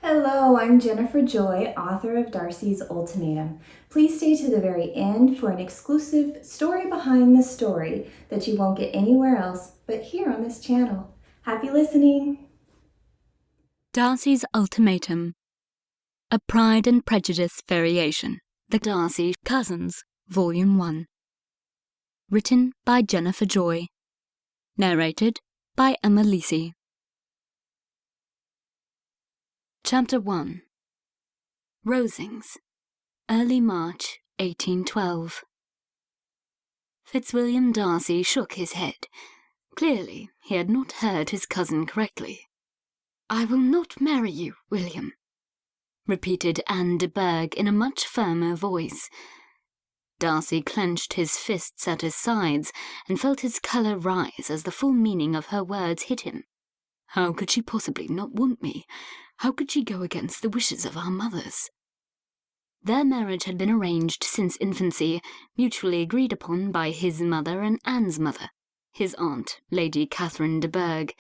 Hello, I'm Jennifer Joy, author of Darcy's Ultimatum. Please stay to the very end for an exclusive story behind the story that you won't get anywhere else but here on this channel. Happy listening! Darcy's Ultimatum, a Pride and Prejudice variation, The Darcy Cousins, Volume 1. Written by Jennifer Joy. Narrated by Emma Lisi. Chapter 1. Rosings, early March 1812. Fitzwilliam Darcy shook his head. Clearly, he had not heard his cousin correctly. "I will not marry you, William," repeated Anne de Bourgh in a much firmer voice. Darcy clenched his fists at his sides and felt his colour rise as the full meaning of her words hit him. How could she possibly not want me? How could she go against the wishes of our mothers? Their marriage had been arranged since infancy, mutually agreed upon by his mother and Anne's mother, his aunt, Lady Catherine de Bourgh.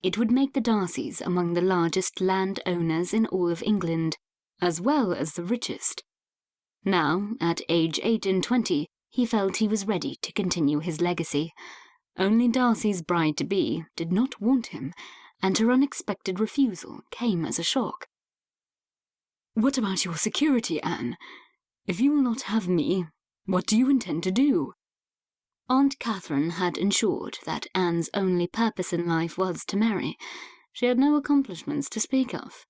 It would make the Darcys among the largest land-owners in all of England, as well as the richest. Now, at age 28, he felt he was ready to continue his legacy. Only Darcy's bride-to-be did not want him, and her unexpected refusal came as a shock. "What about your security, Anne? If you will not have me, what do you intend to do?" Aunt Catherine had ensured that Anne's only purpose in life was to marry. She had no accomplishments to speak of.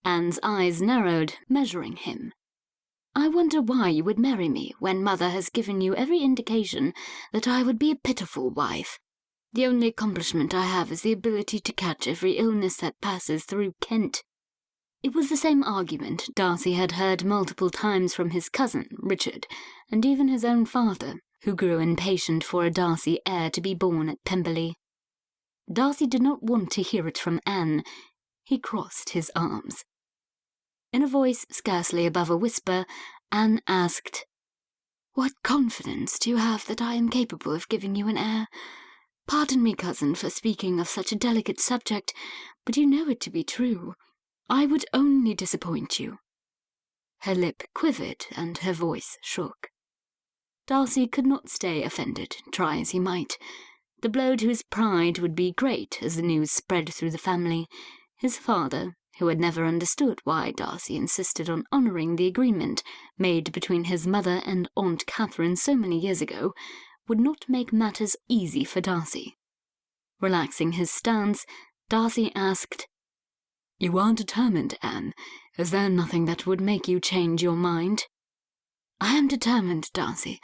Anne's eyes narrowed, measuring him. "I wonder why you would marry me when Mother has given you every indication that I would be a pitiful wife. The only accomplishment I have is the ability to catch every illness that passes through Kent." It was the same argument Darcy had heard multiple times from his cousin, Richard, and even his own father, who grew impatient for a Darcy heir to be born at Pemberley. Darcy did not want to hear it from Anne. He crossed his arms. In a voice scarcely above a whisper, Anne asked, "What confidence do you have that I am capable of giving you an heir? Pardon me, cousin, for speaking of such a delicate subject, but you know it to be true. I would only disappoint you." Her lip quivered and her voice shook. Darcy could not stay offended, try as he might. The blow to his pride would be great as the news spread through the family. His father, who had never understood why Darcy insisted on honouring the agreement made between his mother and Aunt Catherine so many years ago, would not make matters easy for Darcy. Relaxing his stance, Darcy asked, "You are determined, Anne. Is there nothing that would make you change your mind?" "I am determined, Darcy.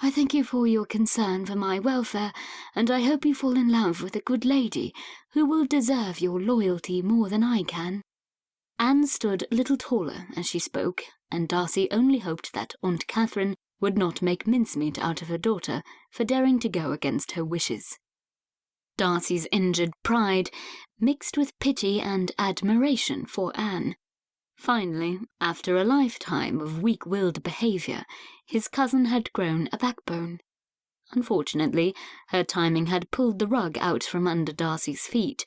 I thank you for your concern for my welfare, and I hope you fall in love with a good lady who will deserve your loyalty more than I can." Anne stood a little taller as she spoke, and Darcy only hoped that Aunt Catherine would not make mincemeat out of her daughter for daring to go against her wishes. Darcy's injured pride mixed with pity and admiration for Anne. Finally, after a lifetime of weak-willed behaviour, his cousin had grown a backbone. Unfortunately, her timing had pulled the rug out from under Darcy's feet.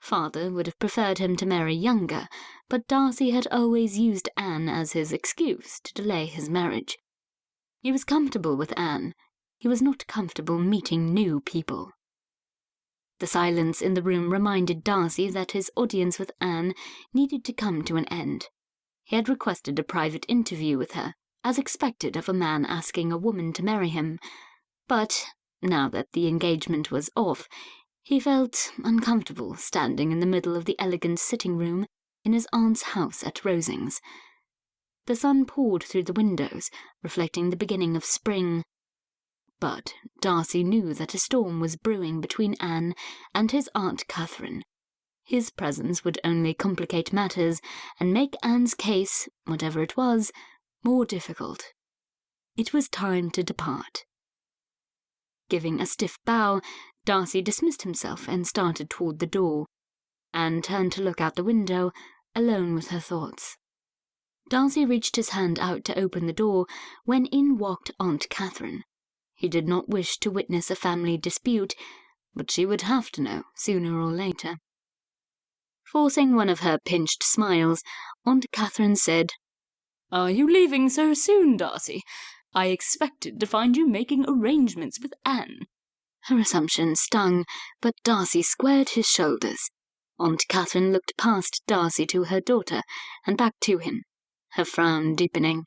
Father would have preferred him to marry younger, but Darcy had always used Anne as his excuse to delay his marriage. He was comfortable with Anne. He was not comfortable meeting new people. The silence in the room reminded Darcy that his audience with Anne needed to come to an end. He had requested a private interview with her, as expected of a man asking a woman to marry him. But, now that the engagement was off, he felt uncomfortable standing in the middle of the elegant sitting-room in his aunt's house at Rosings. The sun poured through the windows, reflecting the beginning of spring. But Darcy knew that a storm was brewing between Anne and his Aunt Catherine. His presence would only complicate matters and make Anne's case, whatever it was, more difficult. It was time to depart. Giving a stiff bow, Darcy dismissed himself and started toward the door. Anne turned to look out the window, alone with her thoughts. Darcy reached his hand out to open the door when in walked Aunt Catherine. He did not wish to witness a family dispute, but she would have to know sooner or later. Forcing one of her pinched smiles, Aunt Catherine said, "Are you leaving so soon, Darcy? I expected to find you making arrangements with Anne." Her assumption stung, but Darcy squared his shoulders. Aunt Catherine looked past Darcy to her daughter and back to him, her frown deepening.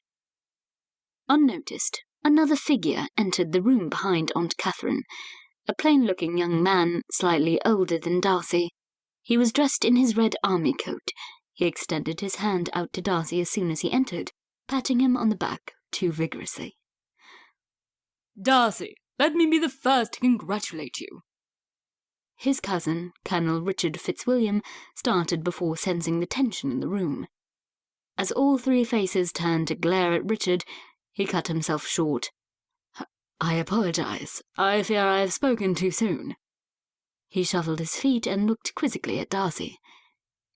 Unnoticed, another figure entered the room behind Aunt Catherine, a plain-looking young man slightly older than Darcy. He was dressed in his red army coat. He extended his hand out to Darcy as soon as he entered, patting him on the back too vigorously. "Darcy, let me be the first to congratulate you." His cousin, Colonel Richard Fitzwilliam, started before sensing the tension in the room. As all three faces turned to glare at Richard, he cut himself short. "I apologize. I fear I have spoken too soon." He shuffled his feet and looked quizzically at Darcy.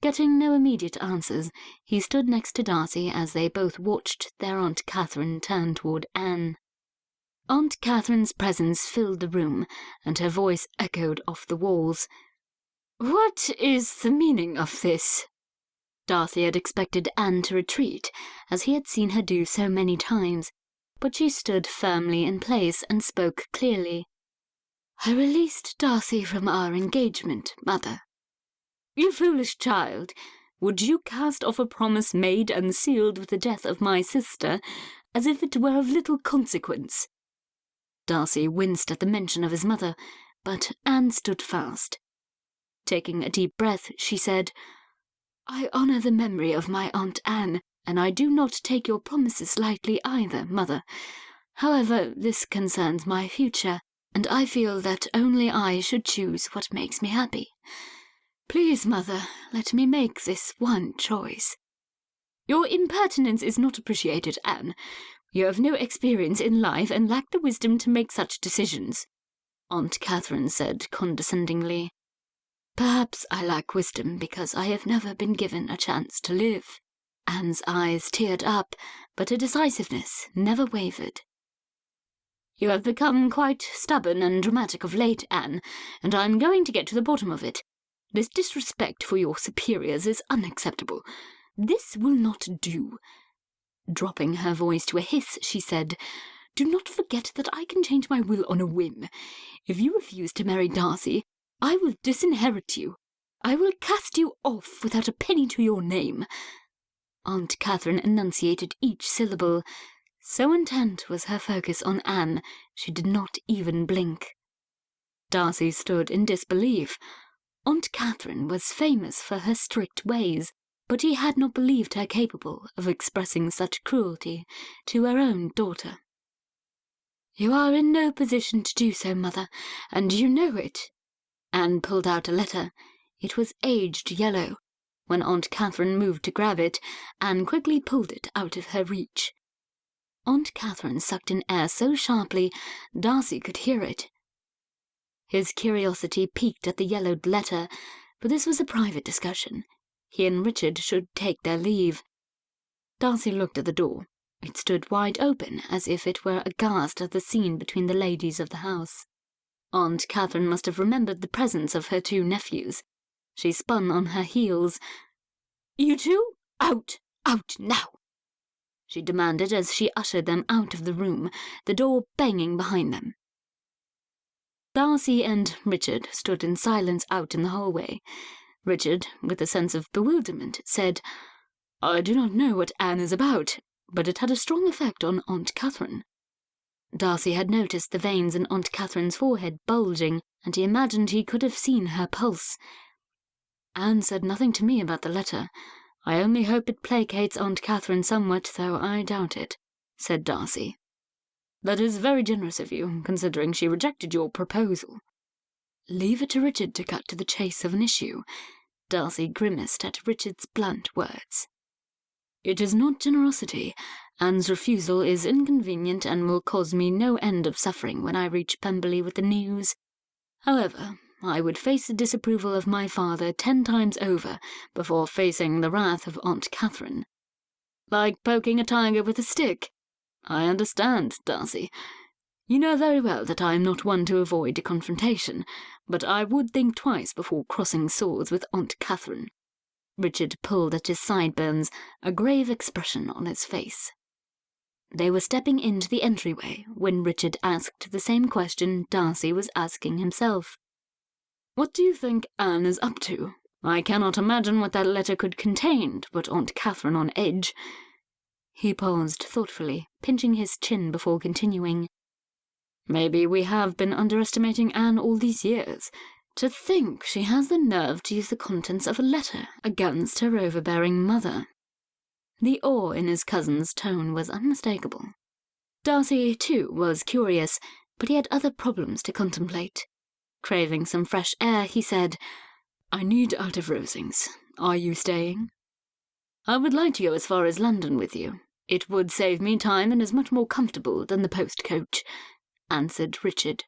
Getting no immediate answers, he stood next to Darcy as they both watched their Aunt Catherine turn toward Anne. Aunt Catherine's presence filled the room, and her voice echoed off the walls. "What is the meaning of this?" Darcy had expected Anne to retreat, as he had seen her do so many times, but she stood firmly in place and spoke clearly. "I released Darcy from our engagement, Mother." "You foolish child! Would you cast off a promise made and sealed with the death of my sister, as if it were of little consequence?" Darcy winced at the mention of his mother, but Anne stood fast. Taking a deep breath, she said, "I honor the memory of my Aunt Anne, and I do not take your promises lightly either, Mother. However, this concerns my future, and I feel that only I should choose what makes me happy. Please, Mother, let me make this one choice." "Your impertinence is not appreciated, Anne. You have no experience in life and lack the wisdom to make such decisions," Aunt Catherine said condescendingly. "Perhaps I lack wisdom because I have never been given a chance to live." Anne's eyes teared up, but her decisiveness never wavered. "You have become quite stubborn and dramatic of late, Anne, and I'm going to get to the bottom of it. This disrespect for your superiors is unacceptable. This will not do." Dropping her voice to a hiss, she said, "Do not forget that I can change my will on a whim. If you refuse to marry Darcy, I will disinherit you. I will cast you off without a penny to your name." Aunt Catherine enunciated each syllable. So intent was her focus on Anne, she did not even blink. Darcy stood in disbelief. Aunt Catherine was famous for her strict ways, but he had not believed her capable of expressing such cruelty to her own daughter. "You are in no position to do so, Mother, and you know it." Anne pulled out a letter. It was aged yellow. When Aunt Catherine moved to grab it, Anne quickly pulled it out of her reach. Aunt Catherine sucked in air so sharply, Darcy could hear it. His curiosity piqued at the yellowed letter, but this was a private discussion. He and Richard should take their leave. Darcy looked at the door. It stood wide open, as if it were aghast at the scene between the ladies of the house. Aunt Catherine must have remembered the presence of her two nephews. She spun on her heels. "You two? Out! Out now!" she demanded as she ushered them out of the room, the door banging behind them. Darcy and Richard stood in silence out in the hallway. Richard, with a sense of bewilderment, said, "I do not know what Anne is about, but it had a strong effect on Aunt Catherine." Darcy had noticed the veins in Aunt Catherine's forehead bulging, and he imagined he could have seen her pulse. "Anne said nothing to me about the letter. I only hope it placates Aunt Catherine somewhat, though I doubt it," said Darcy. "That is very generous of you, considering she rejected your proposal." "Leave it to Richard to cut to the chase of an issue." Darcy grimaced at Richard's blunt words. "It is not generosity. Anne's refusal is inconvenient and will cause me no end of suffering when I reach Pemberley with the news. However, I would face the disapproval of my father 10 times over before facing the wrath of Aunt Catherine." "Like poking a tiger with a stick. I understand, Darcy. You know very well that I am not one to avoid a confrontation, but I would think twice before crossing swords with Aunt Catherine." Richard pulled at his sideburns, a grave expression on his face. They were stepping into the entryway when Richard asked the same question Darcy was asking himself. "What do you think Anne is up to? I cannot imagine what that letter could contain to put Aunt Catherine on edge." He paused thoughtfully, pinching his chin before continuing. "Maybe we have been underestimating Anne all these years. To think she has the nerve to use the contents of a letter against her overbearing mother." The awe in his cousin's tone was unmistakable. Darcy, too, was curious, but he had other problems to contemplate. Craving some fresh air, he said, "I need out of Rosings. Are you staying?" "I would like to go as far as London with you. It would save me time and is much more comfortable than the post-coach," answered Richard.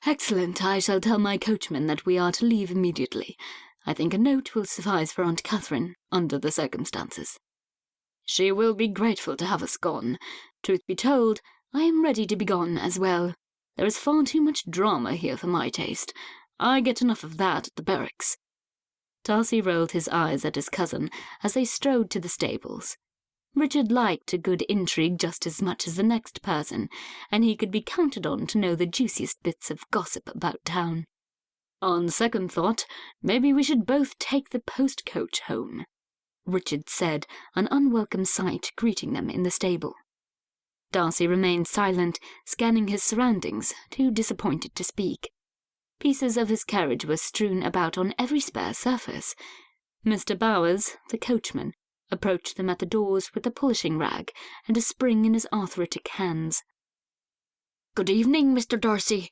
"Excellent. I shall tell my coachman that we are to leave immediately. I think a note will suffice for Aunt Catherine, under the circumstances." "She will be grateful to have us gone. Truth be told, I am ready to be gone as well. There is far too much drama here for my taste. I get enough of that at the barracks." Darcy rolled his eyes at his cousin as they strode to the stables. Richard liked a good intrigue just as much as the next person, and he could be counted on to know the juiciest bits of gossip about town. "On second thought, maybe we should both take the post-coach home," Richard said, an unwelcome sight greeting them in the stable. Darcy remained silent, scanning his surroundings, too disappointed to speak. Pieces of his carriage were strewn about on every spare surface. Mr. Bowers, the coachman, approached them at the doors with a polishing rag and a spring in his arthritic hands. "Good evening, Mr. Darcy.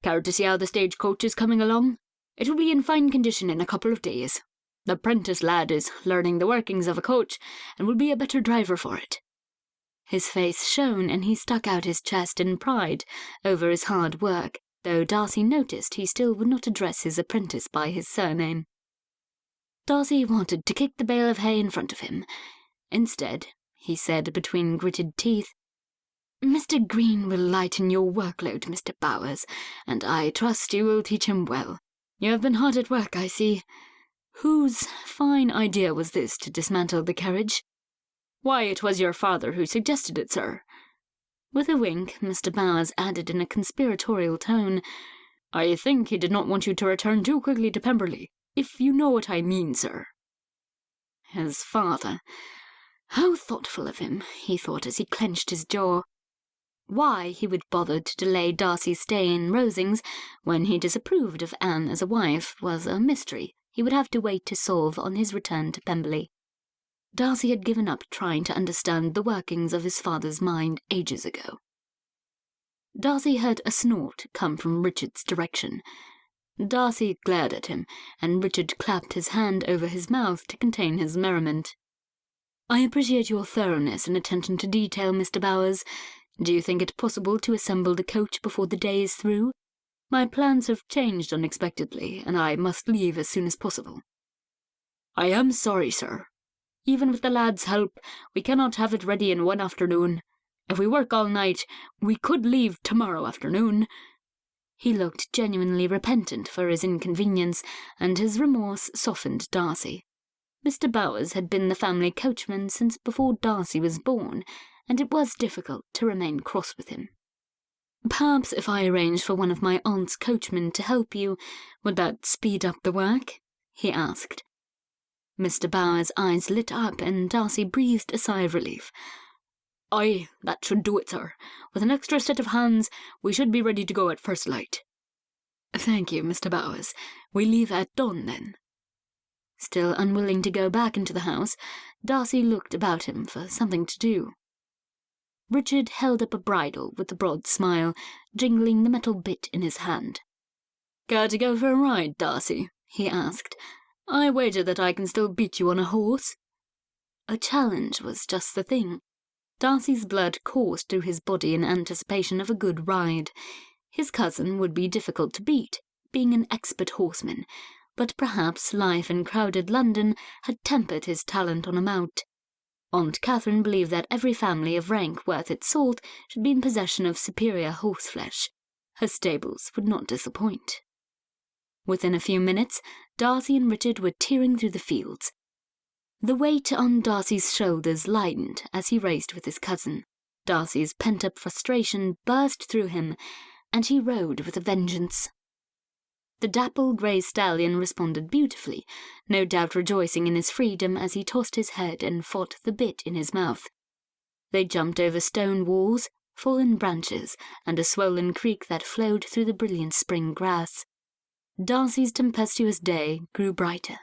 Care to see how the stagecoach is coming along? It will be in fine condition in a couple of days. The apprentice lad is learning the workings of a coach and will be a better driver for it." His face shone and he stuck out his chest in pride over his hard work, though Darcy noticed he still would not address his apprentice by his surname. Darcy wanted to kick the bale of hay in front of him. Instead, he said between gritted teeth, "Mr. Green will lighten your workload, Mr. Bowers, and I trust you will teach him well. You have been hard at work, I see. Whose fine idea was this to dismantle the carriage?" "Why, it was your father who suggested it, sir." With a wink, Mr. Bowers added in a conspiratorial tone, "I think he did not want you to return too quickly to Pemberley, if you know what I mean, sir." His father. How thoughtful of him, he thought as he clenched his jaw. Why he would bother to delay Darcy's stay in Rosings when he disapproved of Anne as a wife was a mystery he would have to wait to solve on his return to Pemberley. Darcy had given up trying to understand the workings of his father's mind ages ago. Darcy heard a snort come from Richard's direction. Darcy glared at him, and Richard clapped his hand over his mouth to contain his merriment. "I appreciate your thoroughness and attention to detail, Mr. Bowers. Do you think it possible to assemble the coach before the day is through? My plans have changed unexpectedly, and I must leave as soon as possible." "I am sorry, sir. Even with the lad's help, we cannot have it ready in one afternoon. If we work all night, we could leave tomorrow afternoon." He looked genuinely repentant for his inconvenience, and his remorse softened Darcy. Mr. Bowers had been the family coachman since before Darcy was born, and it was difficult to remain cross with him. "Perhaps if I arrange for one of my aunt's coachmen to help you, would that speed up the work?" he asked. Mr. Bowers' eyes lit up, and Darcy breathed a sigh of relief. "Aye, that should do it, sir. With an extra set of hands, we should be ready to go at first light." "Thank you, Mr. Bowers. We leave at dawn, then." Still unwilling to go back into the house, Darcy looked about him for something to do. Richard held up a bridle with a broad smile, jingling the metal bit in his hand. "Care to go for a ride, Darcy?" he asked. "I wager that I can still beat you on a horse." A challenge was just the thing. Darcy's blood coursed through his body in anticipation of a good ride. His cousin would be difficult to beat, being an expert horseman, but perhaps life in crowded London had tempered his talent on a mount. Aunt Catherine believed that every family of rank worth its salt should be in possession of superior horseflesh. Her stables would not disappoint. Within a few minutes, Darcy and Richard were tearing through the fields. The weight on Darcy's shoulders lightened as he raced with his cousin. Darcy's pent-up frustration burst through him, and he rode with a vengeance. The dapple grey stallion responded beautifully, no doubt rejoicing in his freedom as he tossed his head and fought the bit in his mouth. They jumped over stone walls, fallen branches, and a swollen creek that flowed through the brilliant spring grass. Darcy's tempestuous day grew brighter.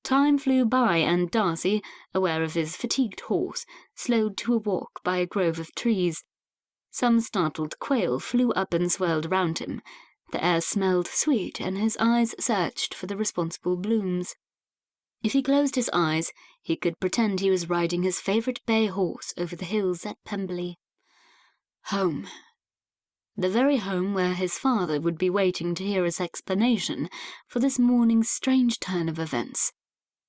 Time flew by, and Darcy, aware of his fatigued horse, slowed to a walk by a grove of trees. Some startled quail flew up and swirled round him. The air smelled sweet, and his eyes searched for the responsible blooms. If he closed his eyes, he could pretend he was riding his favourite bay horse over the hills at Pemberley. Home. The very home where his father would be waiting to hear his explanation for this morning's strange turn of events.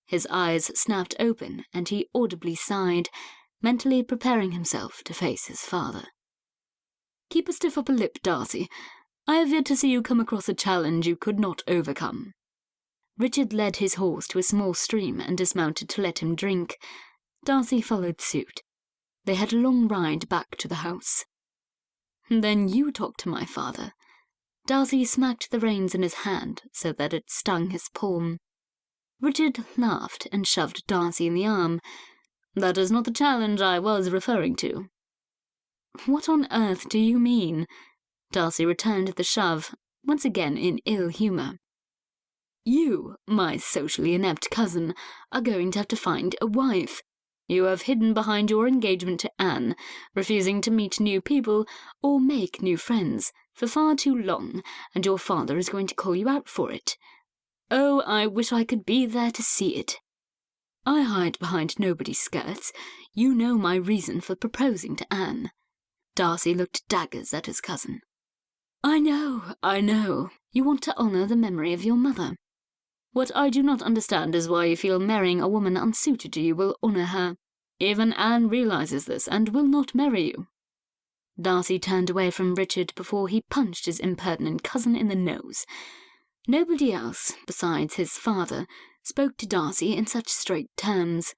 His eyes snapped open, and he audibly sighed, mentally preparing himself to face his father. "Keep a stiff upper lip, Darcy. I have yet to see you come across a challenge you could not overcome." Richard led his horse to a small stream and dismounted to let him drink. Darcy followed suit. They had a long ride back to the house. "Then you talk to my father." Darcy smacked the reins in his hand so that it stung his palm. Richard laughed and shoved Darcy in the arm. "That is not the challenge I was referring to." "What on earth do you mean?" Darcy returned the shove, once again in ill humour. "You, my socially inept cousin, are going to have to find a wife. You have hidden behind your engagement to Anne, refusing to meet new people or make new friends for far too long, and your father is going to call you out for it. Oh, I wish I could be there to see it. I hide behind nobody's skirts. You know my reason for proposing to Anne." Darcy looked daggers at his cousin. I know. You want to honour the memory of your mother. What I do not understand is why you feel marrying a woman unsuited to you will honour her. Even Anne realises this and will not marry you." Darcy turned away from Richard before he punched his impertinent cousin in the nose. Nobody else, besides his father, spoke to Darcy in such straight terms.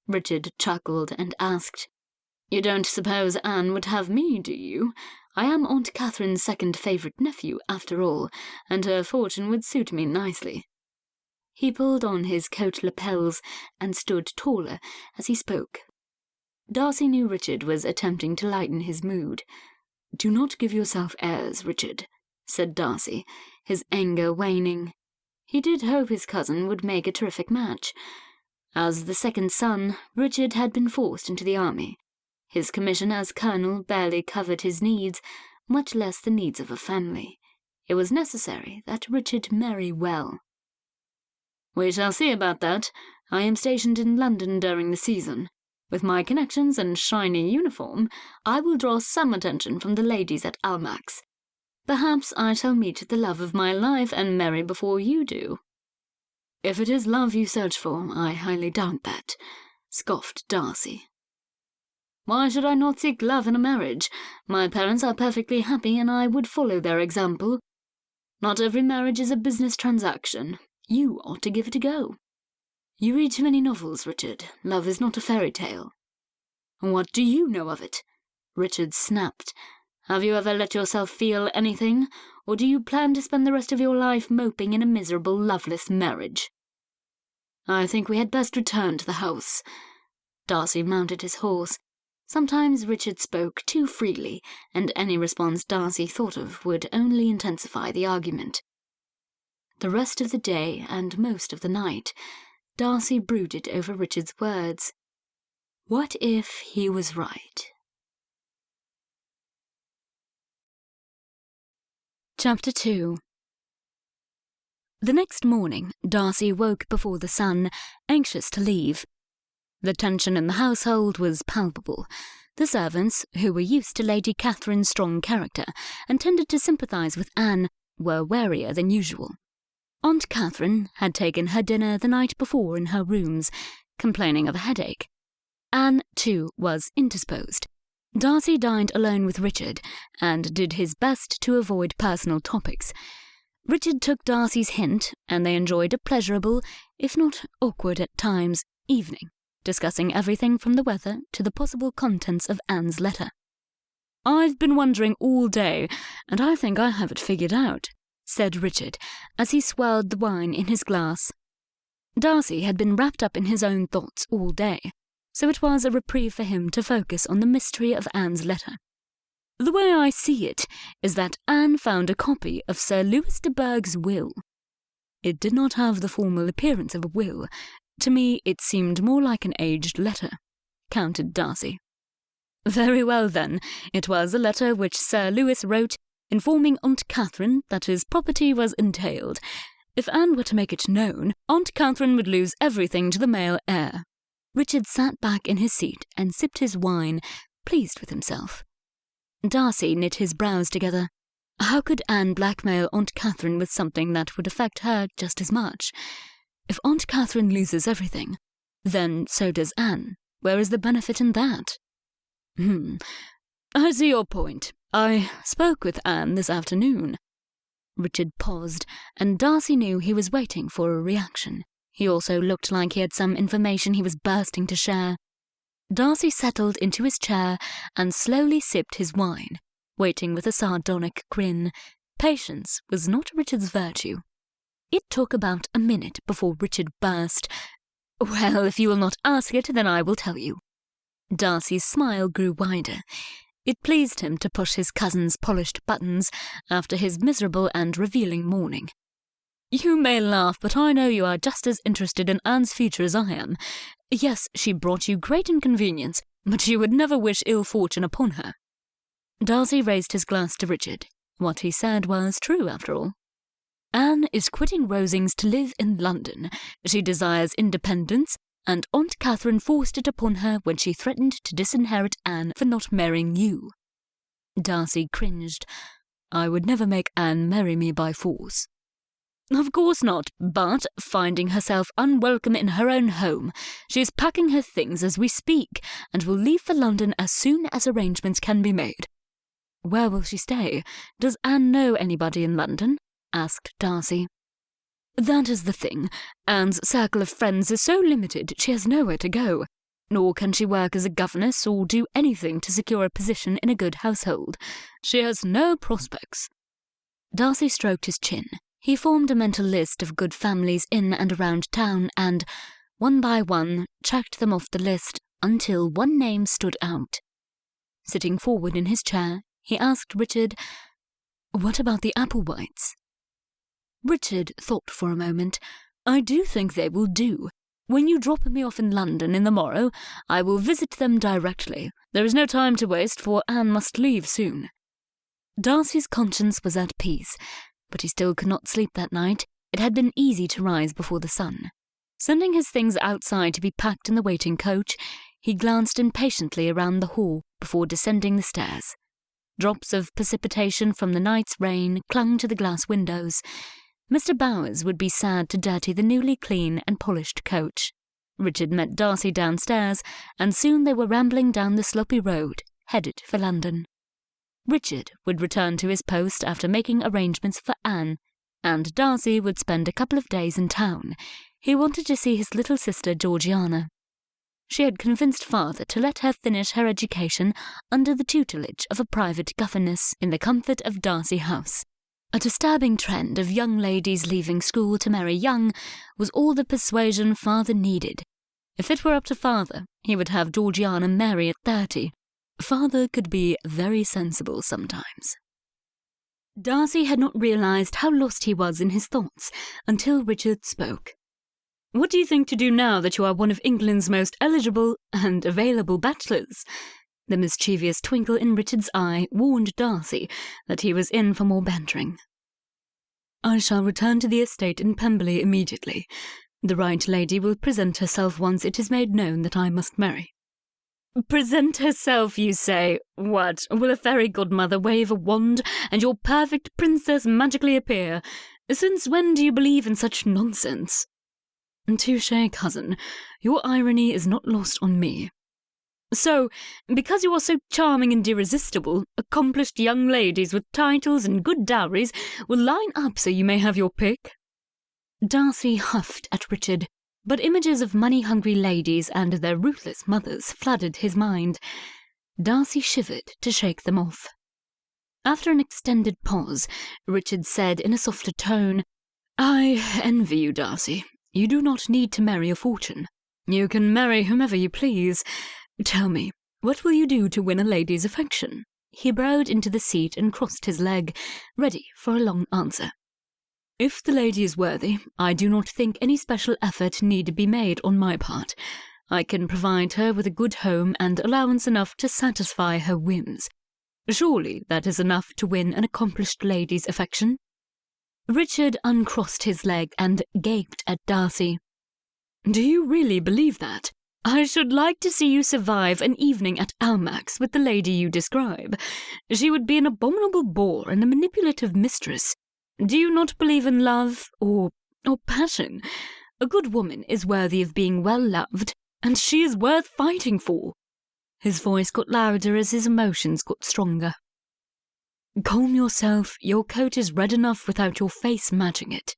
Richard chuckled and asked, "You don't suppose Anne would have me, do you? I am Aunt Catherine's second favourite nephew, after all, and her fortune would suit me nicely." He pulled on his coat lapels and stood taller as he spoke. Darcy knew Richard was attempting to lighten his mood. "Do not give yourself airs, Richard," said Darcy, his anger waning. He did hope his cousin would make a terrific match. As the second son, Richard had been forced into the army. His commission as colonel barely covered his needs, much less the needs of a family. It was necessary that Richard marry well. "We shall see about that. I am stationed in London during the season. With my connections and shiny uniform, I will draw some attention from the ladies at Almack's. Perhaps I shall meet the love of my life and marry before you do." "If it is love you search for, I highly doubt that," scoffed Darcy. "Why should I not seek love in a marriage? My parents are perfectly happy, and I would follow their example. Not every marriage is a business transaction. You ought to give it a go." "You read too many novels, Richard. Love is not a fairy tale." "What do you know of it?" Richard snapped. "Have you ever let yourself feel anything, or do you plan to spend the rest of your life moping in a miserable, loveless marriage?" "I think we had best return to the house." Darcy mounted his horse. Sometimes Richard spoke too freely, and any response Darcy thought of would only intensify the argument. The rest of the day and most of the night, Darcy brooded over Richard's words. What if he was right? Chapter 2. The next morning, Darcy woke before the sun, anxious to leave. The tension in the household was palpable. The servants, who were used to Lady Catherine's strong character and tended to sympathise with Anne, were warier than usual. Aunt Catherine had taken her dinner the night before in her rooms, complaining of a headache. Anne, too, was indisposed. Darcy dined alone with Richard and did his best to avoid personal topics. Richard took Darcy's hint, and they enjoyed a pleasurable, if not awkward at times, evening, discussing everything from the weather to the possible contents of Anne's letter. "I've been wondering all day, and I think I have it figured out," said Richard, as he swirled the wine in his glass. Darcy had been wrapped up in his own thoughts all day, so it was a reprieve for him to focus on the mystery of Anne's letter. "The way I see it is that Anne found a copy of Sir Lewis de Bourgh's will. It did not have the formal appearance of a will. To me, it seemed more like an aged letter," countered Darcy. "Very well, then. It was a letter which Sir Lewis wrote, informing Aunt Catherine that his property was entailed. If Anne were to make it known, Aunt Catherine would lose everything to the male heir." Richard sat back in his seat and sipped his wine, pleased with himself. Darcy knit his brows together. How could Anne blackmail Aunt Catherine with something that would affect her just as much? If Aunt Catherine loses everything, then so does Anne. Where is the benefit in that? I see your point. I spoke with Anne this afternoon." Richard paused, and Darcy knew he was waiting for a reaction. He also looked like he had some information he was bursting to share. Darcy settled into his chair and slowly sipped his wine, waiting with a sardonic grin. Patience was not Richard's virtue. It took about a minute before Richard burst. "Well, if you will not ask it, then I will tell you." Darcy's smile grew wider. It pleased him to push his cousin's polished buttons after his miserable and revealing morning. "You may laugh, but I know you are just as interested in Anne's future as I am. Yes, she brought you great inconvenience, but you would never wish ill fortune upon her." Darcy raised his glass to Richard. What he said was true, after all. "Anne is quitting Rosings to live in London. She desires independence, and Aunt Catherine forced it upon her when she threatened to disinherit Anne for not marrying you." Darcy cringed. "I would never make Anne marry me by force." "Of course not, but, finding herself unwelcome in her own home, she is packing her things as we speak, and will leave for London as soon as arrangements can be made." "Where will she stay? Does Anne know anybody in London?" asked Darcy. "That is the thing. Anne's circle of friends is so limited she has nowhere to go. Nor can she work as a governess or do anything to secure a position in a good household. She has no prospects." Darcy stroked his chin. He formed a mental list of good families in and around town and, one by one, checked them off the list until one name stood out. Sitting forward in his chair, he asked Richard, "What about the Applewhites?" Richard thought for a moment. "I do think they will do. When you drop me off in London in the morrow, I will visit them directly. There is no time to waste, for Anne must leave soon." Darcy's conscience was at peace, but he still could not sleep that night. It had been easy to rise before the sun. Sending his things outside to be packed in the waiting coach, he glanced impatiently around the hall before descending the stairs. Drops of precipitation from the night's rain clung to the glass windows. Mr. Bowers would be sad to dirty the newly clean and polished coach. Richard met Darcy downstairs, and soon they were rambling down the sloppy road, headed for London. Richard would return to his post after making arrangements for Anne, and Darcy would spend a couple of days in town. He wanted to see his little sister Georgiana. She had convinced father to let her finish her education under the tutelage of a private governess in the comfort of Darcy House. A disturbing trend of young ladies leaving school to marry young was all the persuasion father needed. If it were up to father, he would have Georgiana marry at 30. Father could be very sensible sometimes. Darcy had not realized how lost he was in his thoughts until Richard spoke. "What do you think to do now that you are one of England's most eligible and available bachelors?" The mischievous twinkle in Richard's eye warned Darcy that he was in for more bantering. "I shall return to the estate in Pemberley immediately. The right lady will present herself once it is made known that I must marry." "Present herself, you say? What, will a fairy godmother wave a wand and your perfect princess magically appear? Since when do you believe in such nonsense?" "Touché, cousin. Your irony is not lost on me." So, because you are so charming and irresistible, accomplished young ladies with titles and good dowries will line up so you may have your pick." Darcy huffed at Richard, but images of money-hungry ladies and their ruthless mothers flooded his mind. Darcy shivered to shake them off. After an extended pause, Richard said in a softer tone, "I envy you, Darcy. You do not need to marry a fortune. You can marry whomever you please. Tell me, what will you do to win a lady's affection?" He burrowed into the seat and crossed his leg, ready for a long answer. "If the lady is worthy, I do not think any special effort need be made on my part. I can provide her with a good home and allowance enough to satisfy her whims. Surely that is enough to win an accomplished lady's affection?" Richard uncrossed his leg and gaped at Darcy. "Do you really believe that? I should like to see you survive an evening at Almack's with the lady you describe. She would be an abominable bore and a manipulative mistress. Do you not believe in love or passion? A good woman is worthy of being well loved, and she is worth fighting for." His voice got louder as his emotions got stronger. "Calm yourself. Your coat is red enough without your face matching it."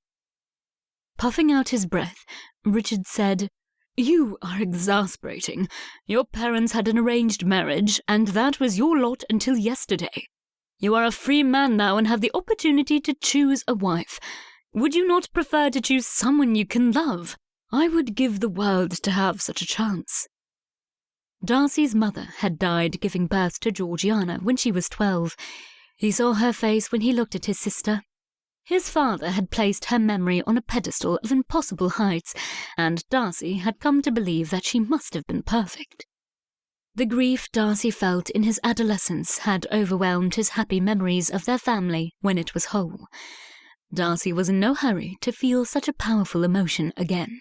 Puffing out his breath, Richard said, "You are exasperating. Your parents had an arranged marriage, and that was your lot until yesterday. You are a free man now and have the opportunity to choose a wife. Would you not prefer to choose someone you can love? I would give the world to have such a chance." Darcy's mother had died giving birth to Georgiana when she was 12. He saw her face when he looked at his sister. His father had placed her memory on a pedestal of impossible heights, and Darcy had come to believe that she must have been perfect. The grief Darcy felt in his adolescence had overwhelmed his happy memories of their family when it was whole. Darcy was in no hurry to feel such a powerful emotion again.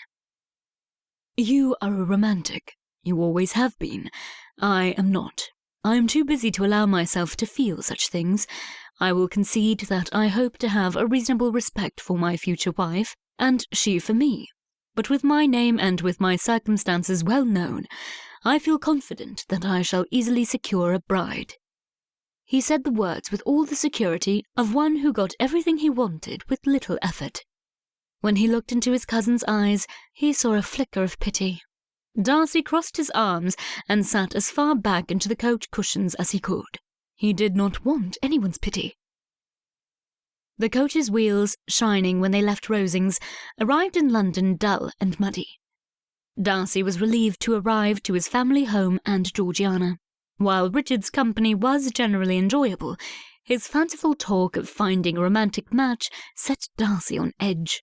"You are a romantic. You always have been. I am not. I am too busy to allow myself to feel such things. I will concede that I hope to have a reasonable respect for my future wife, and she for me. But with my name and with my circumstances well known, I feel confident that I shall easily secure a bride." He said the words with all the security of one who got everything he wanted with little effort. When he looked into his cousin's eyes, he saw a flicker of pity. Darcy crossed his arms and sat as far back into the coach cushions as he could. He did not want anyone's pity. The coach's wheels, shining when they left Rosings, arrived in London dull and muddy. Darcy was relieved to arrive to his family home and Georgiana. While Richard's company was generally enjoyable, his fanciful talk of finding a romantic match set Darcy on edge.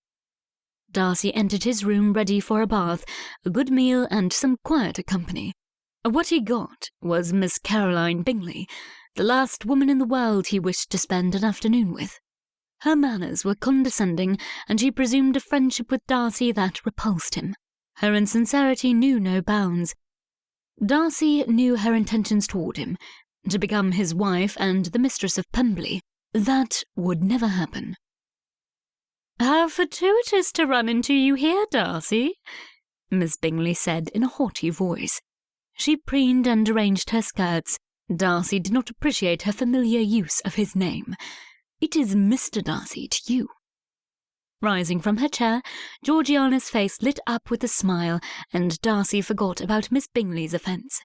Darcy entered his room ready for a bath, a good meal, and some quieter company. What he got was Miss Caroline Bingley, the last woman in the world he wished to spend an afternoon with. Her manners were condescending, and he presumed a friendship with Darcy that repulsed him. Her insincerity knew no bounds. Darcy knew her intentions toward him, to become his wife and the mistress of Pemberley. That would never happen. "How fortuitous to run into you here, Darcy," Miss Bingley said in a haughty voice. She preened and arranged her skirts. Darcy did not appreciate her familiar use of his name. "It is Mr. Darcy to you." Rising from her chair, Georgiana's face lit up with a smile, and Darcy forgot about Miss Bingley's offence.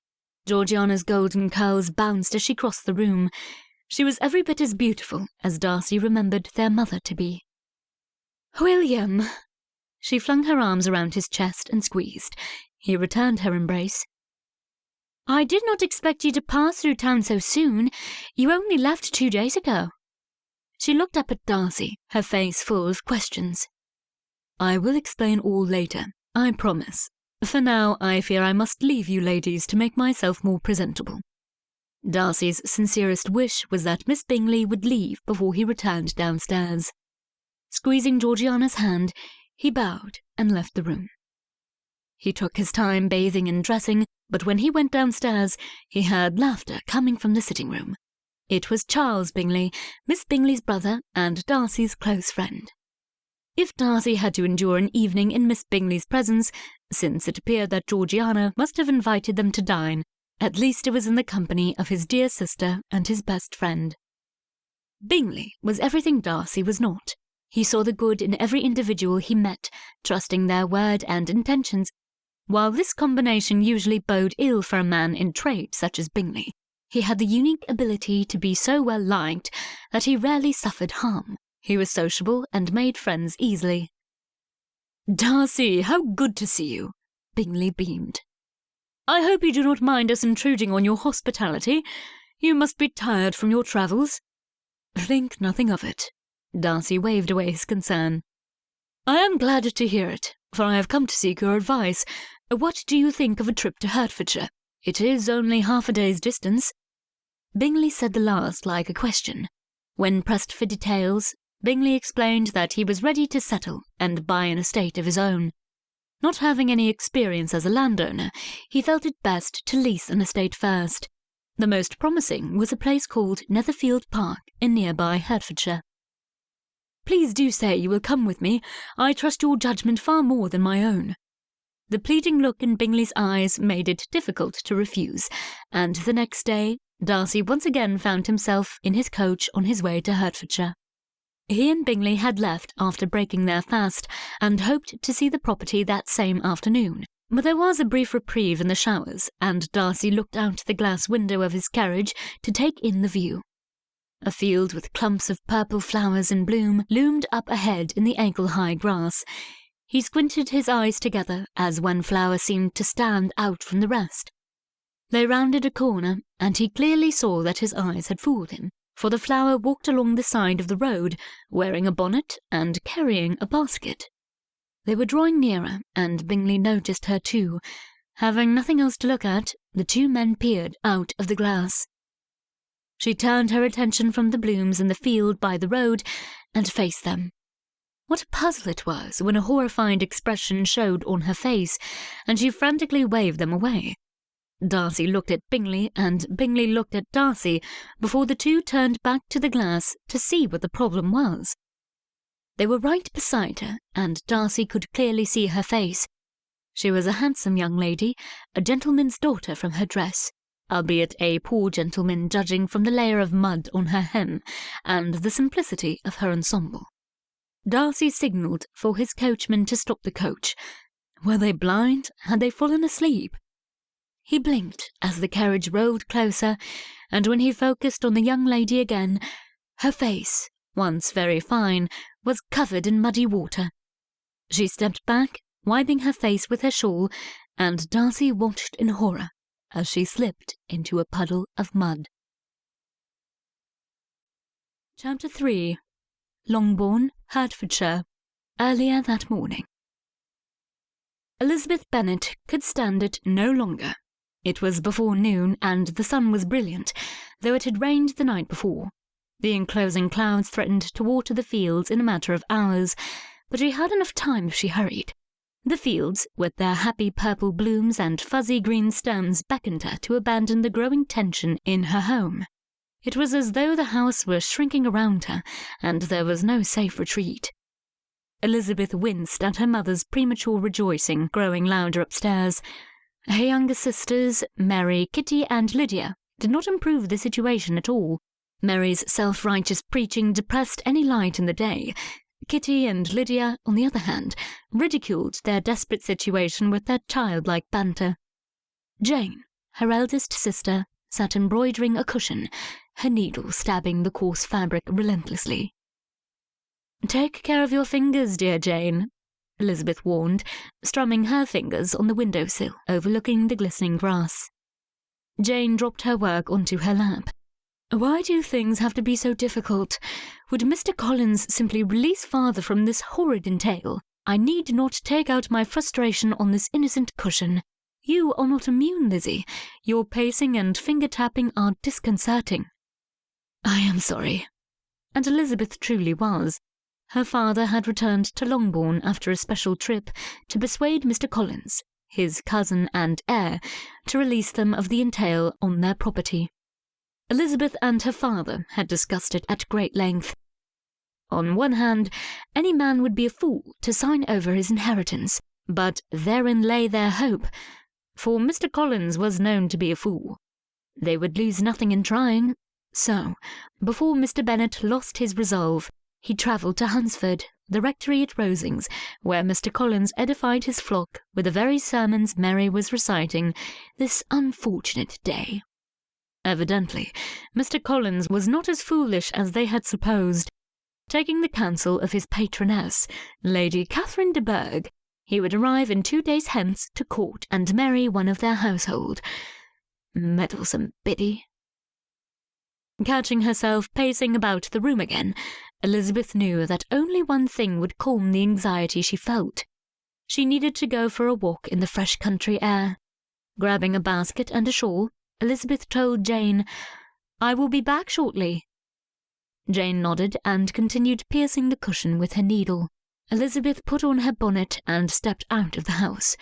Georgiana's golden curls bounced as she crossed the room. She was every bit as beautiful as Darcy remembered their mother to be. "William!" She flung her arms around his chest and squeezed. He returned her embrace. "I did not expect you to pass through town so soon. You only left 2 days ago." She looked up at Darcy, her face full of questions. "I will explain all later, I promise. For now, I fear I must leave you ladies to make myself more presentable." Darcy's sincerest wish was that Miss Bingley would leave before he returned downstairs. Squeezing Georgiana's hand, he bowed and left the room. He took his time bathing and dressing, but when he went downstairs, he heard laughter coming from the sitting room. It was Charles Bingley, Miss Bingley's brother and Darcy's close friend. If Darcy had to endure an evening in Miss Bingley's presence, since it appeared that Georgiana must have invited them to dine, At least it was in the company of his dear sister and his best friend. Bingley was everything Darcy was not. He saw the good in every individual he met, trusting their word and intentions. While this combination usually bode ill for a man in trade such as Bingley, he had the unique ability to be so well liked that he rarely suffered harm. He was sociable and made friends easily. "Darcy, how good to see you!" Bingley beamed. "I hope you do not mind us intruding on your hospitality. You must be tired from your travels." "Think nothing of it." Darcy waved away his concern. "I am glad to hear it, for I have come to seek your advice. What do you think of a trip to Hertfordshire? It is only half a day's distance." Bingley said the last like a question. When pressed for details, Bingley explained that he was ready to settle and buy an estate of his own. Not having any experience as a landowner, he felt it best to lease an estate first. The most promising was a place called Netherfield Park in nearby Hertfordshire. "Please do say you will come with me. I trust your judgment far more than my own." The pleading look in Bingley's eyes made it difficult to refuse, and the next day Darcy once again found himself in his coach on his way to Hertfordshire. He and Bingley had left after breaking their fast and hoped to see the property that same afternoon, but there was a brief reprieve in the showers, and Darcy looked out the glass window of his carriage to take in the view. A field with clumps of purple flowers in bloom loomed up ahead in the ankle-high grass. He squinted his eyes together as one flower seemed to stand out from the rest. They rounded a corner, and he clearly saw that his eyes had fooled him, for the flower walked along the side of the road, wearing a bonnet and carrying a basket. They were drawing nearer, and Bingley noticed her too. Having nothing else to look at, the two men peered out of the glass. She turned her attention from the blooms in the field by the road and faced them. What a puzzle it was when a horrified expression showed on her face, and she frantically waved them away. Darcy looked at Bingley, and Bingley looked at Darcy, before the two turned back to the glass to see what the problem was. They were right beside her, and Darcy could clearly see her face. She was a handsome young lady, a gentleman's daughter from her dress, albeit a poor gentleman judging from the layer of mud on her hem and the simplicity of her ensemble. Darcy signalled for his coachman to stop the coach. Were they blind? Had they fallen asleep? He blinked as the carriage rolled closer, and when he focused on the young lady again, her face, once very fine, was covered in muddy water. She stepped back, wiping her face with her shawl, and Darcy watched in horror as she slipped into a puddle of mud. Chapter 3. Longbourn, Hertfordshire, earlier that morning. Elizabeth Bennet could stand it no longer. It was before noon, and the sun was brilliant, though it had rained the night before. The enclosing clouds threatened to water the fields in a matter of hours, but she had enough time if she hurried. The fields, with their happy purple blooms and fuzzy green stems, beckoned her to abandon the growing tension in her home. It was as though the house were shrinking around her, and there was no safe retreat. Elizabeth winced at her mother's premature rejoicing growing louder upstairs. Her younger sisters, Mary, Kitty, and Lydia, did not improve the situation at all. Mary's self-righteous preaching depressed any light in the day. Kitty and Lydia, on the other hand, ridiculed their desperate situation with their childlike banter. Jane, her eldest sister, sat embroidering a cushion, her needle stabbing the coarse fabric relentlessly. "Take care of your fingers, dear Jane," Elizabeth warned, strumming her fingers on the windowsill overlooking the glistening grass. Jane dropped her work onto her lap. "Why do things have to be so difficult? Would Mr. Collins simply release father from this horrid entail? I need not take out my frustration on this innocent cushion. You are not immune, Lizzie. Your pacing and finger-tapping are disconcerting." "I am sorry." And Elizabeth truly was. Her father had returned to Longbourn after a special trip to persuade Mr. Collins, his cousin and heir, to release them of the entail on their property. Elizabeth and her father had discussed it at great length. On one hand, any man would be a fool to sign over his inheritance, but therein lay their hope. for Mr. Collins was known to be a fool. They would lose nothing in trying. So, before Mr. Bennet lost his resolve, he travelled to Hunsford, the rectory at Rosings, where Mr. Collins edified his flock with the very sermons Mary was reciting this unfortunate day. Evidently, Mr. Collins was not as foolish as they had supposed. Taking the counsel of his patroness, Lady Catherine de Bourgh, he would arrive in 2 days hence to court and marry one of their household. Meddlesome biddy. Catching herself pacing about the room again, Elizabeth knew that only one thing would calm the anxiety she felt. She needed to go for a walk in the fresh country air. Grabbing a basket and a shawl, Elizabeth told Jane, "I will be back shortly." Jane nodded and continued piercing the cushion with her needle. Elizabeth put on her bonnet and stepped out of the house.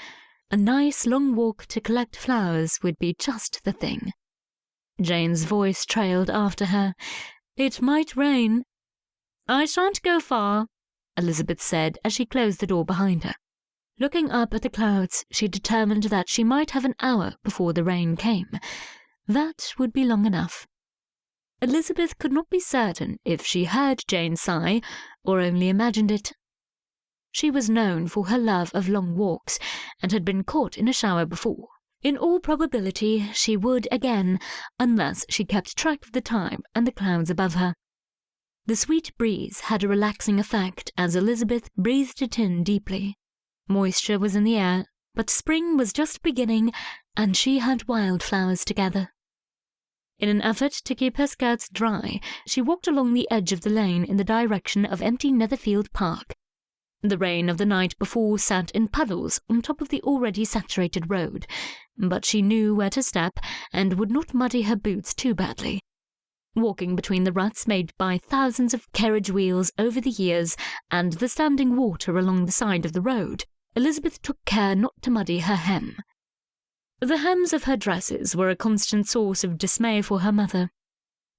A nice long walk to collect flowers would be just the thing. Jane's voice trailed after her. "It might rain." "I shan't go far," Elizabeth said as she closed the door behind her. Looking up at the clouds, she determined that she might have an hour before the rain came. That would be long enough. Elizabeth could not be certain if she heard Jane sigh or only imagined it. She was known for her love of long walks and had been caught in a shower before. In all probability, she would again, unless she kept track of the time and the clouds above her. The sweet breeze had a relaxing effect as Elizabeth breathed it in deeply. Moisture was in the air, but spring was just beginning, and she had wildflowers to gather. In an effort to keep her skirts dry, she walked along the edge of the lane in the direction of empty Netherfield Park. The rain of the night before sat in puddles on top of the already saturated road, but she knew where to step and would not muddy her boots too badly. Walking between the ruts made by thousands of carriage wheels over the years and the standing water along the side of the road, Elizabeth took care not to muddy her hem. The hems of her dresses were a constant source of dismay for her mother.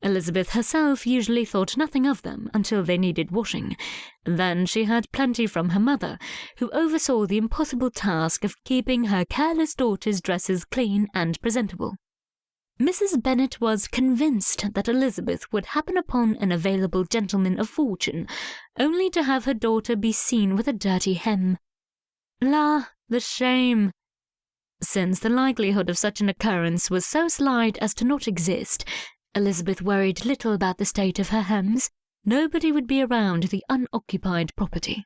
Elizabeth herself usually thought nothing of them until they needed washing. Then she had plenty from her mother, who oversaw the impossible task of keeping her careless daughter's dresses clean and presentable. Mrs. Bennet was convinced that Elizabeth would happen upon an available gentleman of fortune, only to have her daughter be seen with a dirty hem. La, the shame! Since the likelihood of such an occurrence was so slight as to not exist, Elizabeth worried little about the state of her hems. Nobody would be around the unoccupied property.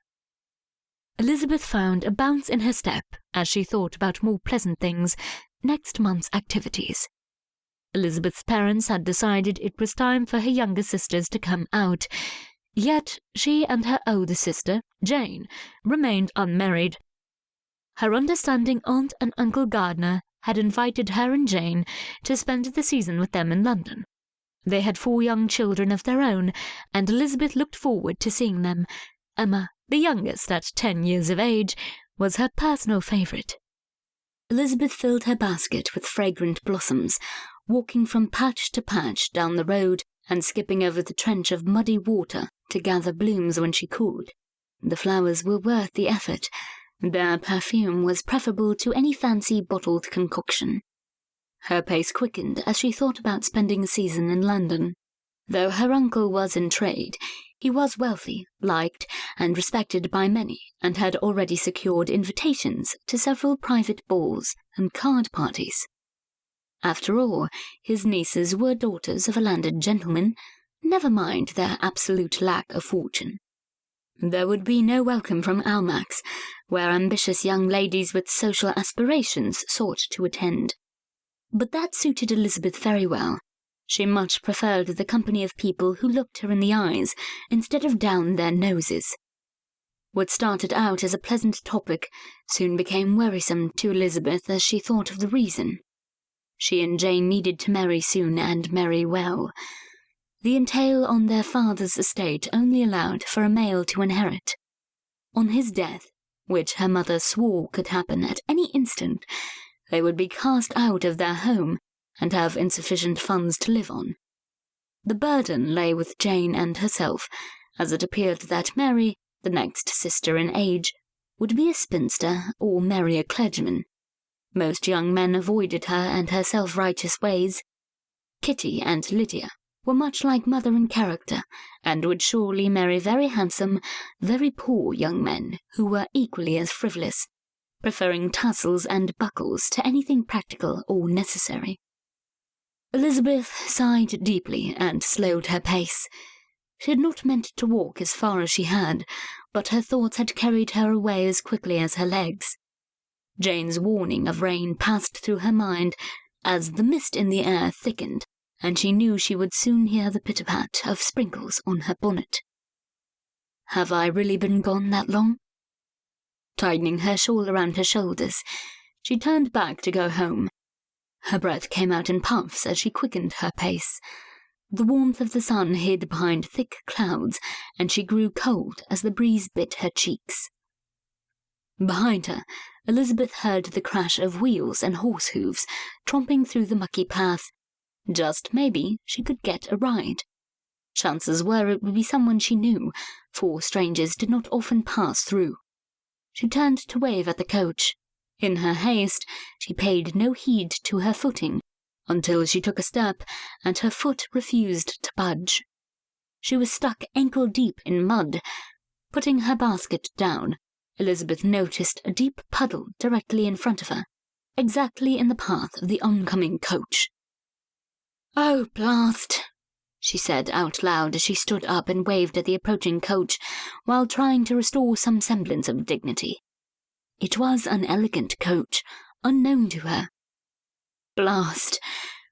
Elizabeth found a bounce in her step as she thought about more pleasant things, next month's activities. Elizabeth's parents had decided it was time for her younger sisters to come out, yet she and her older sister, Jane, remained unmarried. Her understanding aunt and Uncle Gardner had invited her and Jane to spend the season with them in London. They had 4 young children of their own, and Elizabeth looked forward to seeing them. Emma, the youngest at 10 years of age, was her personal favourite. Elizabeth filled her basket with fragrant blossoms, walking from patch to patch down the road and skipping over the trench of muddy water to gather blooms when she could. The flowers were worth the effort. Their perfume was preferable to any fancy bottled concoction. Her pace quickened as she thought about spending a season in London. Though her uncle was in trade, he was wealthy, liked, and respected by many, and had already secured invitations to several private balls and card parties. After all, his nieces were daughters of a landed gentleman, never mind their absolute lack of fortune. There would be no welcome from Almack's, where ambitious young ladies with social aspirations sought to attend. But that suited Elizabeth very well. She much preferred the company of people who looked her in the eyes instead of down their noses. What started out as a pleasant topic soon became wearisome to Elizabeth as she thought of the reason. She and Jane needed to marry soon and marry well. The entail on their father's estate only allowed for a male to inherit. On his death, which her mother swore could happen at any instant, they would be cast out of their home and have insufficient funds to live on. The burden lay with Jane and herself, as it appeared that Mary, the next sister in age, would be a spinster or marry a clergyman. Most young men avoided her and her self-righteous ways. Kitty and Lydia were much like mother in character, and would surely marry very handsome, very poor young men who were equally as frivolous, preferring tassels and buckles to anything practical or necessary. Elizabeth sighed deeply and slowed her pace. She had not meant to walk as far as she had, but her thoughts had carried her away as quickly as her legs. Jane's warning of rain passed through her mind as the mist in the air thickened, and she knew she would soon hear the pitter-pat of sprinkles on her bonnet. Have I really been gone that long? Tightening her shawl around her shoulders, she turned back to go home. Her breath came out in puffs as she quickened her pace. The warmth of the sun hid behind thick clouds, and she grew cold as the breeze bit her cheeks. Behind her, Elizabeth heard the crash of wheels and horse hooves tromping through the mucky path. Just maybe she could get a ride. Chances were it would be someone she knew, for strangers did not often pass through. She turned to wave at the coach. In her haste, she paid no heed to her footing, until she took a step and her foot refused to budge. She was stuck ankle-deep in mud. Putting her basket down, Elizabeth noticed a deep puddle directly in front of her, exactly in the path of the oncoming coach. "Oh, blast!" she said out loud as she stood up and waved at the approaching coach while trying to restore some semblance of dignity. It was an elegant coach, unknown to her. Blast!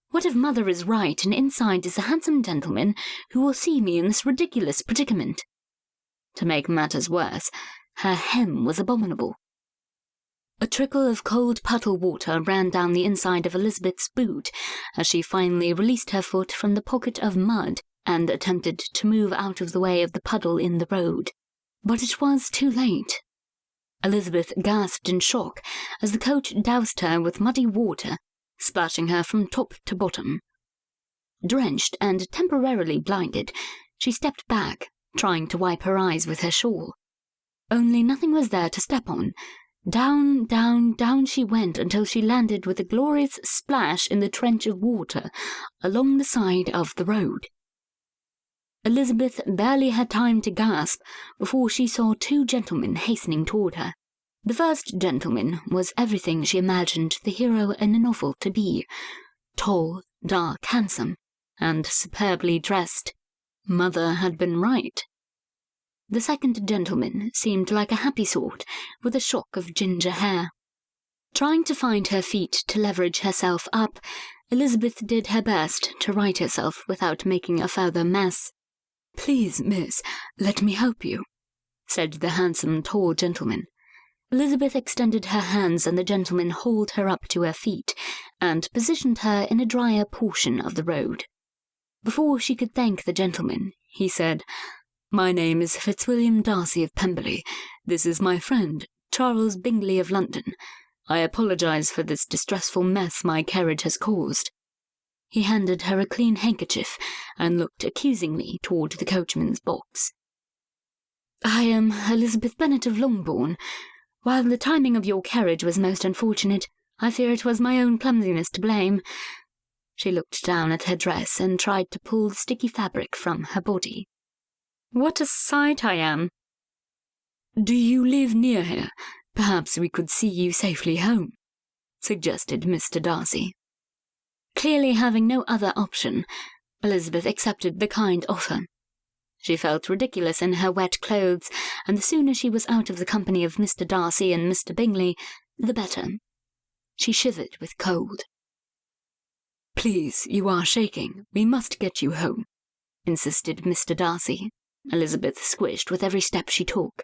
What if Mother is right and inside is a handsome gentleman who will see me in this ridiculous predicament? To make matters worse, her hem was abominable. A trickle of cold puddle water ran down the inside of Elizabeth's boot as she finally released her foot from the pocket of mud and attempted to move out of the way of the puddle in the road. But it was too late. Elizabeth gasped in shock as the coach doused her with muddy water, splashing her from top to bottom. Drenched and temporarily blinded, she stepped back, trying to wipe her eyes with her shawl. Only nothing was there to step on. Down, down, down she went until she landed with a glorious splash in the trench of water along the side of the road. Elizabeth barely had time to gasp before she saw two gentlemen hastening toward her. The first gentleman was everything she imagined the hero in a novel to be: tall, dark, handsome, and superbly dressed. Mother had been right. The second gentleman seemed like a happy sort, with a shock of ginger hair. Trying to find her feet to leverage herself up, Elizabeth did her best to right herself without making a further mess. "Please, miss, let me help you," said the handsome, tall gentleman. Elizabeth extended her hands and the gentleman hauled her up to her feet and positioned her in a drier portion of the road. Before she could thank the gentleman, he said, "My name is Fitzwilliam Darcy of Pemberley. This is my friend, Charles Bingley of London. I apologize for this distressful mess my carriage has caused." He handed her a clean handkerchief and looked accusingly toward the coachman's box. "I am Elizabeth Bennet of Longbourn. While the timing of your carriage was most unfortunate, I fear it was my own clumsiness to blame." She looked down at her dress and tried to pull the sticky fabric from her body. "What a sight I am!" "Do you live near here? Perhaps we could see you safely home," suggested Mr. Darcy. Clearly having no other option, Elizabeth accepted the kind offer. She felt ridiculous in her wet clothes, and the sooner she was out of the company of Mr. Darcy and Mr. Bingley, the better. She shivered with cold. "Please, you are shaking. We must get you home," insisted Mr. Darcy. Elizabeth squished with every step she took.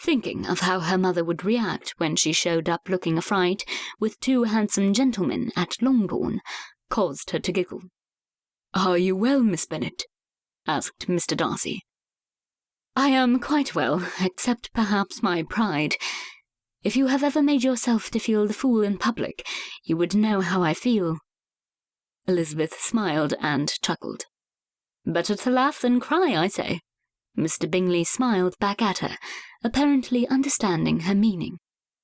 Thinking of how her mother would react when she showed up looking a fright with two handsome gentlemen at Longbourn caused her to giggle. "Are you well, Miss Bennet?" asked Mr. Darcy. "I am quite well, except perhaps my pride. If you have ever made yourself to feel the fool in public, you would know how I feel." Elizabeth smiled and chuckled. "Better to laugh than cry, I say." Mr. Bingley smiled back at her, apparently understanding her meaning.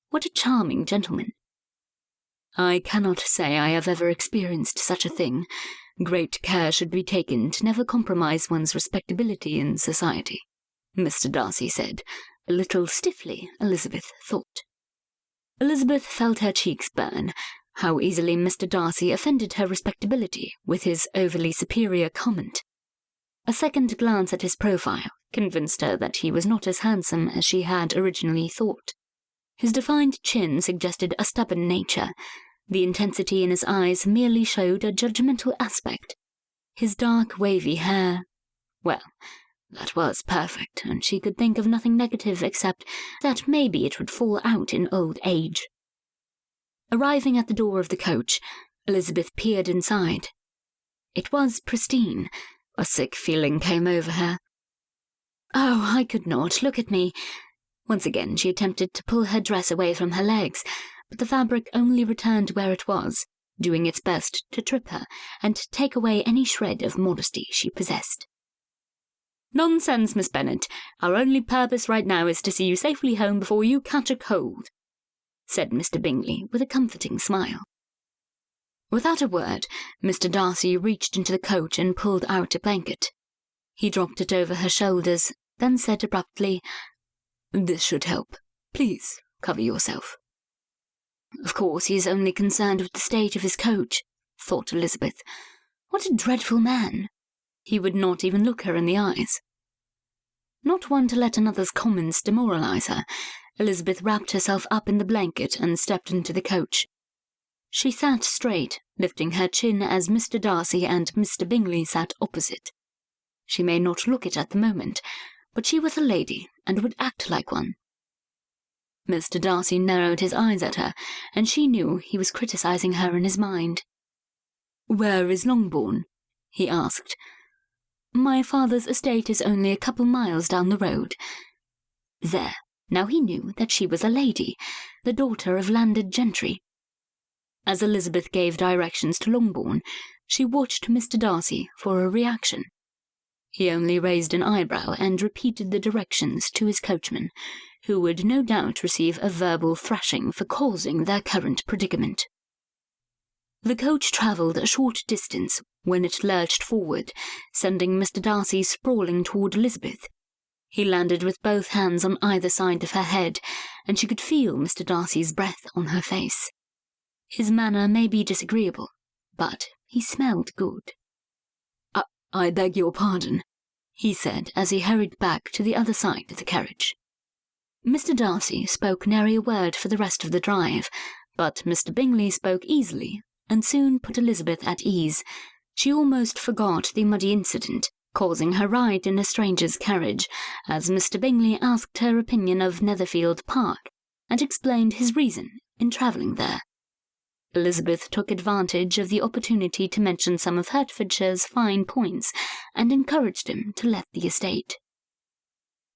What a charming gentleman. I cannot say I have ever experienced such a thing. Great care should be taken to never compromise one's respectability in society, Mr. Darcy said, a little stiffly, Elizabeth thought. Elizabeth felt her cheeks burn. How easily Mr. Darcy offended her respectability with his overly superior comment. A second glance at his profile convinced her that he was not as handsome as she had originally thought. His defined chin suggested a stubborn nature. The intensity in his eyes merely showed a judgmental aspect. His dark, wavy hair... well, that was perfect, and she could think of nothing negative except that maybe it would fall out in old age. Arriving at the door of the coach, Elizabeth peered inside. It was pristine. A sick feeling came over her. Oh, I could not. Look at me. Once again she attempted to pull her dress away from her legs, but the fabric only returned where it was, doing its best to trip her and take away any shred of modesty she possessed. Nonsense, Miss Bennet. Our only purpose right now is to see you safely home before you catch a cold, said Mr. Bingley with a comforting smile. Without a word, Mr. Darcy reached into the coach and pulled out a blanket. He dropped it over her shoulders, then said abruptly, "This should help. Please, cover yourself." Of course, he is only concerned with the state of his coach, thought Elizabeth. What a dreadful man! He would not even look her in the eyes. Not one to let another's comments demoralize her, Elizabeth wrapped herself up in the blanket and stepped into the coach. She sat straight, lifting her chin as Mr. Darcy and Mr. Bingley sat opposite. She may not look it at the moment, but she was a lady and would act like one. Mr. Darcy narrowed his eyes at her, and she knew he was criticizing her in his mind. "Where is Longbourn?" he asked. "My father's estate is only a couple miles down the road." There, now he knew that she was a lady, the daughter of landed gentry. As Elizabeth gave directions to Longbourn, she watched Mr. Darcy for a reaction. He only raised an eyebrow and repeated the directions to his coachman, who would no doubt receive a verbal thrashing for causing their current predicament. The coach travelled a short distance when it lurched forward, sending Mr. Darcy sprawling toward Elizabeth. He landed with both hands on either side of her head, and she could feel Mr. Darcy's breath on her face. His manner may be disagreeable, but he smelled good. I beg your pardon," he said as he hurried back to the other side of the carriage. Mr. Darcy spoke nary a word for the rest of the drive, but Mr. Bingley spoke easily, and soon put Elizabeth at ease. She almost forgot the muddy incident, causing her ride in a stranger's carriage, as Mr. Bingley asked her opinion of Netherfield Park, and explained his reason in travelling there. Elizabeth took advantage of the opportunity to mention some of Hertfordshire's fine points, and encouraged him to let the estate.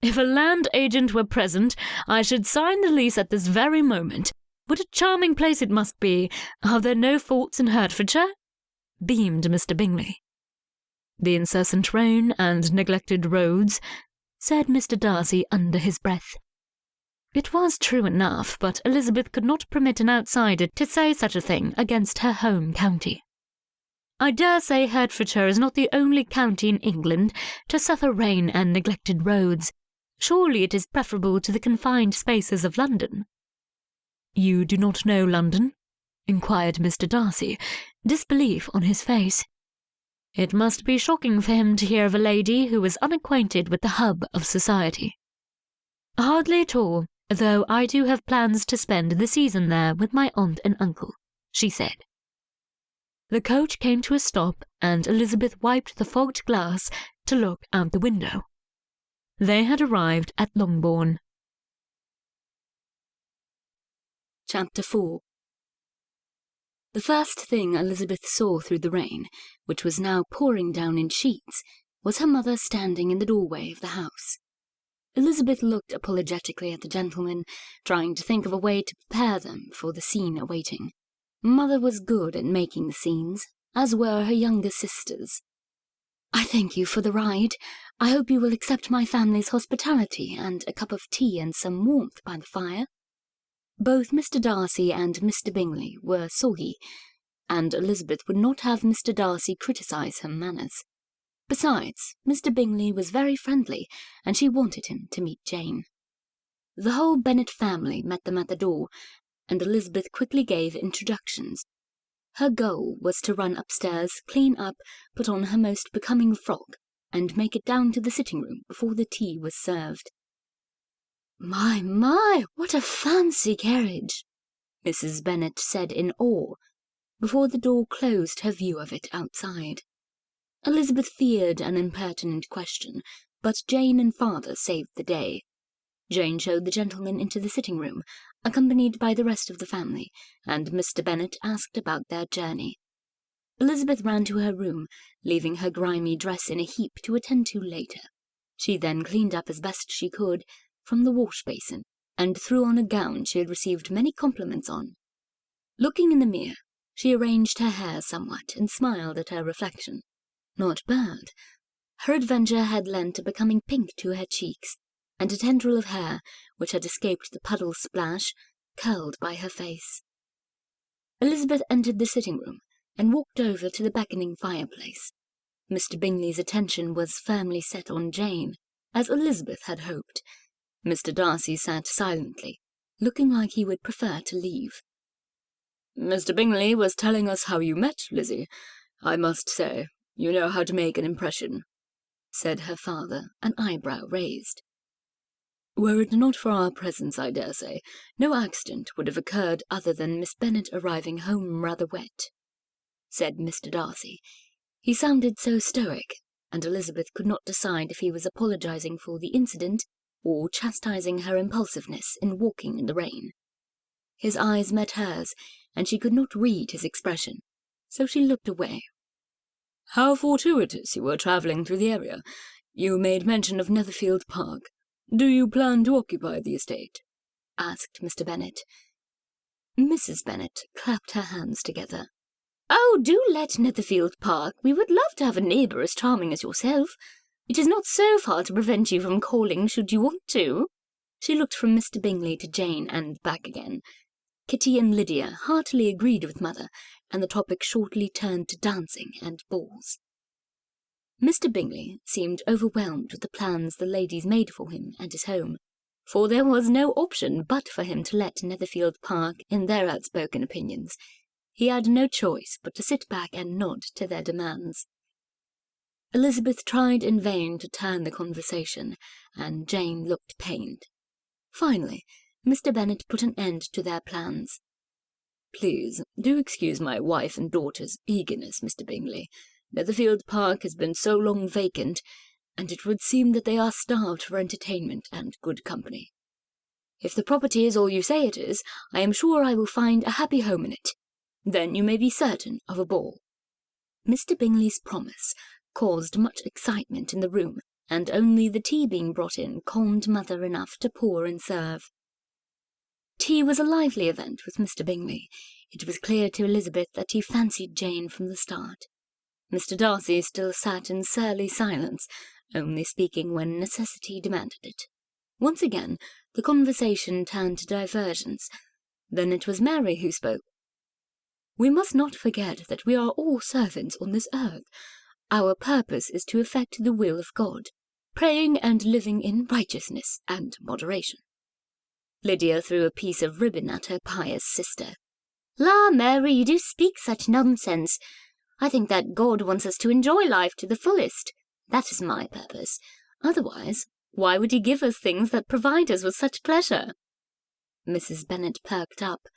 "If a land agent were present, I should sign the lease at this very moment. What a charming place it must be! Are there no faults in Hertfordshire?" beamed Mr. Bingley. "The incessant rain and neglected roads," said Mr. Darcy under his breath. It was true enough, but Elizabeth could not permit an outsider to say such a thing against her home county. "I dare say Hertfordshire is not the only county in England to suffer rain and neglected roads. Surely it is preferable to the confined spaces of London." "You do not know London?" inquired Mr. Darcy, disbelief on his face. It must be shocking for him to hear of a lady who was unacquainted with the hub of society. "Hardly at all, though I do have plans to spend the season there with my aunt and uncle," she said. The coach came to a stop, and Elizabeth wiped the fogged glass to look out the window. They had arrived at Longbourn. Chapter 4. The first thing Elizabeth saw through the rain, which was now pouring down in sheets, was her mother standing in the doorway of the house. Elizabeth looked apologetically at the gentlemen, trying to think of a way to prepare them for the scene awaiting. Mother was good at making the scenes, as were her younger sisters. "I thank you for the ride. I hope you will accept my family's hospitality and a cup of tea and some warmth by the fire." Both Mr. Darcy and Mr. Bingley were soggy, and Elizabeth would not have Mr. Darcy criticise her manners. Besides, Mr. Bingley was very friendly, and she wanted him to meet Jane. The whole Bennet family met them at the door, and Elizabeth quickly gave introductions. Her goal was to run upstairs, clean up, put on her most becoming frock, and make it down to the sitting-room before the tea was served. My, what a fancy carriage!" Mrs. Bennet said in awe, before the door closed her view of it outside. Elizabeth feared an impertinent question, but Jane and father saved the day. Jane showed the gentlemen into the sitting-room, accompanied by the rest of the family, and Mr. Bennet asked about their journey. Elizabeth ran to her room, leaving her grimy dress in a heap to attend to later. She then cleaned up as best she could from the wash-basin, and threw on a gown she had received many compliments on. Looking in the mirror, she arranged her hair somewhat and smiled at her reflection. Not bad. Her adventure had lent a becoming pink to her cheeks, and a tendril of hair, which had escaped the puddle splash, curled by her face. Elizabeth entered the sitting-room and walked over to the beckoning fireplace. Mr. Bingley's attention was firmly set on Jane, as Elizabeth had hoped. Mr. Darcy sat silently, looking like he would prefer to leave. "Mr. Bingley was telling us how you met, Lizzie. I must say, you know how to make an impression," said her father, an eyebrow raised. "Were it not for our presence, I dare say, no accident would have occurred other than Miss Bennet arriving home rather wet," said Mr. Darcy. He sounded so stoic, and Elizabeth could not decide if he was apologizing for the incident or chastising her impulsiveness in walking in the rain. His eyes met hers, and she could not read his expression, so she looked away. "How fortuitous you were travelling through the area. You made mention of Netherfield Park. Do you plan to occupy the estate?" asked Mr. Bennet. Mrs. Bennet clapped her hands together. "Oh, do let Netherfield Park. We would love to have a neighbour as charming as yourself. It is not so far to prevent you from calling should you want to." She looked from Mr. Bingley to Jane and back again. Kitty and Lydia heartily agreed with Mother, and the topic shortly turned to dancing and balls. Mr. Bingley seemed overwhelmed with the plans the ladies made for him and his home, for there was no option but for him to let Netherfield Park in their outspoken opinions. He had no choice but to sit back and nod to their demands. Elizabeth tried in vain to turn the conversation, and Jane looked pained. Finally, Mr. Bennet put an end to their plans. "Please, do excuse my wife and daughter's eagerness, Mr. Bingley. Netherfield Park has been so long vacant, and it would seem that they are starved for entertainment and good company. If the property is all you say it is, I am sure I will find a happy home in it. Then you may be certain of a ball." Mr. Bingley's promise caused much excitement in the room, and only the tea being brought in calmed Mother enough to pour and serve. Tea was a lively event with Mr. Bingley. It was clear to Elizabeth that he fancied Jane from the start. Mr. Darcy still sat in surly silence, only speaking when necessity demanded it. Once again, the conversation turned to diversions. Then it was Mary who spoke. "We must not forget that we are all servants on this earth. Our purpose is to effect the will of God, praying and living in righteousness and moderation." Lydia threw a piece of ribbon at her pious sister. "La, Mary, you do speak such nonsense. I think that God wants us to enjoy life to the fullest. That is my purpose. Otherwise, why would he give us things that provide us with such pleasure?" Mrs. Bennet perked up.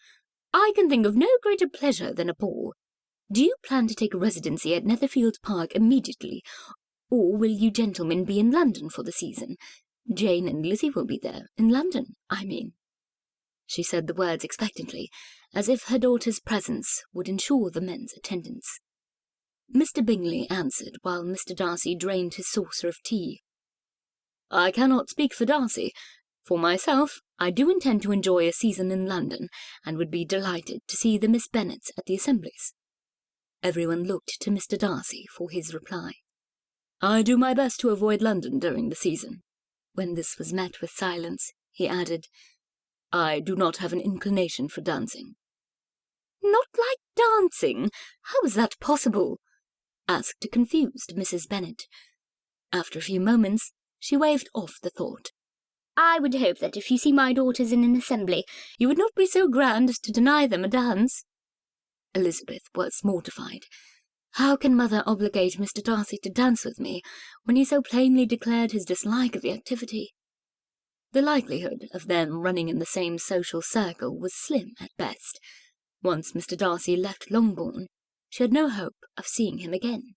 "I can think of no greater pleasure than a ball. Do you plan to take a residency at Netherfield Park immediately, or will you gentlemen be in London for the season? Jane and Lizzie will be there, in London, I mean." She said the words expectantly, as if her daughter's presence would ensure the men's attendance. Mr. Bingley answered while Mr. Darcy drained his saucer of tea. "I cannot speak for Darcy. For myself, I do intend to enjoy a season in London, and would be delighted to see the Miss Bennets at the assemblies." Everyone looked to Mr. Darcy for his reply. "I do my best to avoid London during the season." When this was met with silence, he added, I do not have an inclination for dancing." "Not like dancing? How is that possible?" asked a confused Mrs. Bennet. After a few moments, she waved off the thought. "I would hope that if you see my daughters in an assembly, you would not be so grand as to deny them a dance." Elizabeth was mortified. How can mother obligate Mr. Darcy to dance with me, when he so plainly declared his dislike of the activity? The likelihood of them running in the same social circle was slim at best. Once Mr. Darcy left Longbourn, she had no hope of seeing him again.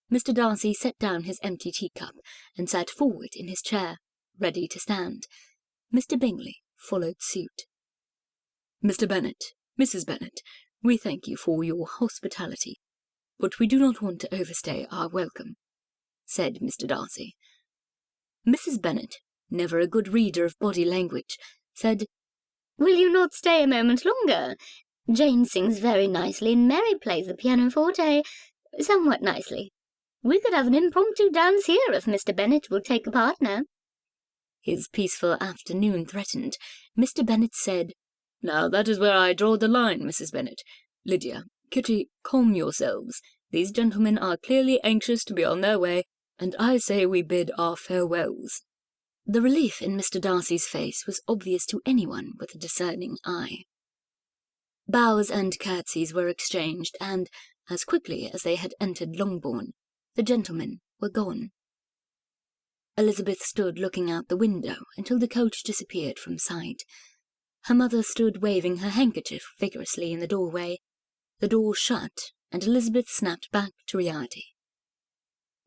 Mr. Darcy set down his empty teacup and sat forward in his chair, ready to stand. Mr. Bingley followed suit. "Mr. Bennet, Mrs. Bennet, we thank you for your hospitality, but we do not want to overstay our welcome," said Mr. Darcy. Mrs. Bennet, never a good reader of body language, said, "Will you not stay a moment longer? Jane sings very nicely and Mary plays the pianoforte somewhat nicely. We could have an impromptu dance here if Mr. Bennet will take a partner." His peaceful afternoon threatened. Mr. Bennet said, "Now that is where I draw the line, Mrs. Bennet. Lydia, Kitty, calm yourselves. These gentlemen are clearly anxious to be on their way, and I say we bid our farewells." The relief in Mr. Darcy's face was obvious to anyone with a discerning eye. Bows and curtsies were exchanged, and, as quickly as they had entered Longbourn, the gentlemen were gone. Elizabeth stood looking out the window until the coach disappeared from sight. Her mother stood waving her handkerchief vigorously in the doorway. The door shut, and Elizabeth snapped back to reality.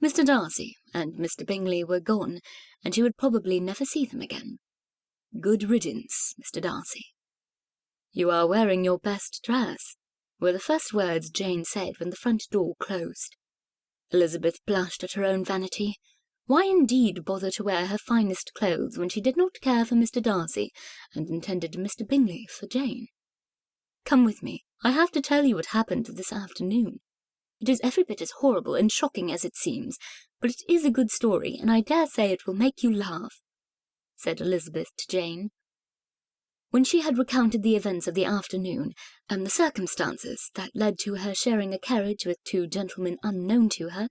Mr. Darcy and Mr. Bingley were gone, and she would probably never see them again. Good riddance, Mr. Darcy. "You are wearing your best dress," were the first words Jane said when the front door closed. Elizabeth blushed at her own vanity. Why indeed bother to wear her finest clothes when she did not care for Mr. Darcy and intended Mr. Bingley for Jane? "Come with me. I have to tell you what happened this afternoon. It is every bit as horrible and shocking as it seems, but it is a good story, and I dare say it will make you laugh," said Elizabeth to Jane. When she had recounted the events of the afternoon, and the circumstances that led to her sharing a carriage with two gentlemen unknown to her,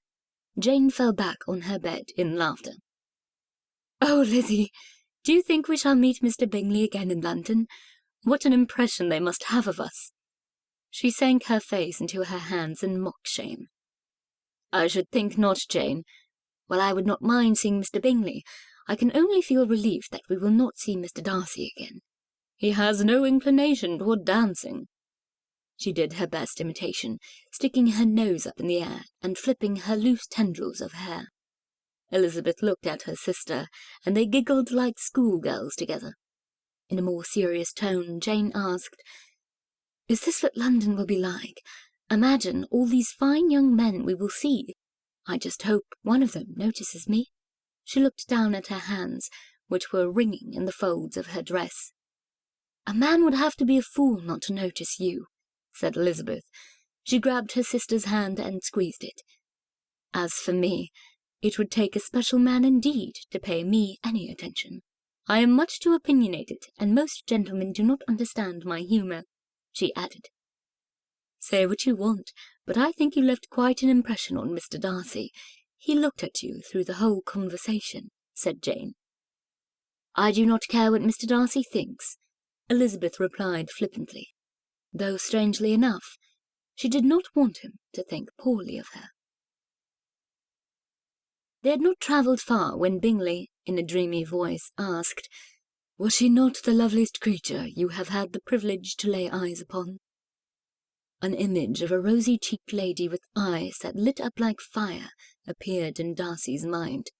Jane fell back on her bed in laughter. "Oh, Lizzie, do you think we shall meet Mr. Bingley again in London? What an impression they must have of us!" She sank her face into her hands in mock shame. "I should think not, Jane. While I would not mind seeing Mr. Bingley, I can only feel relieved that we will not see Mr. Darcy again. He has no inclination toward dancing." She did her best imitation, sticking her nose up in the air and flipping her loose tendrils of hair. Elizabeth looked at her sister, and they giggled like schoolgirls together. In a more serious tone, Jane asked, "Is this what London will be like? Imagine all these fine young men we will see. I just hope one of them notices me." She looked down at her hands, which were wringing in the folds of her dress. "A man would have to be a fool not to notice you," said Elizabeth. She grabbed her sister's hand and squeezed it. "As for me, it would take a special man indeed to pay me any attention. I am much too opinionated, and most gentlemen do not understand my humour," she added. "Say what you want, but I think you left quite an impression on Mr. Darcy. He looked at you through the whole conversation," said Jane. "I do not care what Mr. Darcy thinks," Elizabeth replied flippantly, though strangely enough, she did not want him to think poorly of her. They had not travelled far when Bingley, in a dreamy voice, asked, "Was she not the loveliest creature you have had the privilege to lay eyes upon?" An image of a rosy-cheeked lady with eyes that lit up like fire appeared in Darcy's mind.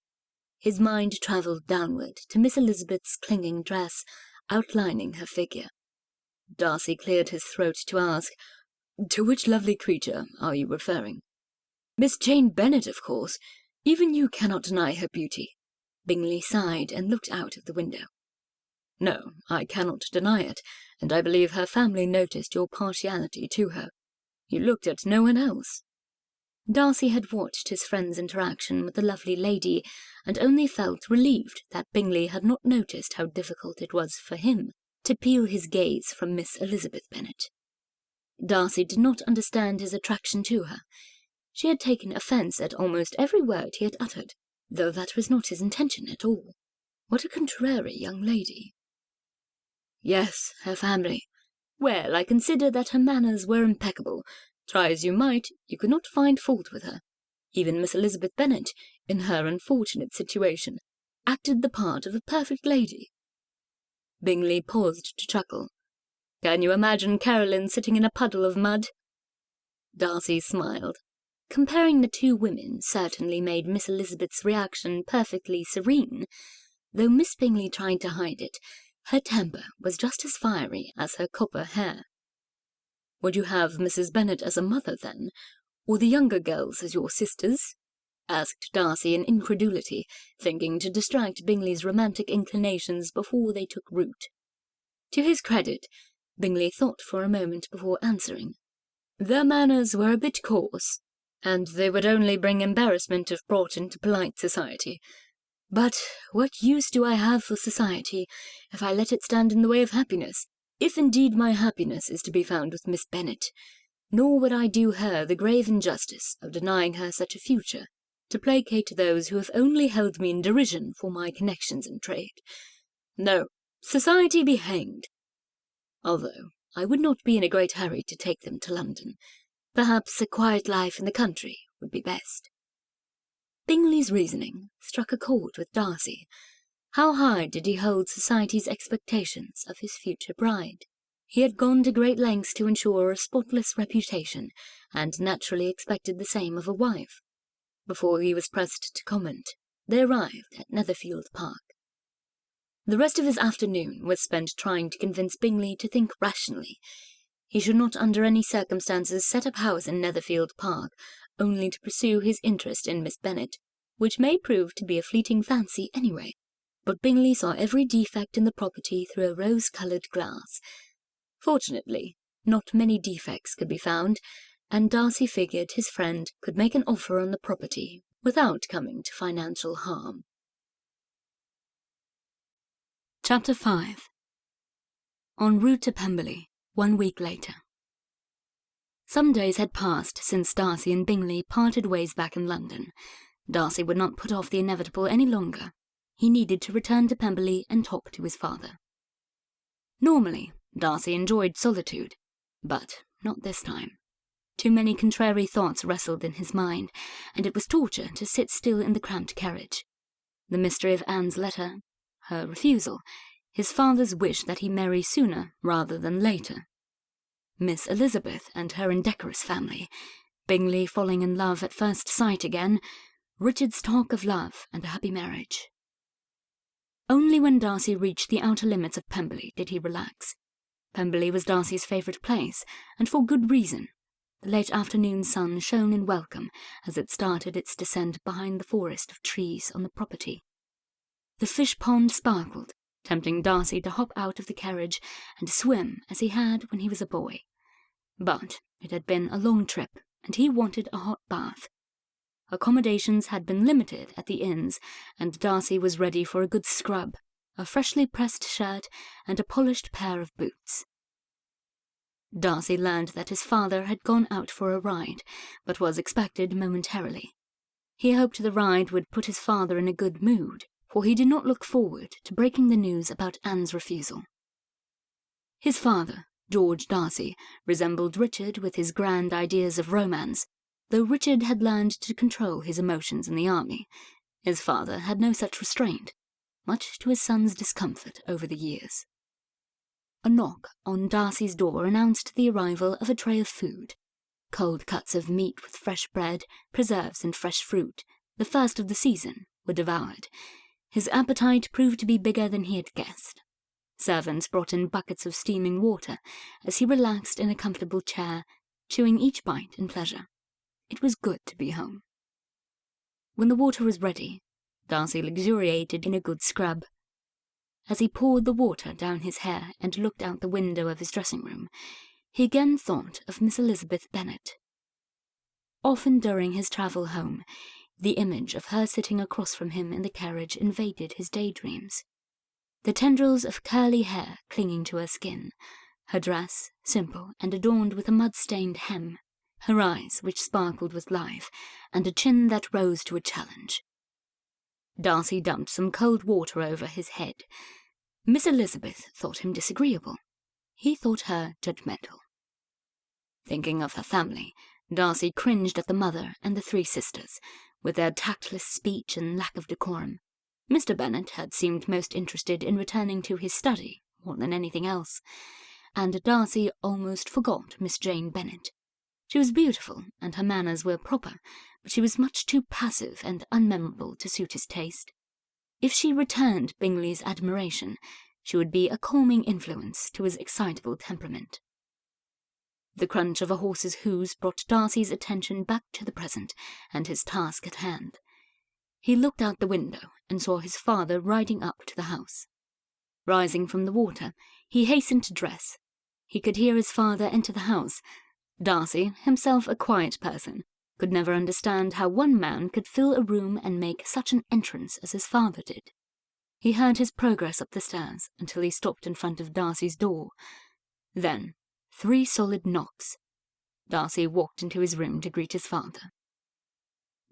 His mind travelled downward to Miss Elizabeth's clinging dress, outlining her figure. Darcy cleared his throat to ask, "To which lovely creature are you referring?" "Miss Jane Bennet, of course. Even you cannot deny her beauty." Bingley sighed and looked out of the window. "No, I cannot deny it, and I believe her family noticed your partiality to her. You looked at no one else." Darcy had watched his friend's interaction with the lovely lady, and only felt relieved that Bingley had not noticed how difficult it was for him to peel his gaze from Miss Elizabeth Bennet. Darcy did not understand his attraction to her. She had taken offence at almost every word he had uttered, though that was not his intention at all. What a contrary young lady! Yes, her family. Well, I consider that her manners were impeccable. Try as you might, you could not find fault with her. Even Miss Elizabeth Bennet, in her unfortunate situation, acted the part of a perfect lady. Bingley paused to chuckle. Can you imagine Caroline sitting in a puddle of mud? Darcy smiled. Comparing the two women certainly made Miss Elizabeth's reaction perfectly serene. Though Miss Bingley tried to hide it, her temper was just as fiery as her copper hair. Would you have Mrs. Bennet as a mother, then, or the younger girls as your sisters? Asked Darcy in incredulity, thinking to distract Bingley's romantic inclinations before they took root. To his credit, Bingley thought for a moment before answering. Their manners were a bit coarse, and they would only bring embarrassment if brought into polite society. But what use do I have for society if I let it stand in the way of happiness, if indeed my happiness is to be found with Miss Bennet? Nor would I do her the grave injustice of denying her such a future, to placate those who have only held me in derision for my connections in trade. No, society be hanged. Although I would not be in a great hurry to take them to London. Perhaps a quiet life in the country would be best. Bingley's reasoning struck a chord with Darcy. How high did he hold society's expectations of his future bride? He had gone to great lengths to ensure a spotless reputation, and naturally expected the same of a wife. Before he was pressed to comment, they arrived at Netherfield Park. The rest of his afternoon was spent trying to convince Bingley to think rationally. He should not under any circumstances set up house in Netherfield Park, only to pursue his interest in Miss Bennet, which may prove to be a fleeting fancy anyway. But Bingley saw every defect in the property through a rose-coloured glass. Fortunately, not many defects could be found, and Darcy figured his friend could make an offer on the property without coming to financial harm. Chapter 5. En route to Pemberley, 1 week later. Some days had passed since Darcy and Bingley parted ways back in London. Darcy would not put off the inevitable any longer. He needed to return to Pemberley and talk to his father. Normally, Darcy enjoyed solitude, but not this time. Too many contrary thoughts wrestled in his mind, and it was torture to sit still in the cramped carriage. The mystery of Anne's letter, her refusal, his father's wish that he marry sooner rather than later, Miss Elizabeth and her indecorous family, Bingley falling in love at first sight again, Richard's talk of love and a happy marriage. Only when Darcy reached the outer limits of Pemberley did he relax. Pemberley was Darcy's favourite place, and for good reason. The late afternoon sun shone in welcome as it started its descent behind the forest of trees on the property. The fish pond sparkled, tempting Darcy to hop out of the carriage and swim as he had when he was a boy. But it had been a long trip, and he wanted a hot bath. Accommodations had been limited at the inns, and Darcy was ready for a good scrub, a freshly pressed shirt, and a polished pair of boots. Darcy learned that his father had gone out for a ride, but was expected momentarily. He hoped the ride would put his father in a good mood, for he did not look forward to breaking the news about Anne's refusal. His father, George Darcy, resembled Richard with his grand ideas of romance. Though Richard had learned to control his emotions in the army, his father had no such restraint, much to his son's discomfort over the years. A knock on Darcy's door announced the arrival of a tray of food. Cold cuts of meat with fresh bread, preserves and fresh fruit, the first of the season, were devoured. His appetite proved to be bigger than he had guessed. Servants brought in buckets of steaming water as he relaxed in a comfortable chair, chewing each bite in pleasure. It was good to be home. When the water was ready, Darcy luxuriated in a good scrub. As he poured the water down his hair and looked out the window of his dressing-room, he again thought of Miss Elizabeth Bennet. Often during his travel home, the image of her sitting across from him in the carriage invaded his daydreams. the tendrils of curly hair clinging to her skin, her dress simple and adorned with a mud-stained hem, her eyes which sparkled with life, and a chin that rose to a challenge. Darcy dumped some cold water over his head. Miss Elizabeth thought him disagreeable. He thought her judgmental. Thinking of her family, Darcy cringed at the mother and the three sisters, with their tactless speech and lack of decorum. Mr. Bennet had seemed most interested in returning to his study more than anything else, and Darcy almost forgot Miss Jane Bennet. She was beautiful, and her manners were proper, but she was much too passive and unmemorable to suit his taste. If she returned Bingley's admiration, she would be a calming influence to his excitable temperament. The crunch of a horse's hoofs brought Darcy's attention back to the present and his task at hand. He looked out the window and saw his father riding up to the house. Rising from the water, he hastened to dress. He could hear his father enter the house. Darcy, himself a quiet person, could never understand how one man could fill a room and make such an entrance as his father did. He heard his progress up the stairs until he stopped in front of Darcy's door. Then 3 solid knocks. Darcy walked into his room to greet his father.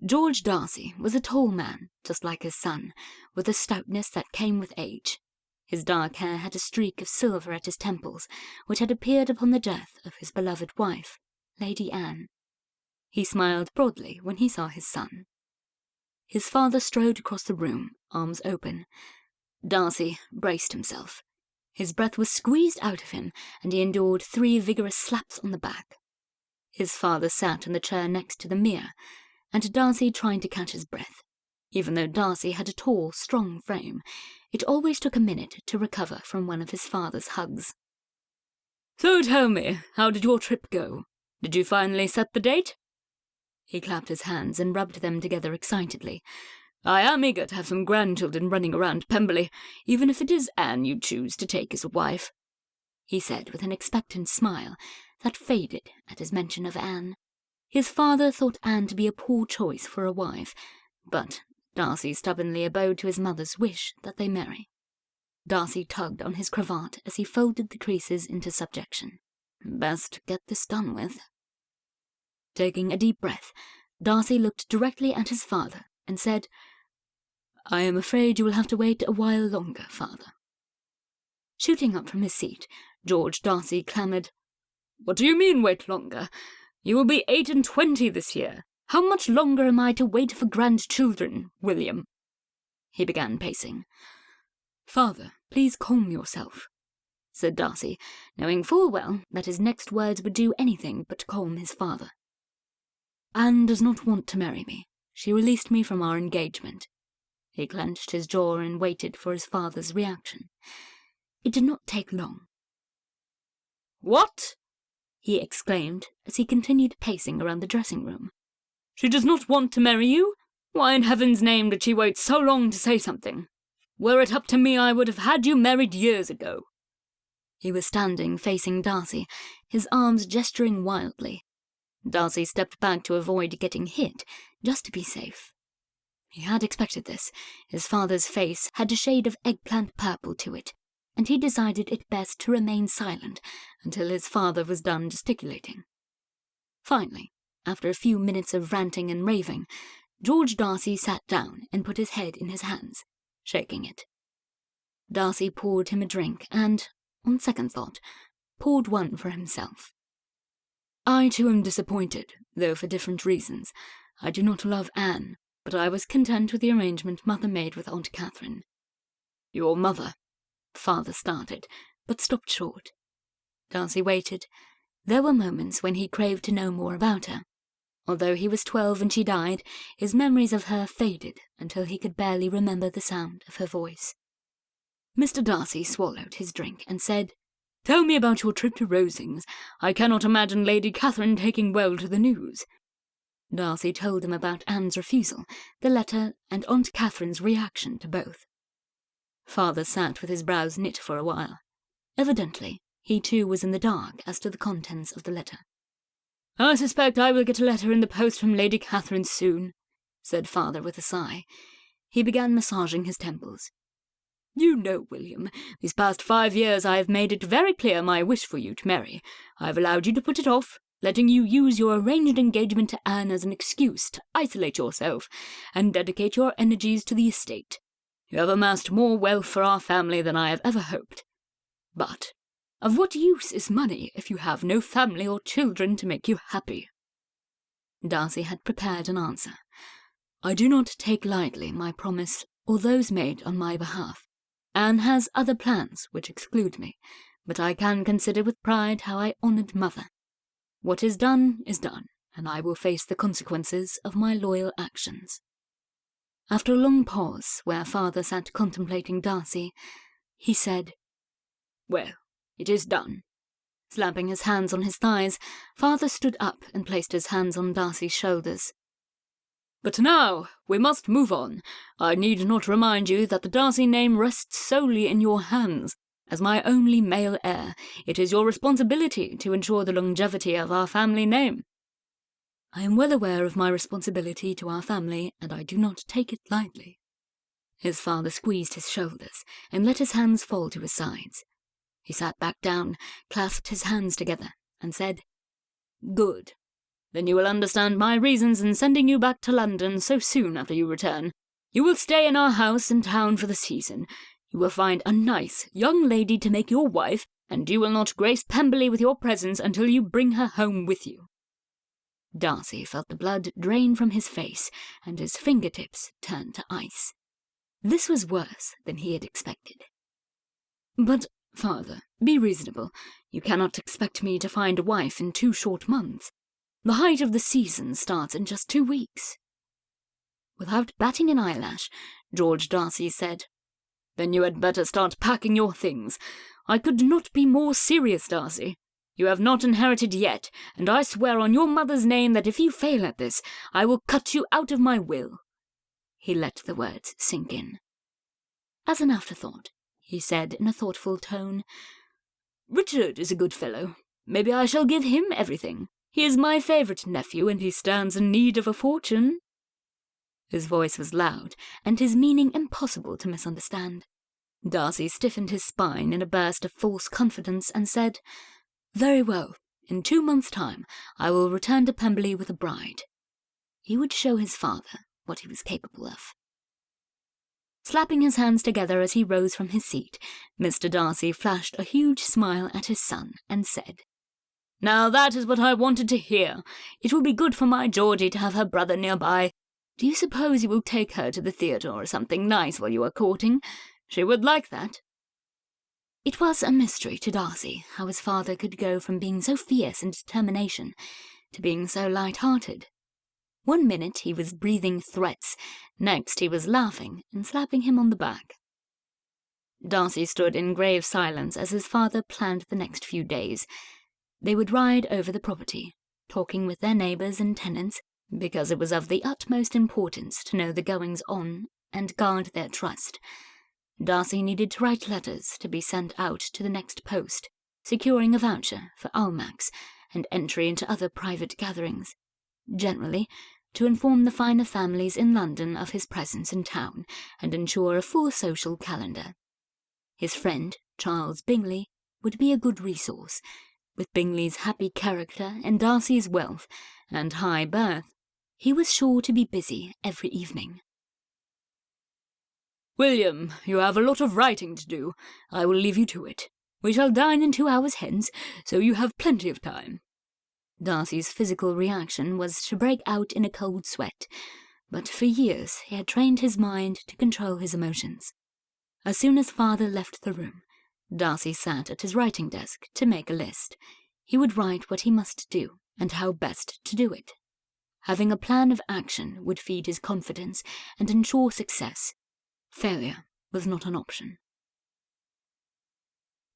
George Darcy was a tall man, just like his son, with a stoutness that came with age. His dark hair had a streak of silver at his temples, which had appeared upon the death of his beloved wife, Lady Anne. He smiled broadly when he saw his son. His father strode across the room, arms open. Darcy braced himself. His breath was squeezed out of him, and he endured 3 vigorous slaps on the back. His father sat in the chair next to the mirror, and Darcy tried to catch his breath. Even though Darcy had a tall, strong frame, it always took a minute to recover from one of his father's hugs. "So tell me, how did your trip go? Did you finally set the date?" He clapped his hands and rubbed them together excitedly. "I am eager to have some grandchildren running around Pemberley, even if it is Anne you choose to take as a wife," he said with an expectant smile that faded at his mention of Anne. His father thought Anne to be a poor choice for a wife, but Darcy stubbornly abode to his mother's wish that they marry. Darcy tugged on his cravat as he folded the creases into subjection. Best get this done with. Taking a deep breath, Darcy looked directly at his father and said, "I am afraid you will have to wait a while longer, father." Shooting up from his seat, George Darcy clamoured, "What do you mean, wait longer? You will be 28 this year. How much longer am I to wait for grandchildren, William?" He began pacing. "Father, please calm yourself," said Darcy, knowing full well that his next words would do anything but calm his father. "Anne does not want to marry me. She released me from our engagement." He clenched his jaw and waited for his father's reaction. It did not take long. "What?" he exclaimed as he continued pacing around the dressing-room. "She does not want to marry you? Why in heaven's name did she wait so long to say something? Were it up to me, I would have had you married years ago." He was standing facing Darcy, his arms gesturing wildly. Darcy stepped back to avoid getting hit, just to be safe. He had expected this. His father's face had a shade of eggplant purple to it, and he decided it best to remain silent until his father was done gesticulating. Finally, after a few minutes of ranting and raving, George Darcy sat down and put his head in his hands, shaking it. Darcy poured him a drink and, on second thought, poured one for himself. "I too am disappointed, though for different reasons. I do not love Anne, but I was content with the arrangement Mother made with Aunt Catherine." "Your mother?" Father started, but stopped short. Darcy waited. There were moments when he craved to know more about her. Although he was 12 when she died, his memories of her faded until he could barely remember the sound of her voice. Mr. Darcy swallowed his drink and said, "Tell me about your trip to Rosings. I cannot imagine Lady Catherine taking well to the news." Darcy told him about Anne's refusal, the letter, and Aunt Catherine's reaction to both. Father sat with his brows knit for a while. Evidently, he too was in the dark as to the contents of the letter. "I suspect I will get a letter in the post from Lady Catherine soon," said Father with a sigh. He began massaging his temples. You know, William, these past 5 years I have made it very clear my wish for you to marry. I have allowed you to put it off, letting you use your arranged engagement to Anne as an excuse to isolate yourself and dedicate your energies to the estate. You have amassed more wealth for our family than I have ever hoped. But of what use is money if you have no family or children to make you happy? Darcy had prepared an answer. I do not take lightly my promise or those made on my behalf. Anne has other plans which exclude me, but I can consider with pride how I honoured mother. What is done, and I will face the consequences of my loyal actions. After a long pause, where father sat contemplating Darcy, he said, Well, it is done. Slapping his hands on his thighs, father stood up and placed his hands on Darcy's shoulders. But now, we must move on. I need not remind you that the Darcy name rests solely in your hands. As my only male heir, it is your responsibility to ensure the longevity of our family name. I am well aware of my responsibility to our family, and I do not take it lightly. His father squeezed his shoulders and let his hands fall to his sides. He sat back down, clasped his hands together, and said, Good. Then you will understand my reasons in sending you back to London so soon after you return. You will stay in our house in town for the season. You will find a nice young lady to make your wife, and you will not grace Pemberley with your presence until you bring her home with you. Darcy felt the blood drain from his face, and his fingertips turn to ice. This was worse than he had expected. But, father, be reasonable. You cannot expect me to find a wife in 2 short months. The height of the season starts in just 2 weeks. Without batting an eyelash, George Darcy said, Then you had better start packing your things. I could not be more serious, Darcy. You have not inherited yet, and I swear on your mother's name that if you fail at this, I will cut you out of my will. He let the words sink in. As an afterthought, he said in a thoughtful tone, Richard is a good fellow. Maybe I shall give him everything. He is my favourite nephew, and he stands in need of a fortune. His voice was loud, and his meaning impossible to misunderstand. Darcy stiffened his spine in a burst of false confidence and said, Very well. In 2 months' time, I will return to Pemberley with a bride. He would show his father what he was capable of. Slapping his hands together as he rose from his seat, Mr. Darcy flashed a huge smile at his son and said, Now that is what I wanted to hear. It will be good for my Georgie to have her brother nearby. Do you suppose you will take her to the theatre or something nice while you are courting? She would like that. It was a mystery to Darcy how his father could go from being so fierce in determination to being so light-hearted. 1 minute he was breathing threats, next he was laughing and slapping him on the back. Darcy stood in grave silence as his father planned the next few days. They would ride over the property, talking with their neighbours and tenants, because it was of the utmost importance to know the goings-on and guard their trust. Darcy needed to write letters to be sent out to the next post, securing a voucher for Almack's and entry into other private gatherings. Generally, to inform the finer families in London of his presence in town and ensure a full social calendar. His friend, Charles Bingley, would be a good resource. With Bingley's happy character and Darcy's wealth and high birth, he was sure to be busy every evening. William, you have a lot of writing to do. I will leave you to it. We shall dine in 2 hours hence, so you have plenty of time. Darcy's physical reaction was to break out in a cold sweat, but for years he had trained his mind to control his emotions. As soon as father left the room, Darcy sat at his writing desk to make a list. He would write what he must do, and how best to do it. Having a plan of action would feed his confidence and ensure success. Failure was not an option.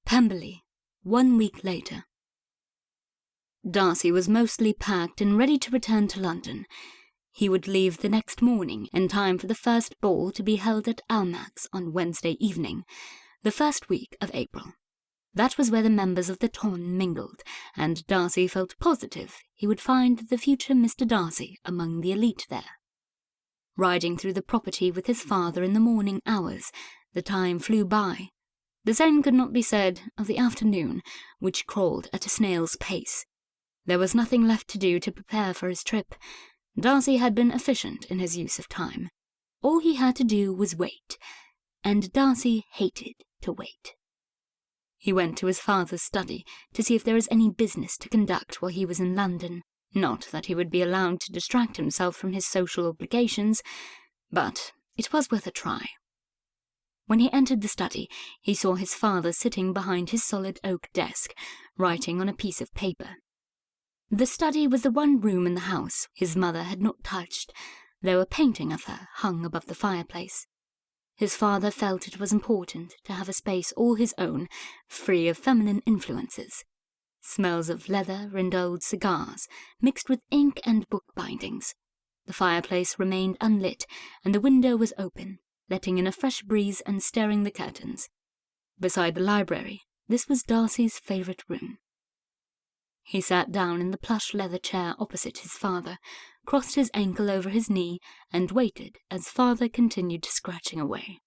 Pemberley, 1 week later. Darcy was mostly packed and ready to return to London. He would leave the next morning in time for the first ball to be held at Almack's on Wednesday evening, the first week of April. That was where the members of the ton mingled, and Darcy felt positive he would find the future Mr. Darcy among the elite there. Riding through the property with his father in the morning hours, The time flew by. The same could not be said of the afternoon, which crawled at a snail's pace. There was nothing left to do to prepare for his trip. Darcy had been efficient in his use of time. All he had to do was wait, and Darcy hated to wait. He went to his father's study to see if there was any business to conduct while he was in London. Not that he would be allowed to distract himself from his social obligations, but it was worth a try. When he entered the study, he saw his father sitting behind his solid oak desk, writing on a piece of paper. The study was the one room in the house his mother had not touched, though a painting of her hung above the fireplace. His father felt it was important to have a space all his own, free of feminine influences. Smells of leather and old cigars, mixed with ink and book bindings. The fireplace remained unlit, and the window was open, letting in a fresh breeze and stirring the curtains. Beside the library, this was Darcy's favourite room. He sat down in the plush leather chair opposite his father, crossed his ankle over his knee, and waited as father continued scratching away.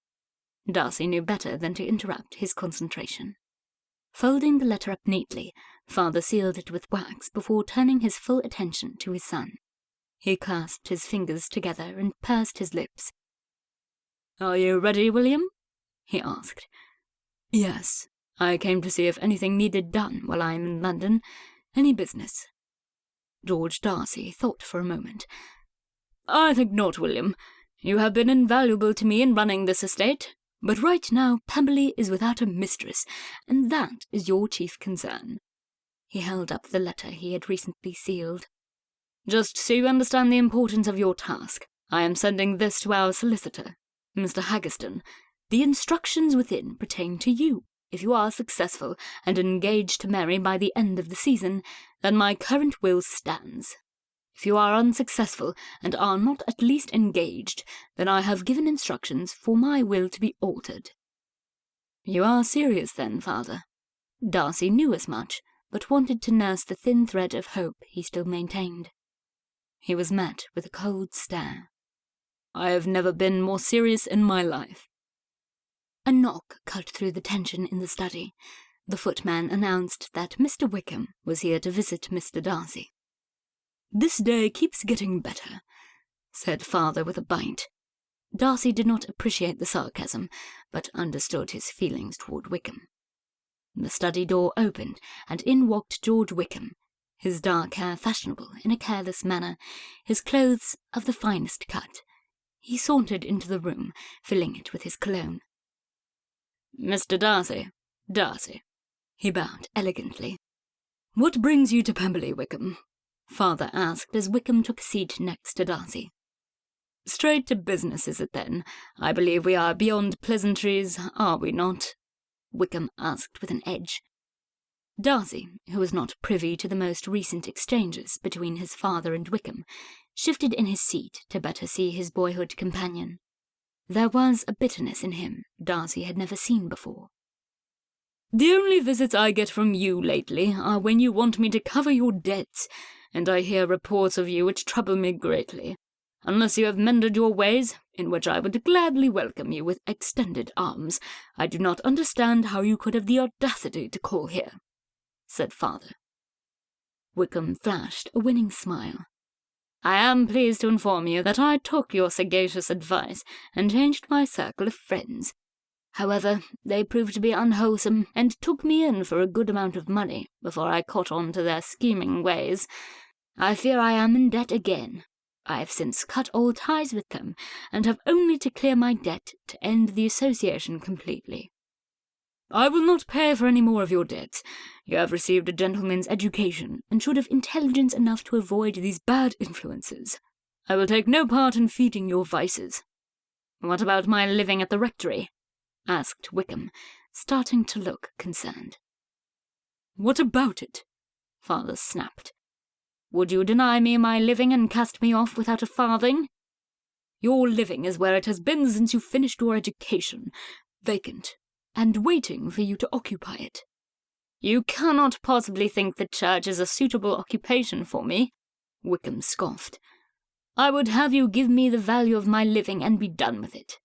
Darcy knew better than to interrupt his concentration. Folding the letter up neatly, father sealed it with wax before turning his full attention to his son. He clasped his fingers together and pursed his lips. "Are you ready, William?" he asked. "Yes. I came to see if anything needed done while I am in London. Any business?" George Darcy thought for a moment. "I think not, William. You have been invaluable to me in running this estate, but right now Pemberley is without a mistress, and that is your chief concern." He held up the letter he had recently sealed. "Just so you understand the importance of your task, I am sending this to our solicitor, Mr. Haggerston. The instructions within pertain to you. If you are successful and engaged to marry by the end of the season, then my current will stands. If you are unsuccessful and are not at least engaged, then I have given instructions for my will to be altered." "You are serious then, father?" Darcy knew as much, but wanted to nurse the thin thread of hope he still maintained. He was met with a cold stare. "I have never been more serious in my life." A knock cut through the tension in the study. The footman announced that Mr. Wickham was here to visit Mr. Darcy. "This day keeps getting better," said father with a bite. Darcy did not appreciate the sarcasm, but understood his feelings toward Wickham. The study door opened, and in walked George Wickham, his dark hair fashionable in a careless manner, his clothes of the finest cut. He sauntered into the room, filling it with his cologne. "Mr. Darcy," he bowed elegantly. "What brings you to Pemberley, Wickham?" father asked as Wickham took a seat next to Darcy. "Straight to business, is it then? I believe we are beyond pleasantries, are we not?" Wickham asked with an edge. Darcy, who was not privy to the most recent exchanges between his father and Wickham, shifted in his seat to better see his boyhood companion. There was a bitterness in him Darcy had never seen before. "The only visits I get from you lately are when you want me to cover your debts, and I hear reports of you which trouble me greatly. Unless you have mended your ways, in which I would gladly welcome you with extended arms, I do not understand how you could have the audacity to call here," said father. Wickham flashed a winning smile. "I am pleased to inform you that I took your sagacious advice and changed my circle of friends. However, they proved to be unwholesome and took me in for a good amount of money before I caught on to their scheming ways. I fear I am in debt again. I have since cut all ties with them, and have only to clear my debt to end the association completely." "I will not pay for any more of your debts. You have received a gentleman's education, and should have intelligence enough to avoid these bad influences. I will take no part in feeding your vices." "What about my living at the rectory?" asked Wickham, starting to look concerned. "What about it?" father snapped. "Would you deny me my living and cast me off without a farthing?" "Your living is where it has been since you finished your education, vacant, and waiting for you to occupy it." "You cannot possibly think the church is a suitable occupation for me," Wickham scoffed. "I would have you give me the value of my living and be done with it."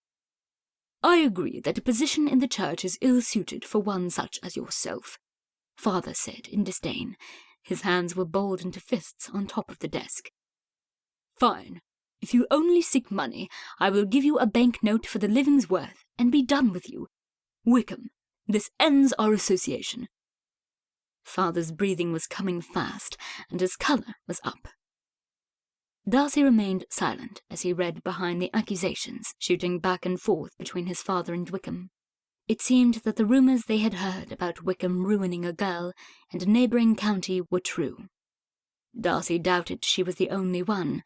I agree that a position in the church is ill-suited for one such as yourself, Father said in disdain. His hands were balled into fists on top of the desk. Fine. If you only seek money, I will give you a banknote for the living's worth and be done with you. Wickham, this ends our association. Father's breathing was coming fast, and his colour was up. Darcy remained silent as he read behind the accusations shooting back and forth between his father and Wickham. It seemed that the rumours they had heard about Wickham ruining a girl and a neighbouring county were true. Darcy doubted she was the only one.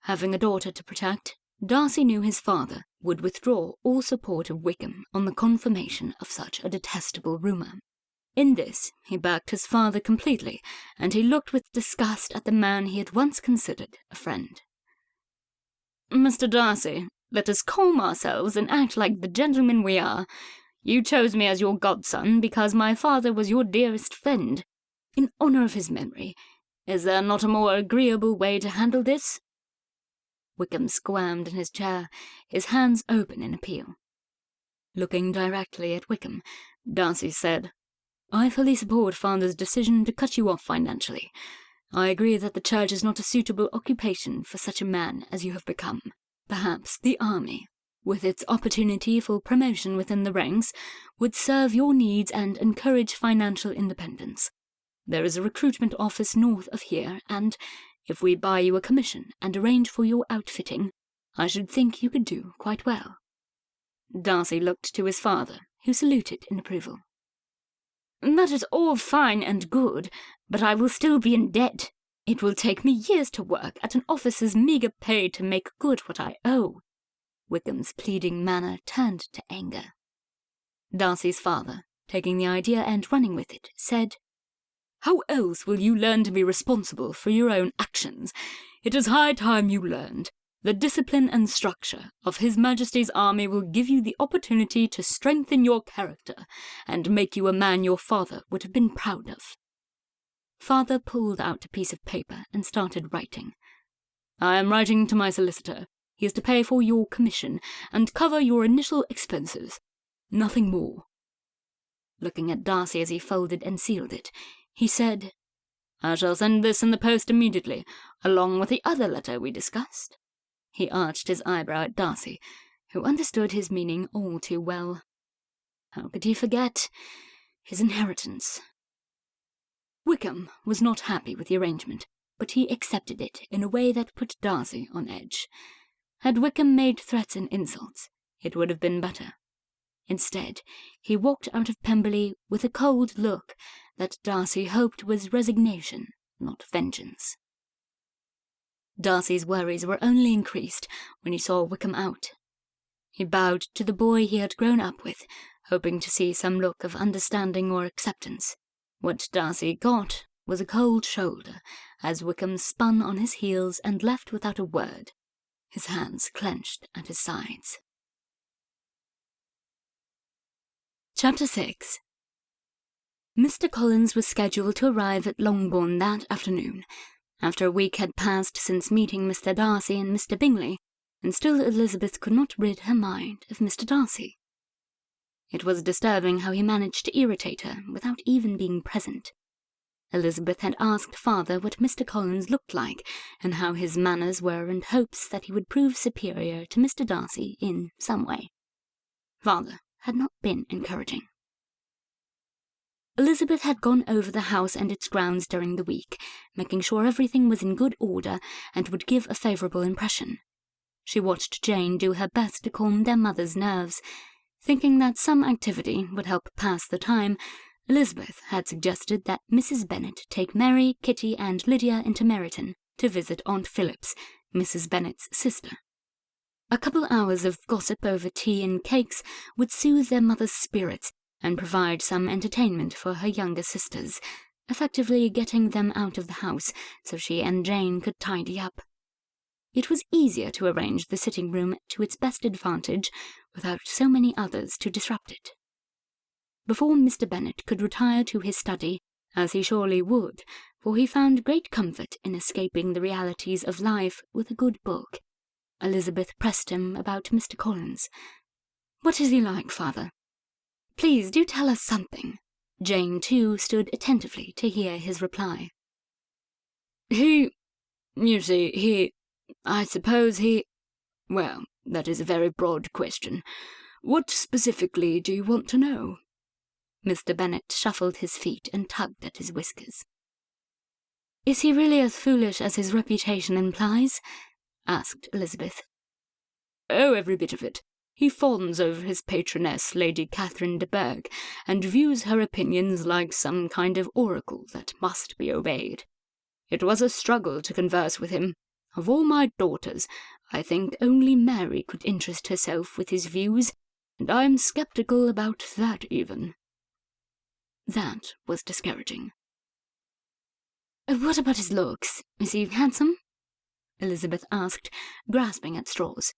Having a daughter to protect, Darcy knew his father would withdraw all support of Wickham on the confirmation of such a detestable rumour. In this, he backed his father completely, and he looked with disgust at the man he had once considered a friend. "Mr. Darcy, let us calm ourselves and act like the gentlemen we are. You chose me as your godson because my father was your dearest friend. In honour of his memory, is there not a more agreeable way to handle this?" Wickham squirmed in his chair, his hands open in appeal. Looking directly at Wickham, Darcy said, "I fully support Father's decision to cut you off financially. I agree that the church is not a suitable occupation for such a man as you have become. Perhaps the army, with its opportunity for promotion within the ranks, would serve your needs and encourage financial independence. There is a recruitment office north of here, and if we buy you a commission and arrange for your outfitting, I should think you could do quite well." Darcy looked to his father, who saluted in approval. "That is all fine and good, but I will still be in debt. It will take me years to work at an officer's meagre pay to make good what I owe." Wickham's pleading manner turned to anger. Darcy's father, taking the idea and running with it, said, "How else will you learn to be responsible for your own actions? It is high time you learned. The discipline and structure of His Majesty's army will give you the opportunity to strengthen your character and make you a man your father would have been proud of." Father pulled out a piece of paper and started writing. "I am writing to my solicitor. He is to pay for your commission and cover your initial expenses. Nothing more." Looking at Darcy as he folded and sealed it, he said, "I shall send this in the post immediately, along with the other letter we discussed." He arched his eyebrow at Darcy, who understood his meaning all too well. How could he forget his inheritance? Wickham was not happy with the arrangement, but he accepted it in a way that put Darcy on edge. Had Wickham made threats and insults, it would have been better. Instead, he walked out of Pemberley with a cold look that Darcy hoped was resignation, not vengeance. Darcy's worries were only increased when he saw Wickham out. He bowed to the boy he had grown up with, hoping to see some look of understanding or acceptance. What Darcy got was a cold shoulder, as Wickham spun on his heels and left without a word, his hands clenched at his sides. Chapter 6. Mr. Collins was scheduled to arrive at Longbourn that afternoon, after a week had passed since meeting Mr. Darcy and Mr. Bingley, and still Elizabeth could not rid her mind of Mr. Darcy. It was disturbing how he managed to irritate her without even being present. Elizabeth had asked Father what Mr. Collins looked like, and how his manners were, and hopes that he would prove superior to Mr. Darcy in some way. Father had not been encouraging. Elizabeth had gone over the house and its grounds during the week, making sure everything was in good order and would give a favourable impression. She watched Jane do her best to calm their mother's nerves. Thinking that some activity would help pass the time, Elizabeth had suggested that Mrs. Bennet take Mary, Kitty, and Lydia into Meryton to visit Aunt Phillips, Mrs. Bennet's sister. A couple hours of gossip over tea and cakes would soothe their mother's spirits and provide some entertainment for her younger sisters, effectively getting them out of the house so she and Jane could tidy up. It was easier to arrange the sitting-room to its best advantage without so many others to disrupt it. Before Mr. Bennet could retire to his study, as he surely would, for he found great comfort in escaping the realities of life with a good book, Elizabeth pressed him about Mr. Collins. What is he like, father? Please do tell us something." Jane, too, stood attentively to hear his reply. You see, I suppose he... Well, that is a very broad question. What specifically do you want to know?" Mr. Bennet shuffled his feet and tugged at his whiskers. "Is he really as foolish as his reputation implies?" asked Elizabeth. "Oh, every bit of it. He fawns over his patroness, Lady Catherine de Bourgh, and views her opinions like some kind of oracle that must be obeyed. It was a struggle to converse with him. Of all my daughters, I think only Mary could interest herself with his views, and I am sceptical about that even." That was discouraging. "What about his looks? Is he handsome?" Elizabeth asked, grasping at straws.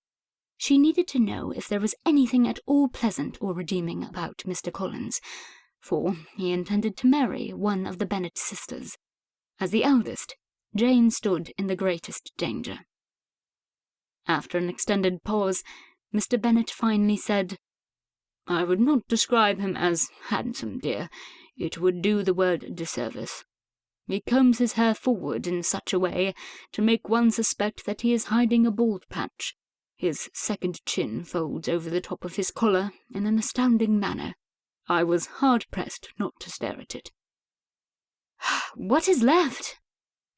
She needed to know if there was anything at all pleasant or redeeming about Mr. Collins, for he intended to marry one of the Bennet sisters. As the eldest, Jane stood in the greatest danger. After an extended pause, Mr. Bennet finally said, "I would not describe him as handsome, dear. It would do the word disservice. He combs his hair forward in such a way to make one suspect that he is hiding a bald patch. His second chin folds over the top of his collar in an astounding manner. I was hard-pressed not to stare at it." "What is left?"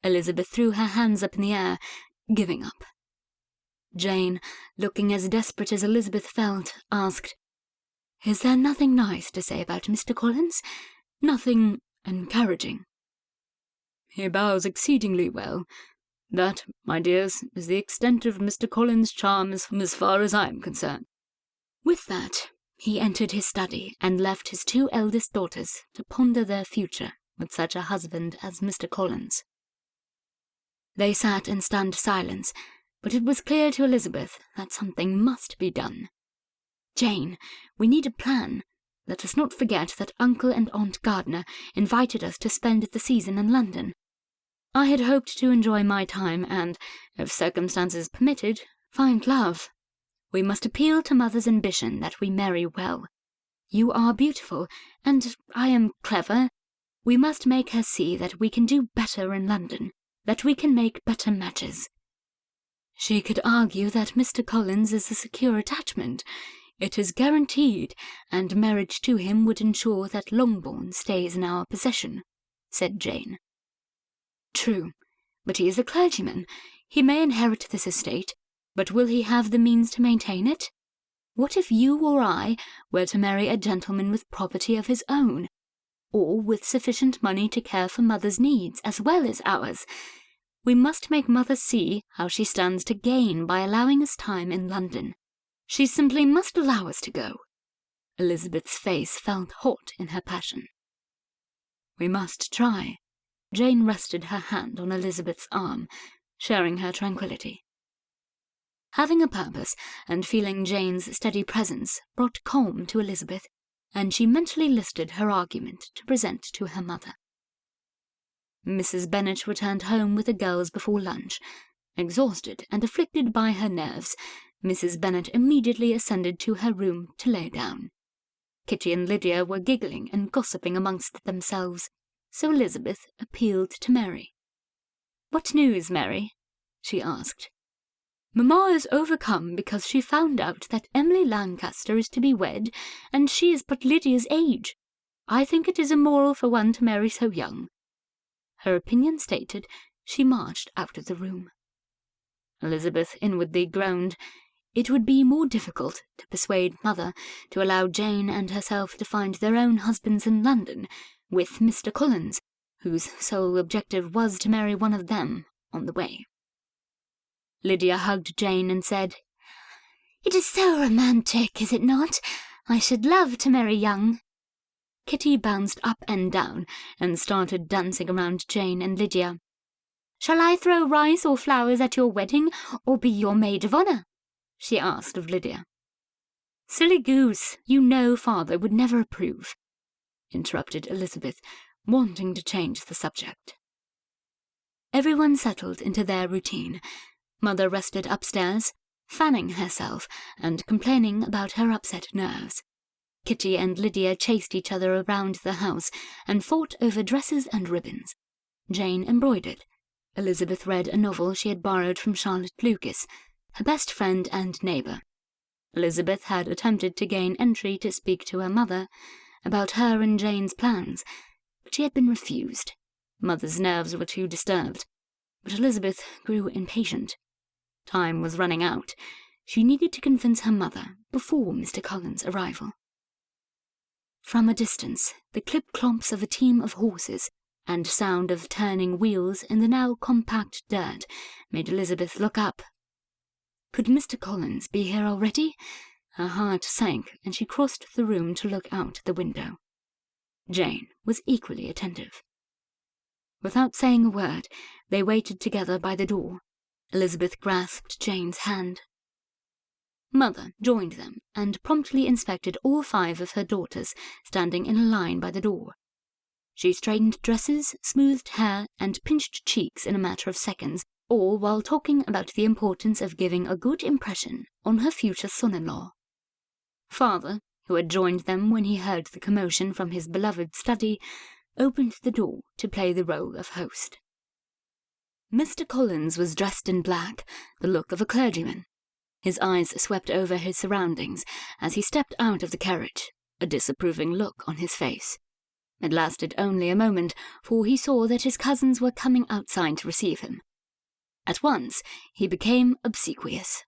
Elizabeth threw her hands up in the air, giving up. Jane, looking as desperate as Elizabeth felt, asked, "Is there nothing nice to say about Mr. Collins? Nothing encouraging?" "He bows exceedingly well. That, my dears, is the extent of Mr. Collins' charm as far as I am concerned." With that, he entered his study and left his two eldest daughters to ponder their future with such a husband as Mr. Collins. They sat in stunned silence, but it was clear to Elizabeth that something must be done. "Jane, we need a plan. Let us not forget that Uncle and Aunt Gardiner invited us to spend the season in London. I had hoped to enjoy my time and, if circumstances permitted, find love. We must appeal to Mother's ambition that we marry well. You are beautiful, and I am clever. We must make her see that we can do better in London, that we can make better matches. She could argue that Mr. Collins is a secure attachment. It is guaranteed, and marriage to him would ensure that Longbourn stays in our possession," said Jane. "True, but he is a clergyman. He may inherit this estate, but will he have the means to maintain it? What if you or I were to marry a gentleman with property of his own, or with sufficient money to care for Mother's needs as well as ours? We must make Mother see how she stands to gain by allowing us time in London. She simply must allow us to go." Elizabeth's face felt hot in her passion. "We must try." Jane rested her hand on Elizabeth's arm, sharing her tranquillity. Having a purpose, and feeling Jane's steady presence brought calm to Elizabeth, and she mentally listed her argument to present to her mother. Mrs. Bennet returned home with the girls before lunch. Exhausted and afflicted by her nerves, Mrs. Bennet immediately ascended to her room to lay down. Kitty and Lydia were giggling and gossiping amongst themselves, so Elizabeth appealed to Mary. "What news, Mary?" she asked. "Mamma is overcome because she found out that Emily Lancaster is to be wed, and she is but Lydia's age. I think it is immoral for one to marry so young." Her opinion stated, she marched out of the room. Elizabeth inwardly groaned. It would be more difficult to persuade Mother to allow Jane and herself to find their own husbands in London, with Mr. Collins, whose sole objective was to marry one of them, on the way. Lydia hugged Jane and said, "It is so romantic, is it not? I should love to marry young." Kitty bounced up and down and started dancing around Jane and Lydia. "Shall I throw rice or flowers at your wedding, or be your maid of honour?" she asked of Lydia. "Silly goose, you know father would never approve," interrupted Elizabeth, wanting to change the subject. Everyone settled into their routine. Mother rested upstairs, fanning herself and complaining about her upset nerves. Kitty and Lydia chased each other around the house and fought over dresses and ribbons. Jane embroidered. Elizabeth read a novel she had borrowed from Charlotte Lucas, her best friend and neighbour. Elizabeth had attempted to gain entry to speak to her mother about her and Jane's plans, but she had been refused. Mother's nerves were too disturbed, but Elizabeth grew impatient. Time was running out. She needed to convince her mother before Mr. Collins' arrival. From a distance, the clip-clomps of a team of horses and sound of turning wheels in the now compact dirt made Elizabeth look up. Could Mr. Collins be here already? Her heart sank, and she crossed the room to look out the window. Jane was equally attentive. Without saying a word, they waited together by the door. Elizabeth grasped Jane's hand. Mother joined them and promptly inspected all 5 of her daughters standing in a line by the door. She straightened dresses, smoothed hair, and pinched cheeks in a matter of seconds, all while talking about the importance of giving a good impression on her future son-in-law. Father, who had joined them when he heard the commotion from his beloved study, opened the door to play the role of host. Mr. Collins was dressed in black, the look of a clergyman. His eyes swept over his surroundings as he stepped out of the carriage, a disapproving look on his face. It lasted only a moment, for he saw that his cousins were coming outside to receive him. At once, he became obsequious.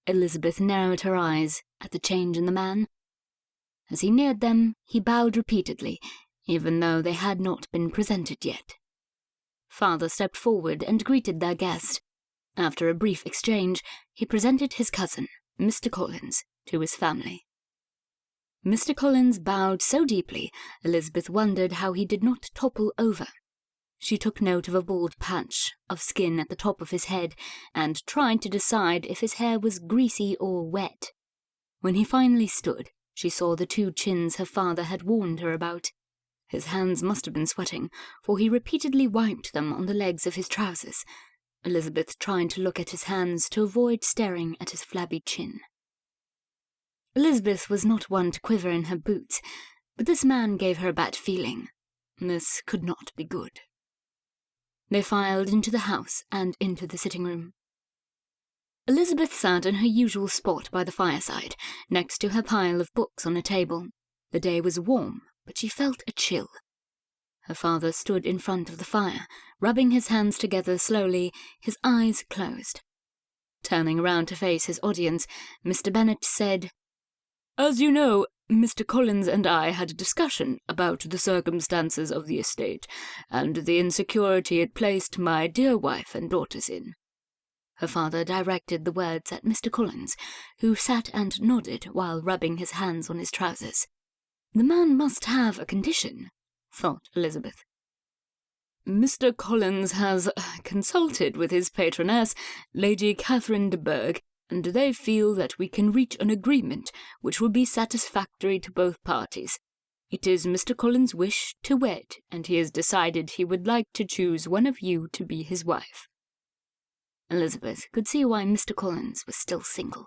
Elizabeth narrowed her eyes at the change in the man. As he neared them, he bowed repeatedly, even though they had not been presented yet. Father stepped forward and greeted their guest. After a brief exchange, he presented his cousin, Mr. Collins, to his family. Mr. Collins bowed so deeply, Elizabeth wondered how he did not topple over. She took note of a bald patch of skin at the top of his head and tried to decide if his hair was greasy or wet. When he finally stood, she saw the 2 chins her father had warned her about. His hands must have been sweating, for he repeatedly wiped them on the legs of his trousers. Elizabeth tried to look at his hands to avoid staring at his flabby chin. Elizabeth was not one to quiver in her boots, but this man gave her a bad feeling. This could not be good. They filed into the house and into the sitting room. Elizabeth sat in her usual spot by the fireside, next to her pile of books on a table. The day was warm, but she felt a chill. Her father stood in front of the fire, rubbing his hands together slowly, his eyes closed. Turning around to face his audience, Mr. Bennet said, "As you know, Mr. Collins and I had a discussion about the circumstances of the estate, and the insecurity it placed my dear wife and daughters in." Her father directed the words at Mr. Collins, who sat and nodded while rubbing his hands on his trousers. The man must have a condition, thought Elizabeth. "Mr. Collins has consulted with his patroness, Lady Catherine de Bourgh, and they feel that we can reach an agreement which will be satisfactory to both parties. It is Mr. Collins' wish to wed, and he has decided he would like to choose one of you to be his wife." Elizabeth could see why Mr. Collins was still single.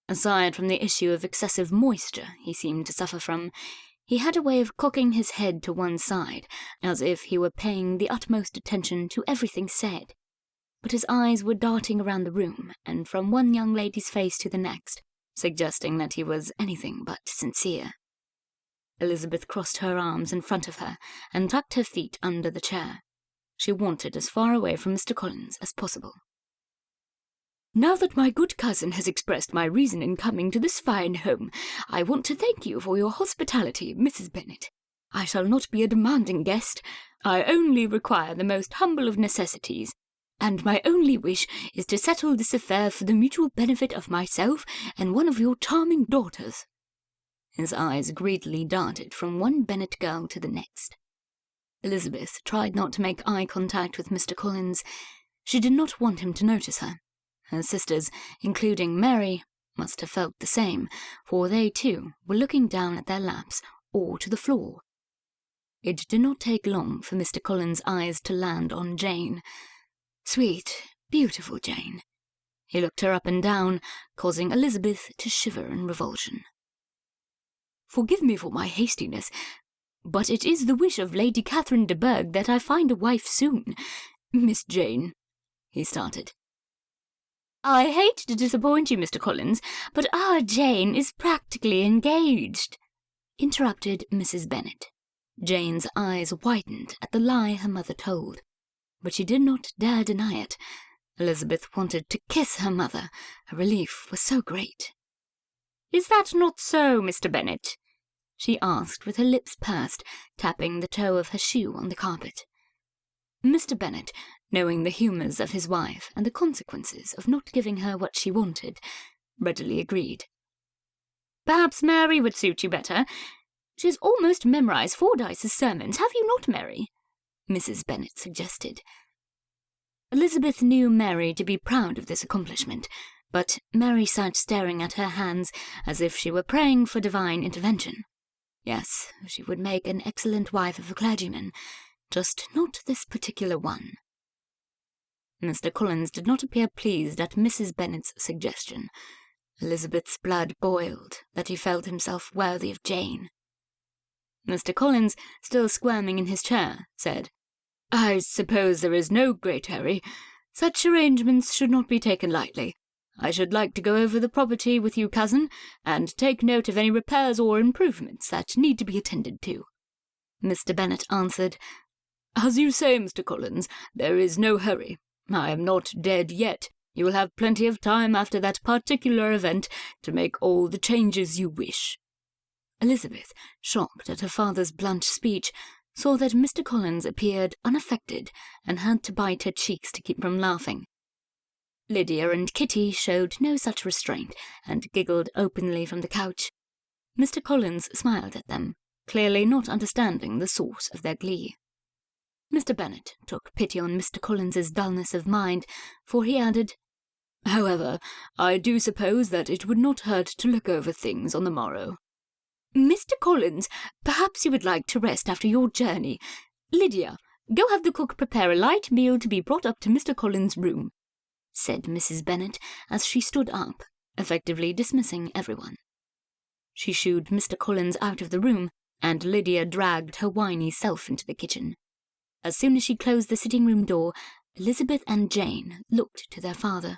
Aside from the issue of excessive moisture he seemed to suffer from, he had a way of cocking his head to one side, as if he were paying the utmost attention to everything said. But his eyes were darting around the room, and from one young lady's face to the next, suggesting that he was anything but sincere. Elizabeth crossed her arms in front of her and tucked her feet under the chair. She wanted as far away from Mr. Collins as possible. "Now that my good cousin has expressed my reason in coming to this fine home, I want to thank you for your hospitality, Mrs. Bennet. I shall not be a demanding guest. I only require the most humble of necessities, and my only wish is to settle this affair for the mutual benefit of myself and one of your charming daughters." His eyes greedily darted from one Bennet girl to the next. Elizabeth tried not to make eye contact with Mr. Collins. She did not want him to notice her. Her sisters, including Mary, must have felt the same, for they too were looking down at their laps or to the floor. It did not take long for Mr. Collins' eyes to land on Jane. Sweet, beautiful Jane. He looked her up and down, causing Elizabeth to shiver in revulsion. "Forgive me for my hastiness, but it is the wish of Lady Catherine de Bourgh that I find a wife soon. Miss Jane," he started. "I hate to disappoint you, Mr. Collins, but our Jane is practically engaged," interrupted Mrs. Bennet. Jane's eyes widened at the lie her mother told, but she did not dare deny it. Elizabeth wanted to kiss her mother. Her relief was so great. "Is that not so, Mr. Bennet?" she asked with her lips pursed, tapping the toe of her shoe on the carpet. Mr. Bennet, knowing the humours of his wife and the consequences of not giving her what she wanted, readily agreed. "Perhaps Mary would suit you better. She has almost memorised Fordyce's sermons, have you not, Mary?" Mrs. Bennet suggested. Elizabeth knew Mary to be proud of this accomplishment, but Mary sat staring at her hands as if she were praying for divine intervention. Yes, she would make an excellent wife of a clergyman, just not this particular one. Mr. Collins did not appear pleased at Mrs. Bennet's suggestion. Elizabeth's blood boiled that he felt himself worthy of Jane. Mr. Collins, still squirming in his chair, said, "I suppose there is no great hurry. Such arrangements should not be taken lightly. I should like to go over the property with you, cousin, and take note of any repairs or improvements that need to be attended to." Mr. Bennet answered, "As you say, Mr. Collins, there is no hurry. I am not dead yet. You will have plenty of time after that particular event to make all the changes you wish." Elizabeth, shocked at her father's blunt speech, saw that Mr. Collins appeared unaffected and had to bite her cheeks to keep from laughing. Lydia and Kitty showed no such restraint and giggled openly from the couch. Mr. Collins smiled at them, clearly not understanding the source of their glee. Mr. Bennet took pity on Mr. Collins's dullness of mind, for he added, "However, I do suppose that it would not hurt to look over things on the morrow." "Mr. Collins, perhaps you would like to rest after your journey. Lydia, go have the cook prepare a light meal to be brought up to Mr. Collins' room," said Mrs. Bennet as she stood up, effectively dismissing everyone. She shooed Mr. Collins out of the room, and Lydia dragged her whiny self into the kitchen. As soon as she closed the sitting-room door, Elizabeth and Jane looked to their father.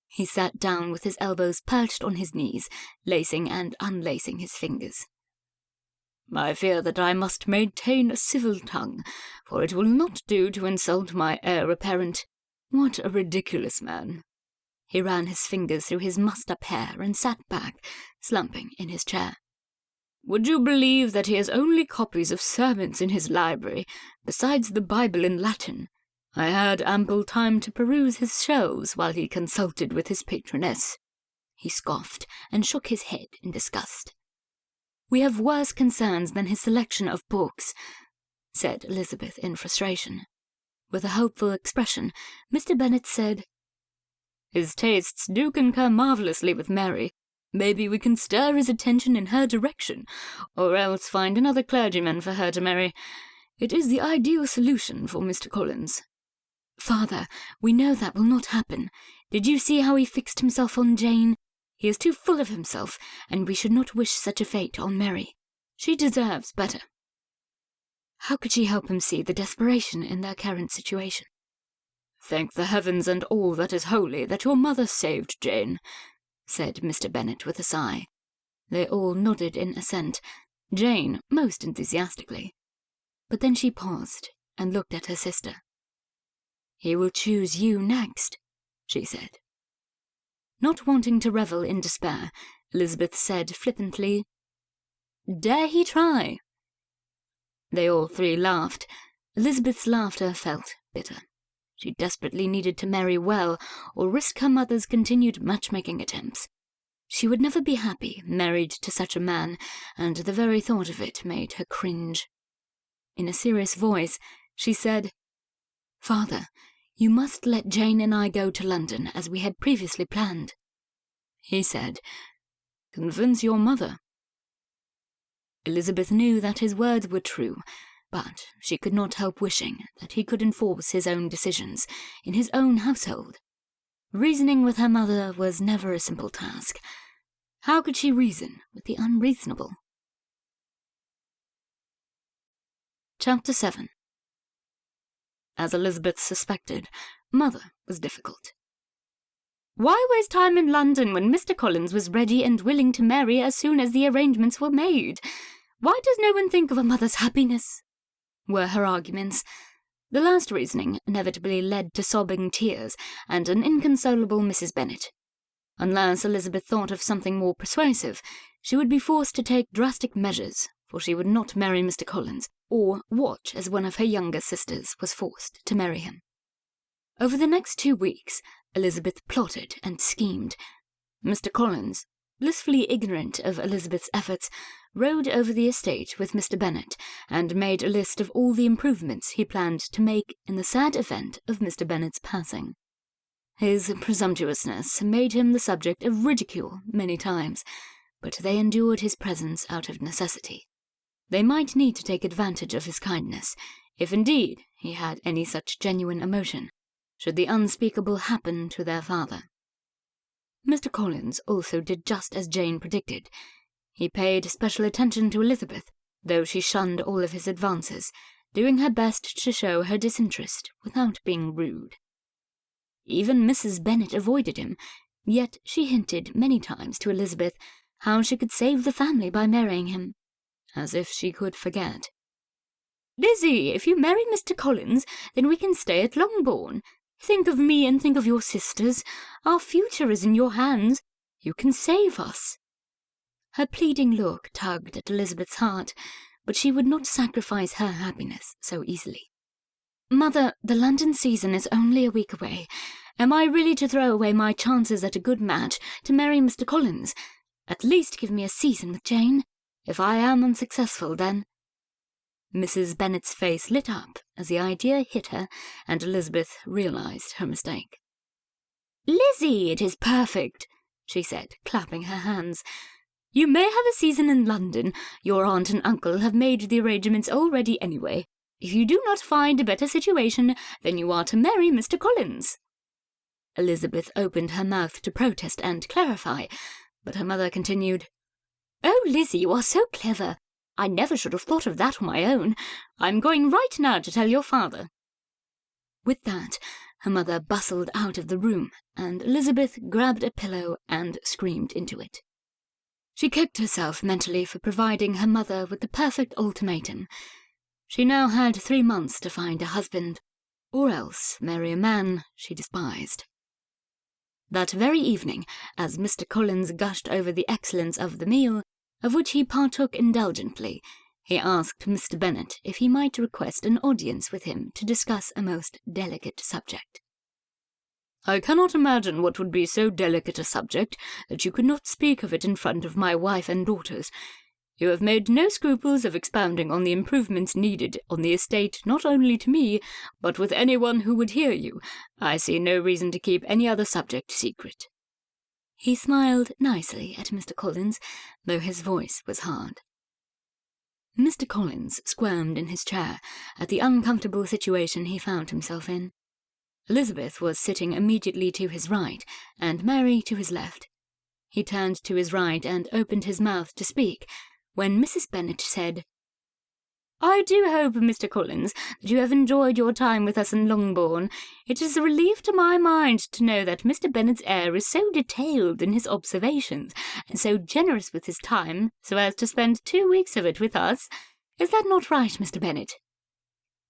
He sat down with his elbows perched on his knees, lacing and unlacing his fingers. "I fear that I must maintain a civil tongue, for it will not do to insult my heir apparent. What a ridiculous man!" He ran his fingers through his mussed-up hair and sat back, slumping in his chair. "Would you believe that he has only copies of sermons in his library, besides the Bible in Latin? I had ample time to peruse his shelves while he consulted with his patroness." He scoffed and shook his head in disgust. "We have worse concerns than his selection of books," said Elizabeth in frustration. With a hopeful expression, Mr. Bennet said, "His tastes do concur marvellously with Mary. Maybe we can stir his attention in her direction, or else find another clergyman for her to marry. It is the ideal solution for Mr. Collins." "Father, we know that will not happen. Did you see how he fixed himself on Jane? He is too full of himself, and we should not wish such a fate on Mary. She deserves better." How could she help him see the desperation in their current situation? "Thank the heavens and all that is holy that your mother saved Jane," said Mr. Bennet with a sigh. They all nodded in assent, Jane most enthusiastically. But then she paused and looked at her sister. "He will choose you next," she said. Not wanting to revel in despair, Elizabeth said flippantly, "Dare he try?" They all three laughed. Elizabeth's laughter felt bitter. She desperately needed to marry well, or risk her mother's continued matchmaking attempts. She would never be happy married to such a man, and the very thought of it made her cringe. In a serious voice, she said, "Father, you must let Jane and I go to London as we had previously planned." He said, "Convince your mother." Elizabeth knew that his words were true, but she could not help wishing that he could enforce his own decisions in his own household. Reasoning with her mother was never a simple task. How could she reason with the unreasonable? Chapter 7. As Elizabeth suspected, Mother was difficult. Why waste time in London when Mr. Collins was ready and willing to marry as soon as the arrangements were made? Why does no one think of a mother's happiness? Were her arguments. The last reasoning inevitably led to sobbing tears and an inconsolable Mrs. Bennet. Unless Elizabeth thought of something more persuasive, she would be forced to take drastic measures, for she would not marry Mr. Collins, or watch as one of her younger sisters was forced to marry him. Over the next 2 weeks, Elizabeth plotted and schemed. Mr. Collins, blissfully ignorant of Elizabeth's efforts, rode over the estate with Mr. Bennet and made a list of all the improvements he planned to make in the sad event of Mr. Bennet's passing. His presumptuousness made him the subject of ridicule many times, but they endured his presence out of necessity. They might need to take advantage of his kindness, if indeed he had any such genuine emotion, should the unspeakable happen to their father. Mr. Collins also did just as Jane predicted. He paid special attention to Elizabeth, though she shunned all of his advances, doing her best to show her disinterest without being rude. Even Mrs. Bennet avoided him, yet she hinted many times to Elizabeth how she could save the family by marrying him, as if she could forget. "Lizzie, if you marry Mr. Collins, then we can stay at Longbourn. Think of me and think of your sisters. Our future is in your hands. You can save us." Her pleading look tugged at Elizabeth's heart, but she would not sacrifice her happiness so easily. "Mother, the London season is only a week away. Am I really to throw away my chances at a good match to marry Mr. Collins? At least give me a season with Jane. If I am unsuccessful, then—" Mrs. Bennet's face lit up as the idea hit her, and Elizabeth realized her mistake. "Lizzie, it is perfect," she said, clapping her hands. "You may have a season in London. Your aunt and uncle have made the arrangements already anyway. If you do not find a better situation, then you are to marry Mr. Collins." Elizabeth opened her mouth to protest and clarify, but her mother continued, "Oh, Lizzie, you are so clever. I never should have thought of that on my own. I'm going right now to tell your father." With that, her mother bustled out of the room, and Elizabeth grabbed a pillow and screamed into it. She kicked herself mentally for providing her mother with the perfect ultimatum. She now had 3 months to find a husband, or else marry a man she despised. That very evening, as Mr. Collins gushed over the excellence of the meal, of which he partook indulgently, he asked Mr. Bennet if he might request an audience with him to discuss a most delicate subject. "I cannot imagine what would be so delicate a subject that you could not speak of it in front of my wife and daughters. You have made no scruples of expounding on the improvements needed on the estate not only to me, but with anyone who would hear you. I see no reason to keep any other subject secret." He smiled nicely at Mr. Collins, though his voice was hard. Mr. Collins squirmed in his chair at the uncomfortable situation he found himself in. Elizabeth was sitting immediately to his right, and Mary to his left. He turned to his right and opened his mouth to speak, when Mrs. Bennet said, "I do hope, Mr. Collins, that you have enjoyed your time with us in Longbourn. It is a relief to my mind to know that Mr. Bennet's heir is so detailed in his observations, and so generous with his time, so as to spend 2 weeks of it with us. Is that not right, Mr. Bennet?"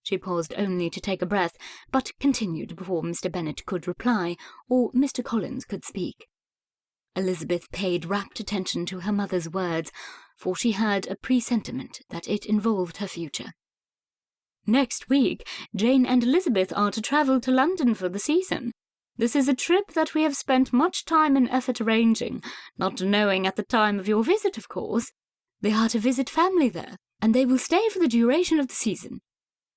She paused only to take a breath, but continued before Mr. Bennet could reply, or Mr. Collins could speak. Elizabeth paid rapt attention to her mother's words, for she had a presentiment that it involved her future. "Next week, Jane and Elizabeth are to travel to London for the season. This is a trip that we have spent much time and effort arranging, not knowing at the time of your visit, of course. They are to visit family there, and they will stay for the duration of the season.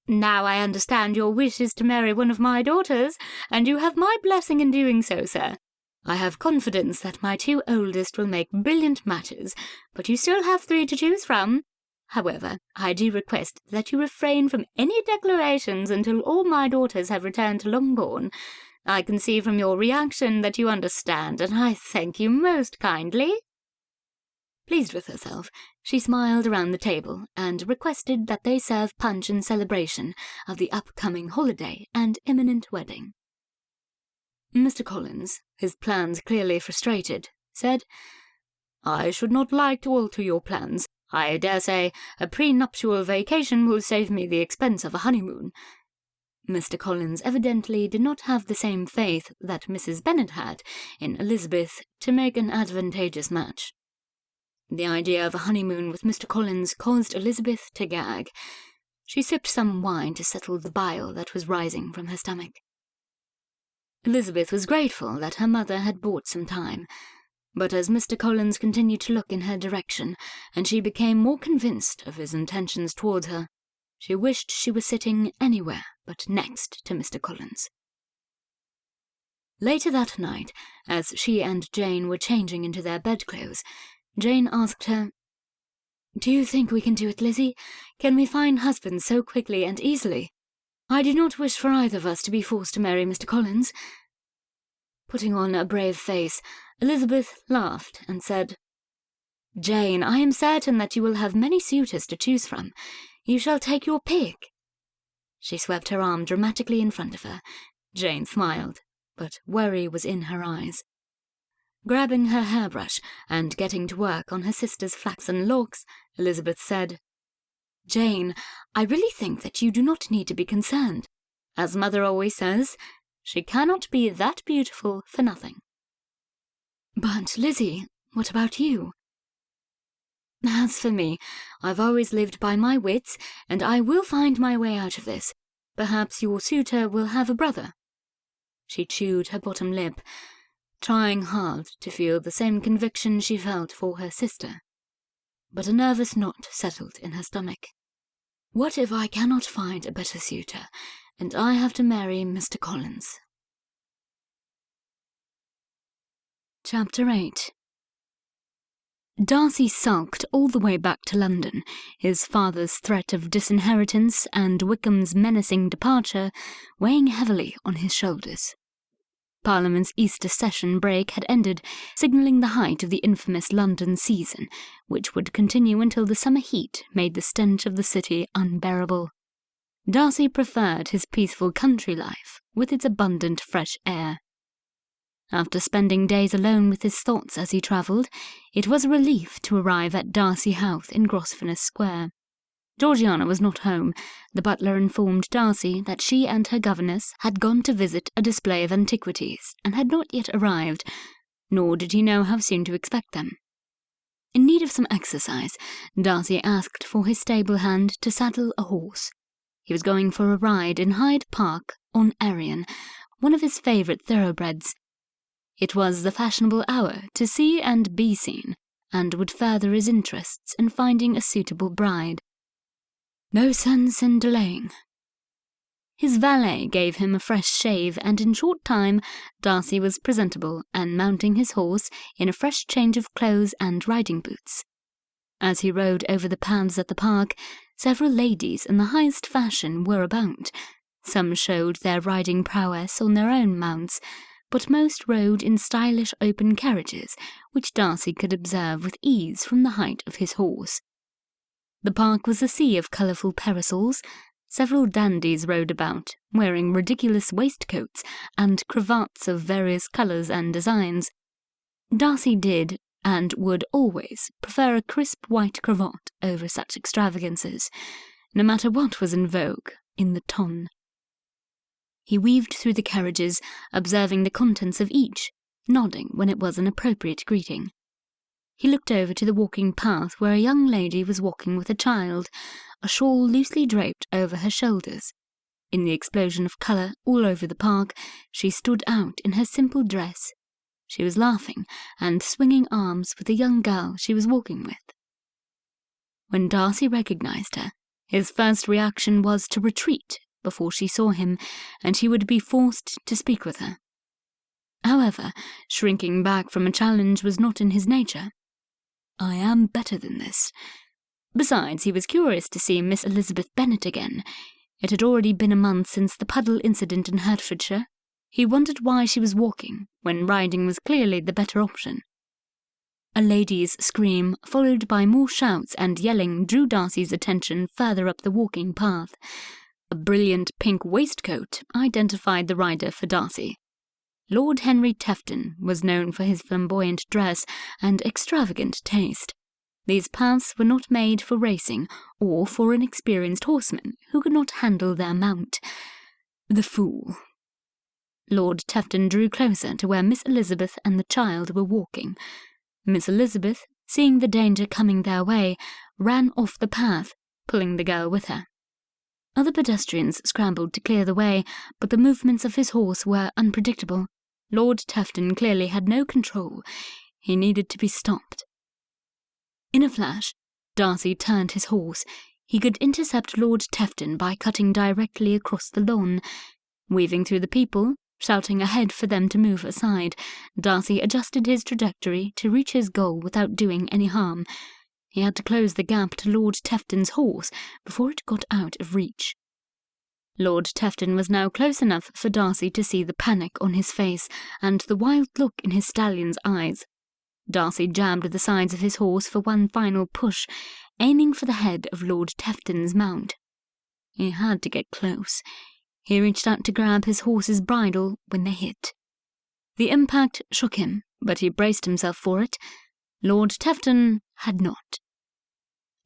Now I understand your wish is to marry one of my daughters, and you have my blessing in doing so, sir. I have confidence that my 2 oldest will make brilliant matches, but you still have 3 to choose from. However, I do request that you refrain from any declarations until all my daughters have returned to Longbourn. I can see from your reaction that you understand, and I thank you most kindly." Pleased with herself, she smiled around the table and requested that they serve punch in celebration of the upcoming holiday and imminent wedding. Mr. Collins, his plans clearly frustrated, said, "I should not like to alter your plans. I dare say a prenuptial vacation will save me the expense of a honeymoon." Mr. Collins evidently did not have the same faith that Mrs. Bennet had in Elizabeth to make an advantageous match. The idea of a honeymoon with Mr. Collins caused Elizabeth to gag. She sipped some wine to settle the bile that was rising from her stomach. Elizabeth was grateful that her mother had bought some time, but as Mr. Collins continued to look in her direction, and she became more convinced of his intentions towards her, she wished she was sitting anywhere but next to Mr. Collins. Later that night, as she and Jane were changing into their bedclothes, Jane asked her, "Do you think we can do it, Lizzie? Can we find husbands so quickly and easily? I do not wish for either of us to be forced to marry Mr. Collins." Putting on a brave face, Elizabeth laughed and said, "Jane, I am certain that you will have many suitors to choose from. You shall take your pick." She swept her arm dramatically in front of her. Jane smiled, but worry was in her eyes. Grabbing her hairbrush and getting to work on her sister's flaxen locks, Elizabeth said, "Jane, I really think that you do not need to be concerned. As Mother always says, she cannot be that beautiful for nothing." "But, Lizzie, what about you?" "As for me, I've always lived by my wits, and I will find my way out of this. Perhaps your suitor will have a brother." She chewed her bottom lip, trying hard to feel the same conviction she felt for her sister. But a nervous knot settled in her stomach. What if I cannot find a better suitor, and I have to marry Mr. Collins? Chapter 8. Darcy sulked all the way back to London, his father's threat of disinheritance and Wickham's menacing departure weighing heavily on his shoulders. Parliament's Easter session break had ended, signalling the height of the infamous London season, which would continue until the summer heat made the stench of the city unbearable. Darcy preferred his peaceful country life, with its abundant fresh air. After spending days alone with his thoughts as he travelled, it was a relief to arrive at Darcy House in Grosvenor Square. Georgiana was not home. The butler informed Darcy that she and her governess had gone to visit a display of antiquities and had not yet arrived, nor did he know how soon to expect them. In need of some exercise, Darcy asked for his stable hand to saddle a horse. He was going for a ride in Hyde Park on Arion, one of his favourite thoroughbreds. It was the fashionable hour to see and be seen, and would further his interests in finding a suitable bride. No sense in delaying. His valet gave him a fresh shave, and in short time Darcy was presentable and mounting his horse in a fresh change of clothes and riding boots. As he rode over the paths at the park, several ladies in the highest fashion were about. Some showed their riding prowess on their own mounts, but most rode in stylish open carriages, which Darcy could observe with ease from the height of his horse. The park was a sea of colourful parasols. Several dandies rode about, wearing ridiculous waistcoats and cravats of various colours and designs. Darcy did, and would always, prefer a crisp white cravat over such extravagances, no matter what was in vogue in the ton. He weaved through the carriages, observing the contents of each, nodding when it was an appropriate greeting. He looked over to the walking path where a young lady was walking with a child, a shawl loosely draped over her shoulders. In the explosion of colour all over the park, she stood out in her simple dress. She was laughing and swinging arms with the young girl she was walking with. When Darcy recognized her, his first reaction was to retreat before she saw him, and he would be forced to speak with her. However, shrinking back from a challenge was not in his nature. "I am better than this." Besides, he was curious to see Miss Elizabeth Bennet again. It had already been a month since the puddle incident in Hertfordshire. He wondered why she was walking, when riding was clearly the better option. A lady's scream, followed by more shouts and yelling, drew Darcy's attention further up the walking path. A brilliant pink waistcoat identified the rider for Darcy. Lord Henry Tefton was known for his flamboyant dress and extravagant taste. These paths were not made for racing or for an experienced horseman who could not handle their mount. The fool. Lord Tefton drew closer to where Miss Elizabeth and the child were walking. Miss Elizabeth, seeing the danger coming their way, ran off the path, pulling the girl with her. Other pedestrians scrambled to clear the way, but the movements of his horse were unpredictable. Lord Tefton clearly had no control. He needed to be stopped. In a flash, Darcy turned his horse. He could intercept Lord Tefton by cutting directly across the lawn. Weaving through the people, shouting ahead for them to move aside, Darcy adjusted his trajectory to reach his goal without doing any harm. He had to close the gap to Lord Tefton's horse before it got out of reach. Lord Tefton was now close enough for Darcy to see the panic on his face and the wild look in his stallion's eyes. Darcy jabbed the sides of his horse for one final push, aiming for the head of Lord Tefton's mount. He had to get close. He reached out to grab his horse's bridle when they hit. The impact shook him, but he braced himself for it. Lord Tefton had not.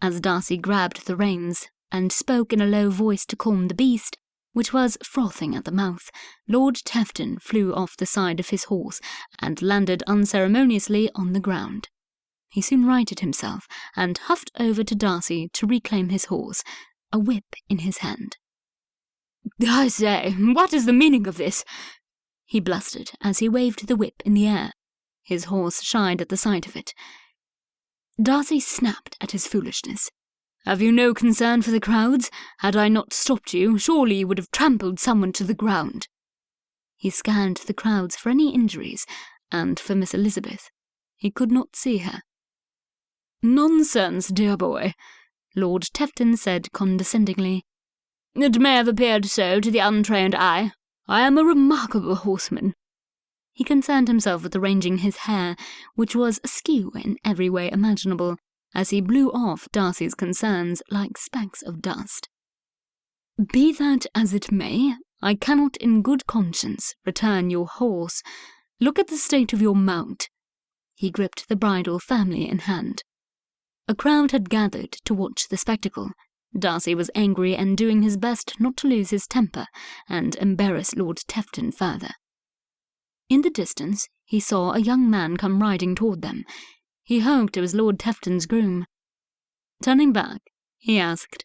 As Darcy grabbed the reins and spoke in a low voice to calm the beast, which was frothing at the mouth, Lord Tefton flew off the side of his horse and landed unceremoniously on the ground. He soon righted himself and huffed over to Darcy to reclaim his horse, a whip in his hand. "I say, what is the meaning of this?" he blustered as he waved the whip in the air. His horse shied at the sight of it. Darcy snapped at his foolishness. "Have you no concern for the crowds? Had I not stopped you, surely you would have trampled someone to the ground." He scanned the crowds for any injuries, and for Miss Elizabeth. He could not see her. "Nonsense, dear boy," Lord Tefton said condescendingly. "It may have appeared so to the untrained eye. I am a remarkable horseman." He concerned himself with arranging his hair, which was askew in every way imaginable, as he blew off Darcy's concerns like specks of dust. "Be that as it may, I cannot in good conscience return your horse. Look at the state of your mount." He gripped the bridle firmly in hand. A crowd had gathered to watch the spectacle. Darcy was angry and doing his best not to lose his temper and embarrass Lord Tefton further. In the distance, he saw a young man come riding toward them. He hoped it was Lord Tefton's groom. Turning back, he asked,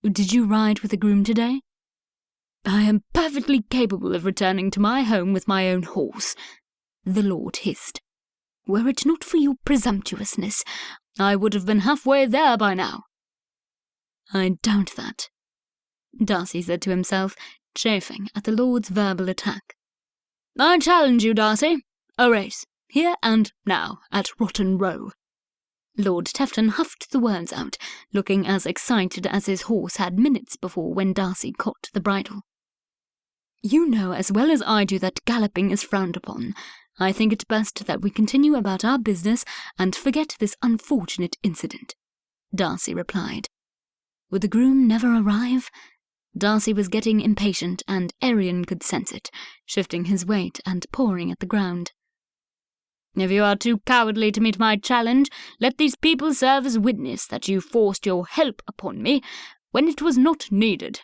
"Did you ride with the groom today?" "I am perfectly capable of returning to my home with my own horse," the lord hissed. "Were it not for your presumptuousness, I would have been halfway there by now." "I doubt that," Darcy said to himself, chafing at the lord's verbal attack. "I challenge you, Darcy. A race, here and now, at Rotten Row." Lord Tefton huffed the words out, looking as excited as his horse had minutes before when Darcy caught the bridle. "You know as well as I do that galloping is frowned upon. I think it best that we continue about our business and forget this unfortunate incident," Darcy replied. Would the groom never arrive? Darcy was getting impatient, and Arion could sense it, shifting his weight and pawing at the ground. "If you are too cowardly to meet my challenge, let these people serve as witness that you forced your help upon me when it was not needed."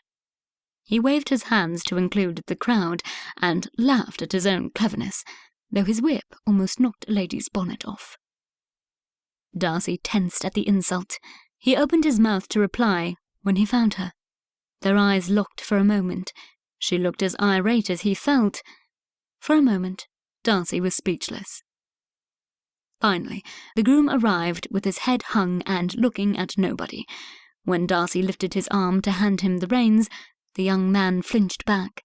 He waved his hands to include the crowd, and laughed at his own cleverness, though his whip almost knocked a lady's bonnet off. Darcy tensed at the insult. He opened his mouth to reply when he found her. Their eyes locked for a moment. She looked as irate as he felt. For a moment, Darcy was speechless. Finally, the groom arrived with his head hung and looking at nobody. When Darcy lifted his arm to hand him the reins, the young man flinched back.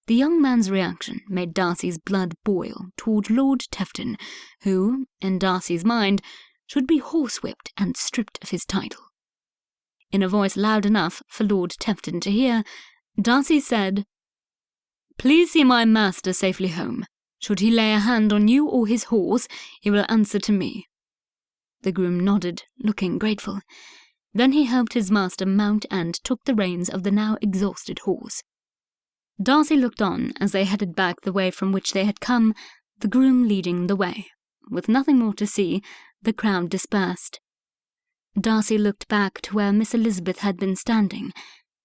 The young man's reaction made Darcy's blood boil toward Lord Tefton, who, in Darcy's mind, should be horsewhipped and stripped of his title. In a voice loud enough for Lord Tefton to hear, Darcy said, Please see my master safely home. Should he lay a hand on you or his horse, he will answer to me." The groom nodded, looking grateful. Then he helped his master mount and took the reins of the now exhausted horse. Darcy looked on as they headed back the way from which they had come, the groom leading the way. With nothing more to see, the crowd dispersed. Darcy looked back to where Miss Elizabeth had been standing.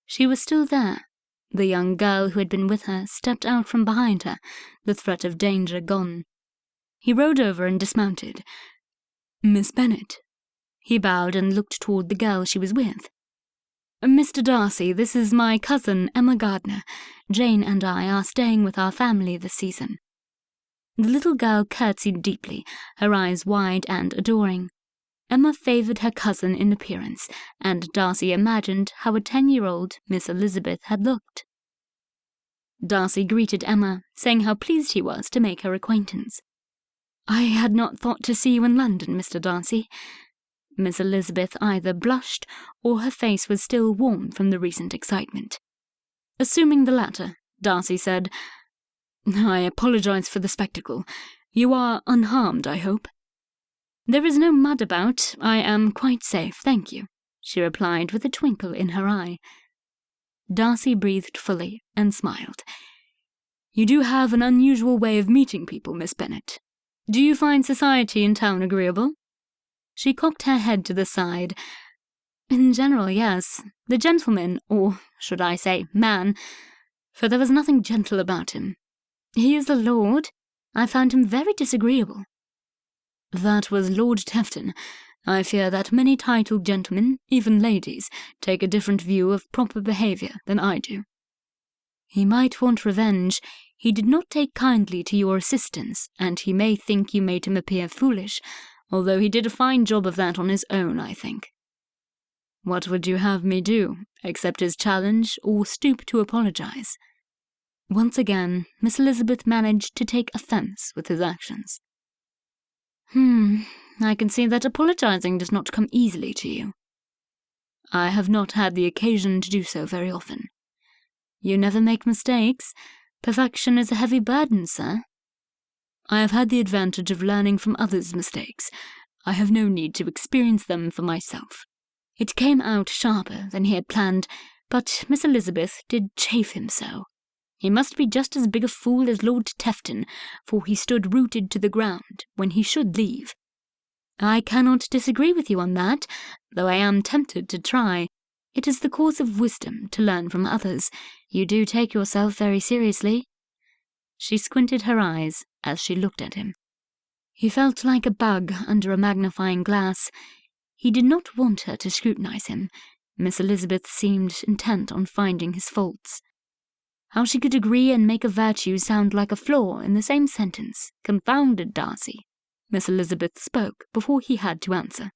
She was still there. The young girl who had been with her stepped out from behind her, the threat of danger gone. He rode over and dismounted. "Miss Bennet." He bowed and looked toward the girl she was with. "Mr. Darcy, this is my cousin, Emma Gardner. Jane and I are staying with our family this season." The little girl curtsied deeply, her eyes wide and adoring. Emma favoured her cousin in appearance, and Darcy imagined how a 10-year-old Miss Elizabeth had looked. Darcy greeted Emma, saying how pleased he was to make her acquaintance. "I had not thought to see you in London, Mr. Darcy." Miss Elizabeth either blushed or her face was still warm from the recent excitement. Assuming the latter, Darcy said, "I apologize for the spectacle. You are unharmed, I hope?" "There is no mud about. I am quite safe, thank you," she replied with a twinkle in her eye. Darcy breathed fully and smiled. "You do have an unusual way of meeting people, Miss Bennet. Do you find society in town agreeable?" She cocked her head to the side. "In general, yes. The gentleman, or should I say man, for there was nothing gentle about him. He is a lord. I found him very disagreeable." "That was Lord Tefton. I fear that many titled gentlemen, even ladies, take a different view of proper behaviour than I do." "He might want revenge. He did not take kindly to your assistance, and he may think you made him appear foolish, although he did a fine job of that on his own, I think." "What would you have me do? Accept his challenge, or stoop to apologize?" Once again, Miss Elizabeth managed to take offence with his actions. I can see that apologizing does not come easily to you." "I have not had the occasion to do so very often." "You never make mistakes. Perfection is a heavy burden, sir." "I have had the advantage of learning from others' mistakes. I have no need to experience them for myself." It came out sharper than he had planned, but Miss Elizabeth did chafe him so. He must be just as big a fool as Lord Tefton, for he stood rooted to the ground when he should leave. "I cannot disagree with you on that, though I am tempted to try. It is the course of wisdom to learn from others. You do take yourself very seriously." She squinted her eyes as she looked at him. He felt like a bug under a magnifying glass. He did not want her to scrutinize him. Miss Elizabeth seemed intent on finding his faults. How she could agree and make a virtue sound like a flaw in the same sentence confounded Darcy. Miss Elizabeth spoke before he had to answer.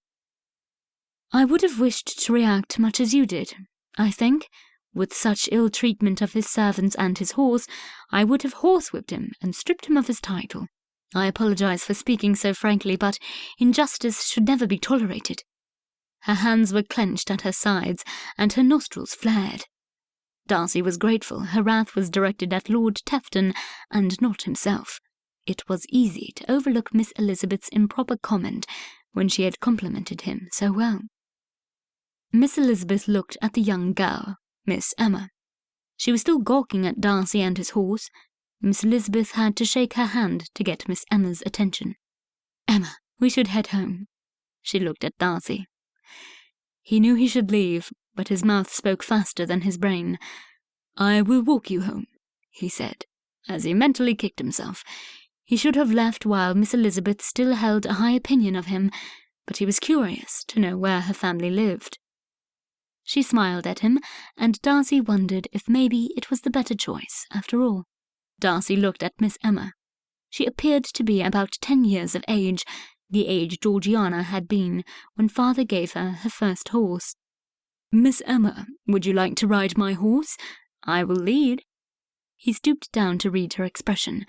"I would have wished to react much as you did, I think. With such ill treatment of his servants and his horse, I would have horsewhipped him and stripped him of his title. I apologize for speaking so frankly, but injustice should never be tolerated." Her hands were clenched at her sides, and her nostrils flared. Darcy was grateful her wrath was directed at Lord Tefton and not himself. It was easy to overlook Miss Elizabeth's improper comment when she had complimented him so well. Miss Elizabeth looked at the young girl, Miss Emma. She was still gawking at Darcy and his horse. Miss Elizabeth had to shake her hand to get Miss Emma's attention. "Emma, we should head home." She looked at Darcy. He knew he should leave, but his mouth spoke faster than his brain. "I will walk you home," he said, as he mentally kicked himself. He should have left while Miss Elizabeth still held a high opinion of him, but he was curious to know where her family lived. She smiled at him, and Darcy wondered if maybe it was the better choice, after all. Darcy looked at Miss Emma. She appeared to be about 10 years of age, the age Georgiana had been when father gave her her first horse. "Miss Emma, would you like to ride my horse? I will lead." He stooped down to read her expression.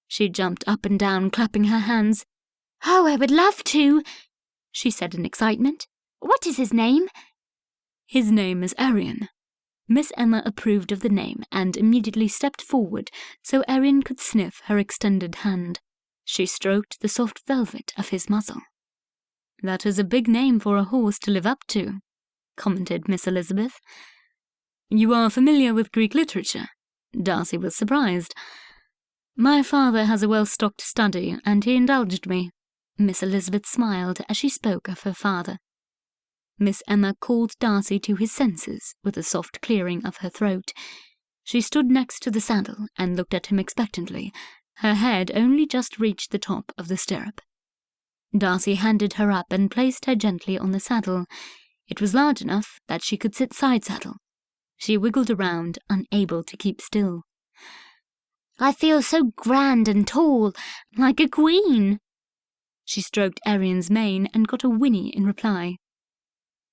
She jumped up and down, clapping her hands. "Oh, I would love to," she said in excitement. "What is his name?" "His name is Arion." Miss Emma approved of the name and immediately stepped forward so Arion could sniff her extended hand. She stroked the soft velvet of his muzzle. "That is a big name for a horse to live up to," commented Miss Elizabeth. "You are familiar with Greek literature?" Darcy was surprised. "My father has a well-stocked study, and he indulged me." Miss Elizabeth smiled as she spoke of her father. Miss Emma called Darcy to his senses with a soft clearing of her throat. She stood next to the saddle and looked at him expectantly. Her head only just reached the top of the stirrup. Darcy handed her up and placed her gently on the saddle. It was large enough that she could sit side-saddle. She wiggled around, unable to keep still. I feel so grand and tall, like a queen. She stroked Arion's mane and got a whinny in reply.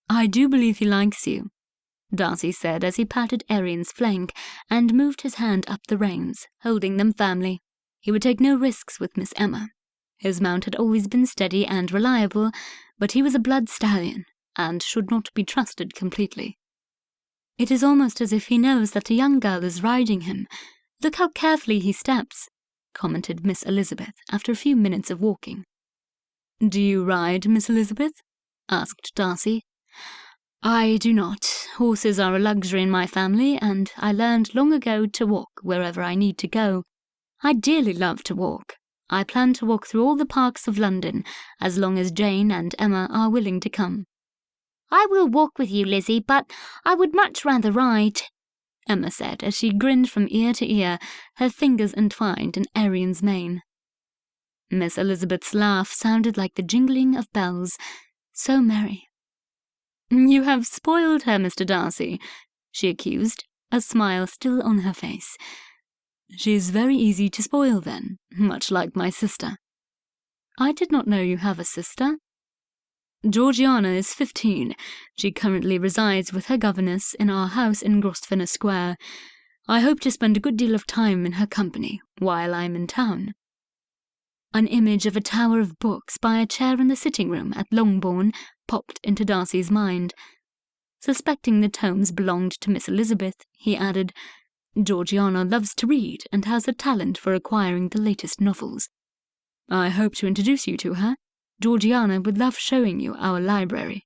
"I do believe he likes you," Darcy said as he patted Arion's flank and moved his hand up the reins, holding them firmly. He would take no risks with Miss Emma. His mount had always been steady and reliable, but he was a blood stallion and should not be trusted completely. "It is almost as if he knows that a young girl is riding him. Look how carefully he steps," commented Miss Elizabeth after a few minutes of walking. "Do you ride, Miss Elizabeth?" asked Darcy. "I do not. Horses are a luxury in my family, and I learned long ago to walk wherever I need to go. I dearly love to walk. I plan to walk through all the parks of London, as long as Jane and Emma are willing to come." I will walk with you, Lizzie, but I would much rather ride, Emma said as she grinned from ear to ear, her fingers entwined in Arion's mane. Miss Elizabeth's laugh sounded like the jingling of bells, so merry. "You have spoiled her, Mr. Darcy," she accused, a smile still on her face. "She is very easy to spoil then, much like my sister." "I did not know you have a sister." "Georgiana is 15. She currently resides with her governess in our house in Grosvenor Square. I hope to spend a good deal of time in her company while I am in town." An image of a tower of books by a chair in the sitting-room at Longbourn popped into Darcy's mind. Suspecting the tomes belonged to Miss Elizabeth, he added, "Georgiana loves to read and has a talent for acquiring the latest novels. I hope to introduce you to her. Georgiana would love showing you our library."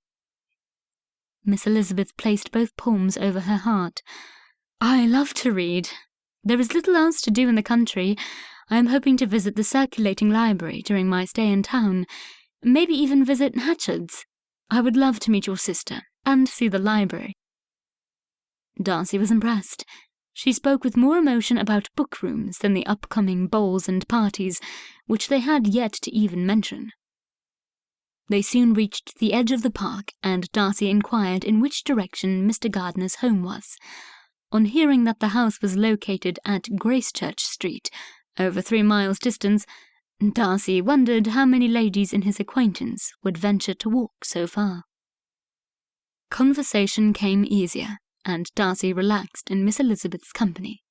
Miss Elizabeth placed both palms over her heart. "I love to read. There is little else to do in the country. I am hoping to visit the circulating library during my stay in town, maybe even visit Hatchard's. I would love to meet your sister and see the library." Darcy was impressed. She spoke with more emotion about book rooms than the upcoming balls and parties, which they had yet to even mention. They soon reached the edge of the park, and Darcy inquired in which direction Mr. Gardiner's home was. On hearing that the house was located at Gracechurch Street, over 3 miles distance, Darcy wondered how many ladies in his acquaintance would venture to walk so far. Conversation came easier, and Darcy relaxed in Miss Elizabeth's company.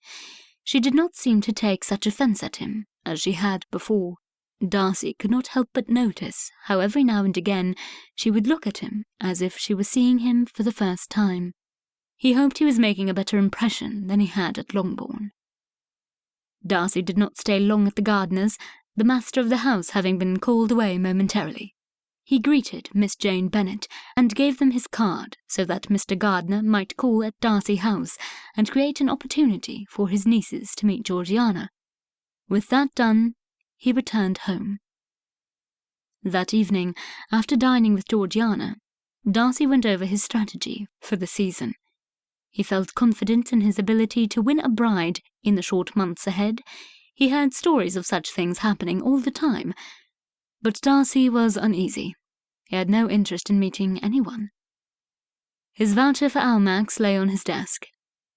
She did not seem to take such offence at him as she had before. Darcy could not help but notice how every now and again she would look at him as if she were seeing him for the first time. He hoped he was making a better impression than he had at Longbourn. Darcy did not stay long at the gardener's, the master of the house having been called away momentarily. He greeted Miss Jane Bennet and gave them his card so that Mr. Gardiner might call at Darcy House and create an opportunity for his nieces to meet Georgiana. With that done, he returned home. That evening, after dining with Georgiana, Darcy went over his strategy for the season. He felt confident in his ability to win a bride in the short months ahead. He heard stories of such things happening all the time. But Darcy was uneasy. He had no interest in meeting anyone. His voucher for Almack's lay on his desk.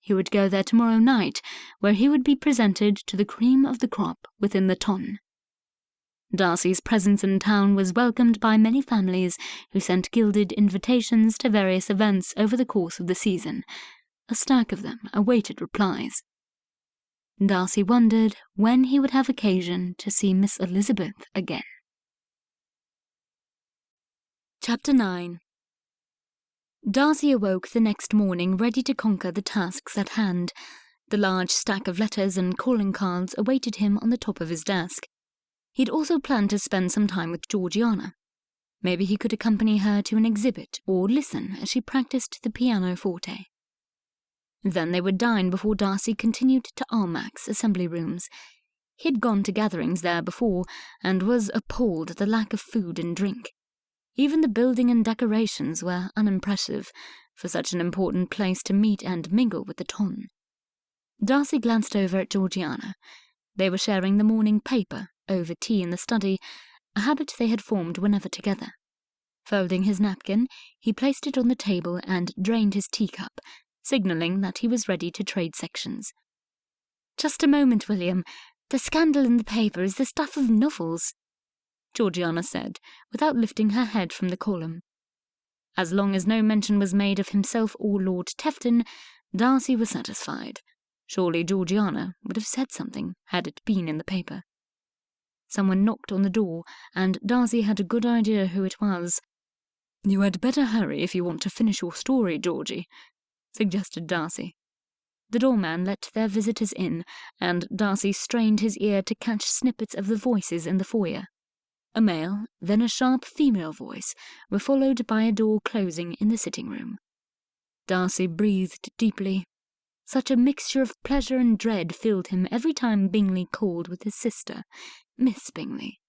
He would go there tomorrow night, where he would be presented to the cream of the crop within the ton. Darcy's presence in town was welcomed by many families who sent gilded invitations to various events over the course of the season. A stack of them awaited replies. Darcy wondered when he would have occasion to see Miss Elizabeth again. Chapter 9. Darcy awoke the next morning ready to conquer the tasks at hand. The large stack of letters and calling cards awaited him on the top of his desk. He'd also planned to spend some time with Georgiana. Maybe he could accompany her to an exhibit or listen as she practiced the pianoforte. Then they would dine before Darcy continued to Almack's assembly rooms. He had gone to gatherings there before and was appalled at the lack of food and drink. Even the building and decorations were unimpressive for such an important place to meet and mingle with the ton. Darcy glanced over at Georgiana. They were sharing the morning paper over tea in the study, a habit they had formed whenever together. Folding his napkin, he placed it on the table and drained his teacup, signalling that he was ready to trade sections. "Just a moment, William. The scandal in the paper is the stuff of novels," Georgiana said, without lifting her head from the column. As long as no mention was made of himself or Lord Tefton, Darcy was satisfied. Surely Georgiana would have said something had it been in the paper. Someone knocked on the door, and Darcy had a good idea who it was. "You had better hurry if you want to finish your story, Georgie," suggested Darcy. The doorman let their visitors in, and Darcy strained his ear to catch snippets of the voices in the foyer. A male, then a sharp female voice, were followed by a door closing in the sitting room. Darcy breathed deeply. Such a mixture of pleasure and dread filled him every time Bingley called with his sister, Miss Bingley.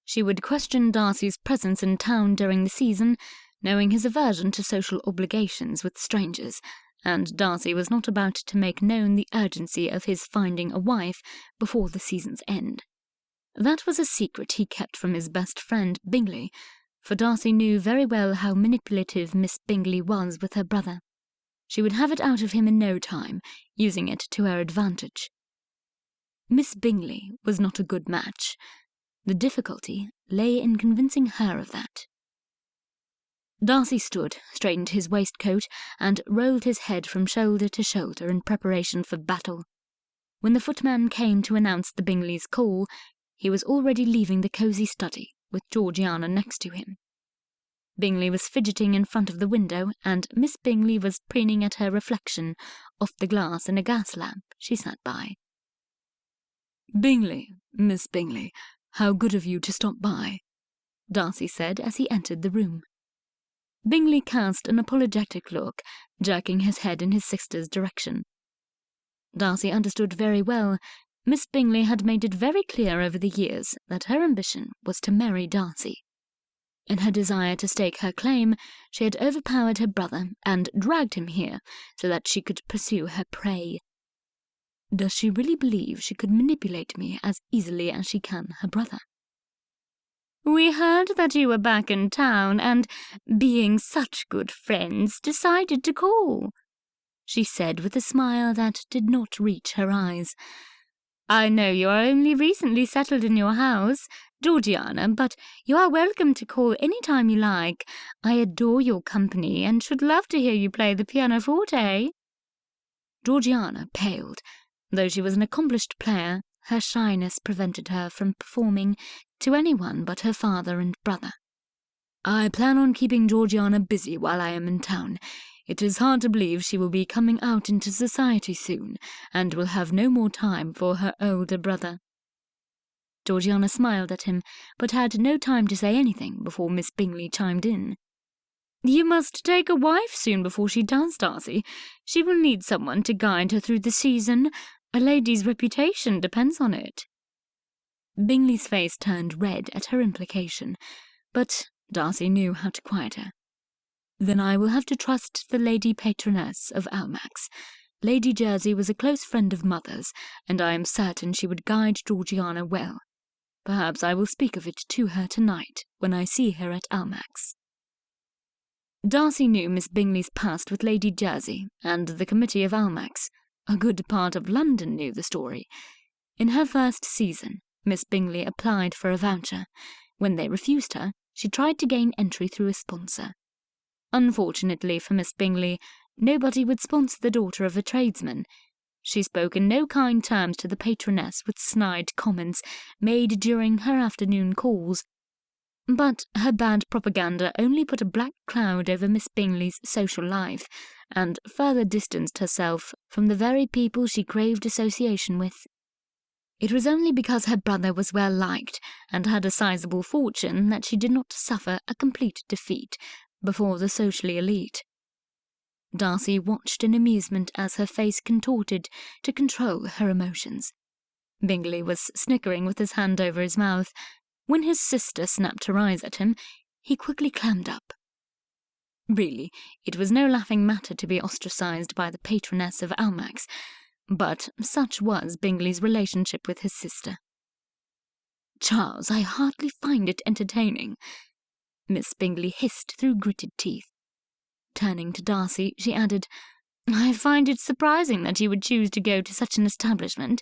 She would question Darcy's presence in town during the season, knowing his aversion to social obligations with strangers, and Darcy was not about to make known the urgency of his finding a wife before the season's end. That was a secret he kept from his best friend, Bingley, for Darcy knew very well how manipulative Miss Bingley was with her brother. She would have it out of him in no time, using it to her advantage. Miss Bingley was not a good match. The difficulty lay in convincing her of that. Darcy stood, straightened his waistcoat, and rolled his head from shoulder to shoulder in preparation for battle. When the footman came to announce the Bingleys' call, he was already leaving the cosy study, with Georgiana next to him. Bingley was fidgeting in front of the window, and Miss Bingley was preening at her reflection off the glass in a gas lamp she sat by. "Bingley, Miss Bingley, how good of you to stop by," Darcy said as he entered the room. Bingley cast an apologetic look, jerking his head in his sister's direction. Darcy understood very well. Miss Bingley had made it very clear over the years that her ambition was to marry Darcy. In her desire to stake her claim, she had overpowered her brother and dragged him here so that she could pursue her prey. Does she really believe she could manipulate me as easily as she can her brother? "We heard that you were back in town and, being such good friends, decided to call," she said with a smile that did not reach her eyes. "I know you are only recently settled in your house, Georgiana, but you are welcome to call any time you like. I adore your company and should love to hear you play the pianoforte." Georgiana paled. Though she was an accomplished player, her shyness prevented her from performing to anyone but her father and brother. "I plan on keeping Georgiana busy while I am in town. It is hard to believe she will be coming out into society soon, and will have no more time for her older brother." Georgiana smiled at him, but had no time to say anything before Miss Bingley chimed in. "You must take a wife soon before she does, Darcy. She will need someone to guide her through the season. A lady's reputation depends on it." Bingley's face turned red at her implication, but Darcy knew how to quiet her. "Then I will have to trust the Lady Patroness of Almack's. Lady Jersey was a close friend of Mother's, and I am certain she would guide Georgiana well. Perhaps I will speak of it to her tonight when I see her at Almack's." Darcy knew Miss Bingley's past with Lady Jersey and the committee of Almack's. A good part of London knew the story. In her first season, Miss Bingley applied for a voucher. When they refused her, she tried to gain entry through a sponsor. Unfortunately for Miss Bingley, nobody would sponsor the daughter of a tradesman. She spoke in no kind terms to the patroness with snide comments made during her afternoon calls. But her bad propaganda only put a black cloud over Miss Bingley's social life, and further distanced herself from the very people she craved association with. It was only because her brother was well liked and had a sizable fortune that she did not suffer a complete defeat before the socially elite. Darcy watched in amusement as her face contorted to control her emotions. Bingley was snickering with his hand over his mouth. When his sister snapped her eyes at him, he quickly clammed up. Really, it was no laughing matter to be ostracized by the patroness of Almack's, but such was Bingley's relationship with his sister. "Charles, I hardly find it entertaining," Miss Bingley hissed through gritted teeth. Turning to Darcy, she added, "I find it surprising that you would choose to go to such an establishment.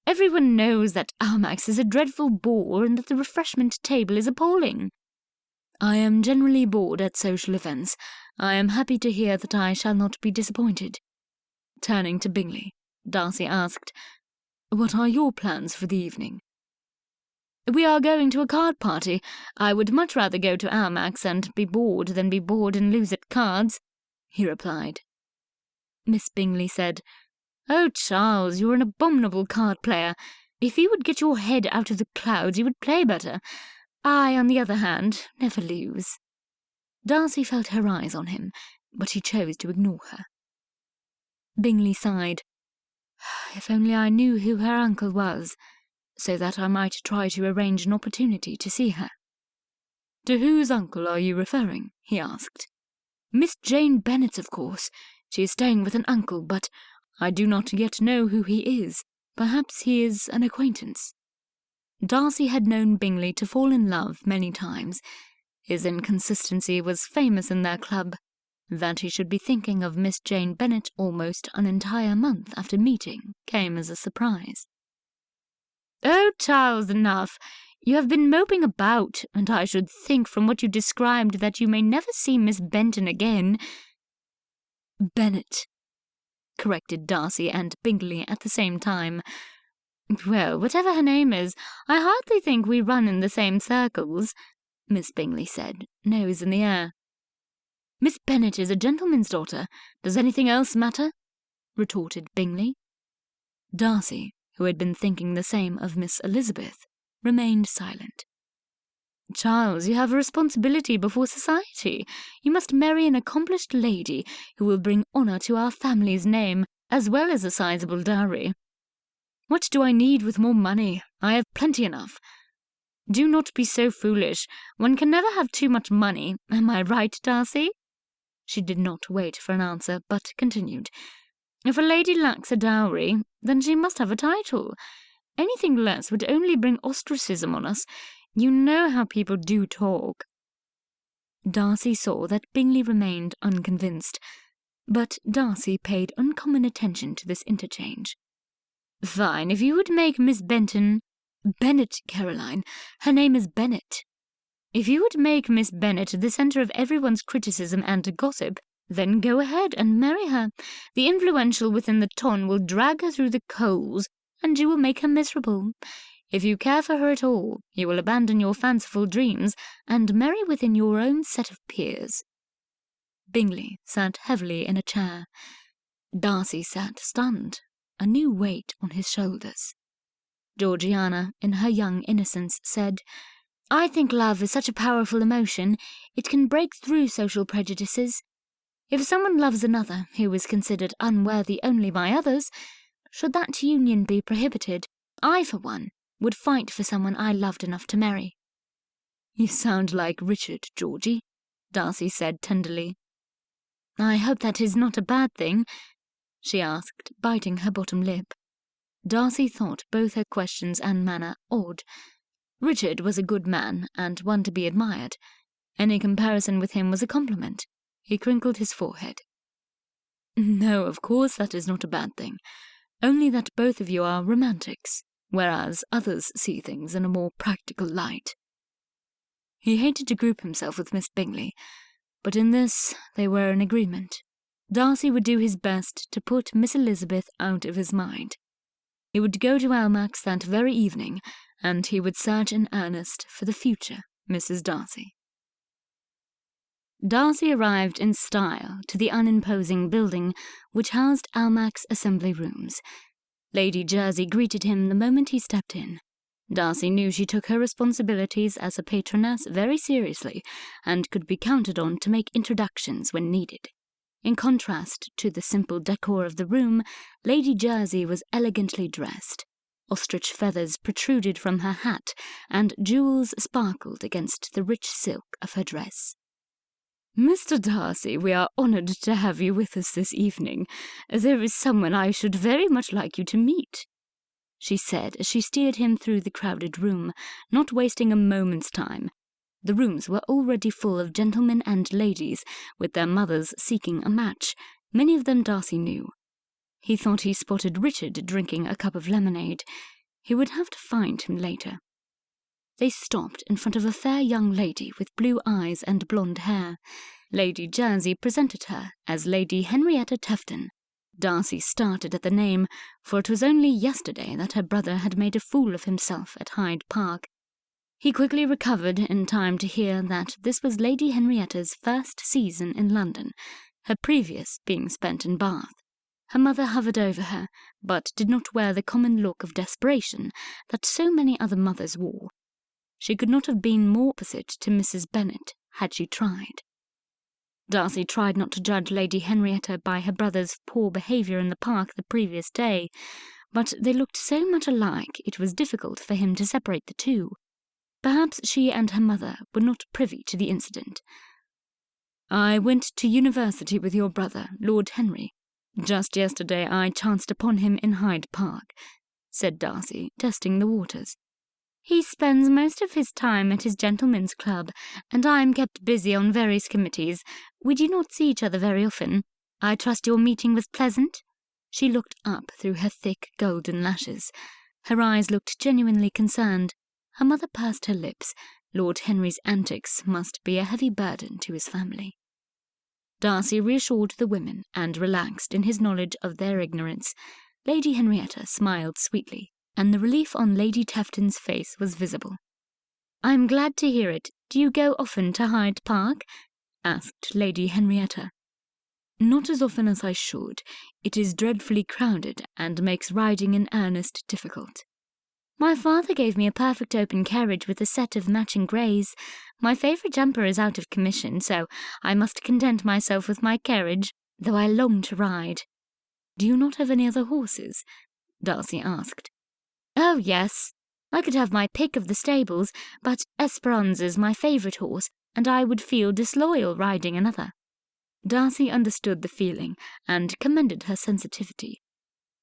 Everyone knows that Almack's is a dreadful bore and that the refreshment table is appalling." "I am generally bored at social events. I am happy to hear that I shall not be disappointed." Turning to Bingley, Darcy asked, "What are your plans for the evening?" "We are going to a card party. I would much rather go to Almack's and be bored than be bored and lose at cards," he replied. Miss Bingley said, "Oh, Charles, you're an abominable card player. If you would get your head out of the clouds, you would play better. I, on the other hand, never lose." Darcy felt her eyes on him, but he chose to ignore her. Bingley sighed. "If only I knew who her uncle was, so that I might try to arrange an opportunity to see her." "To whose uncle are you referring?" he asked. "Miss Jane Bennet's, of course. She is staying with an uncle, but I do not yet know who he is. Perhaps he is an acquaintance." Darcy had known Bingley to fall in love many times. His inconsistency was famous in their club. That he should be thinking of Miss Jane Bennet almost an entire month after meeting came as a surprise. "Oh, Charles, enough. You have been moping about, and I should think from what you described that you may never see Miss Benton again." "Bennet," corrected Darcy and Bingley at the same time. "Well, whatever her name is, I hardly think we run in the same circles," Miss Bingley said, nose in the air. "Miss Bennet is a gentleman's daughter. Does anything else matter?" retorted Bingley. Darcy, who had been thinking the same of Miss Elizabeth, remained silent. "Charles, you have a responsibility before society. You must marry an accomplished lady who will bring honour to our family's name, as well as a sizable dowry." "What do I need with more money? I have plenty enough." "Do not be so foolish. One can never have too much money. Am I right, Darcy?" She did not wait for an answer, but continued, "If a lady lacks a dowry, then she must have a title. Anything less would only bring ostracism on us. You know how people do talk." Darcy saw that Bingley remained unconvinced, but Darcy paid uncommon attention to this interchange. "Fine, if you would make Miss Benton—" "Bennet, Caroline. Her name is Bennet." "If you would make Miss Bennet the centre of everyone's criticism and gossip, then go ahead and marry her. The influential within the ton will drag her through the coals, and you will make her miserable. If you care for her at all, you will abandon your fanciful dreams and marry within your own set of peers." Bingley sat heavily in a chair. Darcy sat stunned, a new weight on his shoulders. Georgiana, in her young innocence, said, "I think love is such a powerful emotion, it can break through social prejudices. If someone loves another who is considered unworthy only by others, should that union be prohibited, I, for one, would fight for someone I loved enough to marry." "You sound like Richard, Georgie," Darcy said tenderly. "I hope that is not a bad thing?" she asked, biting her bottom lip. Darcy thought both her questions and manner odd. Richard was a good man, and one to be admired. Any comparison with him was a compliment. He crinkled his forehead. "No, of course that is not a bad thing. Only that both of you are romantics, whereas others see things in a more practical light." He hated to group himself with Miss Bingley, but in this they were in agreement. Darcy would do his best to put Miss Elizabeth out of his mind. He would go to Almack's that very evening, and he would search in earnest for the future Mrs. Darcy. Darcy arrived in style to the unimposing building which housed Almac's assembly rooms. Lady Jersey greeted him the moment he stepped in. Darcy knew she took her responsibilities as a patroness very seriously and could be counted on to make introductions when needed. In contrast to the simple decor of the room, Lady Jersey was elegantly dressed. Ostrich feathers protruded from her hat, and jewels sparkled against the rich silk of her dress. "Mr. Darcy, we are honoured to have you with us this evening. There is someone I should very much like you to meet," she said as she steered him through the crowded room, not wasting a moment's time. The rooms were already full of gentlemen and ladies, with their mothers seeking a match. Many of them Darcy knew. He thought he spotted Richard drinking a cup of lemonade. He would have to find him later. They stopped in front of a fair young lady with blue eyes and blonde hair. Lady Jersey presented her as Lady Henrietta Tefton. Darcy started at the name, for it was only yesterday that her brother had made a fool of himself at Hyde Park. He quickly recovered in time to hear that this was Lady Henrietta's first season in London, her previous being spent in Bath. Her mother hovered over her, but did not wear the common look of desperation that so many other mothers wore. She could not have been more opposite to Mrs. Bennet had she tried. Darcy tried not to judge Lady Henrietta by her brother's poor behaviour in the park the previous day, but they looked so much alike it was difficult for him to separate the two. Perhaps she and her mother were not privy to the incident. "I went to university with your brother, Lord Henry. Just yesterday I chanced upon him in Hyde Park," said Darcy, testing the waters. "He spends most of his time at his gentlemen's club, and I am kept busy on various committees. We do not see each other very often. I trust your meeting was pleasant?" She looked up through her thick golden lashes. Her eyes looked genuinely concerned. Her mother pursed her lips. Lord Henry's antics must be a heavy burden to his family. Darcy reassured the women and relaxed in his knowledge of their ignorance. Lady Henrietta smiled sweetly, and the relief on Lady Tefton's face was visible. "I'm glad to hear it. Do you go often to Hyde Park?" asked Lady Henrietta. "Not as often as I should. It is dreadfully crowded and makes riding in earnest difficult." "My father gave me a perfect open carriage with a set of matching greys. My favourite jumper is out of commission, so I must content myself with my carriage, though I long to ride." "Do you not have any other horses?" Darcy asked. "Oh, yes. I could have my pick of the stables, but Esperanza's my favourite horse, and I would feel disloyal riding another." Darcy understood the feeling and commended her sensitivity.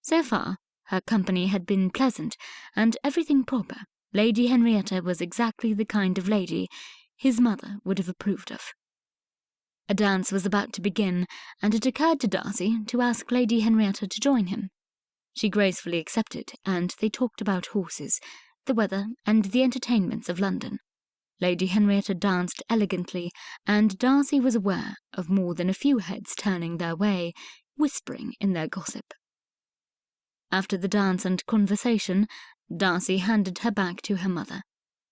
So far, her company had been pleasant, and everything proper. Lady Henrietta was exactly the kind of lady his mother would have approved of. A dance was about to begin, and it occurred to Darcy to ask Lady Henrietta to join him. She gracefully accepted, and they talked about horses, the weather, and the entertainments of London. Lady Henrietta danced elegantly, and Darcy was aware of more than a few heads turning their way, whispering in their gossip. After the dance and conversation, Darcy handed her back to her mother.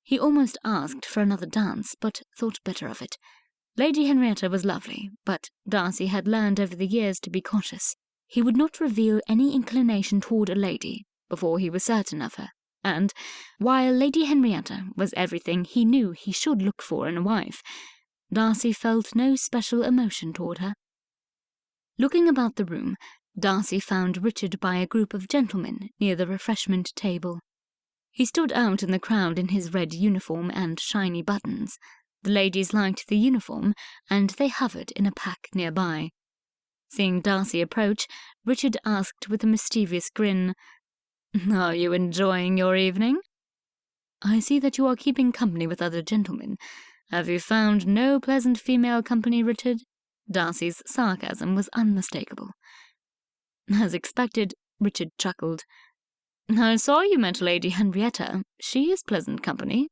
He almost asked for another dance, but thought better of it. Lady Henrietta was lovely, but Darcy had learned over the years to be cautious. He would not reveal any inclination toward a lady before he was certain of her, and, while Lady Henrietta was everything he knew he should look for in a wife, Darcy felt no special emotion toward her. Looking about the room, Darcy found Richard by a group of gentlemen near the refreshment table. He stood out in the crowd in his red uniform and shiny buttons. The ladies liked the uniform, and they hovered in a pack nearby. Seeing Darcy approach, Richard asked with a mischievous grin, "Are you enjoying your evening?" "I see that you are keeping company with other gentlemen. Have you found no pleasant female company, Richard?" Darcy's sarcasm was unmistakable. As expected, Richard chuckled. "I saw you met Lady Henrietta. She is pleasant company."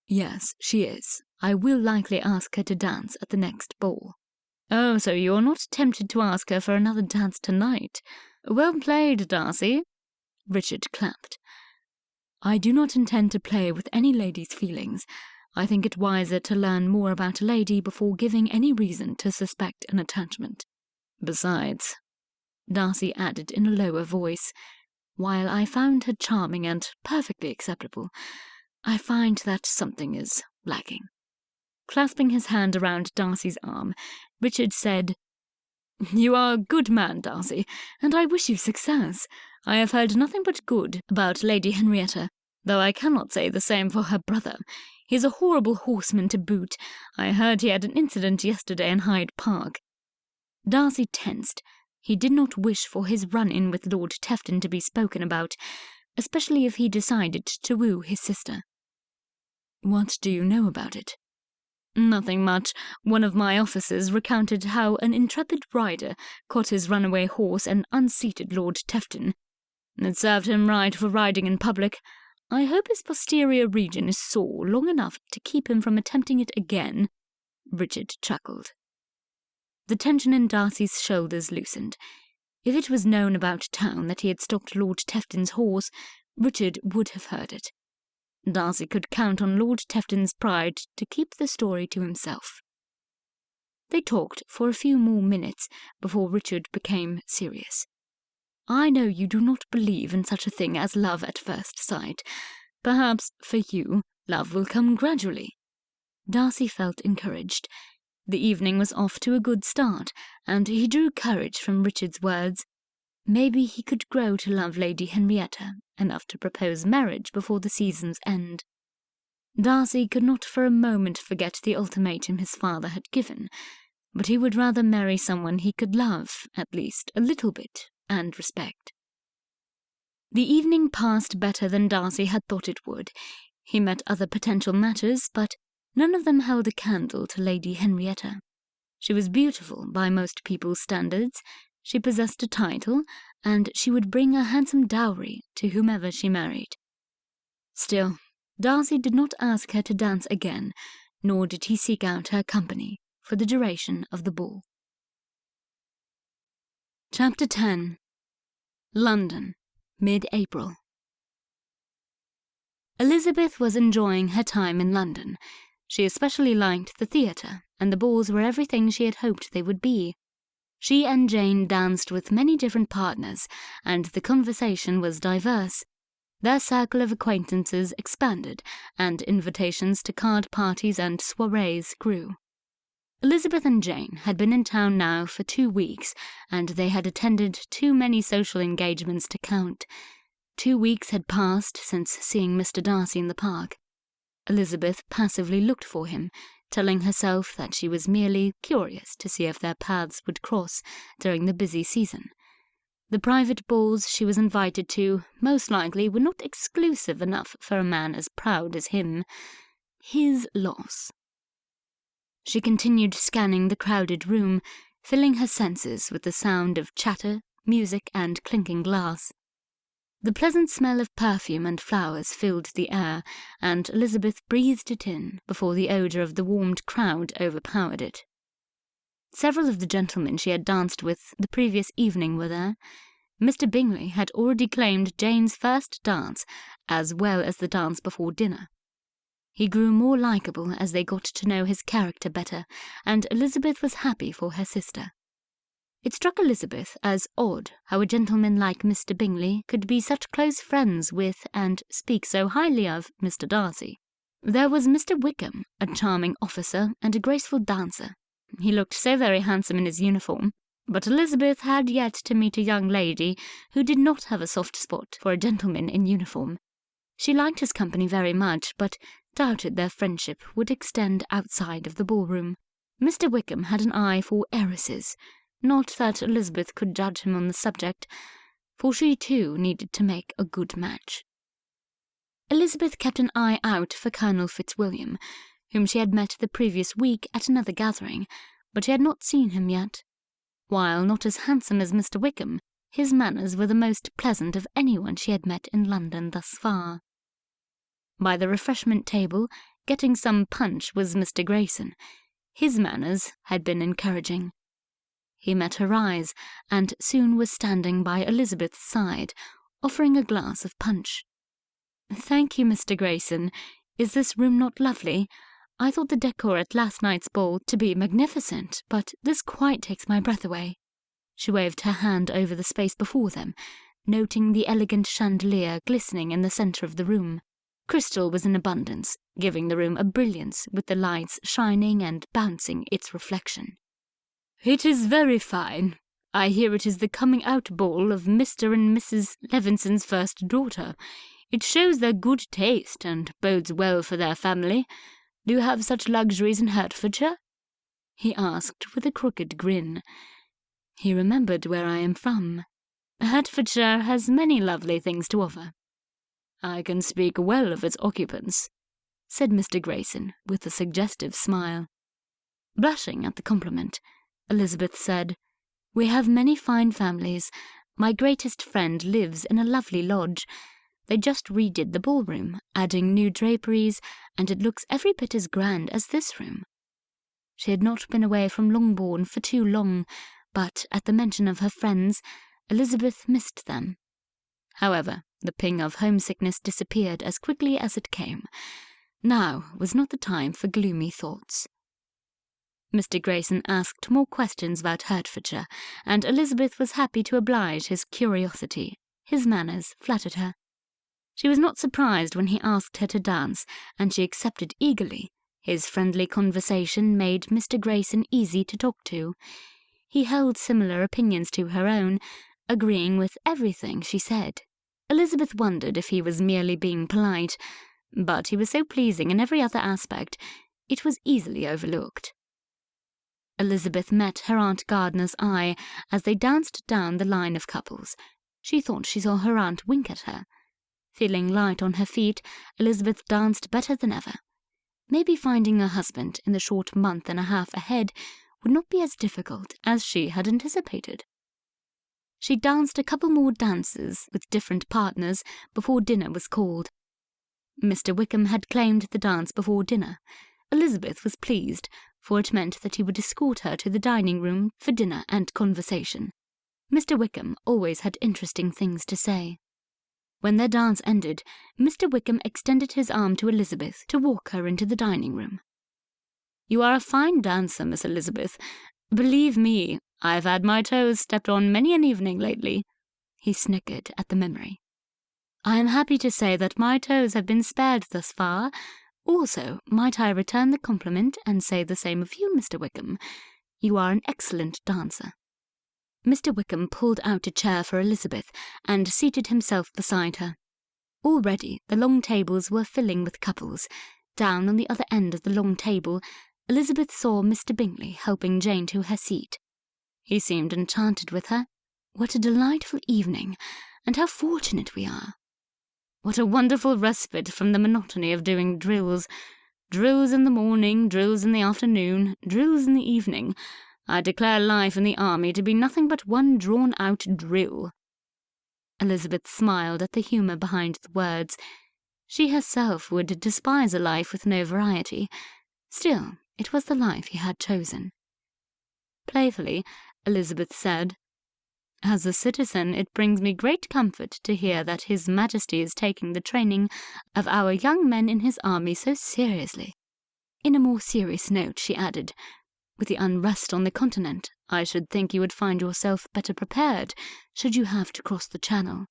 "Yes, she is. I will likely ask her to dance at the next ball." "Oh, so you are not tempted to ask her for another dance tonight? Well played, Darcy." Richard clapped. "I do not intend to play with any lady's feelings. I think it wiser to learn more about a lady before giving any reason to suspect an attachment. Besides," Darcy added in a lower voice, "while I found her charming and perfectly acceptable, I find that something is lacking." Clasping his hand around Darcy's arm, Richard said, "You are a good man, Darcy, and I wish you success. I have heard nothing but good about Lady Henrietta, though I cannot say the same for her brother. He is a horrible horseman to boot. I heard he had an incident yesterday in Hyde Park." Darcy tensed. He did not wish for his run-in with Lord Tefton to be spoken about, especially if he decided to woo his sister. "What do you know about it?" "Nothing much. One of my officers recounted how an intrepid rider caught his runaway horse and unseated Lord Tefton. It served him right for riding in public. I hope his posterior region is sore long enough to keep him from attempting it again." Richard chuckled. The tension in Darcy's shoulders loosened. If it was known about town that he had stopped Lord Tefton's horse, Richard would have heard it. Darcy could count on Lord Tefton's pride to keep the story to himself. They talked for a few more minutes before Richard became serious. "I know you do not believe in such a thing as love at first sight. Perhaps, for you, love will come gradually." Darcy felt encouraged. The evening was off to a good start, and he drew courage from Richard's words. Maybe he could grow to love Lady Henrietta enough to propose marriage before the season's end. Darcy could not for a moment forget the ultimatum his father had given, but he would rather marry someone he could love, at least a little bit, and respect. The evening passed better than Darcy had thought it would. He met other potential matches, but none of them held a candle to Lady Henrietta. She was beautiful by most people's standards, she possessed a title, and she would bring a handsome dowry to whomever she married. Still, Darcy did not ask her to dance again, nor did he seek out her company for the duration of the ball. Chapter 10. London, mid-April. Elizabeth was enjoying her time in London. She especially liked the theatre, and the balls were everything she had hoped they would be. She and Jane danced with many different partners, and the conversation was diverse. Their circle of acquaintances expanded, and invitations to card parties and soirees grew. Elizabeth and Jane had been in town now for 2 weeks, and they had attended too many social engagements to count. 2 weeks had passed since seeing Mr. Darcy in the park. Elizabeth passively looked for him, telling herself that she was merely curious to see if their paths would cross during the busy season. The private balls she was invited to most likely were not exclusive enough for a man as proud as him. His loss. She continued scanning the crowded room, filling her senses with the sound of chatter, music, and clinking glass. The pleasant smell of perfume and flowers filled the air, and Elizabeth breathed it in before the odour of the warmed crowd overpowered it. Several of the gentlemen she had danced with the previous evening were there. Mr. Bingley had already claimed Jane's first dance, as well as the dance before dinner. He grew more likeable as they got to know his character better, and Elizabeth was happy for her sister. It struck Elizabeth as odd how a gentleman like Mr. Bingley could be such close friends with and speak so highly of Mr. Darcy. There was Mr. Wickham, a charming officer and a graceful dancer. He looked so very handsome in his uniform, but Elizabeth had yet to meet a young lady who did not have a soft spot for a gentleman in uniform. She liked his company very much, but doubted their friendship would extend outside of the ballroom. Mr. Wickham had an eye for heiresses. Not that Elizabeth could judge him on the subject, for she too needed to make a good match. Elizabeth kept an eye out for Colonel Fitzwilliam, whom she had met the previous week at another gathering, but she had not seen him yet. While not as handsome as Mr. Wickham, his manners were the most pleasant of anyone she had met in London thus far. By the refreshment table, getting some punch was Mr. Grayson. His manners had been encouraging. He met her eyes, and soon was standing by Elizabeth's side, offering a glass of punch. "Thank you, Mr. Grayson. Is this room not lovely? I thought the decor at last night's ball to be magnificent, but this quite takes my breath away." She waved her hand over the space before them, noting the elegant chandelier glistening in the centre of the room. Crystal was in abundance, giving the room a brilliance with the lights shining and bouncing its reflection. "It is very fine. I hear it is the coming-out ball of Mr. and Mrs. Levinson's first daughter. It shows their good taste and bodes well for their family. Do you have such luxuries in Hertfordshire?" he asked with a crooked grin. He remembered where I am from. Hertfordshire has many lovely things to offer. "I can speak well of its occupants," said Mr. Grayson with a suggestive smile. Blushing at the compliment, Elizabeth said, "We have many fine families. My greatest friend lives in a lovely lodge. They just redid the ballroom, adding new draperies, and it looks every bit as grand as this room." She had not been away from Longbourn for too long, but at the mention of her friends, Elizabeth missed them. However, the ping of homesickness disappeared as quickly as it came. Now was not the time for gloomy thoughts. Mr. Grayson asked more questions about Hertfordshire, and Elizabeth was happy to oblige his curiosity. His manners flattered her. She was not surprised when he asked her to dance, and she accepted eagerly. His friendly conversation made Mr. Grayson easy to talk to. He held similar opinions to her own, agreeing with everything she said. Elizabeth wondered if he was merely being polite, but he was so pleasing in every other aspect, it was easily overlooked. Elizabeth met her Aunt Gardiner's eye as they danced down the line of couples. She thought she saw her aunt wink at her. Feeling light on her feet, Elizabeth danced better than ever. Maybe finding a husband in the short month and a half ahead would not be as difficult as she had anticipated. She danced a couple more dances with different partners before dinner was called. Mr. Wickham had claimed the dance before dinner. Elizabeth was pleased, for it meant that he would escort her to the dining room for dinner and conversation. Mr. Wickham always had interesting things to say. When their dance ended, Mr. Wickham extended his arm to Elizabeth to walk her into the dining room. "You are a fine dancer, Miss Elizabeth. Believe me, I've had my toes stepped on many an evening lately." He snickered at the memory. "I am happy to say that my toes have been spared thus far. Also, might I return the compliment and say the same of you, Mr. Wickham? You are an excellent dancer." Mr. Wickham pulled out a chair for Elizabeth and seated himself beside her. Already the long tables were filling with couples. Down on the other end of the long table, Elizabeth saw Mr. Bingley helping Jane to her seat. He seemed enchanted with her. "What a delightful evening, and how fortunate we are! What a wonderful respite from the monotony of doing drills. Drills in the morning, drills in the afternoon, drills in the evening. I declare life in the army to be nothing but one drawn-out drill." Elizabeth smiled at the humour behind the words. She herself would despise a life with no variety. Still, it was the life he had chosen. Playfully, Elizabeth said, "As a citizen, it brings me great comfort to hear that His Majesty is taking the training of our young men in his army so seriously." In a more serious note, she added, "With the unrest on the continent, I should think you would find yourself better prepared should you have to cross the Channel."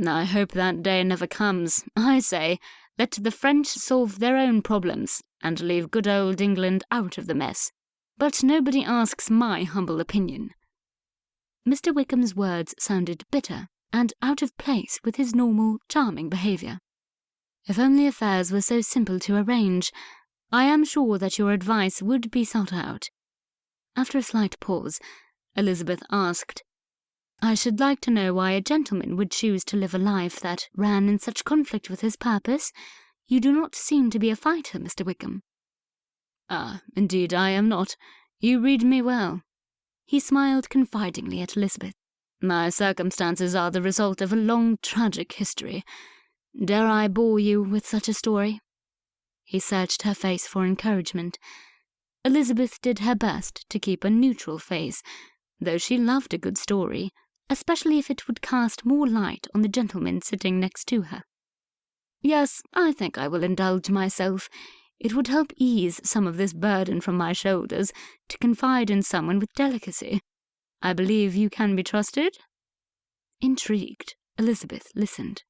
"I hope that day never comes. I say, let the French solve their own problems and leave good old England out of the mess. But nobody asks my humble opinion." Mr. Wickham's words sounded bitter and out of place with his normal, charming behaviour. "If only affairs were so simple to arrange, I am sure that your advice would be sought out." After a slight pause, Elizabeth asked, "I should like to know why a gentleman would choose to live a life that ran in such conflict with his purpose. You do not seem to be a fighter, Mr. Wickham." "Ah, indeed I am not. You read me well." He smiled confidingly at Elizabeth. "My circumstances are the result of a long, tragic history. Dare I bore you with such a story?" He searched her face for encouragement. Elizabeth did her best to keep a neutral face, though she loved a good story, especially if it would cast more light on the gentleman sitting next to her. Yes, I think I will indulge myself. It would help ease some of this burden from my shoulders to confide in someone with delicacy. I believe you can be trusted?" Intrigued, Elizabeth listened.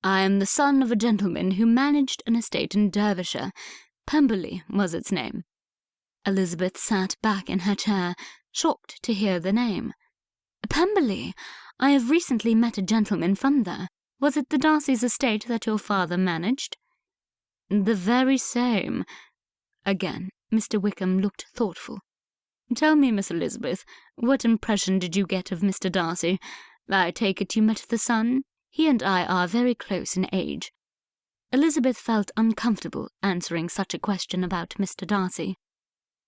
"I am the son of a gentleman who managed an estate in Derbyshire. Pemberley was its name." Elizabeth sat back in her chair, shocked to hear the name. "Pemberley? I have recently met a gentleman from there. Was it the Darcy's estate that your father managed?" "The very same." Again, Mr. Wickham looked thoughtful. "Tell me, Miss Elizabeth, what impression did you get of Mr. Darcy? I take it you met the son? He and I are very close in age." Elizabeth felt uncomfortable answering such a question about Mr. Darcy.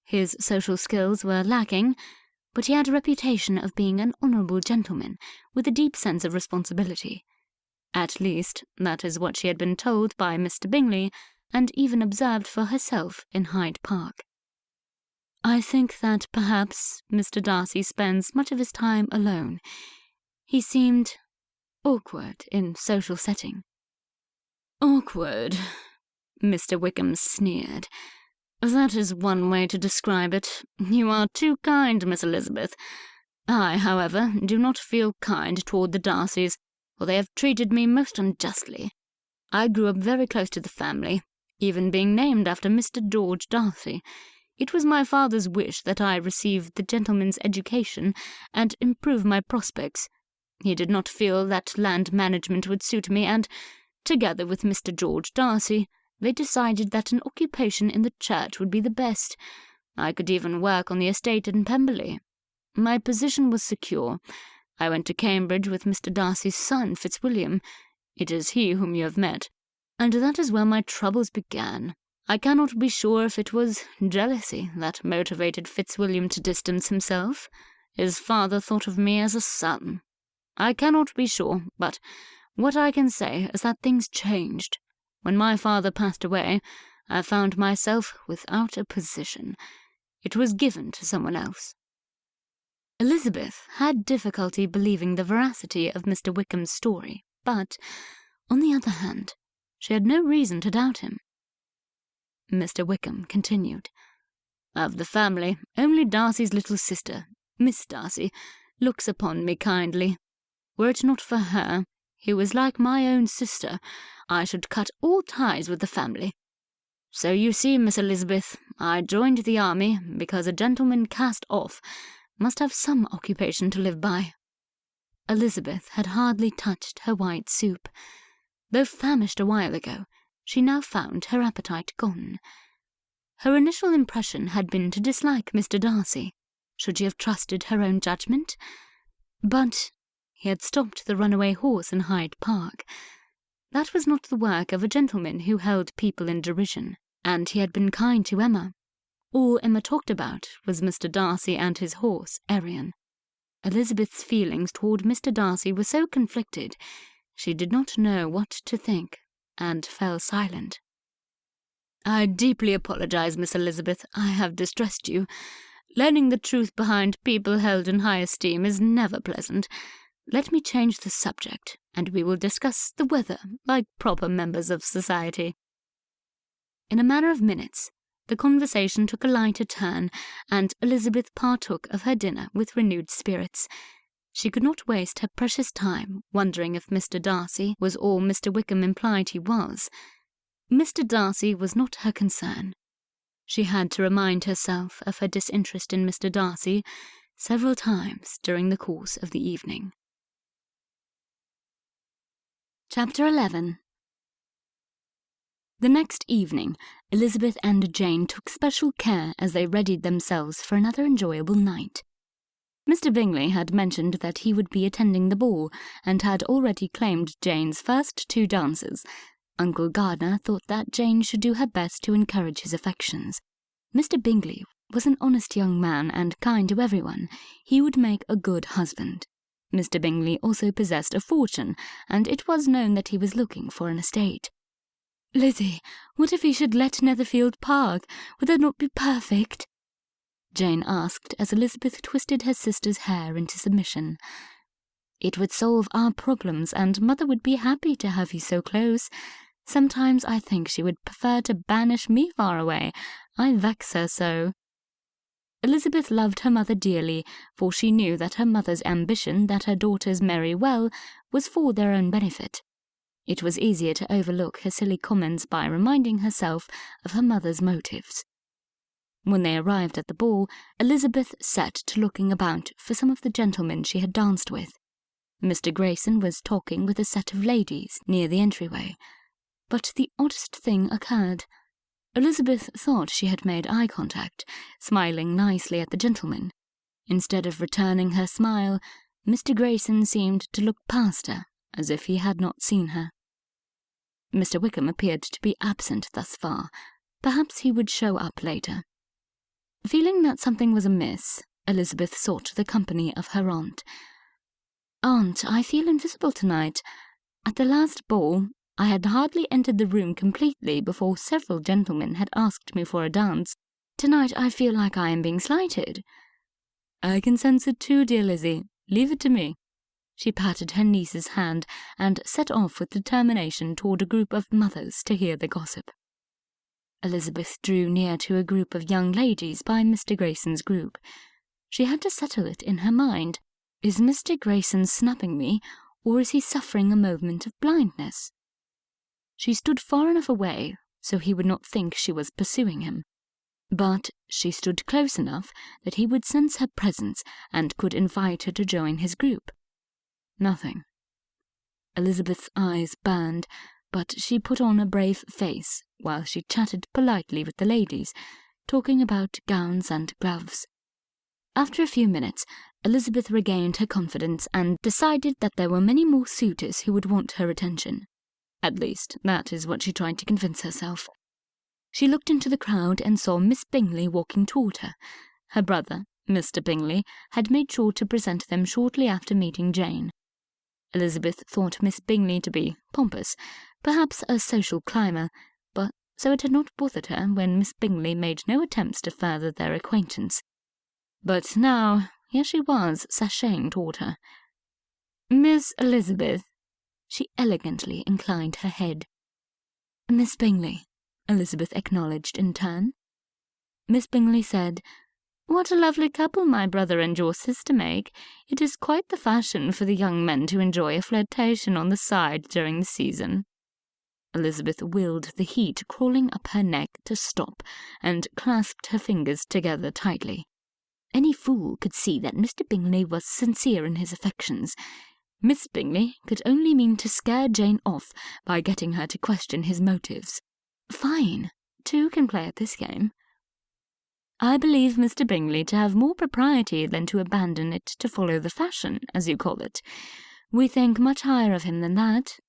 His social skills were lacking, but he had a reputation of being an honourable gentleman with a deep sense of responsibility. At least, that is what she had been told by Mr. Bingley, and even observed for herself in Hyde Park. "I think that perhaps Mr. Darcy spends much of his time alone. He seemed awkward in social setting." "Awkward?" Mr. Wickham sneered. "That is one way to describe it. You are too kind, Miss Elizabeth. I, however, do not feel kind toward the Darcys, for they have treated me most unjustly. I grew up very close to the family, even being named after Mr. George Darcy. It was my father's wish that I receive the gentleman's education and improve my prospects. He did not feel that land management would suit me, and, together with Mr. George Darcy, they decided that an occupation in the church would be the best. I could even work on the estate in Pemberley. My position was secure. I went to Cambridge with Mr. Darcy's son, Fitzwilliam. It is he whom you have met. And that is where my troubles began. I cannot be sure if it was jealousy that motivated Fitzwilliam to distance himself. His father thought of me as a son. I cannot be sure, but what I can say is that things changed. When my father passed away, I found myself without a position. It was given to someone else." Elizabeth had difficulty believing the veracity of Mr. Wickham's story, but, on the other hand, she had no reason to doubt him. Mr. Wickham continued. "Of the family, only Darcy's little sister, Miss Darcy, looks upon me kindly. Were it not for her, who is like my own sister, I should cut all ties with the family. So you see, Miss Elizabeth, I joined the army because a gentleman cast off must have some occupation to live by." Elizabeth had hardly touched her white soup. Though famished a while ago, she now found her appetite gone. Her initial impression had been to dislike Mr. Darcy. Should she have trusted her own judgment? But he had stopped the runaway horse in Hyde Park. That was not the work of a gentleman who held people in derision, and he had been kind to Emma. All Emma talked about was Mr. Darcy and his horse, Arion. Elizabeth's feelings toward Mr. Darcy were so conflicted, she did not know what to think, and fell silent. "I deeply apologize, Miss Elizabeth. I have distressed you. Learning the truth behind people held in high esteem is never pleasant. Let me change the subject, and we will discuss the weather like proper members of society." In a matter of minutes, the conversation took a lighter turn, and Elizabeth partook of her dinner with renewed spirits. She could not waste her precious time wondering if Mr. Darcy was all Mr. Wickham implied he was. Mr. Darcy was not her concern. She had to remind herself of her disinterest in Mr. Darcy several times during the course of the evening. Chapter 11. The next evening, Elizabeth and Jane took special care as they readied themselves for another enjoyable night. Mr. Bingley had mentioned that he would be attending the ball, and had already claimed Jane's first 2 dances. Uncle Gardner thought that Jane should do her best to encourage his affections. Mr. Bingley was an honest young man and kind to everyone. He would make a good husband. Mr. Bingley also possessed a fortune, and it was known that he was looking for an estate. "Lizzie, what if he should let Netherfield Park? Would that not be perfect?" Jane asked as Elizabeth twisted her sister's hair into submission. "It would solve our problems, and Mother would be happy to have you so close. Sometimes I think she would prefer to banish me far away. I vex her so." Elizabeth loved her mother dearly, for she knew that her mother's ambition that her daughters marry well was for their own benefit. It was easier to overlook her silly comments by reminding herself of her mother's motives. When they arrived at the ball, Elizabeth set to looking about for some of the gentlemen she had danced with. Mr. Grayson was talking with a set of ladies near the entryway. But the oddest thing occurred. Elizabeth thought she had made eye contact, smiling nicely at the gentleman. Instead of returning her smile, Mr. Grayson seemed to look past her, as if he had not seen her. Mr. Wickham appeared to be absent thus far. Perhaps he would show up later. Feeling that something was amiss, Elizabeth sought the company of her aunt. "Aunt, I feel invisible tonight. At the last ball, I had hardly entered the room completely before several gentlemen had asked me for a dance. Tonight I feel like I am being slighted." "I can sense it too, dear Lizzie. Leave it to me." She patted her niece's hand and set off with determination toward a group of mothers to hear the gossip. Elizabeth drew near to a group of young ladies by Mr. Grayson's group. She had to settle it in her mind. Is Mr. Grayson snubbing me, or is he suffering a moment of blindness? She stood far enough away so he would not think she was pursuing him. But she stood close enough that he would sense her presence and could invite her to join his group. Nothing. Elizabeth's eyes burned, but she put on a brave face while she chatted politely with the ladies, talking about gowns and gloves. After a few minutes, Elizabeth regained her confidence and decided that there were many more suitors who would want her attention. At least, that is what she tried to convince herself. She looked into the crowd and saw Miss Bingley walking toward her. Her brother, Mr. Bingley, had made sure to present them shortly after meeting Jane. Elizabeth thought Miss Bingley to be pompous, perhaps a social climber, but so it had not bothered her when Miss Bingley made no attempts to further their acquaintance. But now, here she was, sashaying toward her. "Miss Elizabeth." She elegantly inclined her head. "Miss Bingley," Elizabeth acknowledged in turn. Miss Bingley said, "What a lovely couple my brother and your sister make. It is quite the fashion for the young men to enjoy a flirtation on the side during the season." Elizabeth willed the heat crawling up her neck to stop and clasped her fingers together tightly. Any fool could see that Mr. Bingley was sincere in his affections. Miss Bingley could only mean to scare Jane off by getting her to question his motives. Fine, two can play at this game. "I believe Mr. Bingley to have more propriety than to abandon it to follow the fashion, as you call it. We think much higher of him than that."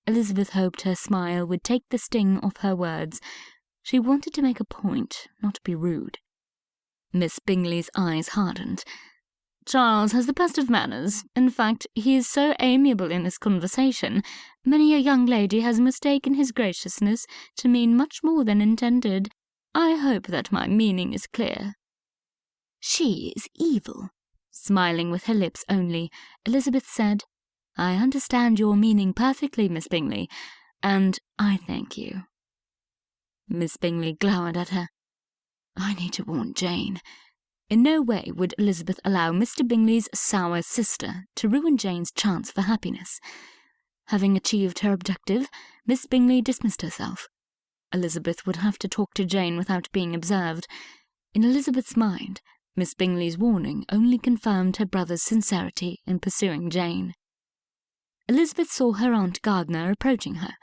Elizabeth hoped her smile would take the sting off her words. She wanted to make a point, not be rude. Miss Bingley's eyes hardened. "Charles has the best of manners. In fact, he is so amiable in his conversation, many a young lady has mistaken his graciousness to mean much more than intended. I hope that my meaning is clear." "She is evil." Smiling with her lips only, Elizabeth said, "I understand your meaning perfectly, Miss Bingley, and I thank you." Miss Bingley glowered at her. I need to warn Jane. In no way would Elizabeth allow Mr. Bingley's sour sister to ruin Jane's chance for happiness. Having achieved her objective, Miss Bingley dismissed herself. Elizabeth would have to talk to Jane without being observed. In Elizabeth's mind, Miss Bingley's warning only confirmed her brother's sincerity in pursuing Jane. Elizabeth saw her Aunt Gardiner approaching her.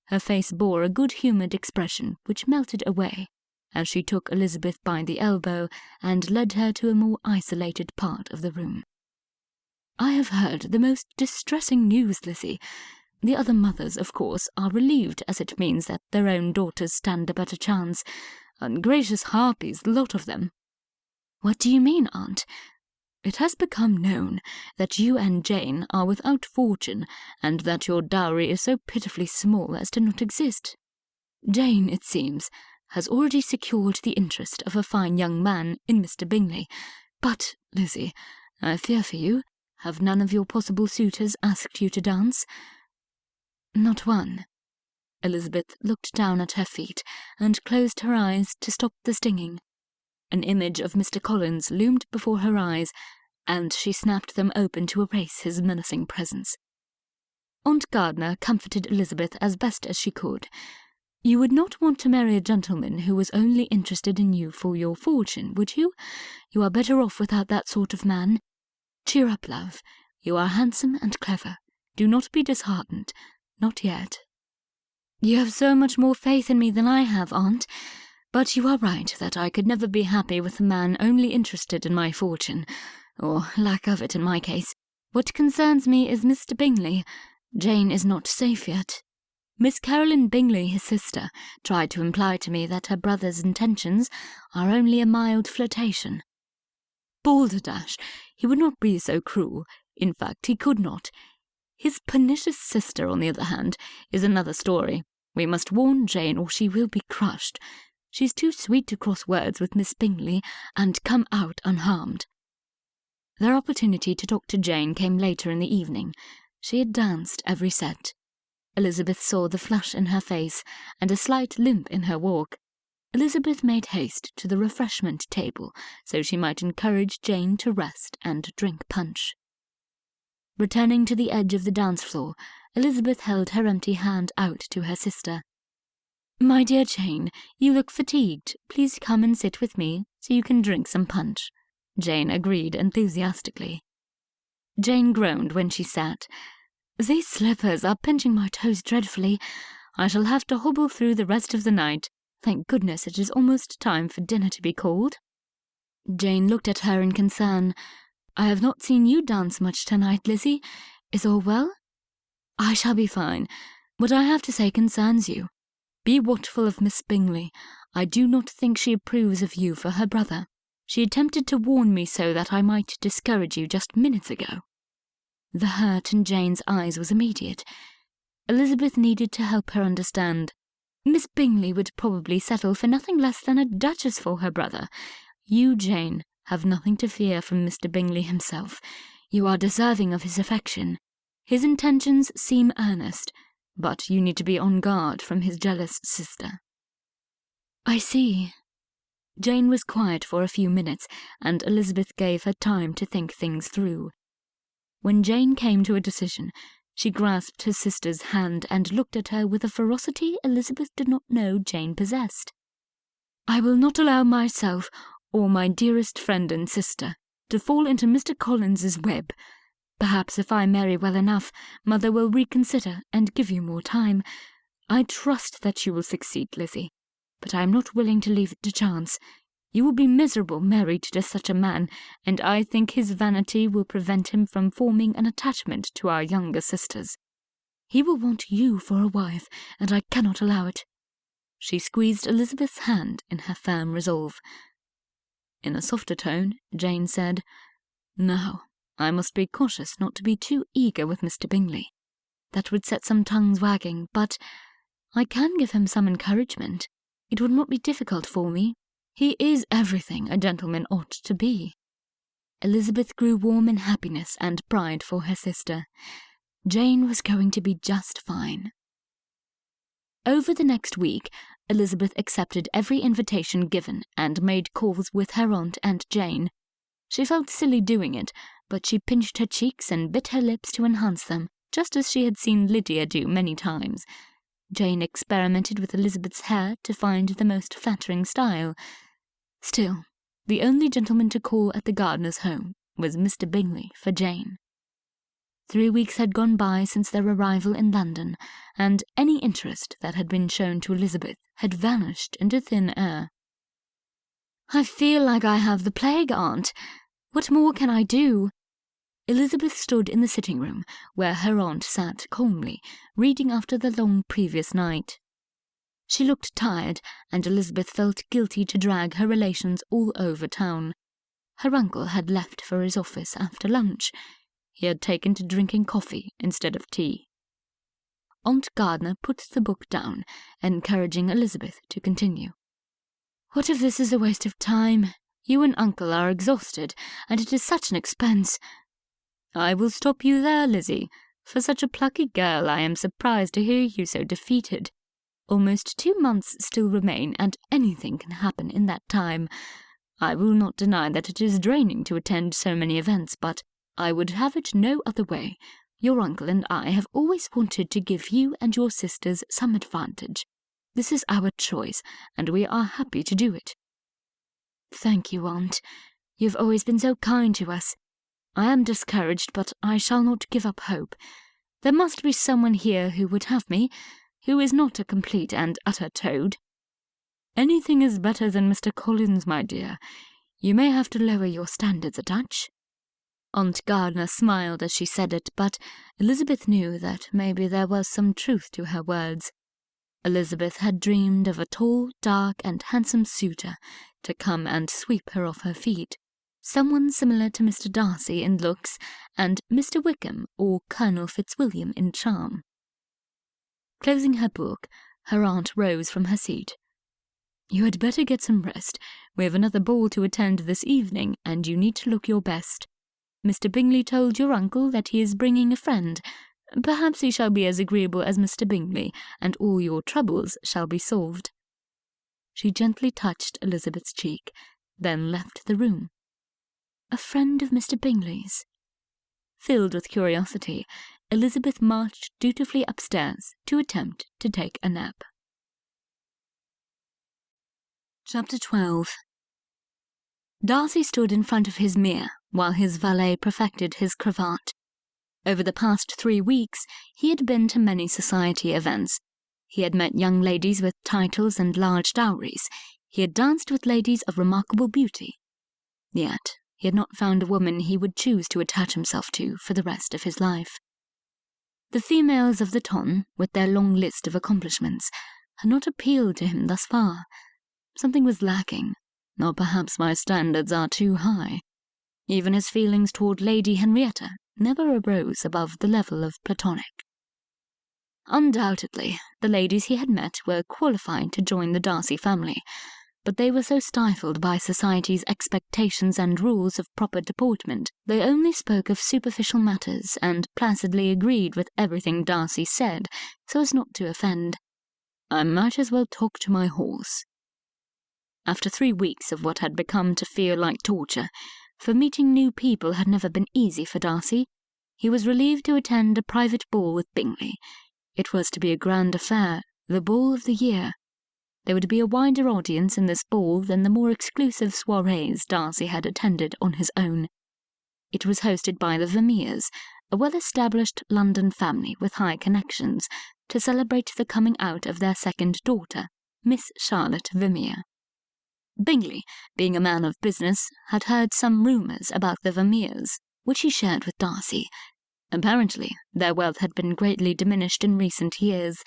Her face bore a good-humoured expression which melted away as she took Elizabeth by the elbow and led her to a more isolated part of the room. "I have heard the most distressing news, Lizzie. The other mothers, of course, are relieved, as it means that their own daughters stand a better chance. Ungracious harpies, the lot of them." "What do you mean, Aunt?" "It has become known that you and Jane are without fortune, and that your dowry is so pitifully small as to not exist. Jane, it seems, has already secured the interest of a fine young man in Mr. Bingley. But, Lizzie, I fear for you. Have none of your possible suitors asked you to dance?" "Not one." Elizabeth looked down at her feet and closed her eyes to stop the stinging. An image of Mr. Collins loomed before her eyes, and she snapped them open to erase his menacing presence. Aunt Gardner comforted Elizabeth as best as she could. You would not want to marry a gentleman who was only interested in you for your fortune, would you? You are better off without that sort of man. Cheer up, love. You are handsome and clever. Do not be disheartened. Not yet. You have so much more faith in me than I have, Aunt. But you are right that I could never be happy with a man only interested in my fortune, or lack of it in my case. What concerns me is Mr. Bingley. Jane is not safe yet. Miss Caroline Bingley, his sister, tried to imply to me that her brother's intentions are only a mild flirtation. Balderdash! He would not be so cruel. In fact, he could not. His pernicious sister, on the other hand, is another story. We must warn Jane or she will be crushed. She's too sweet to cross words with Miss Bingley and come out unharmed. Their opportunity to talk to Jane came later in the evening. She had danced every set. Elizabeth saw the flush in her face and a slight limp in her walk. Elizabeth made haste to the refreshment table so she might encourage Jane to rest and drink punch. Returning to the edge of the dance floor, Elizabeth held her empty hand out to her sister. My dear Jane, you look fatigued. Please come and sit with me so you can drink some punch. Jane agreed enthusiastically. Jane groaned when she sat. These slippers are pinching my toes dreadfully. I shall have to hobble through the rest of the night. Thank goodness it is almost time for dinner to be called. Jane looked at her in concern. I have not seen you dance much tonight, Lizzie. Is all well? I shall be fine. What I have to say concerns you. Be watchful of Miss Bingley. I do not think she approves of you for her brother. She attempted to warn me so that I might discourage you just minutes ago. The hurt in Jane's eyes was immediate. Elizabeth needed to help her understand. Miss Bingley would probably settle for nothing less than a duchess for her brother. You, Jane, have nothing to fear from Mr. Bingley himself. You are deserving of his affection. His intentions seem earnest, but you need to be on guard from his jealous sister. I see. Jane was quiet for a few minutes, and Elizabeth gave her time to think things through. When Jane came to a decision, she grasped her sister's hand and looked at her with a ferocity Elizabeth did not know Jane possessed. I will not allow myself, or my dearest friend and sister, to fall into Mr. Collins's web. Perhaps if I marry well enough, Mother will reconsider and give you more time. I trust that you will succeed, Lizzie, but I am not willing to leave it to chance. You will be miserable married to such a man, and I think his vanity will prevent him from forming an attachment to our younger sisters. He will want you for a wife, and I cannot allow it. She squeezed Elizabeth's hand in her firm resolve. In a softer tone, Jane said, Now, I must be cautious not to be too eager with Mr. Bingley. That would set some tongues wagging, but I can give him some encouragement. It would not be difficult for me. He is everything a gentleman ought to be. Elizabeth grew warm in happiness and pride for her sister. Jane was going to be just fine. Over the next week, Elizabeth accepted every invitation given and made calls with her aunt and Jane. She felt silly doing it, but she pinched her cheeks and bit her lips to enhance them, just as she had seen Lydia do many times. Jane experimented with Elizabeth's hair to find the most flattering style. Still, the only gentleman to call at the gardener's home was Mr. Bingley for Jane. 3 weeks had gone by since their arrival in London, and any interest that had been shown to Elizabeth had vanished into thin air. I feel like I have the plague, Aunt. What more can I do? Elizabeth stood in the sitting-room, where her aunt sat calmly, reading after the long previous night. She looked tired, and Elizabeth felt guilty to drag her relations all over town. Her uncle had left for his office after lunch. He had taken to drinking coffee instead of tea. Aunt Gardner put the book down, encouraging Elizabeth to continue. What if this is a waste of time? You and Uncle are exhausted, and it is such an expense. I will stop you there, Lizzie. For such a plucky girl, I am surprised to hear you so defeated. Almost 2 months still remain, and anything can happen in that time. I will not deny that it is draining to attend so many events, but I would have it no other way. Your uncle and I have always wanted to give you and your sisters some advantage. This is our choice, and we are happy to do it." "Thank you, Aunt. You've always been so kind to us. I am discouraged, but I shall not give up hope. There must be someone here who would have me, who is not a complete and utter toad." "Anything is better than Mr. Collins, my dear. You may have to lower your standards a touch." Aunt Gardner smiled as she said it, but Elizabeth knew that maybe there was some truth to her words. Elizabeth had dreamed of a tall, dark, and handsome suitor to come and sweep her off her feet. Someone similar to Mr. Darcy in looks, and Mr. Wickham or Colonel Fitzwilliam in charm. Closing her book, her aunt rose from her seat. "You had better get some rest. We have another ball to attend this evening, and you need to look your best. Mr. Bingley told your uncle that he is bringing a friend. Perhaps he shall be as agreeable as Mr. Bingley, and all your troubles shall be solved." She gently touched Elizabeth's cheek, then left the room. A friend of Mr. Bingley's? Filled with curiosity, Elizabeth marched dutifully upstairs to attempt to take a nap. Chapter 12. Darcy stood in front of his mirror while his valet perfected his cravat. Over the past 3 weeks, he had been to many society events. He had met young ladies with titles and large dowries. He had danced with ladies of remarkable beauty. Yet, he had not found a woman he would choose to attach himself to for the rest of his life. The females of the ton, with their long list of accomplishments, had not appealed to him thus far. Something was lacking, or perhaps my standards are too high. Even his feelings toward Lady Henrietta never arose above the level of platonic. Undoubtedly, the ladies he had met were qualified to join the Darcy family, but they were so stifled by society's expectations and rules of proper deportment, they only spoke of superficial matters and placidly agreed with everything Darcy said so as not to offend. I might as well talk to my horse. After 3 weeks of what had become to feel like torture, for meeting new people had never been easy for Darcy, he was relieved to attend a private ball with Bingley. It was to be a grand affair, the ball of the year. There would be a wider audience in this ball than the more exclusive soirees Darcy had attended on his own. It was hosted by the Vermeers, a well-established London family with high connections, to celebrate the coming out of their second daughter, Miss Charlotte Vermeer. Bingley, being a man of business, had heard some rumours about the Vermeers, which he shared with Darcy. Apparently, their wealth had been greatly diminished in recent years.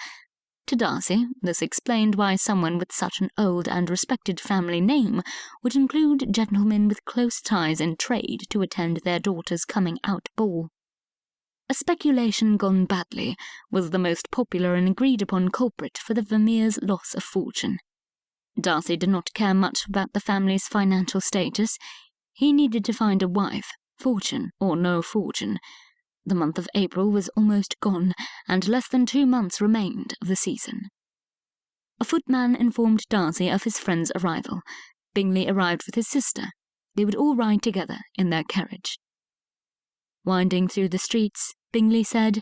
To Darcy, this explained why someone with such an old and respected family name would include gentlemen with close ties in trade to attend their daughter's coming-out ball. A speculation gone badly was the most popular and agreed-upon culprit for the Vermeers' loss of fortune. Darcy did not care much about the family's financial status. He needed to find a wife, fortune or no fortune. The month of April was almost gone, and less than 2 months remained of the season. A footman informed Darcy of his friend's arrival. Bingley arrived with his sister. They would all ride together in their carriage. Winding through the streets, Bingley said,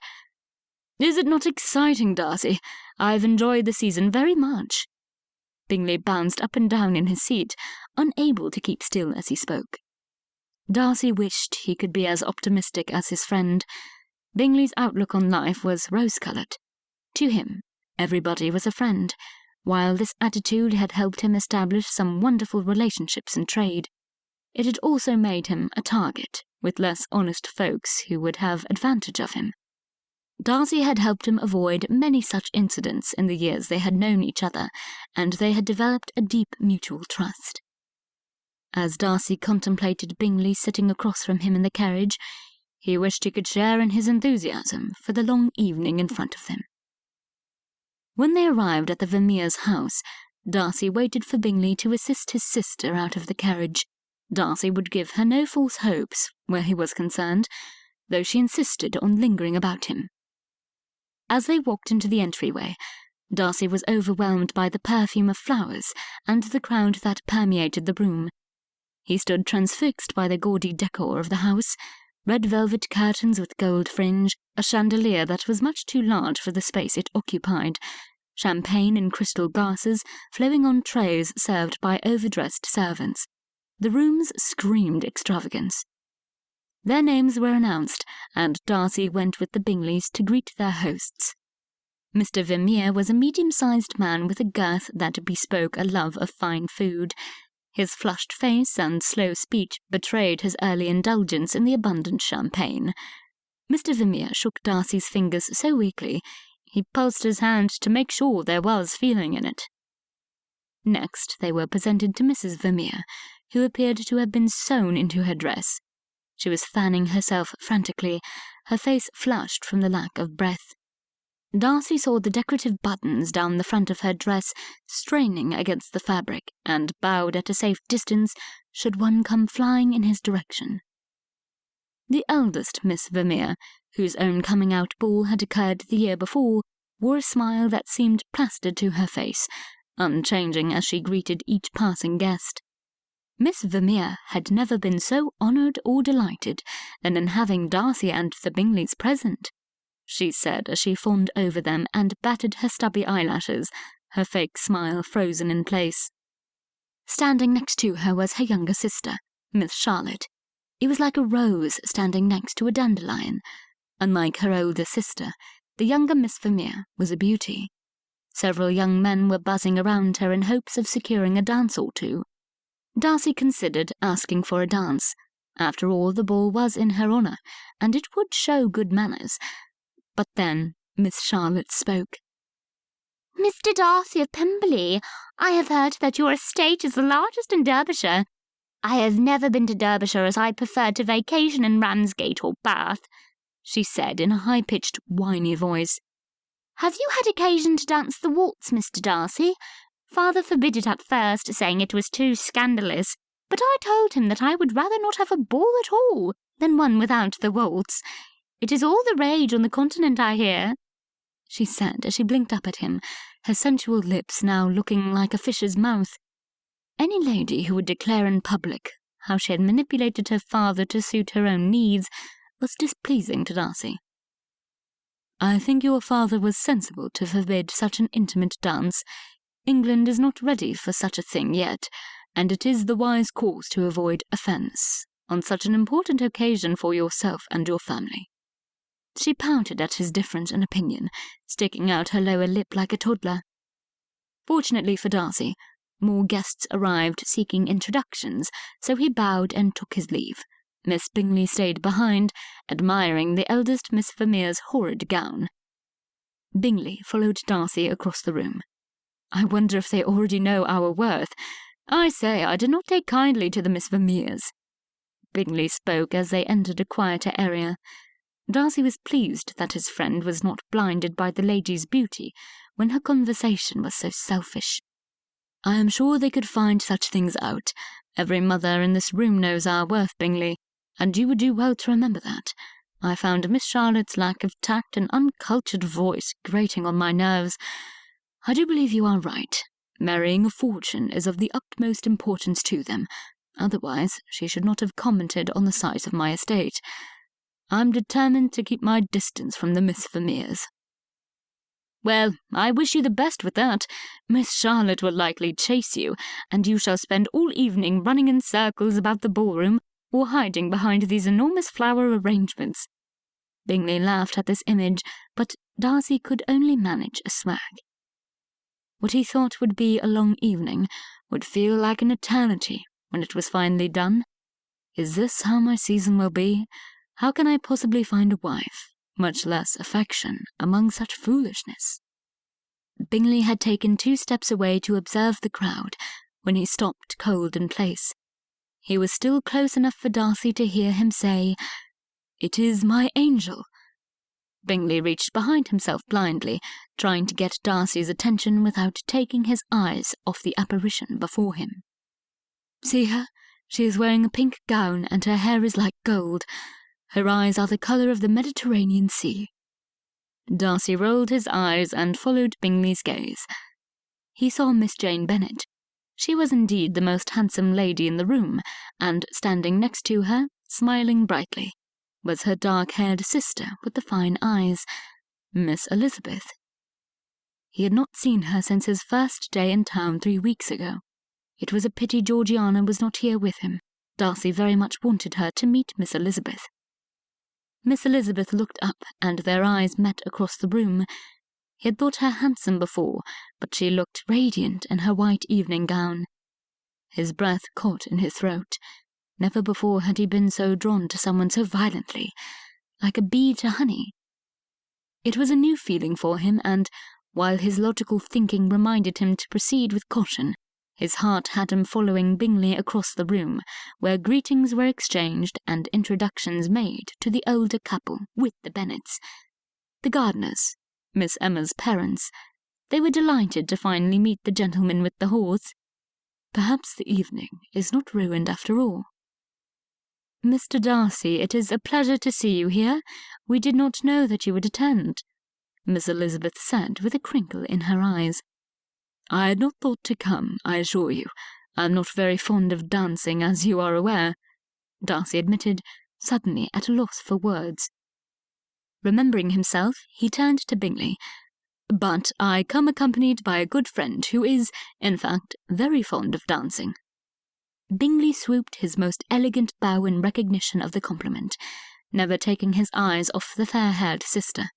"Is it not exciting, Darcy? I've enjoyed the season very much." Bingley bounced up and down in his seat, unable to keep still as he spoke. Darcy wished he could be as optimistic as his friend. Bingley's outlook on life was rose-coloured. To him, everybody was a friend, while this attitude had helped him establish some wonderful relationships in trade. It had also made him a target, with less honest folks who would have advantage of him. Darcy had helped him avoid many such incidents in the years they had known each other, and they had developed a deep mutual trust. As Darcy contemplated Bingley sitting across from him in the carriage, he wished he could share in his enthusiasm for the long evening in front of them. When they arrived at the Vermeers' house, Darcy waited for Bingley to assist his sister out of the carriage. Darcy would give her no false hopes where he was concerned, though she insisted on lingering about him. As they walked into the entryway, Darcy was overwhelmed by the perfume of flowers and the crowd that permeated the room. He stood transfixed by the gaudy decor of the house, red velvet curtains with gold fringe, a chandelier that was much too large for the space it occupied, champagne in crystal glasses flowing on trays served by overdressed servants. The rooms screamed extravagance. Their names were announced, and Darcy went with the Bingleys to greet their hosts. Mr. Vermeer was a medium-sized man with a girth that bespoke a love of fine food. His flushed face and slow speech betrayed his early indulgence in the abundant champagne. Mr. Vermeer shook Darcy's fingers so weakly, he pulsed his hand to make sure there was feeling in it. Next, they were presented to Mrs. Vermeer, who appeared to have been sewn into her dress. She was fanning herself frantically, her face flushed from the lack of breath. Darcy saw the decorative buttons down the front of her dress straining against the fabric, and bowed at a safe distance should one come flying in his direction. The eldest Miss Vermeer, whose own coming-out ball had occurred the year before, wore a smile that seemed plastered to her face, unchanging as she greeted each passing guest. Miss Vermeer had never been so honoured or delighted than in having Darcy and the Bingleys present, she said as she fawned over them and batted her stubby eyelashes, her fake smile frozen in place. Standing next to her was her younger sister, Miss Charlotte. It was like a rose standing next to a dandelion. Unlike her older sister, the younger Miss Vermeer was a beauty. Several young men were buzzing around her in hopes of securing a dance or two. Darcy considered asking for a dance. After all, the ball was in her honour, and it would show good manners. But then Miss Charlotte spoke. Mr. Darcy of Pemberley, I have heard that your estate is the largest in Derbyshire. I have never been to Derbyshire, as I prefer to vacation in Ramsgate or Bath, she said in a high-pitched, whiny voice. Have you had occasion to dance the waltz, Mr. Darcy? Father forbid it at first, saying it was too scandalous, but I told him that I would rather not have a ball at all than one without the waltz. It is all the rage on the continent, I hear, she said as she blinked up at him, her sensual lips now looking like a fish's mouth. Any lady who would declare in public how she had manipulated her father to suit her own needs was displeasing to Darcy. I think your father was sensible to forbid such an intimate dance. England is not ready for such a thing yet, and it is the wise course to avoid offence on such an important occasion for yourself and your family. She pouted at his difference in opinion, sticking out her lower lip like a toddler. Fortunately for Darcy, more guests arrived seeking introductions, so he bowed and took his leave. Miss Bingley stayed behind, admiring the eldest Miss Vermeer's horrid gown. Bingley followed Darcy across the room. I wonder if they already know our worth. I say, I did not take kindly to the Miss Vermeers. Bingley spoke as they entered a quieter area. Darcy was pleased that his friend was not blinded by the lady's beauty when her conversation was so selfish. I am sure they could find such things out. Every mother in this room knows our worth, Bingley, and you would do well to remember that. I found Miss Charlotte's lack of tact and uncultured voice grating on my nerves. I do believe you are right. Marrying a fortune is of the utmost importance to them. Otherwise, she should not have commented on the size of my estate. I'm determined to keep my distance from the Miss Vermeers. Well, I wish you the best with that. Miss Charlotte will likely chase you, and you shall spend all evening running in circles about the ballroom or hiding behind these enormous flower arrangements. Bingley laughed at this image, but Darcy could only manage a swag. What he thought would be a long evening would feel like an eternity when it was finally done. Is this how my season will be? How can I possibly find a wife, much less affection, among such foolishness? Bingley had taken 2 steps away to observe the crowd when he stopped cold in place. He was still close enough for Darcy to hear him say, "It is my angel." Bingley reached behind himself blindly, trying to get Darcy's attention without taking his eyes off the apparition before him. "See her? She is wearing a pink gown and her hair is like gold. Her eyes are the colour of the Mediterranean Sea." Darcy rolled his eyes and followed Bingley's gaze. He saw Miss Jane Bennet. She was indeed the most handsome lady in the room, and standing next to her, smiling brightly, was her dark-haired sister with the fine eyes, Miss Elizabeth. He had not seen her since his first day in town 3 weeks ago. It was a pity Georgiana was not here with him. Darcy very much wanted her to meet Miss Elizabeth. Miss Elizabeth looked up, and their eyes met across the room. He had thought her handsome before, but she looked radiant in her white evening gown. His breath caught in his throat. Never before had he been so drawn to someone so violently, like a bee to honey. It was a new feeling for him, and, while his logical thinking reminded him to proceed with caution, his heart had him following Bingley across the room, where greetings were exchanged and introductions made to the older couple with the Bennets, the Gardiners, Miss Emma's parents. They were delighted to finally meet the gentleman with the horse. Perhaps the evening is not ruined after all. "Mr. Darcy, it is a pleasure to see you here. We did not know that you would attend," Miss Elizabeth said with a crinkle in her eyes. "I had not thought to come, I assure you. I am not very fond of dancing, as you are aware," Darcy admitted, suddenly at a loss for words. Remembering himself, he turned to Bingley. "But I come accompanied by a good friend who is, in fact, very fond of dancing." Bingley swooped his most elegant bow in recognition of the compliment, never taking his eyes off the fair-haired sister.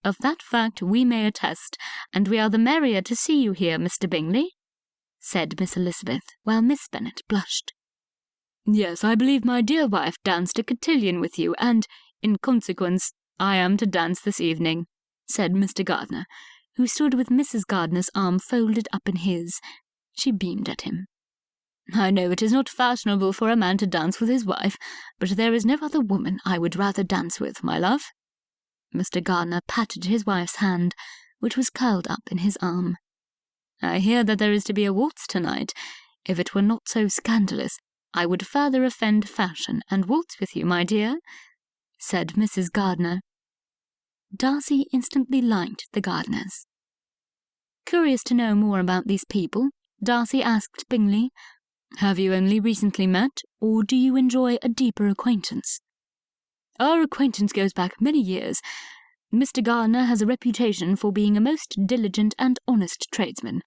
"Of that fact we may attest, and we are the merrier to see you here, Mr. Bingley," said Miss Elizabeth, while Miss Bennet blushed. "Yes, I believe my dear wife danced a cotillion with you, and, in consequence, I am to dance this evening," said Mr. Gardiner, who stood with Mrs. Gardiner's arm folded up in his. She beamed at him. "I know it is not fashionable for a man to dance with his wife, but there is no other woman I would rather dance with, my love." Mr. Gardiner patted his wife's hand, which was curled up in his arm. "I hear that there is to be a waltz tonight. If it were not so scandalous, I would further offend fashion and waltz with you, my dear," said Mrs. Gardiner. Darcy instantly liked the Gardiners. Curious to know more about these people, Darcy asked Bingley, "Have you only recently met, or do you enjoy a deeper acquaintance?" "Our acquaintance goes back many years. Mr. Gardiner has a reputation for being a most diligent and honest tradesman.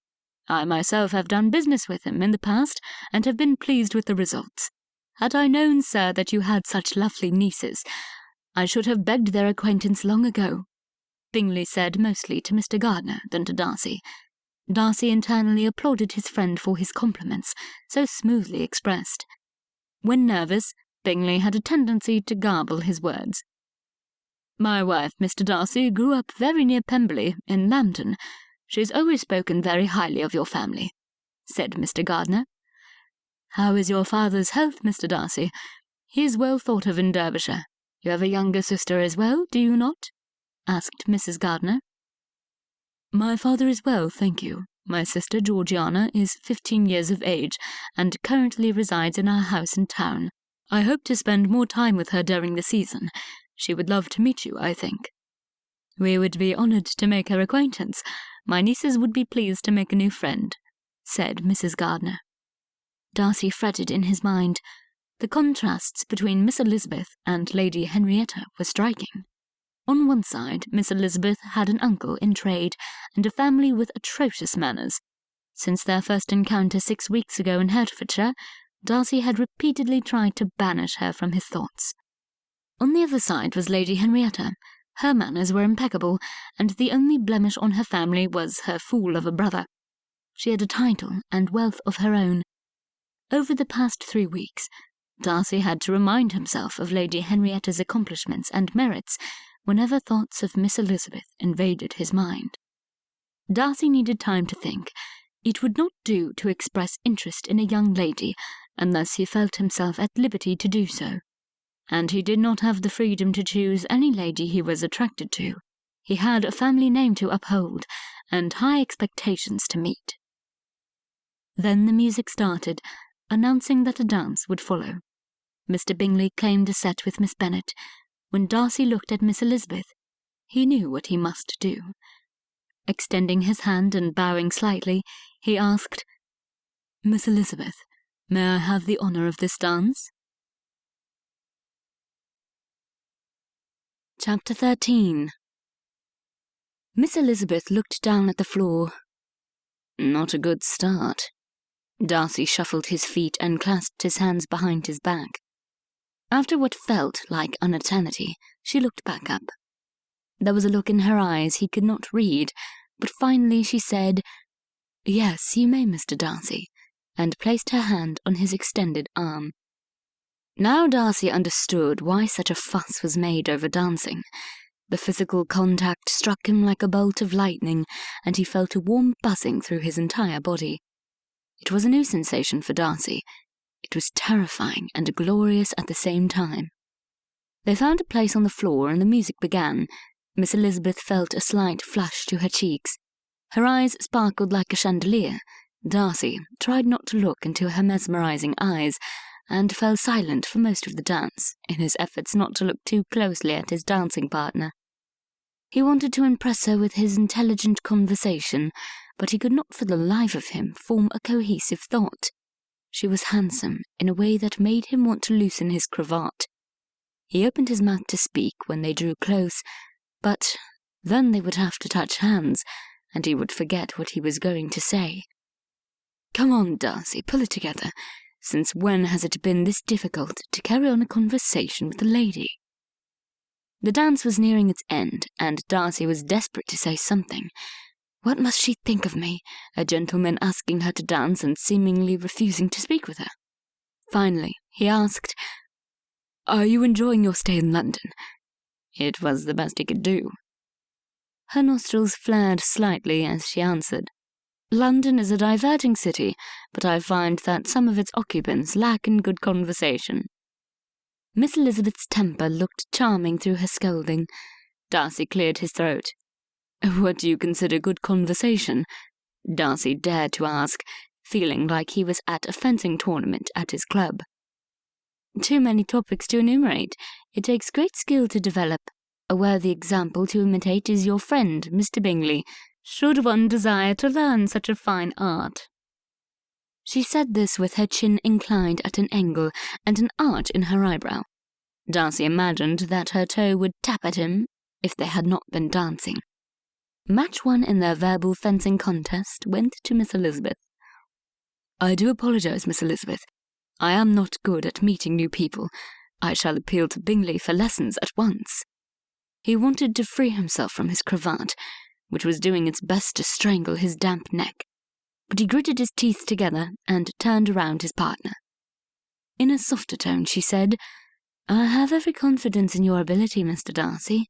I myself have done business with him in the past, and have been pleased with the results. Had I known, sir, that you had such lovely nieces, I should have begged their acquaintance long ago," Bingley said mostly to Mr. Gardiner than to Darcy. Darcy internally applauded his friend for his compliments, so smoothly expressed. When nervous, Bingley had a tendency to garble his words. "My wife, Mr. Darcy, grew up very near Pemberley, in Lambton. She has always spoken very highly of your family," said Mr. Gardiner. "How is your father's health, Mr. Darcy? He is well thought of in Derbyshire. You have a younger sister as well, do you not?" asked Mrs. Gardiner. "My father is well, thank you. My sister Georgiana is 15 years of age, and currently resides in our house in town. I hope to spend more time with her during the season. She would love to meet you, I think." "We would be honoured to make her acquaintance. My nieces would be pleased to make a new friend," said Mrs. Gardiner. Darcy fretted in his mind. The contrasts between Miss Elizabeth and Lady Henrietta were striking. On one side, Miss Elizabeth had an uncle in trade, and a family with atrocious manners. Since their first encounter 6 weeks ago in Hertfordshire, Darcy had repeatedly tried to banish her from his thoughts. On the other side was Lady Henrietta. Her manners were impeccable, and the only blemish on her family was her fool of a brother. She had a title and wealth of her own. Over the past 3 weeks, Darcy had to remind himself of Lady Henrietta's accomplishments and merits whenever thoughts of Miss Elizabeth invaded his mind. Darcy needed time to think. It would not do to express interest in a young lady unless he felt himself at liberty to do so, and he did not have the freedom to choose any lady he was attracted to. He had a family name to uphold, and high expectations to meet. Then the music started, announcing that a dance would follow. Mr. Bingley claimed a set with Miss Bennet. When Darcy looked at Miss Elizabeth, He knew what he must do. Extending his hand and bowing slightly, he asked, "Miss Elizabeth, may I have the honor of this dance?" Chapter 13. Miss Elizabeth looked down at the floor. Not a good start. Darcy shuffled his feet and clasped his hands behind his back. After what felt like an eternity, she looked back up. There was a look in her eyes he could not read, but finally she said, "Yes, you may, Mr. Darcy," and placed her hand on his extended arm. Now Darcy understood why such a fuss was made over dancing. The physical contact struck him like a bolt of lightning, and he felt a warm buzzing through his entire body. It was a new sensation for Darcy. It was terrifying and glorious at the same time. They found a place on the floor and the music began. Miss Elizabeth felt a slight flush to her cheeks. Her eyes sparkled like a chandelier. Darcy tried not to look into her mesmerizing eyes and fell silent for most of the dance, in his efforts not to look too closely at his dancing partner. He wanted to impress her with his intelligent conversation, but he could not for the life of him form a cohesive thought. She was handsome in a way that made him want to loosen his cravat. He opened his mouth to speak when they drew close, but then they would have to touch hands, and he would forget what he was going to say. "Come on, Darcy, pull it together. Since when has it been this difficult to carry on a conversation with a lady?" The dance was nearing its end, and Darcy was desperate to say something. What must she think of me, a gentleman asking her to dance and seemingly refusing to speak with her? Finally, he asked, "Are you enjoying your stay in London?" It was the best he could do. Her nostrils flared slightly as she answered, "London is a diverting city, but I find that some of its occupants lack in good conversation." Miss Elizabeth's temper looked charming through her scolding. Darcy cleared his throat. "What do you consider good conversation?" Darcy dared to ask, feeling like he was at a fencing tournament at his club. "Too many topics to enumerate. It takes great skill to develop. A worthy example to imitate is your friend, Mr. Bingley, should one desire to learn such a fine art." She said this with her chin inclined at an angle and an arch in her eyebrow. Darcy imagined that her toe would tap at him if they had not been dancing. Match one in their verbal fencing contest went to Miss Elizabeth. "I do apologize, Miss Elizabeth. I am not good at meeting new people. I shall appeal to Bingley for lessons at once." He wanted to free himself from his cravat, which was doing its best to strangle his damp neck, but he gritted his teeth together and turned around his partner. In a softer tone she said, "I have every confidence in your ability, Mr. Darcy."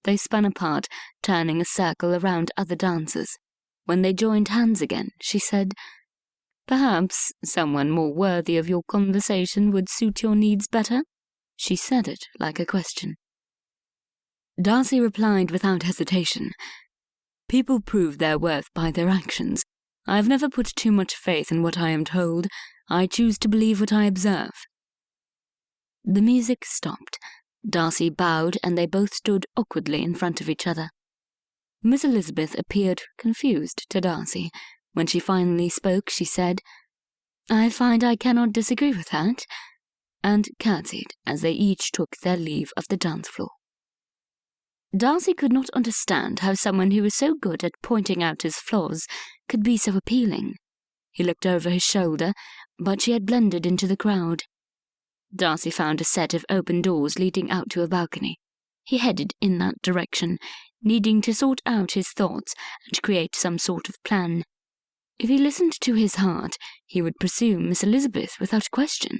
They spun apart, turning a circle around other dancers. When they joined hands again, she said, "Perhaps someone more worthy of your conversation would suit your needs better?" She said it like a question. Darcy replied without hesitation, "People prove their worth by their actions. I have never put too much faith in what I am told. I choose to believe what I observe." The music stopped. Darcy bowed and they both stood awkwardly in front of each other. Miss Elizabeth appeared confused to Darcy. When she finally spoke, she said, "I find I cannot disagree with that," and curtsied as they each took their leave of the dance floor. Darcy could not understand how someone who was so good at pointing out his flaws could be so appealing. He looked over his shoulder, but she had blended into the crowd. Darcy found a set of open doors leading out to a balcony. He headed in that direction, needing to sort out his thoughts and create some sort of plan. If he listened to his heart, he would pursue Miss Elizabeth without question.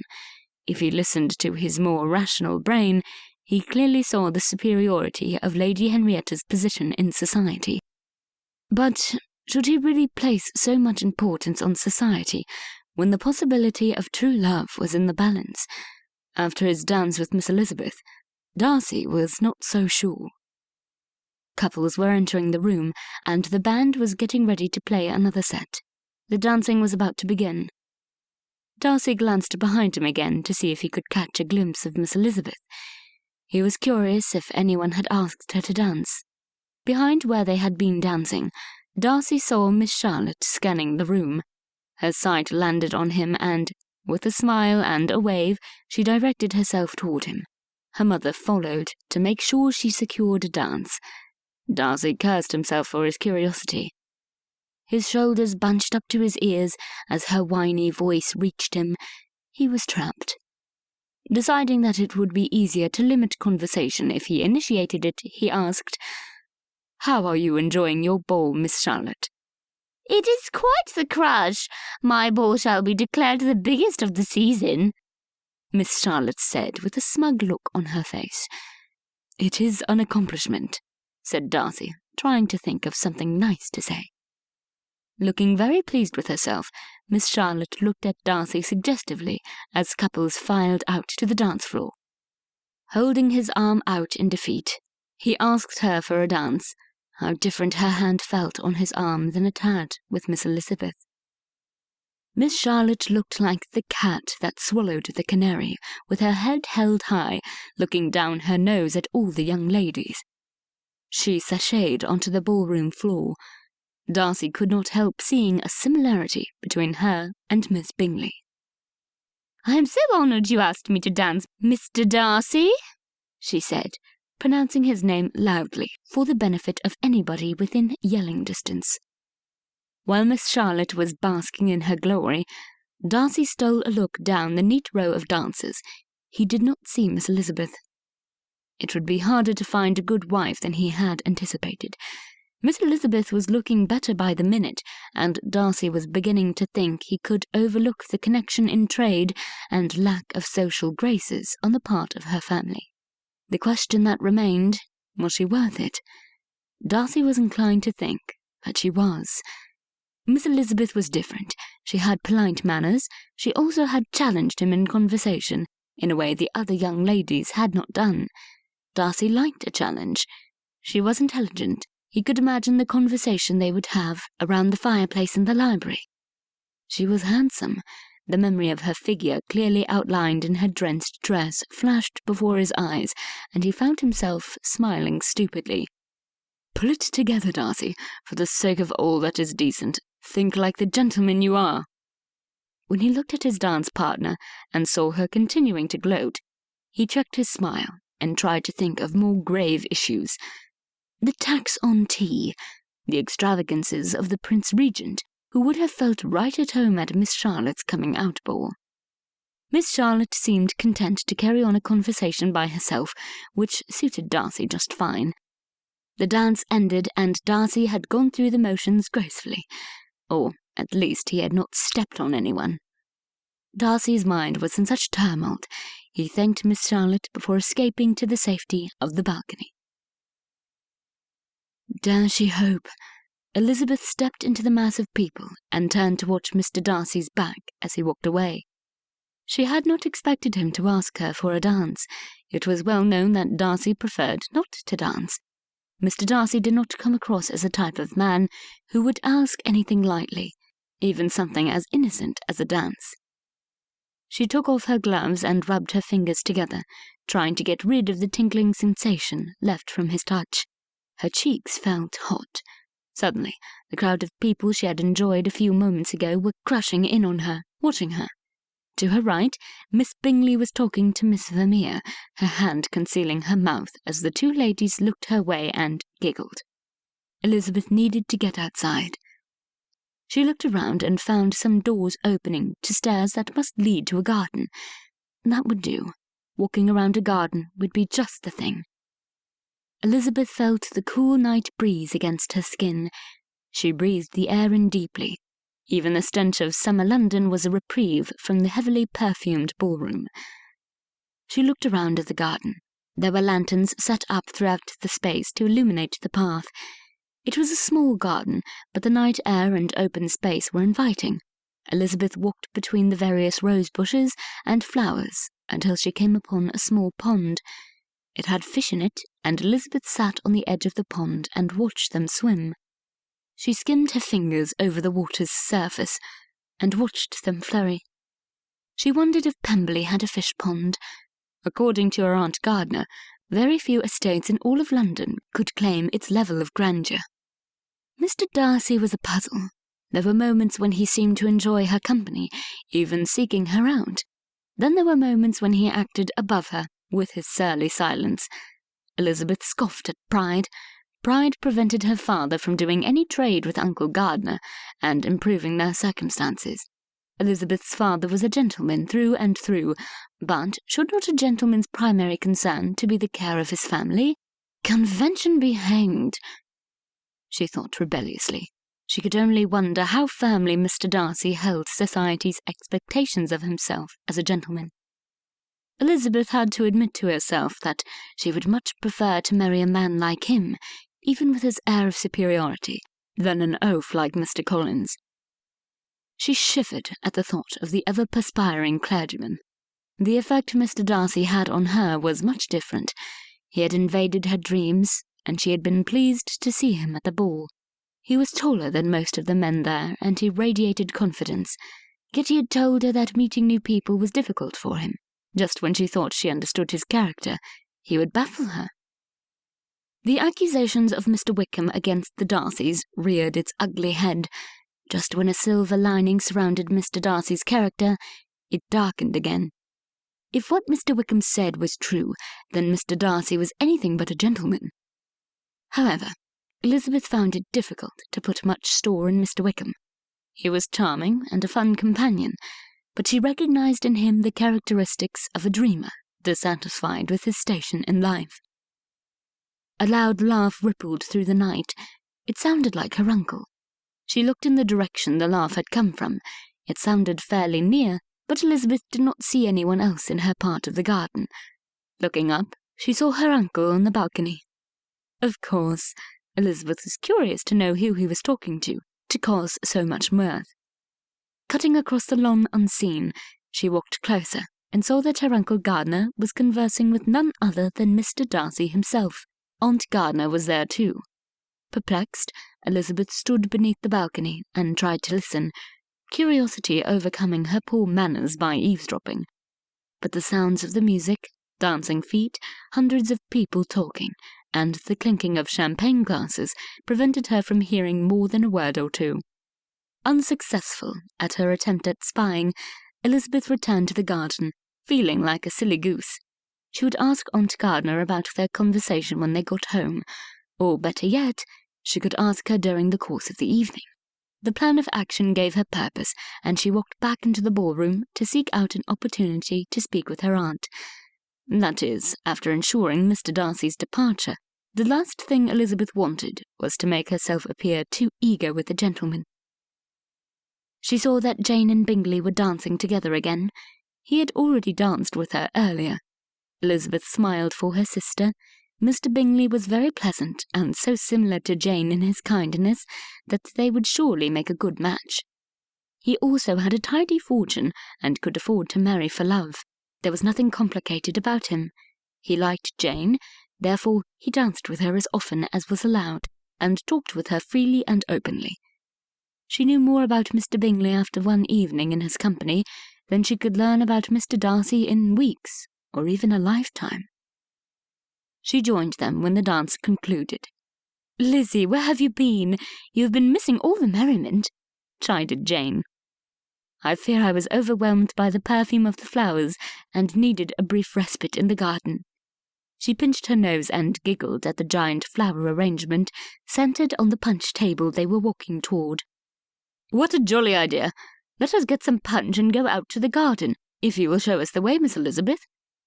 If he listened to his more rational brain, he clearly saw the superiority of Lady Henrietta's position in society. But should he really place so much importance on society when the possibility of true love was in the balance? After his dance with Miss Elizabeth, Darcy was not so sure. Couples were entering the room, and the band was getting ready to play another set. The dancing was about to begin. Darcy glanced behind him again to see if he could catch a glimpse of Miss Elizabeth. He was curious if anyone had asked her to dance. Behind where they had been dancing, Darcy saw Miss Charlotte scanning the room. Her sight landed on him and, with a smile and a wave, she directed herself toward him. Her mother followed to make sure she secured a dance. Darcy cursed himself for his curiosity. His shoulders bunched up to his ears as her whiny voice reached him. He was trapped. Deciding that it would be easier to limit conversation if he initiated it, he asked, "How are you enjoying your ball, Miss Charlotte?" "It is quite the crush. My ball shall be declared the biggest of the season," Miss Charlotte said with a smug look on her face. "It is an accomplishment," said Darcy, trying to think of something nice to say. Looking very pleased with herself, Miss Charlotte looked at Darcy suggestively as couples filed out to the dance floor. Holding his arm out in defeat, he asked her for a dance. How different her hand felt on his arm than it had with Miss Elizabeth. Miss Charlotte looked like the cat that swallowed the canary, with her head held high, looking down her nose at all the young ladies. She sashayed onto the ballroom floor. Darcy could not help seeing a similarity between her and Miss Bingley. "I am so honored you asked me to dance, Mr. Darcy," she said, pronouncing his name loudly for the benefit of anybody within yelling distance. While Miss Charlotte was basking in her glory, Darcy stole a look down the neat row of dancers. He did not see Miss Elizabeth. It would be harder to find a good wife than he had anticipated. Miss Elizabeth was looking better by the minute, and Darcy was beginning to think he could overlook the connection in trade and lack of social graces on the part of her family. The question that remained, was she worth it? Darcy was inclined to think that she was. Miss Elizabeth was different. She had polite manners. She also had challenged him in conversation, in a way the other young ladies had not done. Darcy liked a challenge. She was intelligent. He could imagine the conversation they would have around the fireplace in the library. She was handsome. The memory of her figure, clearly outlined in her drenched dress, flashed before his eyes, and he found himself smiling stupidly. "Pull it together, Darcy, for the sake of all that is decent. Think like the gentleman you are." When he looked at his dance partner and saw her continuing to gloat, he checked his smile and tried to think of more grave issues. The tax on tea, the extravagances of the Prince Regent, who would have felt right at home at Miss Charlotte's coming-out ball. Miss Charlotte seemed content to carry on a conversation by herself, which suited Darcy just fine. The dance ended, and Darcy had gone through the motions gracefully, or at least he had not stepped on anyone. Darcy's mind was in such tumult, he thanked Miss Charlotte before escaping to the safety of the balcony. Dare she hope? Elizabeth stepped into the mass of people and turned to watch Mr. Darcy's back as he walked away. She had not expected him to ask her for a dance. It was well known that Darcy preferred not to dance. Mr. Darcy did not come across as a type of man who would ask anything lightly, even something as innocent as a dance. She took off her gloves and rubbed her fingers together, trying to get rid of the tingling sensation left from his touch. Her cheeks felt hot. Suddenly, the crowd of people she had enjoyed a few moments ago were crushing in on her, watching her. To her right, Miss Bingley was talking to Miss Vermeer, her hand concealing her mouth as the two ladies looked her way and giggled. Elizabeth needed to get outside. She looked around and found some doors opening to stairs that must lead to a garden. That would do. Walking around a garden would be just the thing. Elizabeth felt the cool night breeze against her skin. She breathed the air in deeply. Even the stench of summer London was a reprieve from the heavily perfumed ballroom. She looked around at the garden. There were lanterns set up throughout the space to illuminate the path. It was a small garden, but the night air and open space were inviting. Elizabeth walked between the various rose bushes and flowers until she came upon a small pond. It had fish in it, and Elizabeth sat on the edge of the pond and watched them swim. She skimmed her fingers over the water's surface and watched them flurry. She wondered if Pemberley had a fish pond. According to her Aunt Gardner, Very few estates in all of London could claim its level of grandeur. Mr. Darcy was a puzzle. There were moments when he seemed to enjoy her company, even seeking her out. Then there were moments when he acted above her with his surly silence. Elizabeth scoffed at pride. Pride prevented her father from doing any trade with Uncle Gardner and improving their circumstances. Elizabeth's father was a gentleman through and through, but should not a gentleman's primary concern to be the care of his family? Convention be hanged, she thought rebelliously. She could only wonder how firmly Mr. Darcy held society's expectations of himself as a gentleman. Elizabeth had to admit to herself that she would much prefer to marry a man like him, even with his air of superiority, than an oaf like Mr. Collins. She shivered at the thought of the ever-perspiring clergyman. The effect Mr. Darcy had on her was much different. He had invaded her dreams, and she had been pleased to see him at the ball. He was taller than most of the men there, and he radiated confidence. Yet he had told her that meeting new people was difficult for him. Just when she thought she understood his character, he would baffle her. The accusations of Mr. Wickham against the Darcys reared its ugly head. Just when a silver lining surrounded Mr. Darcy's character, it darkened again. If what Mr. Wickham said was true, then Mr. Darcy was anything but a gentleman. However, Elizabeth found it difficult to put much store in Mr. Wickham. He was charming and a fun companion, but she recognized in him the characteristics of a dreamer, dissatisfied with his station in life. A loud laugh rippled through the night. It sounded like her uncle. She looked in the direction the laugh had come from. It sounded fairly near, but Elizabeth did not see anyone else in her part of the garden. Looking up, she saw her uncle on the balcony. Of course, Elizabeth was curious to know who he was talking to cause so much mirth. Cutting across the lawn unseen, she walked closer and saw that her Uncle Gardner was conversing with none other than Mr. Darcy himself. Aunt Gardner was there too. Perplexed, Elizabeth stood beneath the balcony and tried to listen, curiosity overcoming her poor manners by eavesdropping. But the sounds of the music, dancing feet, hundreds of people talking, and the clinking of champagne glasses prevented her from hearing more than a word or two. Unsuccessful at her attempt at spying, Elizabeth returned to the garden, feeling like a silly goose. She would ask Aunt Gardner about their conversation when they got home, or better yet, she could ask her during the course of the evening. The plan of action gave her purpose, and she walked back into the ballroom to seek out an opportunity to speak with her aunt. That is, after ensuring Mr. Darcy's departure. The last thing Elizabeth wanted was to make herself appear too eager with the gentleman. She saw that Jane and Bingley were dancing together again. He had already danced with her earlier. Elizabeth smiled for her sister. Mr. Bingley was very pleasant and so similar to Jane in his kindness that they would surely make a good match. He also had a tidy fortune and could afford to marry for love. There was nothing complicated about him. He liked Jane, therefore he danced with her as often as was allowed, and talked with her freely and openly. She knew more about Mr. Bingley after one evening in his company than she could learn about Mr. Darcy in weeks, or even a lifetime. She joined them when the dance concluded. "Lizzie, where have you been? You have been missing all the merriment," chided Jane. "I fear I was overwhelmed by the perfume of the flowers and needed a brief respite in the garden." She pinched her nose and giggled at the giant flower arrangement centered on the punch table they were walking toward. "What a jolly idea! Let us get some punch and go out to the garden, if you will show us the way, Miss Elizabeth,"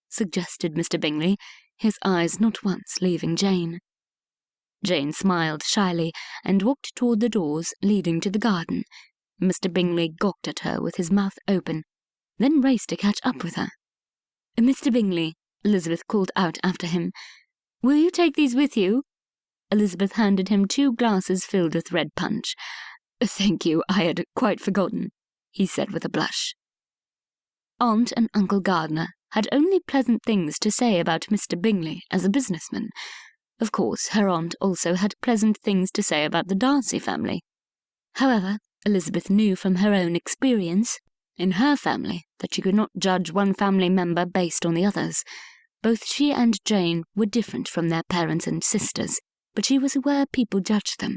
suggested Mr. Bingley, his eyes not once leaving Jane. Jane smiled shyly and walked toward the doors leading to the garden. Mr. Bingley gawked at her with his mouth open, then raced to catch up with her. "Mr. Bingley," Elizabeth called out after him, "will you take these with you?" Elizabeth handed him 2 glasses filled with red punch. "Thank you, I had quite forgotten," he said with a blush. Aunt and Uncle Gardner had only pleasant things to say about Mr. Bingley as a businessman. Of course, her aunt also had pleasant things to say about the Darcy family. However, Elizabeth knew from her own experience in her family that she could not judge one family member based on the others. Both she and Jane were different from their parents and sisters, but she was aware people judged them.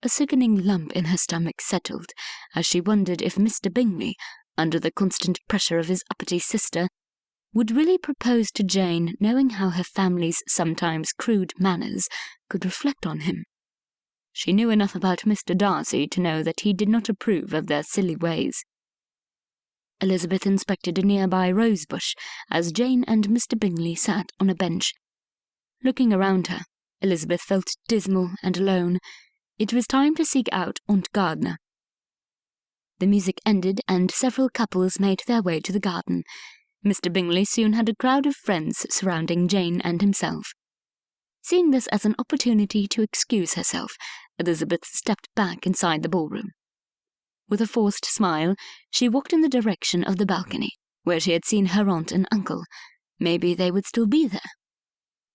A sickening lump in her stomach settled as she wondered if Mr. Bingley, under the constant pressure of his uppity sister, would really propose to Jane, knowing how her family's sometimes crude manners could reflect on him. She knew enough about Mr. Darcy to know that he did not approve of their silly ways. Elizabeth inspected a nearby rosebush as Jane and Mr. Bingley sat on a bench. Looking around her, Elizabeth felt dismal and alone. It was time to seek out Aunt Gardner. The music ended and several couples made their way to the garden. Mr. Bingley soon had a crowd of friends surrounding Jane and himself. Seeing this as an opportunity to excuse herself, Elizabeth stepped back inside the ballroom. With a forced smile, she walked in the direction of the balcony, where she had seen her aunt and uncle. Maybe they would still be there.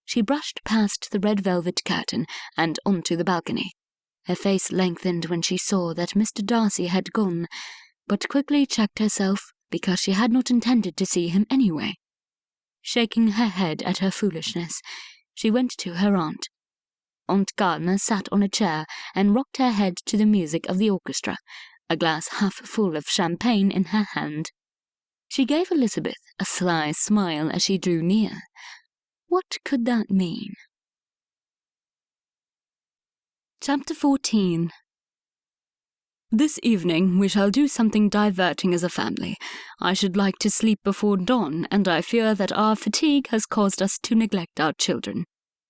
She brushed past the red velvet curtain and onto the balcony. Her face lengthened when she saw that Mr. Darcy had gone, but quickly checked herself because she had not intended to see him anyway. Shaking her head at her foolishness, she went to her aunt. Aunt Gardner sat on a chair and rocked her head to the music of the orchestra, a glass half full of champagne in her hand. She gave Elizabeth a sly smile as she drew near. What could that mean? Chapter 14. This evening we shall do something diverting as a family. I should like to sleep before dawn, and I fear that our fatigue has caused us to neglect our children.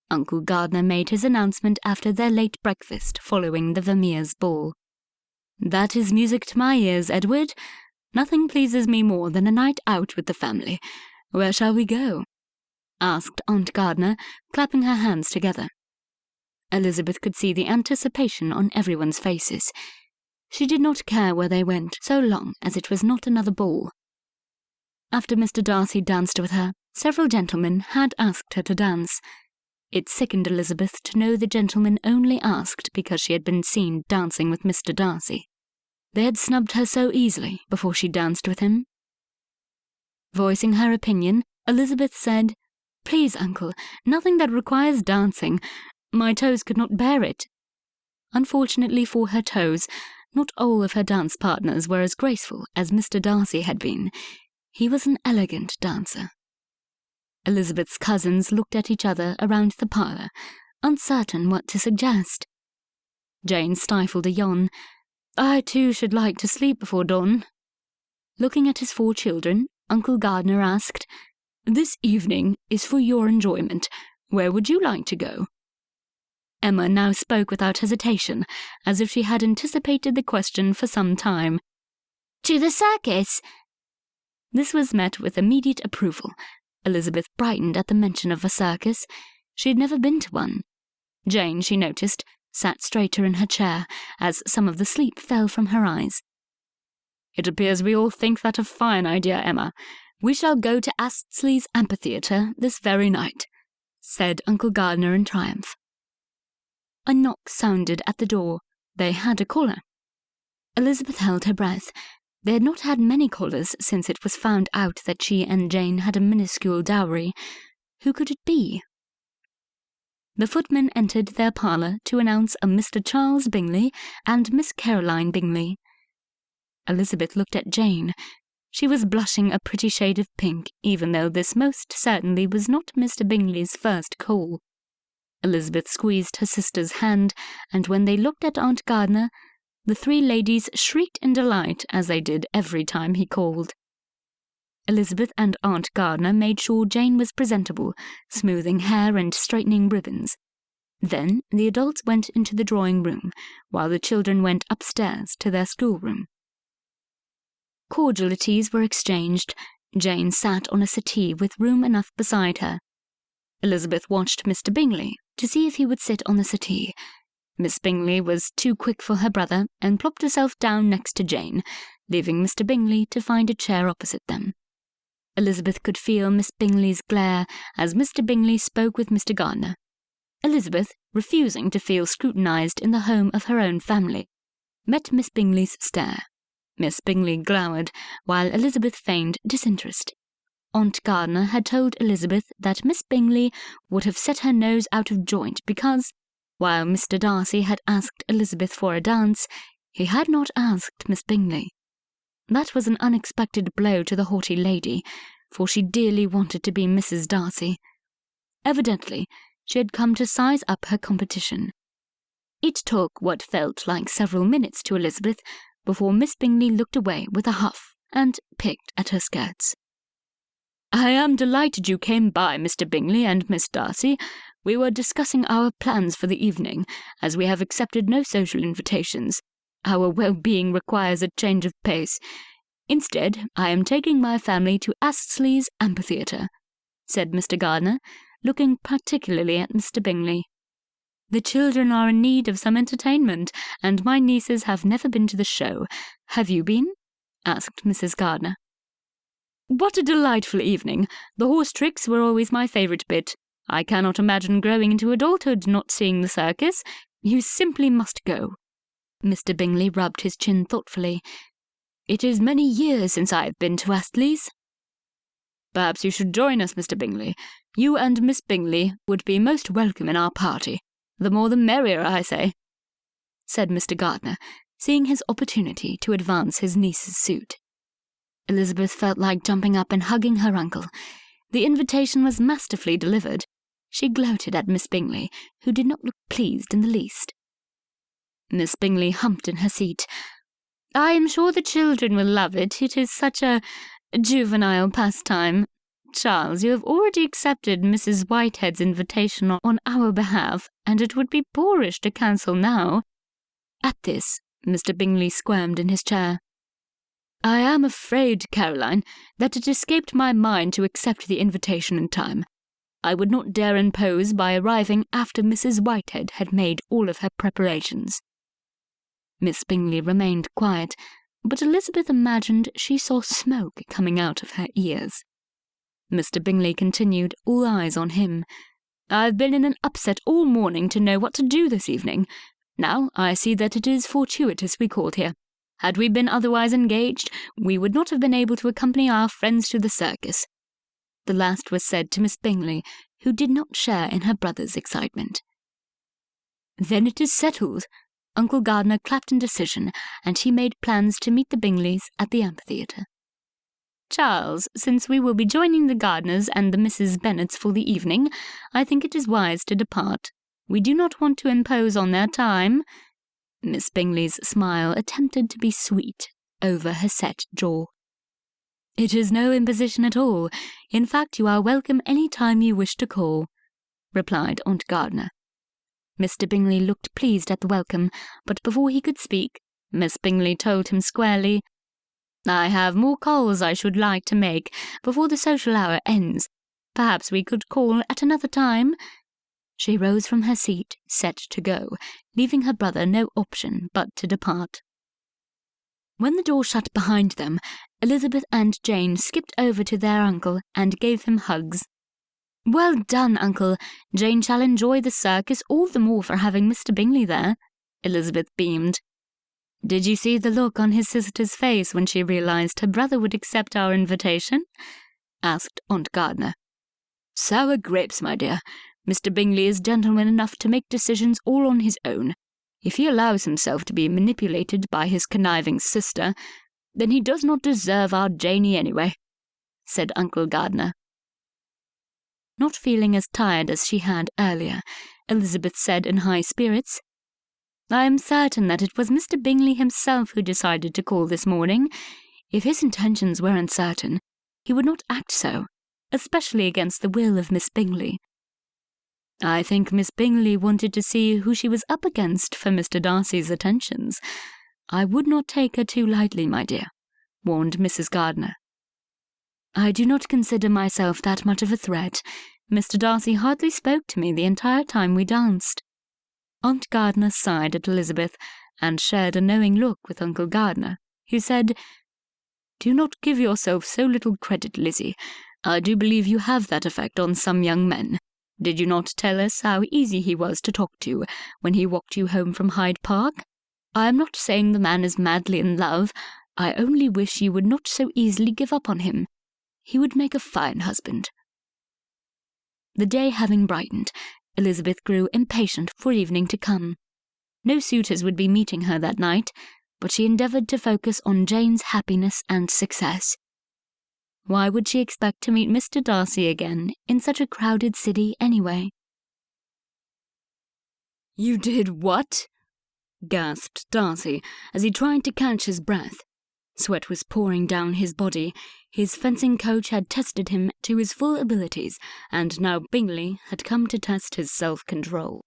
Uncle Gardner made his announcement after their late breakfast following the Vermeers' ball. That is music to my ears, Edward. Nothing pleases me more than a night out with the family. Where shall we go? Asked Aunt Gardner, clapping her hands together. Elizabeth could see the anticipation on everyone's faces. She did not care where they went, so long as it was not another ball. After Mr. Darcy danced with her, several gentlemen had asked her to dance. It sickened Elizabeth to know the gentlemen only asked because she had been seen dancing with Mr. Darcy. They had snubbed her so easily before she danced with him. Voicing her opinion, Elizabeth said, "Please, uncle, nothing that requires dancing. My toes could not bear it." Unfortunately for her toes, not all of her dance partners were as graceful as Mr. Darcy had been. He was an elegant dancer. Elizabeth's cousins looked at each other around the parlour, uncertain what to suggest. Jane stifled a yawn. "I too should like to sleep before dawn." Looking at his 4 children, Uncle Gardner asked, "This evening is for your enjoyment. Where would you like to go?" Emma now spoke without hesitation, as if she had anticipated the question for some time. "To the circus." This was met with immediate approval. Elizabeth brightened at the mention of a circus. She had never been to one. Jane, she noticed, sat straighter in her chair as some of the sleep fell from her eyes. "It appears we all think that a fine idea, Emma. We shall go to Astley's amphitheatre this very night," said Uncle Gardner in triumph. A knock sounded at the door. They had a caller. Elizabeth held her breath. They had not had many callers since it was found out that she and Jane had a minuscule dowry. Who could it be? The footman entered their parlour to announce a Mr. Charles Bingley and Miss Caroline Bingley. Elizabeth looked at Jane. She was blushing a pretty shade of pink, even though this most certainly was not Mr. Bingley's first call. Elizabeth squeezed her sister's hand, and when they looked at Aunt Gardner, the 3 ladies shrieked in delight as they did every time he called. Elizabeth and Aunt Gardner made sure Jane was presentable, smoothing hair and straightening ribbons. Then the adults went into the drawing-room, while the children went upstairs to their schoolroom. Cordialities were exchanged. Jane sat on a settee with room enough beside her. Elizabeth watched Mr. Bingley to see if he would sit on the settee. Miss Bingley was too quick for her brother and plopped herself down next to Jane, leaving Mr. Bingley to find a chair opposite them. Elizabeth could feel Miss Bingley's glare as Mr. Bingley spoke with Mr. Gardner. Elizabeth, refusing to feel scrutinized in the home of her own family, met Miss Bingley's stare. Miss Bingley glowered, while Elizabeth feigned disinterest. Aunt Gardner had told Elizabeth that Miss Bingley would have set her nose out of joint because, while Mr. Darcy had asked Elizabeth for a dance, he had not asked Miss Bingley. That was an unexpected blow to the haughty lady, for she dearly wanted to be Mrs. Darcy. Evidently, she had come to size up her competition. It took what felt like several minutes to Elizabeth before Miss Bingley looked away with a huff and picked at her skirts. "I am delighted you came by, Mr. Bingley and Miss Darcy. We were discussing our plans for the evening, as we have accepted no social invitations. Our well-being requires a change of pace. Instead, I am taking my family to Astley's amphitheatre," said Mr. Gardner, looking particularly at Mr. Bingley. "The children are in need of some entertainment, and my nieces have never been to the show. Have you been?" asked Mrs. Gardner. "What a delightful evening! The horse tricks were always my favourite bit. I cannot imagine growing into adulthood not seeing the circus. You simply must go." Mr. Bingley rubbed his chin thoughtfully. "It is many years since I have been to Astley's." "Perhaps you should join us, Mr. Bingley. You and Miss Bingley would be most welcome in our party. The more the merrier, I say," said Mr. Gardner, seeing his opportunity to advance his niece's suit. Elizabeth felt like jumping up and hugging her uncle. The invitation was masterfully delivered. She gloated at Miss Bingley, who did not look pleased in the least. Miss Bingley humped in her seat. "I am sure the children will love it. It is such a juvenile pastime. Charles, you have already accepted Mrs. Whitehead's invitation on our behalf, and it would be boorish to cancel now." At this, Mr. Bingley squirmed in his chair. "I am afraid, Caroline, that it escaped my mind to accept the invitation in time. I would not dare impose by arriving after Mrs. Whitehead had made all of her preparations." Miss Bingley remained quiet, but Elizabeth imagined she saw smoke coming out of her ears. Mr. Bingley continued, all eyes on him. "I've been in an upset all morning to know what to do this evening. Now I see that it is fortuitous we called here. Had we been otherwise engaged, we would not have been able to accompany our friends to the circus." The last was said to Miss Bingley, who did not share in her brother's excitement. "Then it is settled." Uncle Gardner clapped in decision, and he made plans to meet the Bingleys at the amphitheatre. "Charles, since we will be joining the Gardners and the Mrs. Bennets for the evening, I think it is wise to depart. We do not want to impose on their time." Miss Bingley's smile attempted to be sweet over her set jaw. "It is no imposition at all. In fact, you are welcome any time you wish to call," replied Aunt Gardner. Mr. Bingley looked pleased at the welcome, but before he could speak, Miss Bingley told him squarely, "I have more calls I should like to make before the social hour ends. Perhaps we could call at another time." She rose from her seat, set to go, leaving her brother no option but to depart. When the door shut behind them, Elizabeth and Jane skipped over to their uncle and gave him hugs. "Well done, uncle. Jane shall enjoy the circus all the more for having Mr. Bingley there," Elizabeth beamed. "Did you see the look on his sister's face when she realized her brother would accept our invitation?" asked Aunt Gardner. "Sour grapes, my dear. Mr. Bingley is gentleman enough to make decisions all on his own. If he allows himself to be manipulated by his conniving sister, then he does not deserve our Janey anyway," said Uncle Gardner. Not feeling as tired as she had earlier, Elizabeth said in high spirits, "I am certain that it was Mr. Bingley himself who decided to call this morning. If his intentions were uncertain, he would not act so, especially against the will of Miss Bingley. I think Miss Bingley wanted to see who she was up against for Mr. Darcy's attentions. I would not take her too lightly, my dear," warned Mrs. Gardner. "I do not consider myself that much of a threat. Mr. Darcy hardly spoke to me the entire time we danced." Aunt Gardner sighed at Elizabeth and shared a knowing look with Uncle Gardner, who said, "Do not give yourself so little credit, Lizzie. I do believe you have that effect on some young men. Did you not tell us how easy he was to talk to when he walked you home from Hyde Park? I am not saying the man is madly in love. I only wish you would not so easily give up on him. he would make a fine husband. The day having brightened, Elizabeth grew impatient for evening to come. No suitors would be meeting her that night, but she endeavoured to focus on Jane's happiness and success. Why would she expect to meet Mr. Darcy again in such a crowded city anyway? "You did what?" gasped Darcy as he tried to catch his breath. Sweat was pouring down his body. His fencing coach had tested him to his full abilities, and now Bingley had come to test his self-control.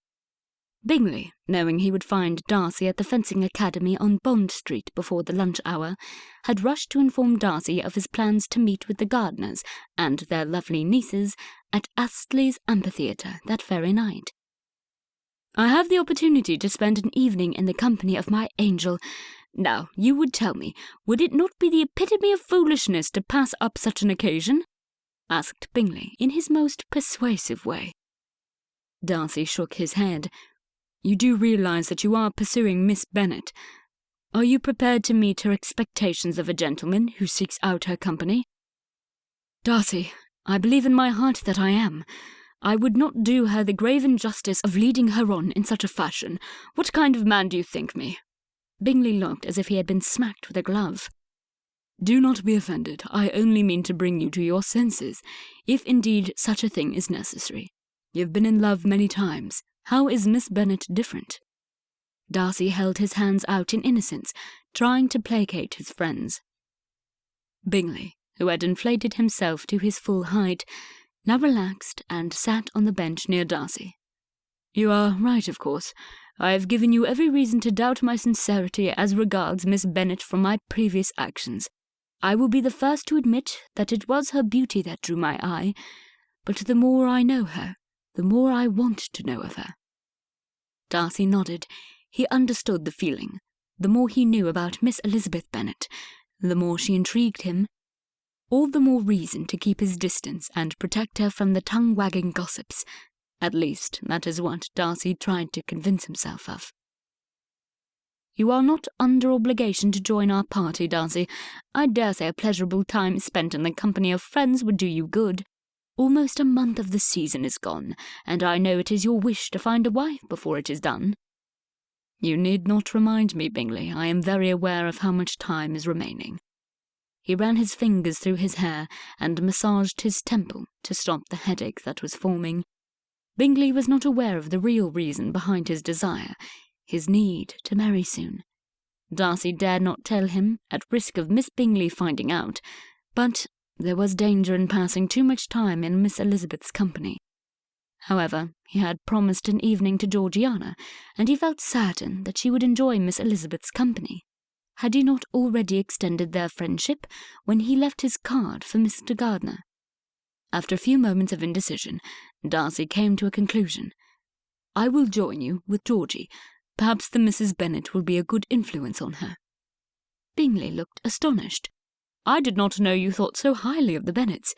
Bingley, knowing he would find Darcy at the fencing academy on Bond Street before the lunch hour, had rushed to inform Darcy of his plans to meet with the Gardiners and their lovely nieces at Astley's amphitheatre that very night. "I have the opportunity to spend an evening in the company of my angel. Now, you would tell me, would it not be the epitome of foolishness to pass up such an occasion?" asked Bingley in his most persuasive way. Darcy shook his head. "You do realize that you are pursuing Miss Bennet. Are you prepared to meet her expectations of a gentleman who seeks out her company?" "Darcy, I believe in my heart that I am. I would not do her the grave injustice of leading her on in such a fashion. What kind of man do you think me?" Bingley looked as if he had been smacked with a glove. "Do not be offended. I only mean to bring you to your senses, if indeed such a thing is necessary. You've been in love many times. How is Miss Bennet different?" Darcy held his hands out in innocence, trying to placate his friends. Bingley, who had inflated himself to his full height, now relaxed and sat on the bench near Darcy. "You are right, of course. I have given you every reason to doubt my sincerity as regards Miss Bennet from my previous actions. I will be the first to admit that it was her beauty that drew my eye, but the more I know her, the more I want to know of her." Darcy nodded. He understood the feeling. The more he knew about Miss Elizabeth Bennet, the more she intrigued him. All the more reason to keep his distance and protect her from the tongue-wagging gossips. At least, that is what Darcy tried to convince himself of. "You are not under obligation to join our party, Darcy. I dare say a pleasurable time spent in the company of friends would do you good. Almost a month of the season is gone, and I know it is your wish to find a wife before it is done." "You need not remind me, Bingley. I am very aware of how much time is remaining." He ran his fingers through his hair and massaged his temple to stop the headache that was forming. Bingley was not aware of the real reason behind his desire, his need to marry soon. Darcy dared not tell him, at risk of Miss Bingley finding out, but there was danger in passing too much time in Miss Elizabeth's company. However, he had promised an evening to Georgiana, and he felt certain that she would enjoy Miss Elizabeth's company. Had he not already extended their friendship when he left his card for Mr. Gardiner? After a few moments of indecision, Darcy came to a conclusion. "I will join you with Georgie. Perhaps the Mrs. Bennet will be a good influence on her." Bingley looked astonished. "I did not know you thought so highly of the Bennets."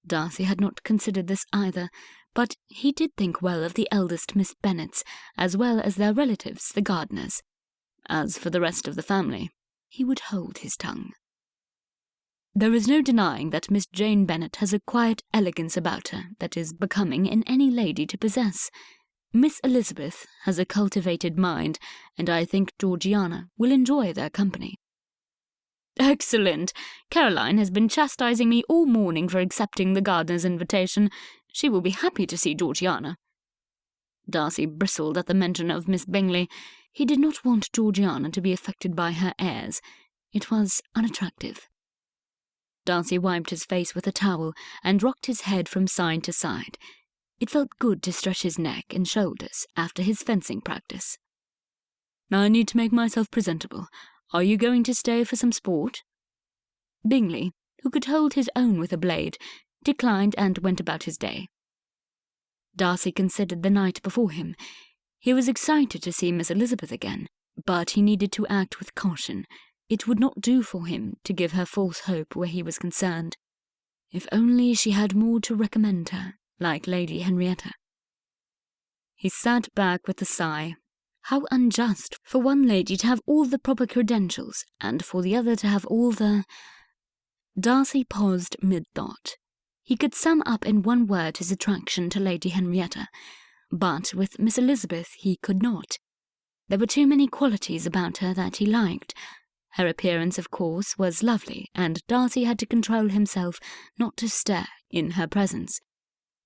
Darcy had not considered this either, but he did think well of the eldest Miss Bennets, as well as their relatives, the Gardiners. As for the rest of the family, he would hold his tongue. "There is no denying that Miss Jane Bennet has a quiet elegance about her that is becoming in any lady to possess. Miss Elizabeth has a cultivated mind, and I think Georgiana will enjoy their company." "Excellent! Caroline has been chastising me all morning for accepting the Gardiner's invitation. She will be happy to see Georgiana." Darcy bristled at the mention of Miss Bingley. He did not want Georgiana to be affected by her airs. It was unattractive. Darcy wiped his face with a towel and rocked his head from side to side. It felt good to stretch his neck and shoulders after his fencing practice. "I need to make myself presentable. Are you going to stay for some sport?" Bingley, who could hold his own with a blade, declined and went about his day. Darcy considered the night before him. He was excited to see Miss Elizabeth again, but he needed to act with caution. It would not do for him to give her false hope where he was concerned. If only she had more to recommend her, like Lady Henrietta. He sat back with a sigh. How unjust for one lady to have all the proper credentials, and for the other to have all the... Darcy paused mid-thought. He could sum up in one word his attraction to Lady Henrietta, but with Miss Elizabeth he could not. There were too many qualities about her that he liked. Her appearance, of course, was lovely, and Darcy had to control himself not to stare in her presence.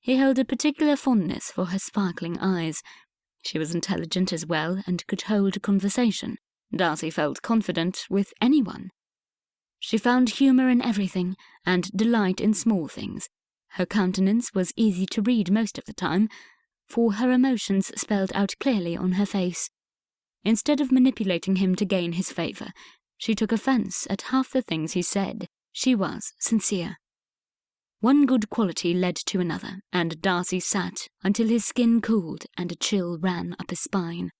He held a particular fondness for her sparkling eyes. She was intelligent as well, and could hold a conversation. Darcy felt confident with anyone. She found humour in everything, and delight in small things. Her countenance was easy to read most of the time, for her emotions spelled out clearly on her face. Instead of manipulating him to gain his favour, she took offence at half the things he said. She was sincere. One good quality led to another, and Darcy sat until his skin cooled and a chill ran up his spine.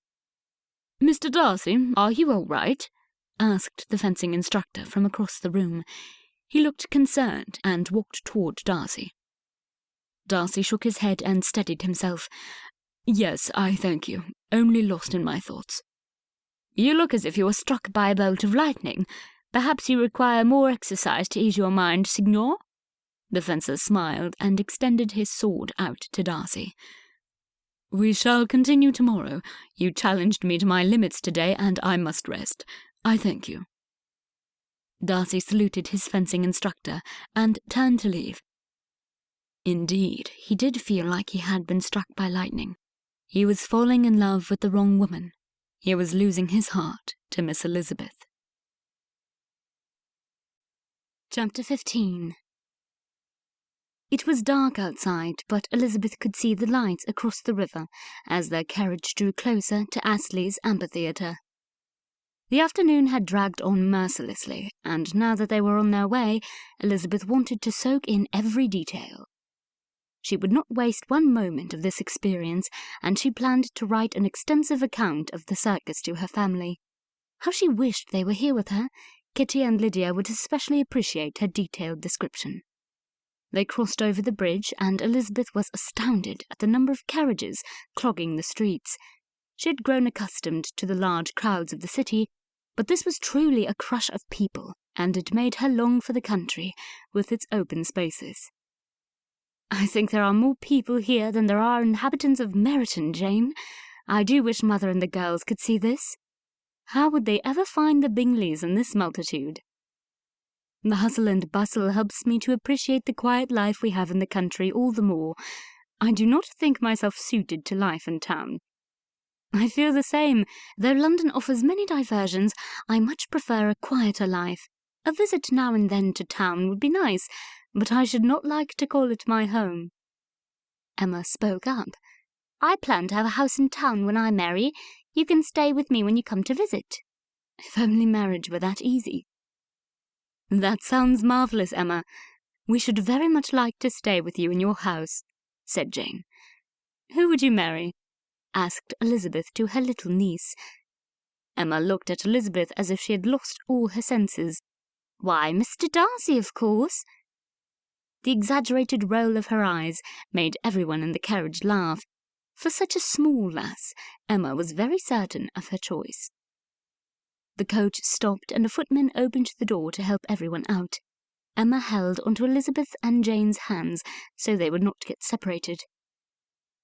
"Mr. Darcy, are you all right?" asked the fencing instructor from across the room. He looked concerned and walked toward Darcy. Darcy shook his head and steadied himself. "Yes, I thank you. Only lost in my thoughts." "You look as if you were struck by a bolt of lightning. Perhaps you require more exercise to ease your mind, signor?" The fencer smiled and extended his sword out to Darcy. "We shall continue tomorrow. You challenged me to my limits today, and I must rest. I thank you." Darcy saluted his fencing instructor and turned to leave. Indeed, he did feel like he had been struck by lightning. He was falling in love with the wrong woman. He was losing his heart to Miss Elizabeth. Chapter 15. It was dark outside, but Elizabeth could see the lights across the river as their carriage drew closer to Astley's amphitheatre. The afternoon had dragged on mercilessly, and now that they were on their way, Elizabeth wanted to soak in every detail. She would not waste one moment of this experience, and she planned to write an extensive account of the circus to her family. How she wished they were here with her! Kitty and Lydia would especially appreciate her detailed description. They crossed over the bridge, and Elizabeth was astounded at the number of carriages clogging the streets. She had grown accustomed to the large crowds of the city, but this was truly a crush of people, and it made her long for the country, with its open spaces. "I think there are more people here than there are inhabitants of Meryton, Jane. I do wish Mother and the girls could see this. How would they ever find the Bingleys in this multitude? The hustle and bustle helps me to appreciate the quiet life we have in the country all the more. I do not think myself suited to life in town. I feel the same. Though London offers many diversions, I much prefer a quieter life. A visit now and then to town would be nice, but I should not like to call it my home." Emma spoke up. "I plan to have a house in town when I marry. You can stay with me when you come to visit." "If only marriage were that easy." "That sounds marvellous, Emma. We should very much like to stay with you in your house," said Jane. "Who would you marry?" asked Elizabeth to her little niece. Emma looked at Elizabeth as if she had lost all her senses. "Why, Mr. Darcy, of course." The exaggerated roll of her eyes made everyone in the carriage laugh. For such a small lass, Emma was very certain of her choice. The coach stopped and a footman opened the door to help everyone out. Emma held onto Elizabeth and Jane's hands so they would not get separated.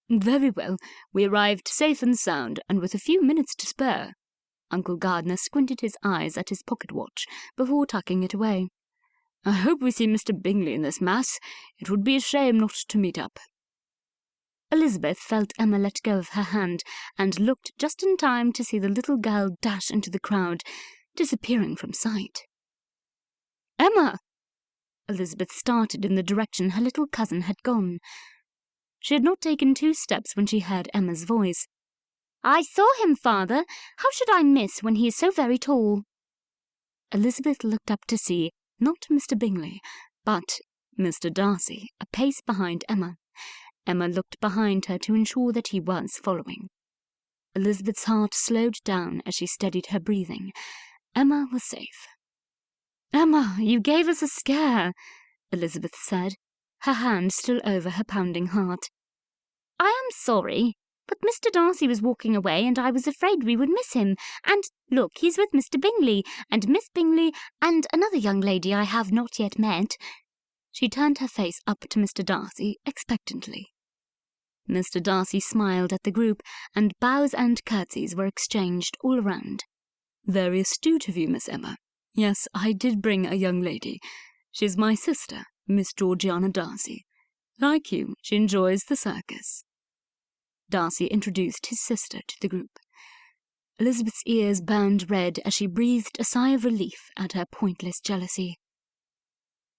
"Very well, we arrived safe and sound, and with a few minutes to spare." Uncle Gardner squinted his eyes at his pocket-watch before tucking it away. "I hope we see Mr. Bingley in this mass. It would be a shame not to meet up." Elizabeth felt Emma let go of her hand and looked just in time to see the little girl dash into the crowd, disappearing from sight. "Emma!" Elizabeth started in the direction her little cousin had gone. She had not taken 2 steps when she heard Emma's voice. "I saw him, father. How should I miss when he is so very tall?" Elizabeth looked up to see, not Mr. Bingley, but Mr. Darcy, a pace behind Emma. Emma looked behind her to ensure that he was following. Elizabeth's heart slowed down as she steadied her breathing. Emma was safe. "Emma, you gave us a scare," Elizabeth said, her hand still over her pounding heart. "I am sorry," But Mr. Darcy was walking away, and I was afraid we would miss him. And look, he's with Mr. Bingley, and Miss Bingley, and another young lady I have not yet met." She turned her face up to Mr. Darcy expectantly. Mr. Darcy smiled at the group, and bows and curtsies were exchanged all around. "Very astute of you, Miss Emma. Yes, I did bring a young lady. She's my sister, Miss Georgiana Darcy. Like you, she enjoys the circus." Darcy introduced his sister to the group. Elizabeth's ears burned red as she breathed a sigh of relief at her pointless jealousy.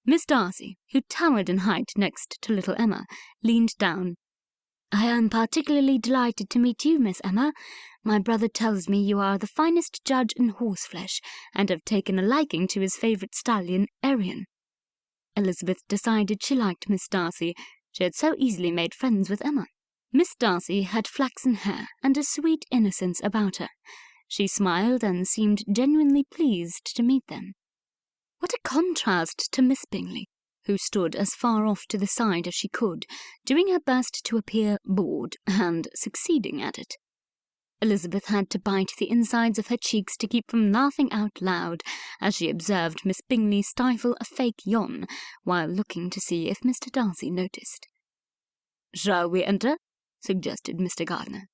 Miss Darcy, who towered in height next to little Emma, leaned down. "I am particularly delighted to meet you, Miss Emma. My brother tells me you are the finest judge in horseflesh, and have taken a liking to his favourite stallion, Arion." Elizabeth decided she liked Miss Darcy. She had so easily made friends with Emma. Miss Darcy had flaxen hair and a sweet innocence about her. She smiled and seemed genuinely pleased to meet them. What a contrast to Miss Bingley, who stood as far off to the side as she could, doing her best to appear bored, and succeeding at it. Elizabeth had to bite the insides of her cheeks to keep from laughing out loud as she observed Miss Bingley stifle a fake yawn while looking to see if Mr. Darcy noticed. "Shall we enter?" suggested Mr. Gardiner.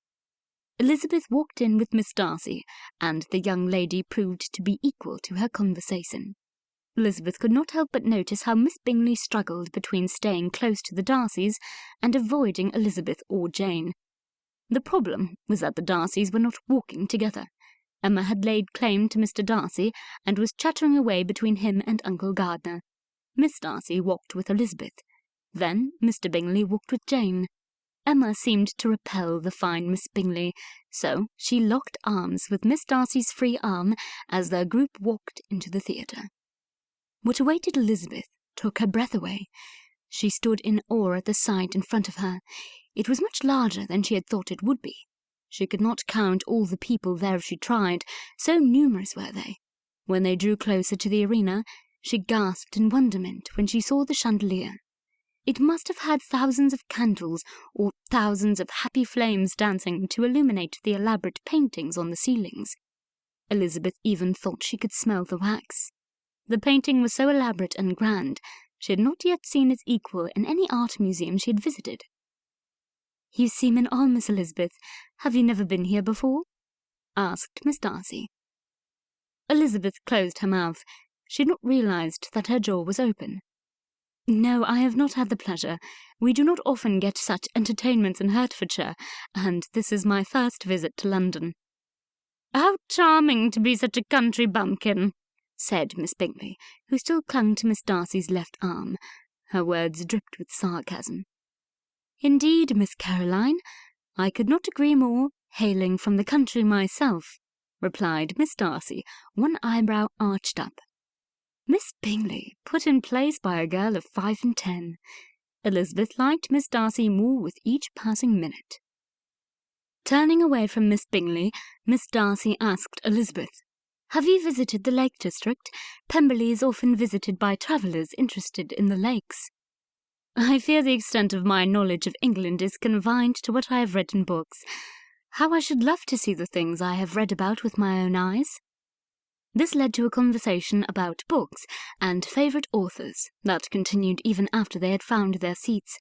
Elizabeth walked in with Miss Darcy, and the young lady proved to be equal to her conversation. Elizabeth could not help but notice how Miss Bingley struggled between staying close to the Darcys and avoiding Elizabeth or Jane. The problem was that the Darcys were not walking together. Emma had laid claim to Mr. Darcy and was chattering away between him and Uncle Gardiner. Miss Darcy walked with Elizabeth. Then Mr. Bingley walked with Jane. Emma seemed to repel the fine Miss Bingley, so she locked arms with Miss Darcy's free arm as their group walked into the theatre. What awaited Elizabeth took her breath away. She stood in awe at the sight in front of her. It was much larger than she had thought it would be. She could not count all the people there if she tried, so numerous were they. When they drew closer to the arena, she gasped in wonderment when she saw the chandelier. It must have had thousands of candles, or thousands of happy flames dancing to illuminate the elaborate paintings on the ceilings. Elizabeth even thought she could smell the wax. The painting was so elaborate and grand, she had not yet seen its equal in any art museum she had visited. "You seem in awe, Miss Elizabeth. Have you never been here before?" asked Miss Darcy. Elizabeth closed her mouth. She had not realized that her jaw was open. "No, I have not had the pleasure. We do not often get such entertainments in Hertfordshire, and this is my first visit to London." "How charming to be such a country bumpkin," said Miss Bingley, who still clung to Miss Darcy's left arm. Her words dripped with sarcasm. "Indeed, Miss Caroline, I could not agree more, hailing from the country myself," replied Miss Darcy, one eyebrow arched up. Miss Bingley, put in place by a girl of 5 and 10. Elizabeth liked Miss Darcy more with each passing minute. Turning away from Miss Bingley, Miss Darcy asked Elizabeth, "Have you visited the Lake District? Pemberley is often visited by travellers interested in the lakes." "I fear the extent of my knowledge of England is confined to what I have read in books. How I should love to see the things I have read about with my own eyes." This led to a conversation about books and favourite authors that continued even after they had found their seats.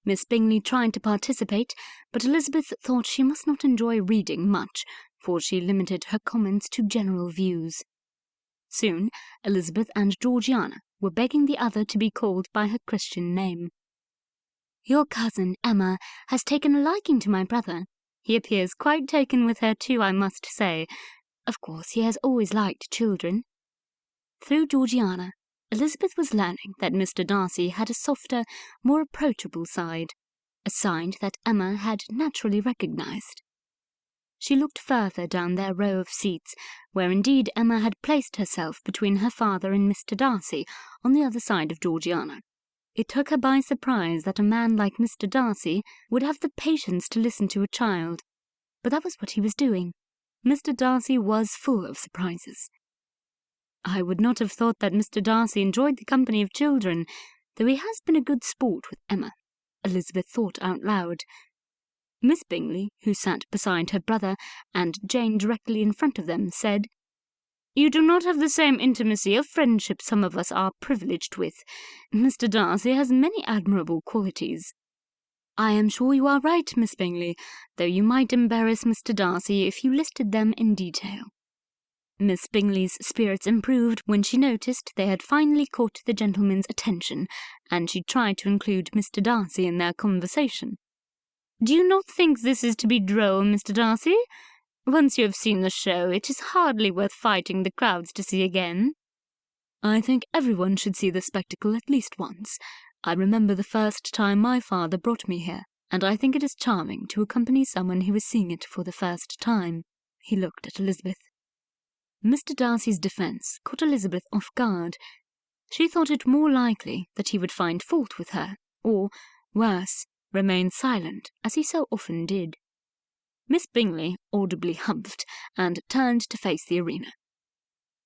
Miss Bingley tried to participate, but Elizabeth thought she must not enjoy reading much, for she limited her comments to general views. Soon, Elizabeth and Georgiana were begging the other to be called by her Christian name. "Your cousin, Emma, has taken a liking to my brother. He appears quite taken with her too, I must say. Of course, he has always liked children." Through Georgiana, Elizabeth was learning that Mr. Darcy had a softer, more approachable side, a side that Emma had naturally recognized. She looked further down their row of seats, where indeed Emma had placed herself between her father and Mr. Darcy, on the other side of Georgiana. It took her by surprise that a man like Mr. Darcy would have the patience to listen to a child, but that was what he was doing. Mr. Darcy was full of surprises. "I would not have thought that Mr. Darcy enjoyed the company of children, though he has been a good sport with Emma," Elizabeth thought out loud. Miss Bingley, who sat beside her brother and Jane directly in front of them, said, "You do not have the same intimacy of friendship some of us are privileged with. Mr. Darcy has many admirable qualities." "I am sure you are right, Miss Bingley, though you might embarrass Mr. Darcy if you listed them in detail." Miss Bingley's spirits improved when she noticed they had finally caught the gentleman's attention, and she tried to include Mr. Darcy in their conversation. "Do you not think this is to be droll, Mr. Darcy? Once you have seen the show, it is hardly worth fighting the crowds to see again." "I think everyone should see the spectacle at least once. I remember the first time my father brought me here, and I think it is charming to accompany someone who is seeing it for the first time." He looked at Elizabeth. Mr. Darcy's defence caught Elizabeth off guard. She thought it more likely that he would find fault with her, or, worse, remain silent, as he so often did. Miss Bingley audibly humphed and turned to face the arena.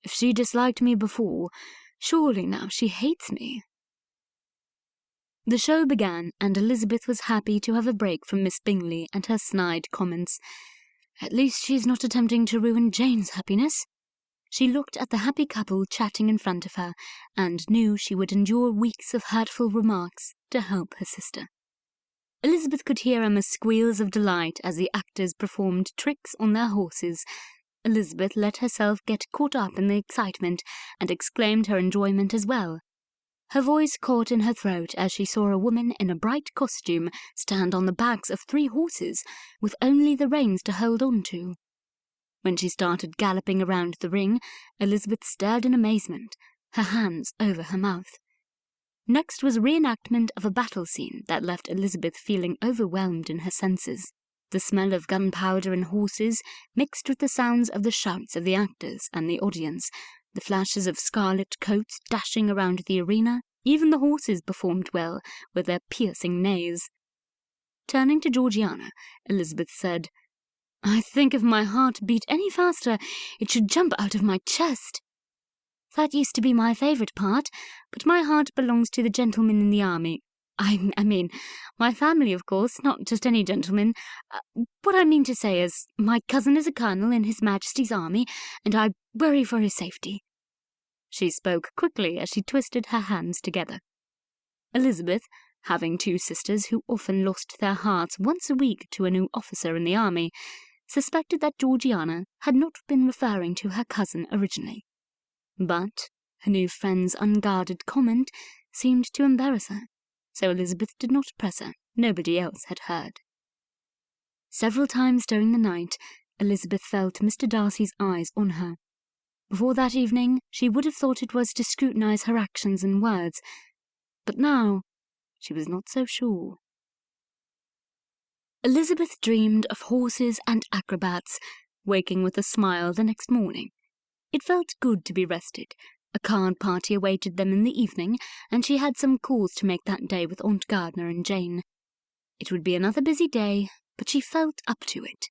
"If she disliked me before, surely now she hates me." The show began, and Elizabeth was happy to have a break from Miss Bingley and her snide comments. "At least she is not attempting to ruin Jane's happiness." She looked at the happy couple chatting in front of her, and knew she would endure weeks of hurtful remarks to help her sister. Elizabeth could hear Emma's squeals of delight as the actors performed tricks on their horses. Elizabeth let herself get caught up in the excitement and exclaimed her enjoyment as well. Her voice caught in her throat as she saw a woman in a bright costume stand on the backs of 3 horses, with only the reins to hold on to. When she started galloping around the ring, Elizabeth stared in amazement, her hands over her mouth. Next was a reenactment of a battle scene that left Elizabeth feeling overwhelmed in her senses. The smell of gunpowder and horses mixed with the sounds of the shouts of the actors and the audience, the flashes of scarlet coats dashing around the arena. Even the horses performed well with their piercing neighs. Turning to Georgiana, Elizabeth said, "I think if my heart beat any faster, it should jump out of my chest." "That used to be my favourite part, but my heart belongs to the gentlemen in the army. I mean, my family, of course, not just any gentleman. What I mean to say is, my cousin is a colonel in His Majesty's army, and I worry for his safety." She spoke quickly as she twisted her hands together. Elizabeth, having 2 sisters who often lost their hearts once a week to a new officer in the army, suspected that Georgiana had not been referring to her cousin originally. But her new friend's unguarded comment seemed to embarrass her, so Elizabeth did not press her. Nobody else had heard. Several times during the night, Elizabeth felt Mr. Darcy's eyes on her. Before that evening, she would have thought it was to scrutinize her actions and words, but now she was not so sure. Elizabeth dreamed of horses and acrobats, waking with a smile the next morning. It felt good to be rested. A card party awaited them in the evening, and she had some calls to make that day with Aunt Gardner and Jane. It would be another busy day, but she felt up to it.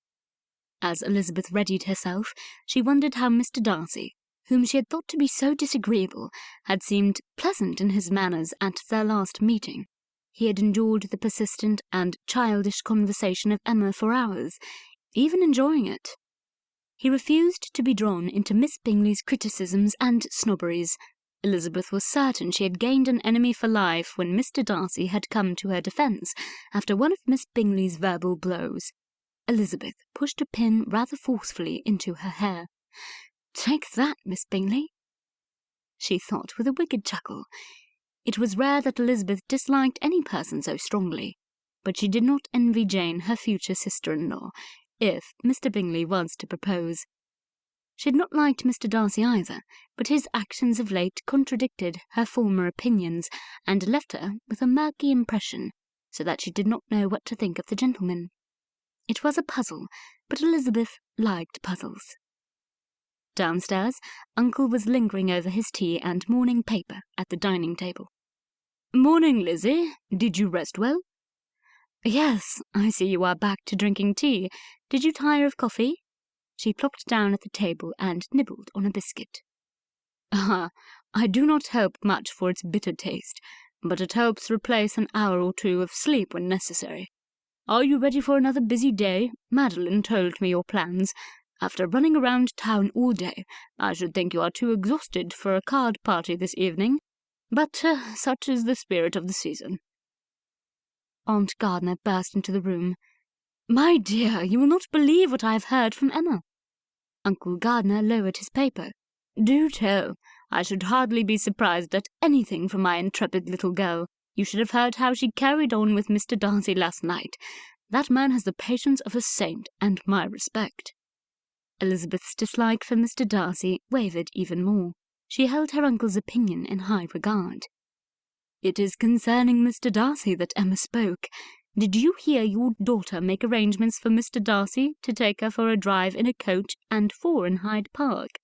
As Elizabeth readied herself, she wondered how Mr. Darcy, whom she had thought to be so disagreeable, had seemed pleasant in his manners at their last meeting. He had endured the persistent and childish conversation of Emma for hours, even enjoying it. He refused to be drawn into Miss Bingley's criticisms and snobberies. Elizabeth was certain she had gained an enemy for life when Mr. Darcy had come to her defence after one of Miss Bingley's verbal blows. Elizabeth pushed a pin rather forcefully into her hair. "Take that, Miss Bingley," she thought with a wicked chuckle. It was rare that Elizabeth disliked any person so strongly, but she did not envy Jane, her future sister-in-law, if Mr. Bingley was to propose. She had not liked Mr. Darcy either, but his actions of late contradicted her former opinions and left her with a murky impression, so that she did not know what to think of the gentleman. It was a puzzle, but Elizabeth liked puzzles. Downstairs, Uncle was lingering over his tea and morning paper at the dining table. "Morning, Lizzie. Did you rest well?" "Yes, I see you are back to drinking tea. Did you tire of coffee?" She plopped down at the table and nibbled on a biscuit. "Ah, I do not help much for its bitter taste, but it helps replace an hour or 2 of sleep when necessary. Are you ready for another busy day? Madeline told me your plans. After running around town all day, I should think you are too exhausted for a card party this evening. But such is the spirit of the season." Aunt Gardner burst into the room. "My dear, you will not believe what I have heard from Emma." Uncle Gardner lowered his paper. "Do tell. I should hardly be surprised at anything from my intrepid little girl. You should have heard how she carried on with Mr. Darcy last night. That man has the patience of a saint, and my respect." Elizabeth's dislike for Mr. Darcy wavered even more. She held her uncle's opinion in high regard. "It is concerning Mr. Darcy that Emma spoke. Did you hear your daughter make arrangements for Mr. Darcy to take her for a drive in a coach and four in Hyde Park?"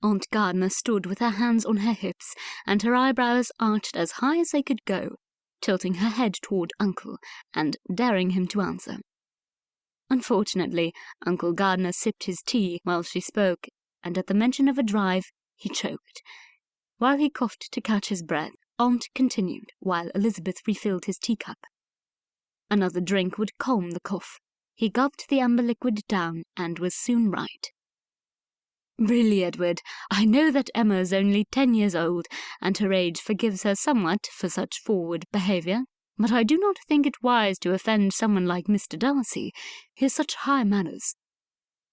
Aunt Gardner stood with her hands on her hips and her eyebrows arched as high as they could go, tilting her head toward Uncle and daring him to answer. Unfortunately, Uncle Gardner sipped his tea while she spoke, and at the mention of a drive, he choked. While he coughed to catch his breath, Aunt continued while Elizabeth refilled his teacup. Another drink would calm the cough. He gulped the amber liquid down and was soon right. "Really, Edward, I know that Emma is only 10 years old, and her age forgives her somewhat for such forward behaviour, but I do not think it wise to offend someone like Mr. Darcy. He has such high manners."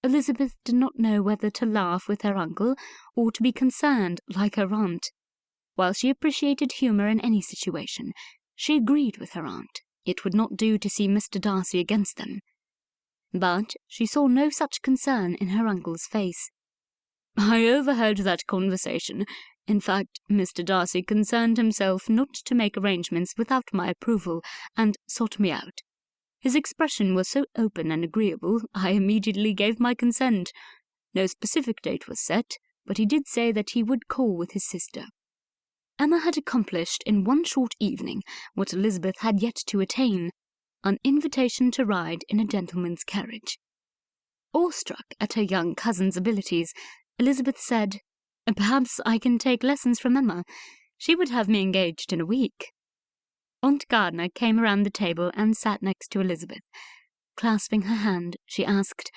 Elizabeth did not know whether to laugh with her uncle or to be concerned like her aunt. While she appreciated humour in any situation, she agreed with her aunt. It would not do to see Mr. Darcy against them. But she saw no such concern in her uncle's face. "I overheard that conversation. In fact, Mr. Darcy concerned himself not to make arrangements without my approval, and sought me out. His expression was so open and agreeable, I immediately gave my consent. No specific date was set, but he did say that he would call with his sister." Emma had accomplished in one short evening what Elizabeth had yet to attain, an invitation to ride in a gentleman's carriage. Awestruck at her young cousin's abilities, Elizabeth said, "Perhaps I can take lessons from Emma. She would have me engaged in a week." Aunt Gardner came around the table and sat next to Elizabeth. Clasping her hand, she asked,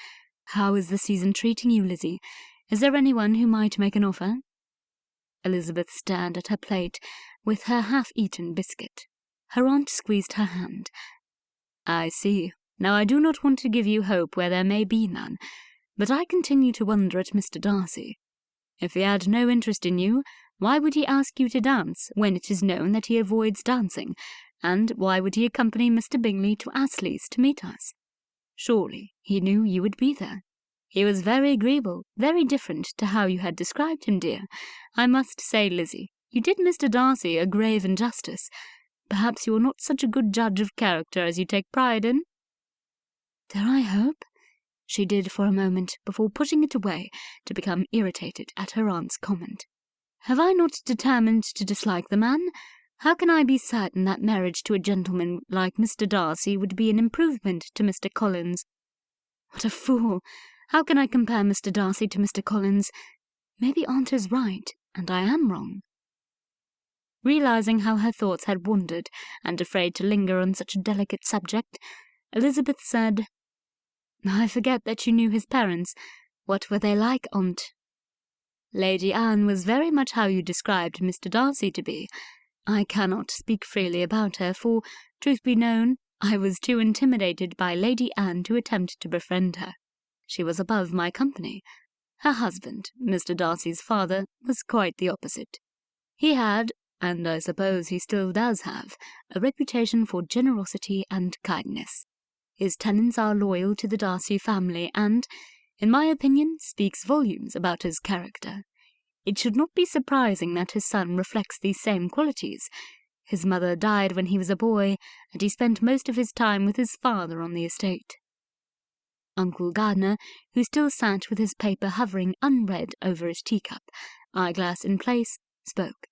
"How is the season treating you, Lizzie? Is there anyone who might make an offer?" Elizabeth stared at her plate with her half-eaten biscuit. Her aunt squeezed her hand. "I see. Now I do not want to give you hope where there may be none, but I continue to wonder at Mr. Darcy. If he had no interest in you, why would he ask you to dance when it is known that he avoids dancing, and why would he accompany Mr. Bingley to Astley's to meet us? Surely he knew you would be there. He was very agreeable, very different to how you had described him, dear. I must say, Lizzie, you did Mr. Darcy a grave injustice. Perhaps you are not such a good judge of character as you take pride in." "Dare I hope?" she did for a moment before pushing it away to become irritated at her aunt's comment. "Have I not determined to dislike the man? How can I be certain that marriage to a gentleman like Mr. Darcy would be an improvement to Mr. Collins? What a fool! How can I compare Mr. Darcy to Mr. Collins? Maybe Aunt is right, and I am wrong." Realizing how her thoughts had wandered, and afraid to linger on such a delicate subject, Elizabeth said, "I forget that you knew his parents. What were they like, Aunt?" "Lady Anne was very much how you described Mr. Darcy to be. I cannot speak freely about her, for, truth be known, I was too intimidated by Lady Anne to attempt to befriend her. She was above my company. Her husband, Mr. Darcy's father, was quite the opposite. He had, and I suppose he still does have, a reputation for generosity and kindness. His tenants are loyal to the Darcy family and, in my opinion, speaks volumes about his character. It should not be surprising that his son reflects these same qualities. His mother died when he was a boy, and he spent most of his time with his father on the estate." Uncle Gardner, who still sat with his paper hovering unread over his teacup, eyeglass in place, spoke.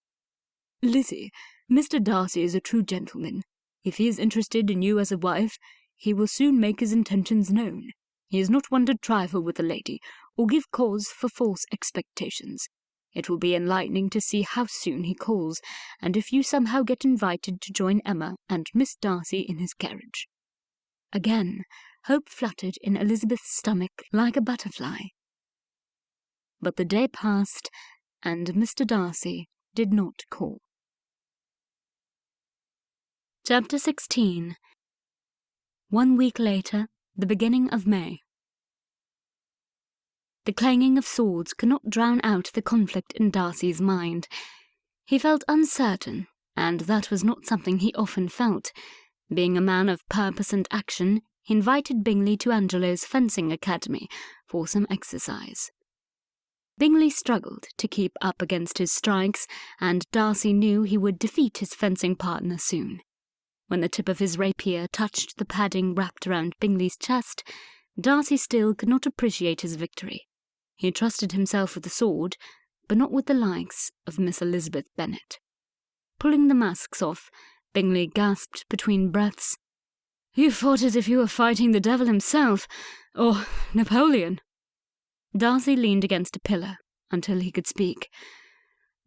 "Lizzie, Mr. Darcy is a true gentleman. If he is interested in you as a wife, he will soon make his intentions known. He is not one to trifle with a lady, or give cause for false expectations. It will be enlightening to see how soon he calls, and if you somehow get invited to join Emma and Miss Darcy in his carriage." Again, hope fluttered in Elizabeth's stomach like a butterfly. But the day passed, and Mr. Darcy did not call. Chapter 16. 1 week later, the beginning of May. The clanging of swords could not drown out the conflict in Darcy's mind. He felt uncertain, and that was not something he often felt. Being a man of purpose and action, he invited Bingley to Angelo's fencing academy for some exercise. Bingley struggled to keep up against his strikes, and Darcy knew he would defeat his fencing partner soon. When the tip of his rapier touched the padding wrapped around Bingley's chest, Darcy still could not appreciate his victory. He trusted himself with the sword, but not with the likes of Miss Elizabeth Bennet. Pulling the masks off, Bingley gasped between breaths, "You fought as if you were fighting the devil himself, or Napoleon." Darcy leaned against a pillar until he could speak.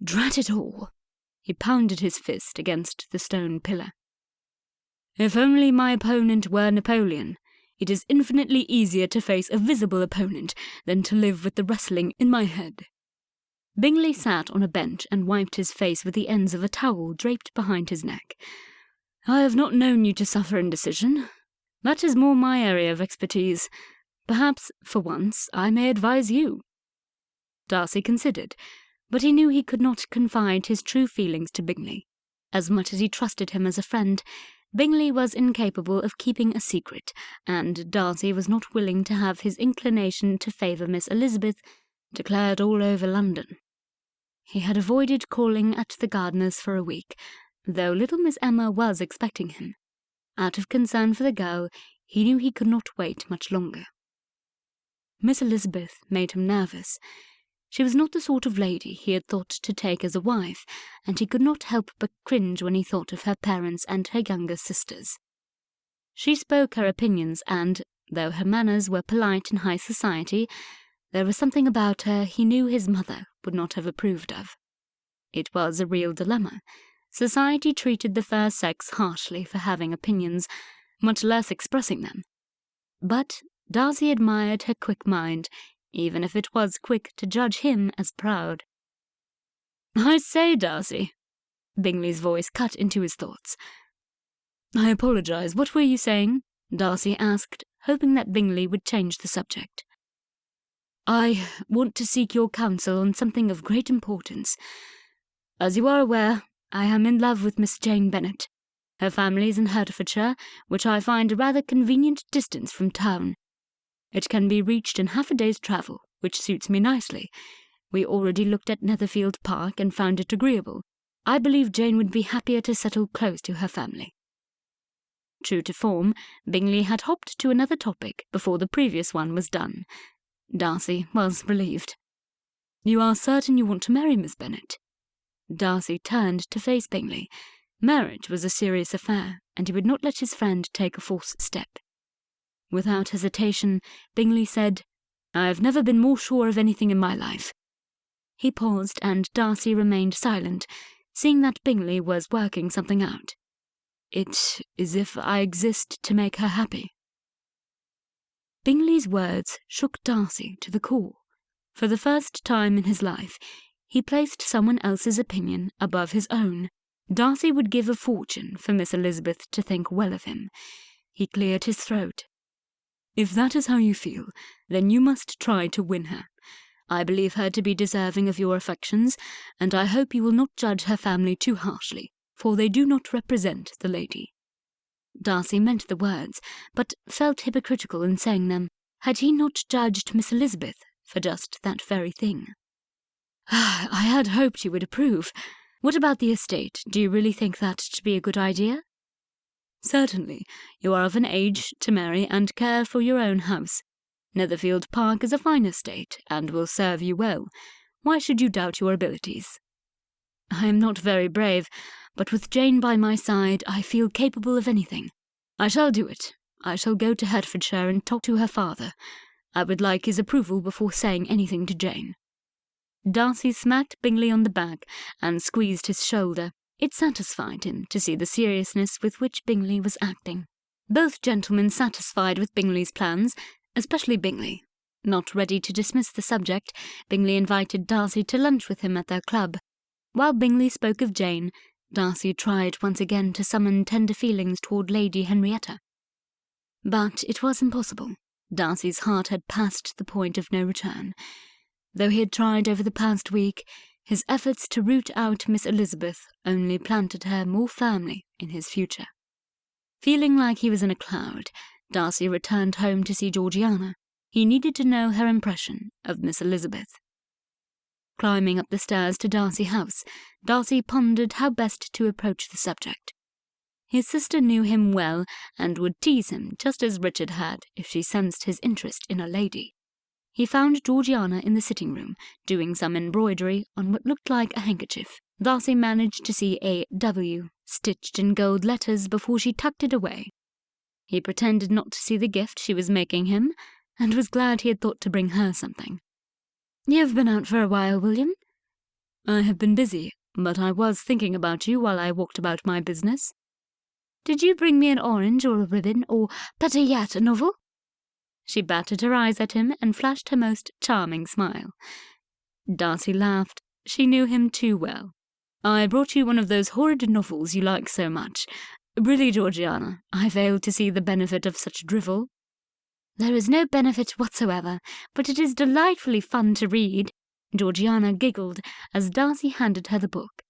"Drat it all!" He pounded his fist against the stone pillar. "If only my opponent were Napoleon. It is infinitely easier to face a visible opponent than to live with the wrestling in my head." Bingley sat on a bench and wiped his face with the ends of a towel draped behind his neck. "I have not known you to suffer indecision. That is more my area of expertise. Perhaps, for once, I may advise you." Darcy considered, but he knew he could not confide his true feelings to Bingley. As much as he trusted him as a friend, Bingley was incapable of keeping a secret, and Darcy was not willing to have his inclination to favour Miss Elizabeth declared all over London. He had avoided calling at the gardener's for a week, though little Miss Emma was expecting him. Out of concern for the girl, he knew he could not wait much longer. Miss Elizabeth made him nervous. She was not the sort of lady he had thought to take as a wife, and he could not help but cringe when he thought of her parents and her younger sisters. She spoke her opinions, and, though her manners were polite in high society, there was something about her he knew his mother would not have approved of. It was a real dilemma. Society treated the fair sex harshly for having opinions, much less expressing them. But Darcy admired her quick mind, even if it was quick to judge him as proud. "I say, Darcy," Bingley's voice cut into his thoughts. "I apologize. What were you saying?" Darcy asked, hoping that Bingley would change the subject. "I want to seek your counsel on something of great importance. As you are aware, I am in love with Miss Jane Bennet. Her family is in Hertfordshire, which I find a rather convenient distance from town. It can be reached in half a day's travel, which suits me nicely. We already looked at Netherfield Park and found it agreeable. I believe Jane would be happier to settle close to her family." True to form, Bingley had hopped to another topic before the previous one was done. Darcy was relieved. "You are certain you want to marry Miss Bennet?" Darcy turned to face Bingley. Marriage was a serious affair, and he would not let his friend take a false step. Without hesitation, Bingley said, "I have never been more sure of anything in my life." He paused, and Darcy remained silent, seeing that Bingley was working something out. "It is if I exist to make her happy." Bingley's words shook Darcy to the core. For the first time in his life, he placed someone else's opinion above his own. Darcy would give a fortune for Miss Elizabeth to think well of him. He cleared his throat. "If that is how you feel, then you must try to win her. I believe her to be deserving of your affections, and I hope you will not judge her family too harshly, for they do not represent the lady." Darcy meant the words, but felt hypocritical in saying them. Had he not judged Miss Elizabeth for just that very thing? "I had hoped you would approve. What about the estate? Do you really think that to be a good idea?" "Certainly. You are of an age to marry and care for your own house. Netherfield Park is a fine estate, and will serve you well. Why should you doubt your abilities?" "I am not very brave, but with Jane by my side I feel capable of anything. I shall do it. I shall go to Hertfordshire and talk to her father. I would like his approval before saying anything to Jane." Darcy smacked Bingley on the back and squeezed his shoulder. It satisfied him to see the seriousness with which Bingley was acting. Both gentlemen satisfied with Bingley's plans, especially Bingley. Not ready to dismiss the subject, Bingley invited Darcy to lunch with him at their club. While Bingley spoke of Jane, Darcy tried once again to summon tender feelings toward Lady Henrietta. But it was impossible. Darcy's heart had passed the point of no return. Though he had tried over the past week, his efforts to root out Miss Elizabeth only planted her more firmly in his future. Feeling like he was in a cloud, Darcy returned home to see Georgiana. He needed to know her impression of Miss Elizabeth. Climbing up the stairs to Darcy House, Darcy pondered how best to approach the subject. His sister knew him well and would tease him just as Richard had if she sensed his interest in a lady. He found Georgiana in the sitting-room, doing some embroidery on what looked like a handkerchief. Darcy managed to see a W stitched in gold letters before she tucked it away. He pretended not to see the gift she was making him, and was glad he had thought to bring her something. "You've been out for a while, William?" "I have been busy, but I was thinking about you while I walked about my business." "Did you bring me an orange or a ribbon, or, better yet, a novel?" She batted her eyes at him and flashed her most charming smile. Darcy laughed. She knew him too well. "I brought you one of those horrid novels you like so much. Really, Georgiana, I fail to see the benefit of such drivel." "There is no benefit whatsoever, but it is delightfully fun to read." Georgiana giggled as Darcy handed her the book.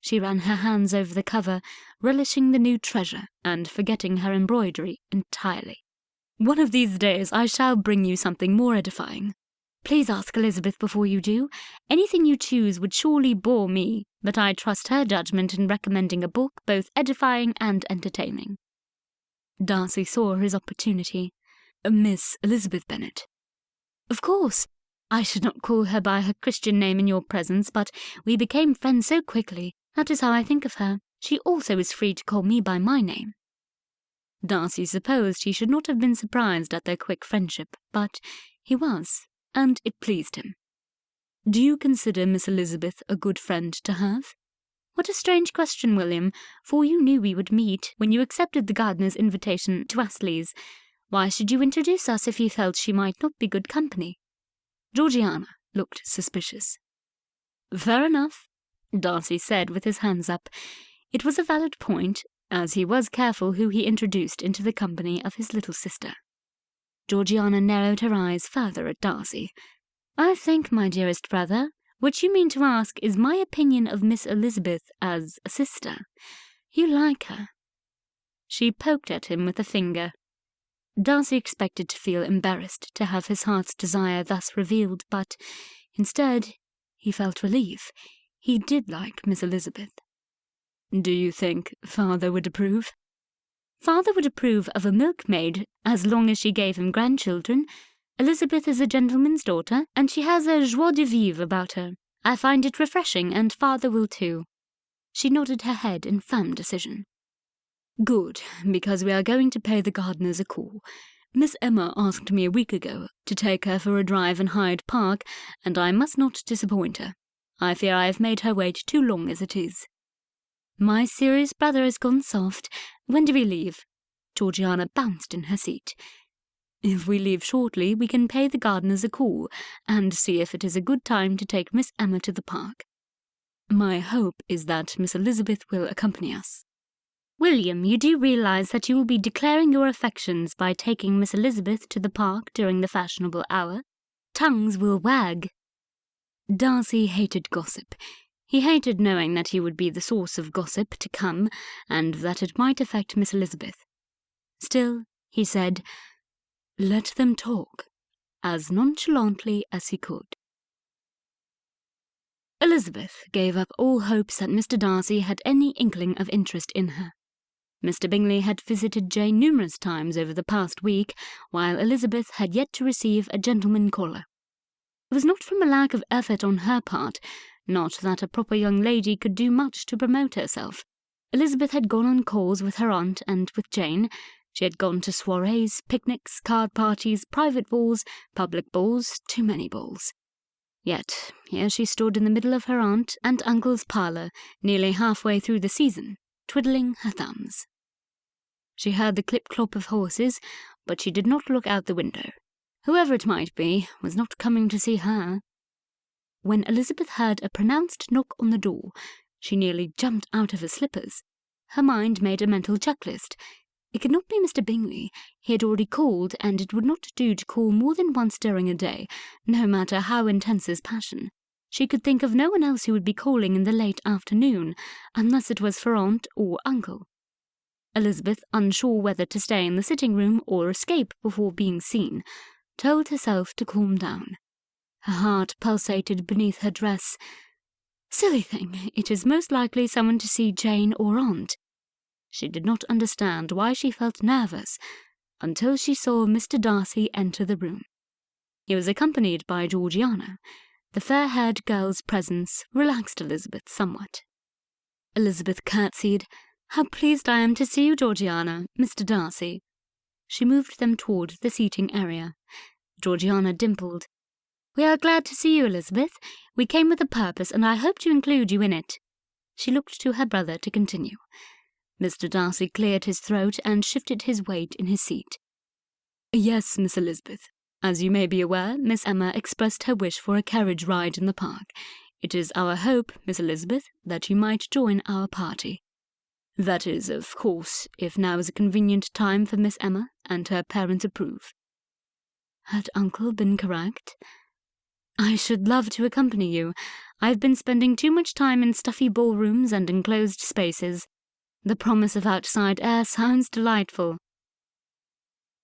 She ran her hands over the cover, relishing the new treasure and forgetting her embroidery entirely. "One of these days I shall bring you something more edifying." "Please ask Elizabeth before you do. Anything you choose would surely bore me, but I trust her judgment in recommending a book both edifying and entertaining." Darcy saw his opportunity. "Miss Elizabeth Bennet." "Of course. I should not call her by her Christian name in your presence, but we became friends so quickly. That is how I think of her. She also is free to call me by my name." Darcy supposed he should not have been surprised at their quick friendship, but he was, and it pleased him. "Do you consider Miss Elizabeth a good friend to have?" "What a strange question, William, for you knew we would meet when you accepted the gardener's invitation to Astley's. Why should you introduce us if you felt she might not be good company?" Georgiana looked suspicious. "Fair enough," Darcy said with his hands up. It was a valid point, as he was careful who he introduced into the company of his little sister. Georgiana narrowed her eyes further at Darcy. "I think, my dearest brother, what you mean to ask is my opinion of Miss Elizabeth as a sister. You like her." She poked at him with a finger. Darcy expected to feel embarrassed to have his heart's desire thus revealed, but instead he felt relief. He did like Miss Elizabeth. "Do you think father would approve?" "Father would approve of a milkmaid as long as she gave him grandchildren. Elizabeth is a gentleman's daughter, and she has a joie de vivre about her. I find it refreshing, and father will too." She nodded her head in firm decision. "Good, because we are going to pay the gardeners a call. Miss Emma asked me a week ago to take her for a drive in Hyde Park, and I must not disappoint her. I fear I have made her wait too long as it is." "My serious brother has gone soft. When do we leave?" Georgiana bounced in her seat. "If we leave shortly, we can pay the gardeners a call, and see if it is a good time to take Miss Emma to the park. My hope is that Miss Elizabeth will accompany us." "William, you do realize that you will be declaring your affections by taking Miss Elizabeth to the park during the fashionable hour? Tongues will wag." Darcy hated gossip. He hated knowing that he would be the source of gossip to come, and that it might affect Miss Elizabeth. Still, he said, "Let them talk," as nonchalantly as he could. Elizabeth gave up all hopes that Mr. Darcy had any inkling of interest in her. Mr. Bingley had visited Jane numerous times over the past week, while Elizabeth had yet to receive a gentleman caller. It was not from a lack of effort on her part, not that a proper young lady could do much to promote herself. Elizabeth had gone on calls with her aunt and with Jane. She had gone to soirees, picnics, card parties, private balls, public balls, too many balls. Yet here she stood in the middle of her aunt and uncle's parlour, nearly halfway through the season, twiddling her thumbs. She heard the clip-clop of horses, but she did not look out the window. Whoever it might be was not coming to see her. When Elizabeth heard a pronounced knock on the door, she nearly jumped out of her slippers. Her mind made a mental checklist. It could not be Mr. Bingley. He had already called, and it would not do to call more than once during a day, no matter how intense his passion. She could think of no one else who would be calling in the late afternoon, unless it was for aunt or uncle. Elizabeth, unsure whether to stay in the sitting-room or escape before being seen, told herself to calm down. Her heart pulsated beneath her dress. Silly thing, it is most likely someone to see Jane or aunt. She did not understand why she felt nervous until she saw Mr. Darcy enter the room. He was accompanied by Georgiana. The fair-haired girl's presence relaxed Elizabeth somewhat. Elizabeth curtsied. "How pleased I am to see you, Georgiana, Mr. Darcy." She moved them toward the seating area. Georgiana dimpled. "We are glad to see you, Elizabeth. We came with a purpose, and I hope to include you in it." She looked to her brother to continue. Mr. Darcy cleared his throat and shifted his weight in his seat. "Yes, Miss Elizabeth. As you may be aware, Miss Emma expressed her wish for a carriage ride in the park. It is our hope, Miss Elizabeth, that you might join our party. That is, of course, if now is a convenient time for Miss Emma and her parents approve." Had uncle been correct? "I should love to accompany you. I've been spending too much time in stuffy ballrooms and enclosed spaces. The promise of outside air sounds delightful."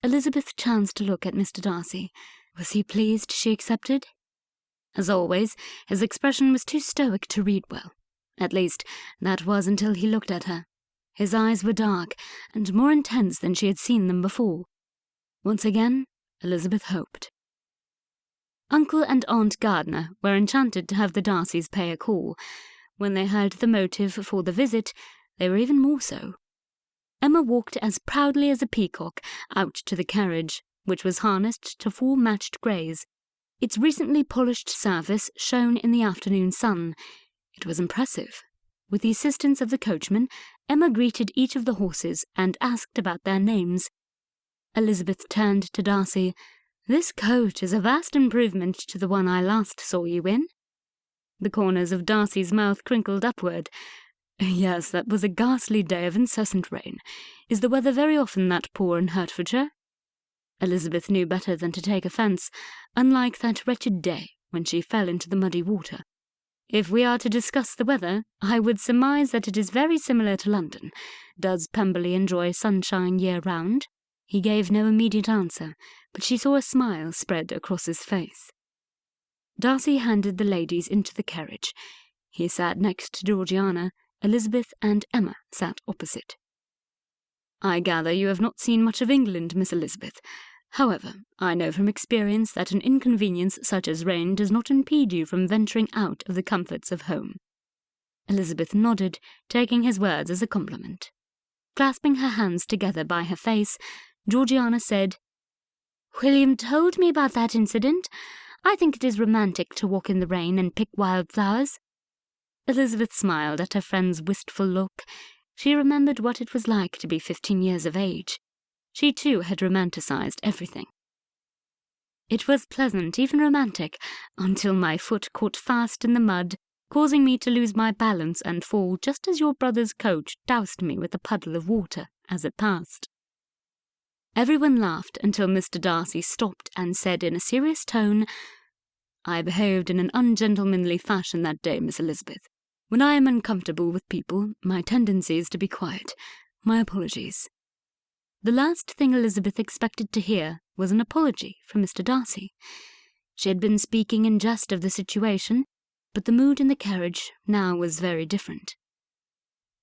Elizabeth chanced to look at Mr. Darcy. Was he pleased she accepted? As always, his expression was too stoic to read well. At least, that was until he looked at her. His eyes were dark, and more intense than she had seen them before. Once again, Elizabeth hoped. Uncle and Aunt Gardiner were enchanted to have the Darcys pay a call. When they heard the motive for the visit, they were even more so. Emma walked as proudly as a peacock out to the carriage, which was harnessed to 4 matched greys. Its recently polished surface shone in the afternoon sun. It was impressive. With the assistance of the coachman, Emma greeted each of the horses and asked about their names. Elizabeth turned to Darcy. "This coach is a vast improvement to the one I last saw you in." The corners of Darcy's mouth crinkled upward. "Yes, that was a ghastly day of incessant rain. Is the weather very often that poor in Hertfordshire?" Elizabeth knew better than to take offence, unlike that wretched day when she fell into the muddy water. "If we are to discuss the weather, I would surmise that it is very similar to London. Does Pemberley enjoy sunshine year-round?" He gave no immediate answer, but she saw a smile spread across his face. Darcy handed the ladies into the carriage. He sat next to Georgiana. Elizabeth and Emma sat opposite. "I gather you have not seen much of England, Miss Elizabeth. However, I know from experience that an inconvenience such as rain does not impede you from venturing out of the comforts of home." Elizabeth nodded, taking his words as a compliment. Clasping her hands together by her face, Georgiana said, "William told me about that incident. I think it is romantic to walk in the rain and pick wildflowers." Elizabeth smiled at her friend's wistful look. She remembered what it was like to be 15 years of age. She too had romanticized everything. "It was pleasant, even romantic, until my foot caught fast in the mud, causing me to lose my balance and fall just as your brother's coach doused me with a puddle of water as it passed." Everyone laughed until Mr. Darcy stopped and said in a serious tone, "I behaved in an ungentlemanly fashion that day, Miss Elizabeth. When I am uncomfortable with people, my tendency is to be quiet. My apologies." The last thing Elizabeth expected to hear was an apology from Mr. Darcy. She had been speaking in jest of the situation, but the mood in the carriage now was very different.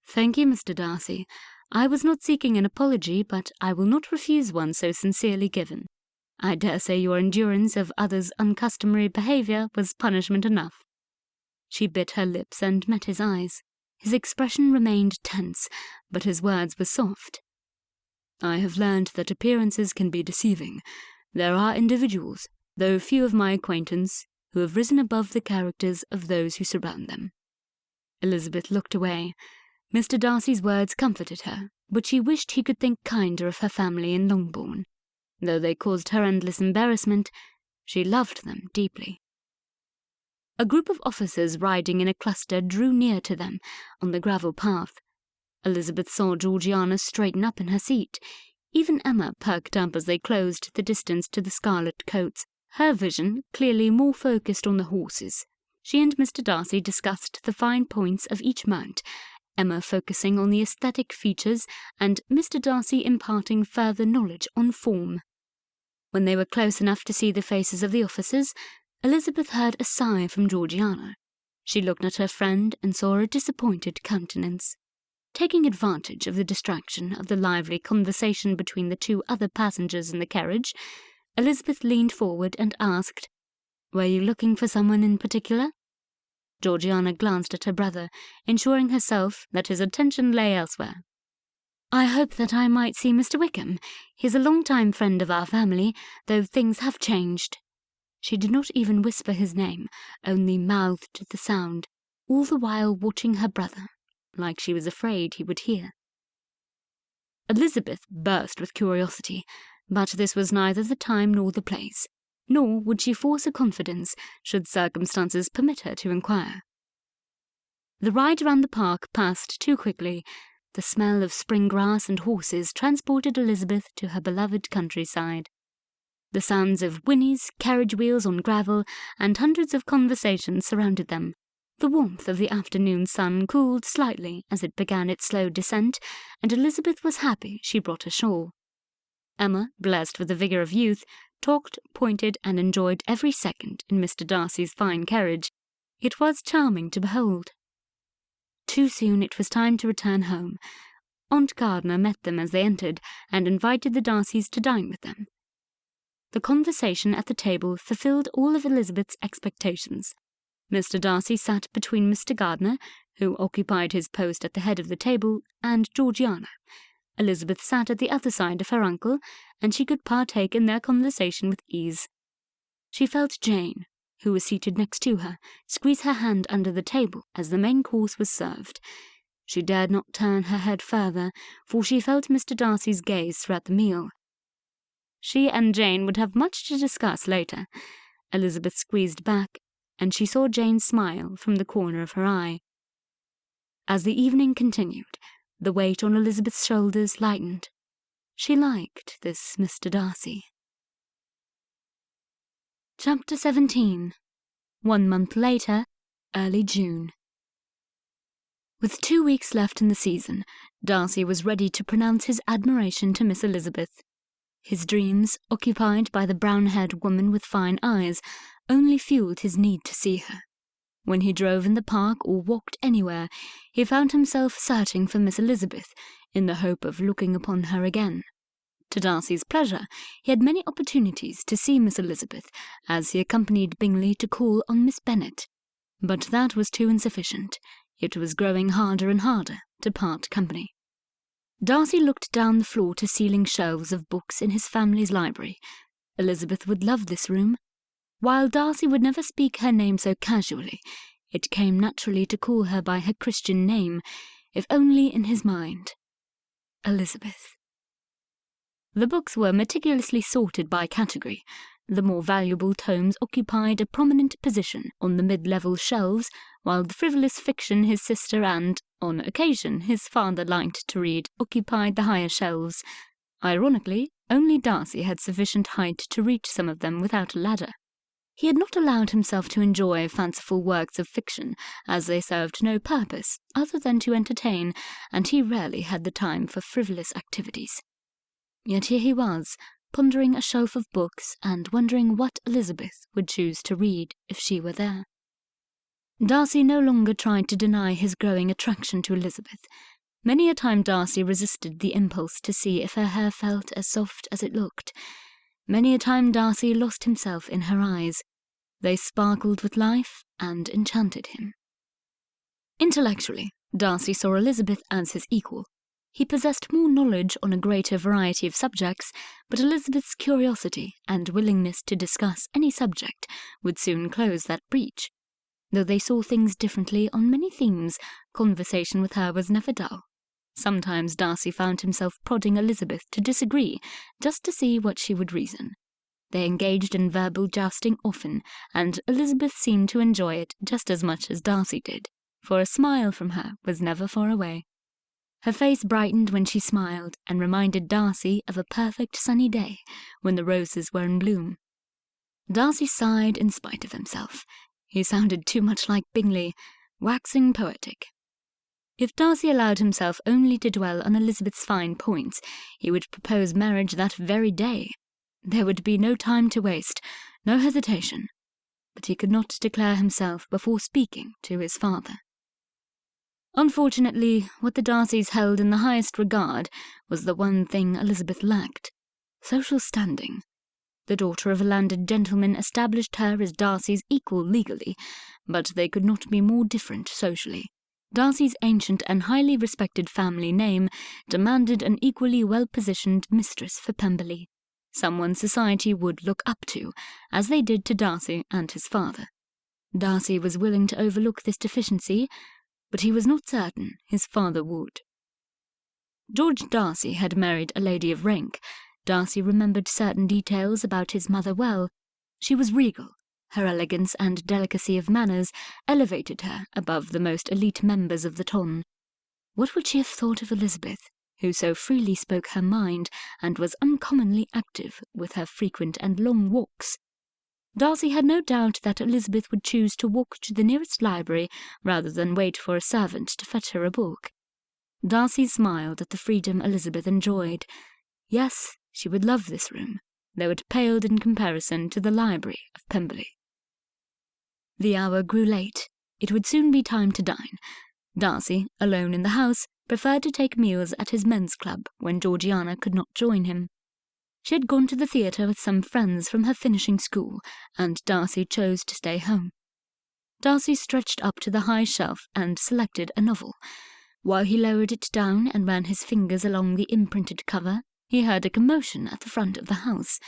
"Thank you, Mr. Darcy. I was not seeking an apology, but I will not refuse one so sincerely given. I dare say your endurance of others' uncustomary behaviour was punishment enough." She bit her lips and met his eyes. His expression remained tense, but his words were soft. "I have learned that appearances can be deceiving. There are individuals, though few of my acquaintance, who have risen above the characters of those who surround them." Elizabeth looked away. Mr. Darcy's words comforted her, but she wished he could think kinder of her family in Longbourn. Though they caused her endless embarrassment, she loved them deeply. A group of officers riding in a cluster drew near to them on the gravel path. Elizabeth saw Georgiana straighten up in her seat. Even Emma perked up as they closed the distance to the scarlet coats, her vision clearly more focused on the horses. She and Mr. Darcy discussed the fine points of each mount, Emma focusing on the aesthetic features and Mr. Darcy imparting further knowledge on form. When they were close enough to see the faces of the officers, Elizabeth heard a sigh from Georgiana. She looked at her friend and saw a disappointed countenance. Taking advantage of the distraction of the lively conversation between the two other passengers in the carriage, Elizabeth leaned forward and asked, "Were you looking for someone in particular?" Georgiana glanced at her brother, ensuring herself that his attention lay elsewhere. "I hope that I might see Mr. Wickham. He's a long-time friend of our family, though things have changed." She did not even whisper his name, only mouthed the sound, all the while watching her brother, like she was afraid he would hear. Elizabeth burst with curiosity, but this was neither the time nor the place, nor would she force a confidence should circumstances permit her to inquire. The ride around the park passed too quickly. The smell of spring grass and horses transported Elizabeth to her beloved countryside. The sounds of whinnies, carriage wheels on gravel, and hundreds of conversations surrounded them. The warmth of the afternoon sun cooled slightly as it began its slow descent, and Elizabeth was happy she brought a shawl. Emma, blessed with the vigour of youth, talked, pointed, and enjoyed every second in Mr. Darcy's fine carriage. It was charming to behold. Too soon it was time to return home. Aunt Gardiner met them as they entered, and invited the Darcys to dine with them. The conversation at the table fulfilled all of Elizabeth's expectations. Mr. Darcy sat between Mr. Gardiner, who occupied his post at the head of the table, and Georgiana. Elizabeth sat at the other side of her uncle, and she could partake in their conversation with ease. She felt Jane, who was seated next to her, squeeze her hand under the table as the main course was served. She dared not turn her head further, for she felt Mr. Darcy's gaze throughout the meal. She and Jane would have much to discuss later. Elizabeth squeezed back, and she saw Jane smile from the corner of her eye. As the evening continued, the weight on Elizabeth's shoulders lightened. She liked this Mr. Darcy. Chapter 17. 1 month later, early June. With 2 weeks left in the season, Darcy was ready to pronounce his admiration to Miss Elizabeth. His dreams, occupied by the brown-haired woman with fine eyes, only fueled his need to see her. When he drove in the park or walked anywhere, he found himself searching for Miss Elizabeth, in the hope of looking upon her again. To Darcy's pleasure, he had many opportunities to see Miss Elizabeth, as he accompanied Bingley to call on Miss Bennet. But that was too insufficient. It was growing harder and harder to part company. Darcy looked down the floor-to-ceiling shelves of books in his family's library. Elizabeth would love this room. While Darcy would never speak her name so casually, it came naturally to call her by her Christian name, if only in his mind. Elizabeth. The books were meticulously sorted by category. The more valuable tomes occupied a prominent position on the mid-level shelves, while the frivolous fiction his sister and, on occasion, his father liked to read occupied the higher shelves. Ironically, only Darcy had sufficient height to reach some of them without a ladder. He had not allowed himself to enjoy fanciful works of fiction, as they served no purpose other than to entertain, and he rarely had the time for frivolous activities. Yet here he was, pondering a shelf of books and wondering what Elizabeth would choose to read if she were there. Darcy no longer tried to deny his growing attraction to Elizabeth. Many a time Darcy resisted the impulse to see if her hair felt as soft as it looked. Many a time Darcy lost himself in her eyes. They sparkled with life and enchanted him. Intellectually, Darcy saw Elizabeth as his equal. He possessed more knowledge on a greater variety of subjects, but Elizabeth's curiosity and willingness to discuss any subject would soon close that breach. Though they saw things differently on many themes, conversation with her was never dull. Sometimes Darcy found himself prodding Elizabeth to disagree, just to see what she would reason. They engaged in verbal jousting often, and Elizabeth seemed to enjoy it just as much as Darcy did, for a smile from her was never far away. Her face brightened when she smiled, and reminded Darcy of a perfect sunny day when the roses were in bloom. Darcy sighed in spite of himself. He sounded too much like Bingley, waxing poetic. If Darcy allowed himself only to dwell on Elizabeth's fine points, he would propose marriage that very day. There would be no time to waste, no hesitation. But he could not declare himself before speaking to his father. Unfortunately, what the Darcys held in the highest regard was the one thing Elizabeth lacked: social standing. The daughter of a landed gentleman established her as Darcy's equal legally, but they could not be more different socially. Darcy's ancient and highly respected family name demanded an equally well-positioned mistress for Pemberley, someone society would look up to, as they did to Darcy and his father. Darcy was willing to overlook this deficiency, but he was not certain his father would. George Darcy had married a lady of rank. Darcy remembered certain details about his mother well. She was regal. Her elegance and delicacy of manners elevated her above the most elite members of the ton. What would she have thought of Elizabeth, who so freely spoke her mind and was uncommonly active with her frequent and long walks? Darcy had no doubt that Elizabeth would choose to walk to the nearest library rather than wait for a servant to fetch her a book. Darcy smiled at the freedom Elizabeth enjoyed. Yes, she would love this room, though it paled in comparison to the library of Pemberley. The hour grew late. It would soon be time to dine. Darcy, alone in the house, preferred to take meals at his men's club when Georgiana could not join him. She had gone to the theatre with some friends from her finishing school, and Darcy chose to stay home. Darcy stretched up to the high shelf and selected a novel. While he lowered it down and ran his fingers along the imprinted cover, he heard a commotion at the front of the house,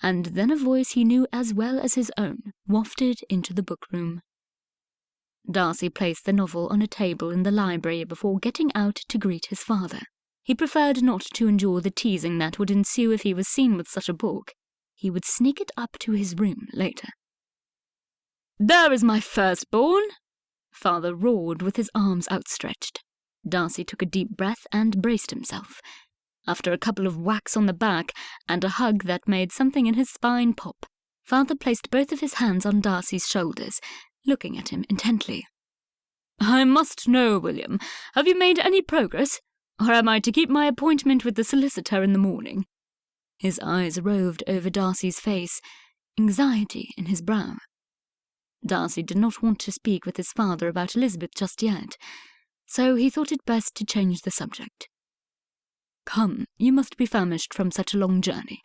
and then a voice he knew as well as his own wafted into the book-room. Darcy placed the novel on a table in the library before getting out to greet his father. He preferred not to endure the teasing that would ensue if he was seen with such a book. He would sneak it up to his room later. "There is my firstborn!" Father roared with his arms outstretched. Darcy took a deep breath and braced himself. After a couple of whacks on the back and a hug that made something in his spine pop, Father placed both of his hands on Darcy's shoulders, looking at him intently. "I must know, William, have you made any progress? Or am I to keep my appointment with the solicitor in the morning?" His eyes roved over Darcy's face, anxiety in his brow. Darcy did not want to speak with his father about Elizabeth just yet, so he thought it best to change the subject. "Come, you must be famished from such a long journey.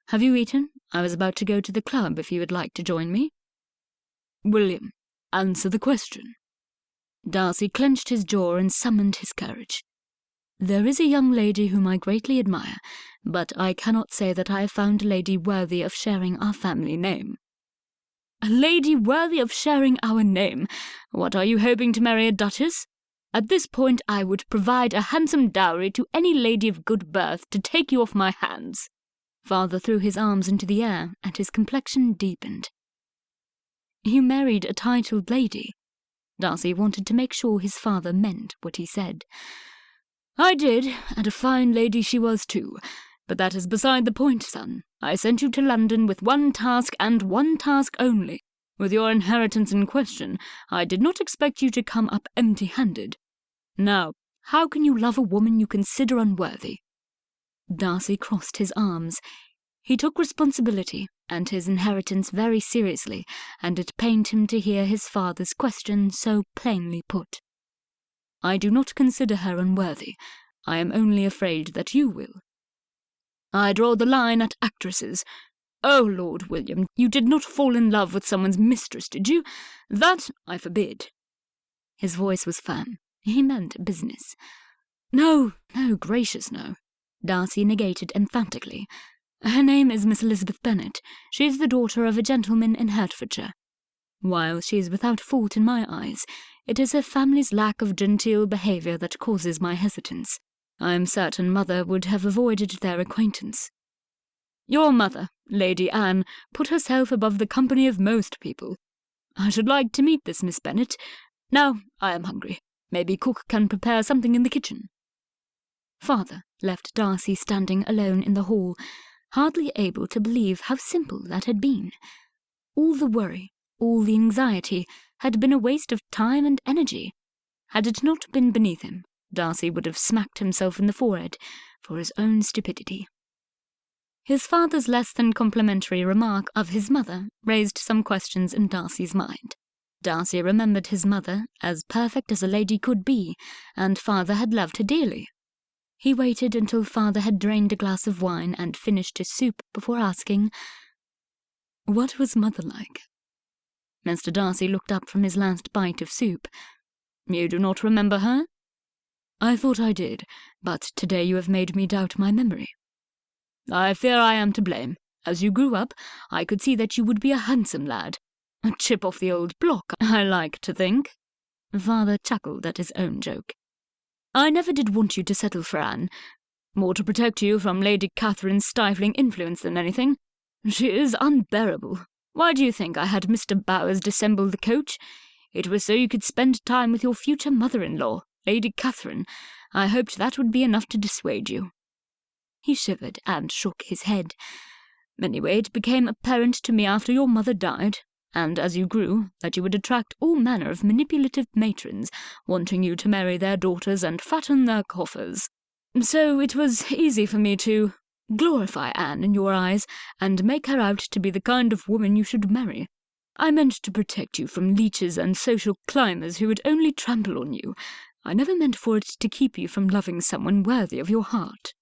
Have you eaten? I was about to go to the club if you would like to join me." "William, answer the question." Darcy clenched his jaw and summoned his courage. "There is a young lady whom I greatly admire, but I cannot say that I have found a lady worthy of sharing our family name." "A lady worthy of sharing our name? What, are you hoping to marry a duchess? At this point I would provide a handsome dowry to any lady of good birth to take you off my hands." Father threw his arms into the air, and his complexion deepened. "You married a titled lady?" Darcy wanted to make sure his father meant what he said. "I did, and a fine lady she was too. But that is beside the point, son. I sent you to London with one task and one task only. With your inheritance in question, I did not expect you to come up empty-handed. Now, how can you love a woman you consider unworthy?" Darcy crossed his arms. He took responsibility and his inheritance very seriously, and it pained him to hear his father's question so plainly put. "I do not consider her unworthy. I am only afraid that you will." "I draw the line at actresses. Oh, Lord William, you did not fall in love with someone's mistress, did you? That I forbid." His voice was firm. He meant business. No, gracious no," Darcy negated emphatically. "Her name is Miss Elizabeth Bennet. She is the daughter of a gentleman in Hertfordshire. While she is without fault in my eyes, It is her family's lack of genteel behaviour that causes my hesitance. I am certain Mother would have avoided their acquaintance. Your mother, Lady Anne, put herself above the company of most people. I should like to meet this Miss Bennet. Now, I am hungry. Maybe cook can prepare something in the kitchen." Father left Darcy standing alone in the hall, hardly able to believe how simple that had been. All the worry, all the anxiety, had been a waste of time and energy. Had it not been beneath him, Darcy would have smacked himself in the forehead for his own stupidity. His father's less than complimentary remark of his mother raised some questions in Darcy's mind. Darcy remembered his mother as perfect as a lady could be, and father had loved her dearly. He waited until father had drained a glass of wine and finished his soup before asking, "What was mother like?" Mr. Darcy looked up from his last bite of soup. "You do not remember her?" "I thought I did, but today you have made me doubt my memory." "I fear I am to blame. As you grew up, I could see that you would be a handsome lad. A chip off the old block, I like to think." Father chuckled at his own joke. "I never did want you to settle for Anne. More to protect you from Lady Catherine's stifling influence than anything. She is unbearable. Why do you think I had Mr. Bowers dissemble the coach? It was so you could spend time with your future mother-in-law, Lady Catherine. I hoped that would be enough to dissuade you." He shivered and shook his head. "Anyway, it became apparent to me after your mother died, and as you grew, that you would attract all manner of manipulative matrons, wanting you to marry their daughters and fatten their coffers. So it was easy for me to glorify Anne in your eyes, and make her out to be the kind of woman you should marry. I meant to protect you from leeches and social climbers who would only trample on you. I never meant for it to keep you from loving someone worthy of your heart."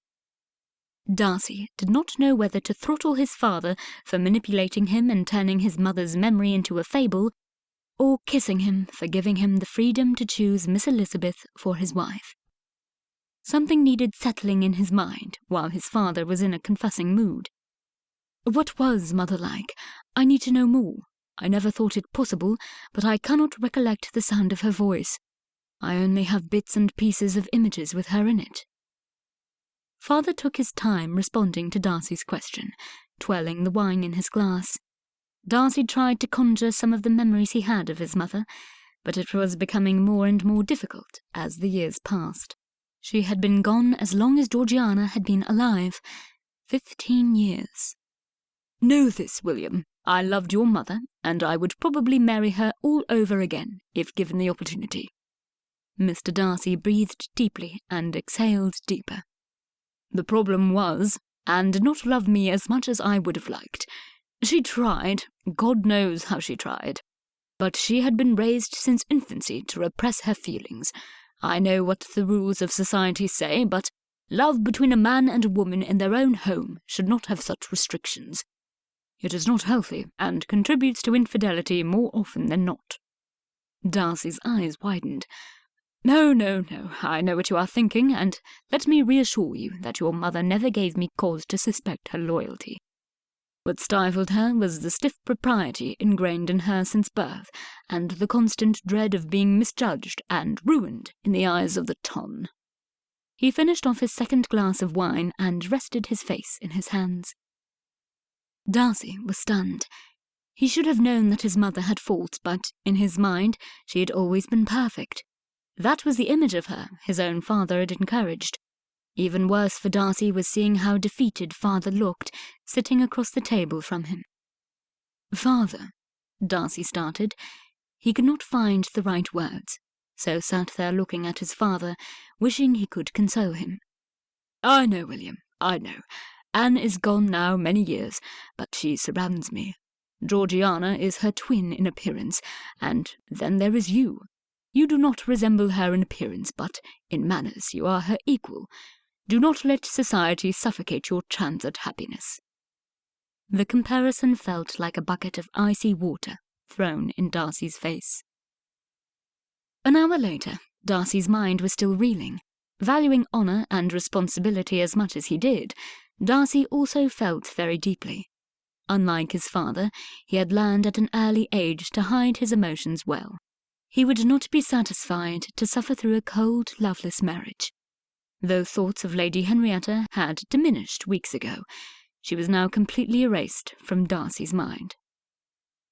Darcy did not know whether to throttle his father for manipulating him and turning his mother's memory into a fable, or kissing him for giving him the freedom to choose Miss Elizabeth for his wife. Something needed settling in his mind while his father was in a confessing mood. What was mother like? I need to know more. I never thought it possible, but I cannot recollect the sound of her voice. I only have bits and pieces of images with her in it. Father took his time responding to Darcy's question, twirling the wine in his glass. Darcy tried to conjure some of the memories he had of his mother, but it was becoming more and more difficult as the years passed. She had been gone as long as Georgiana had been alive, 15 years. "Know this, William. I loved your mother, and I would probably marry her all over again, if given the opportunity." Mr. Darcy breathed deeply and exhaled deeper. "The problem was, Anne did not love me as much as I would have liked. She tried, God knows how she tried. But she had been raised since infancy to repress her feelings. I know what the rules of society say, but love between a man and a woman in their own home should not have such restrictions. It is not healthy, and contributes to infidelity more often than not." Darcy's eyes widened. No, I know what you are thinking, and let me reassure you that your mother never gave me cause to suspect her loyalty. What stifled her was the stiff propriety ingrained in her since birth, and the constant dread of being misjudged and ruined in the eyes of the ton. He finished off his second glass of wine and rested his face in his hands. Darcy was stunned. He should have known that his mother had faults, but in his mind she had always been perfect. That was the image of her his own father had encouraged. Even worse for Darcy was seeing how defeated father looked, sitting across the table from him. "Father," Darcy started. He could not find the right words, so sat there looking at his father, wishing he could console him. "I know, William, I know. Anne is gone now many years, but she surrounds me. Georgiana is her twin in appearance, and then there is you. You do not resemble her in appearance, but in manners you are her equal. Do not let society suffocate your chance at happiness." The comparison felt like a bucket of icy water thrown in Darcy's face. An hour later, Darcy's mind was still reeling. Valuing honour and responsibility as much as he did, Darcy also felt very deeply. Unlike his father, he had learned at an early age to hide his emotions well. He would not be satisfied to suffer through a cold, loveless marriage. Though thoughts of Lady Henrietta had diminished weeks ago, she was now completely erased from Darcy's mind.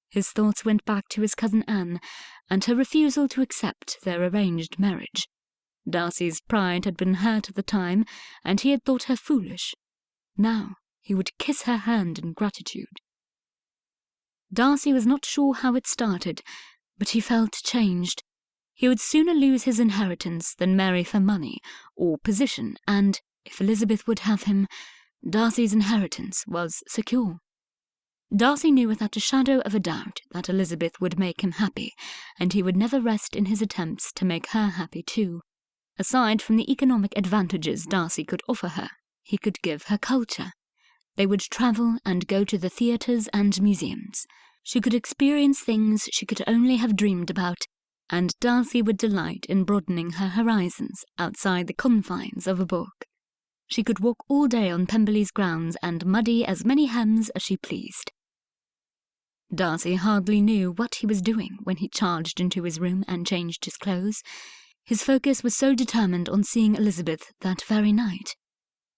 His thoughts went back to his cousin Anne and her refusal to accept their arranged marriage. Darcy's pride had been hurt at the time, and he had thought her foolish. Now he would kiss her hand in gratitude. Darcy was not sure how it started, but he felt changed. He would sooner lose his inheritance than marry for money or position, and, if Elizabeth would have him, Darcy's inheritance was secure. Darcy knew without a shadow of a doubt that Elizabeth would make him happy, and he would never rest in his attempts to make her happy too. Aside from the economic advantages Darcy could offer her, he could give her culture. They would travel and go to the theatres and museums. She could experience things she could only have dreamed about, and Darcy would delight in broadening her horizons outside the confines of a book. She could walk all day on Pemberley's grounds and muddy as many hems as she pleased. Darcy hardly knew what he was doing when he charged into his room and changed his clothes. His focus was so determined on seeing Elizabeth that very night.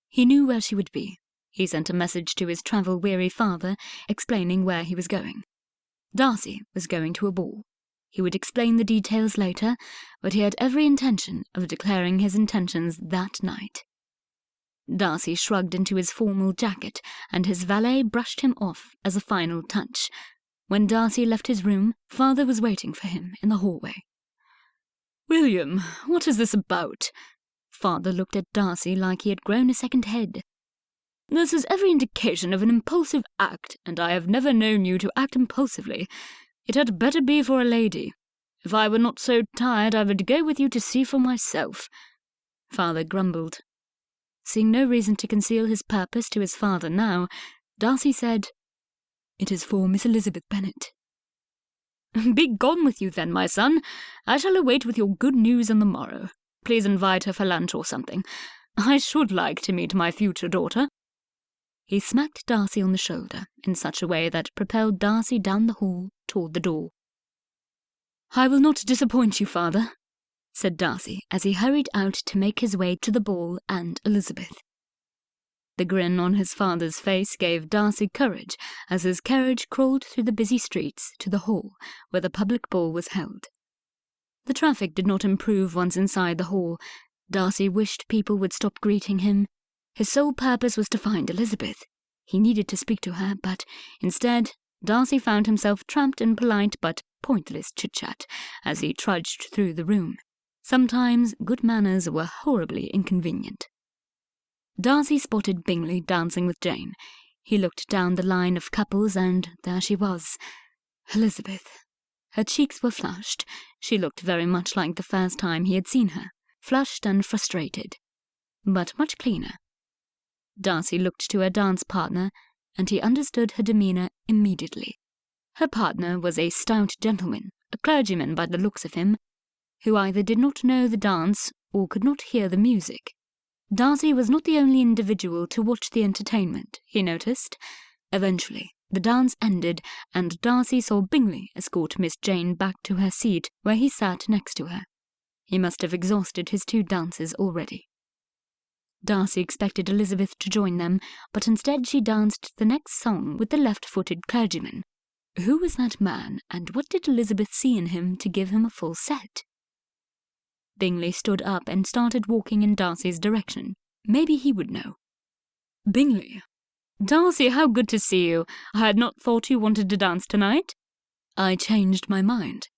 He knew where she would be. He sent a message to his travel-weary father, explaining where he was going. Darcy was going to a ball. He would explain the details later, but he had every intention of declaring his intentions that night. Darcy shrugged into his formal jacket, and his valet brushed him off as a final touch. When Darcy left his room, father was waiting for him in the hallway. "William, what is this about?" Father looked at Darcy like he had grown a second head. "This is every indication of an impulsive act, and I have never known you to act impulsively. It had better be for a lady. If I were not so tired, I would go with you to see for myself." Father grumbled. Seeing no reason to conceal his purpose to his father now, Darcy said, "It is for Miss Elizabeth Bennet." "Be gone with you then, my son. I shall await with your good news on the morrow. Please invite her for lunch or something. I should like to meet my future daughter." He smacked Darcy on the shoulder in such a way that propelled Darcy down the hall toward the door. "I will not disappoint you, father," said Darcy as he hurried out to make his way to the ball and Elizabeth. The grin on his father's face gave Darcy courage as his carriage crawled through the busy streets to the hall where the public ball was held. The traffic did not improve once inside the hall. Darcy wished people would stop greeting him. His sole purpose was to find Elizabeth. He needed to speak to her, but instead, Darcy found himself trapped in polite but pointless chit-chat as he trudged through the room. Sometimes good manners were horribly inconvenient. Darcy spotted Bingley dancing with Jane. He looked down the line of couples, and there she was, Elizabeth. Her cheeks were flushed. She looked very much like the first time he had seen her, flushed and frustrated, but much cleaner. Darcy looked to her dance partner, and he understood her demeanour immediately. Her partner was a stout gentleman, a clergyman by the looks of him, who either did not know the dance or could not hear the music. Darcy was not the only individual to watch the entertainment, he noticed. Eventually, the dance ended, and Darcy saw Bingley escort Miss Jane back to her seat, where he sat next to her. He must have exhausted his 2 dances already. Darcy expected Elizabeth to join them, but instead she danced the next song with the left-footed clergyman. Who was that man, and what did Elizabeth see in him to give him a full set? Bingley stood up and started walking in Darcy's direction. Maybe he would know. "Bingley. Darcy, how good to see you. I had not thought you wanted to dance tonight." "I changed my mind."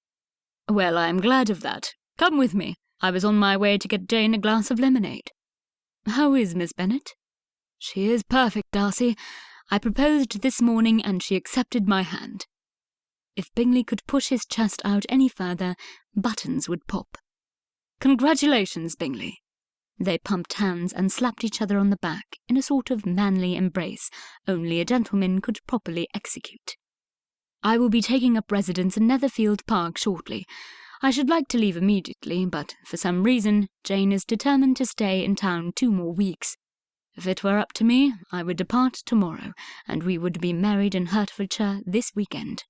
"Well, I am glad of that. Come with me. I was on my way to get Jane a glass of lemonade." "How is Miss Bennet?" "She is perfect, Darcy. I proposed this morning and she accepted my hand." If Bingley could push his chest out any further, buttons would pop. "Congratulations, Bingley." They pumped hands and slapped each other on the back in a sort of manly embrace only a gentleman could properly execute. "I will be taking up residence in Netherfield Park shortly. I should like to leave immediately, but for some reason Jane is determined to stay in town 2 more weeks. If it were up to me, I would depart tomorrow, and we would be married in Hertfordshire this weekend."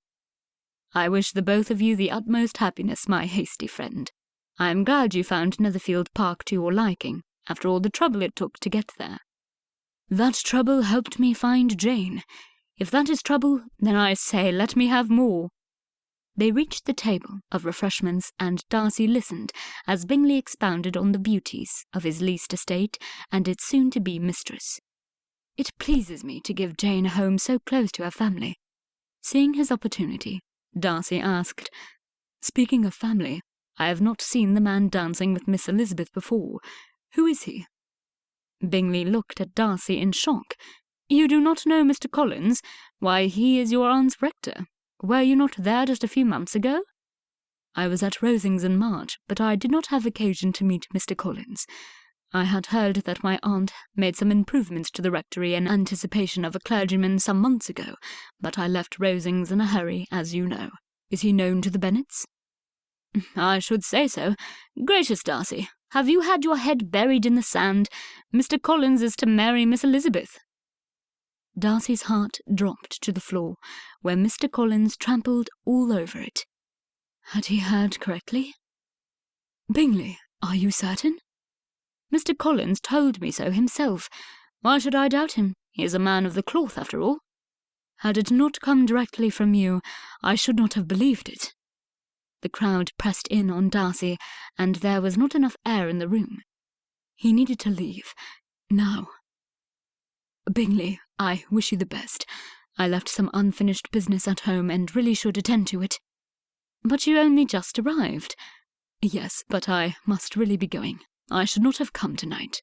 I wish the both of you the utmost happiness, my hasty friend. I am glad you found Netherfield Park to your liking, after all the trouble it took to get there. That trouble helped me find Jane. If that is trouble, then I say let me have more. They reached the table of refreshments, and Darcy listened as Bingley expounded on the beauties of his leased estate and its soon-to-be mistress. It pleases me to give Jane a home so close to her family. Seeing his opportunity, Darcy asked, Speaking of family, I have not seen the man dancing with Miss Elizabeth before. Who is he? Bingley looked at Darcy in shock. You do not know Mr. Collins? Why, he is your aunt's rector. Were you not there just a few months ago? I was at Rosings in March, but I did not have occasion to meet Mr. Collins. I had heard that my aunt made some improvements to the rectory in anticipation of a clergyman some months ago, but I left Rosings in a hurry, as you know. Is he known to the Bennets? I should say so. Gracious Darcy, have you had your head buried in the sand? Mr. Collins is to marry Miss Elizabeth. Darcy's heart dropped to the floor, where Mr. Collins trampled all over it. Had he heard correctly? Bingley, are you certain? Mr. Collins told me so himself. Why should I doubt him? He is a man of the cloth, after all. Had it not come directly from you, I should not have believed it. The crowd pressed in on Darcy, and there was not enough air in the room. He needed to leave. Now. Bingley, I wish you the best. I left some unfinished business at home and really should attend to it. But you only just arrived. Yes, but I must really be going. I should not have come tonight.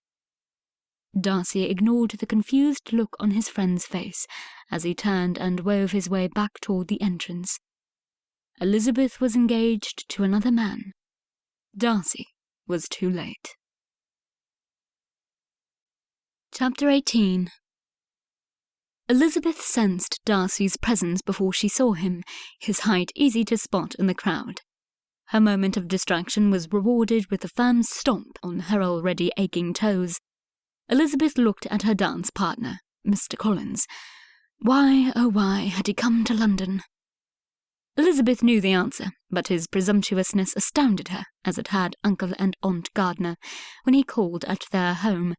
Darcy ignored the confused look on his friend's face as he turned and wove his way back toward the entrance. Elizabeth was engaged to another man. Darcy was too late. Chapter 18. Elizabeth sensed Darcy's presence before she saw him, his height easy to spot in the crowd. Her moment of distraction was rewarded with a firm stomp on her already aching toes. Elizabeth looked at her dance partner, Mr. Collins. Why, oh why, had he come to London? Elizabeth knew the answer, but his presumptuousness astounded her, as it had Uncle and Aunt Gardiner, when he called at their home.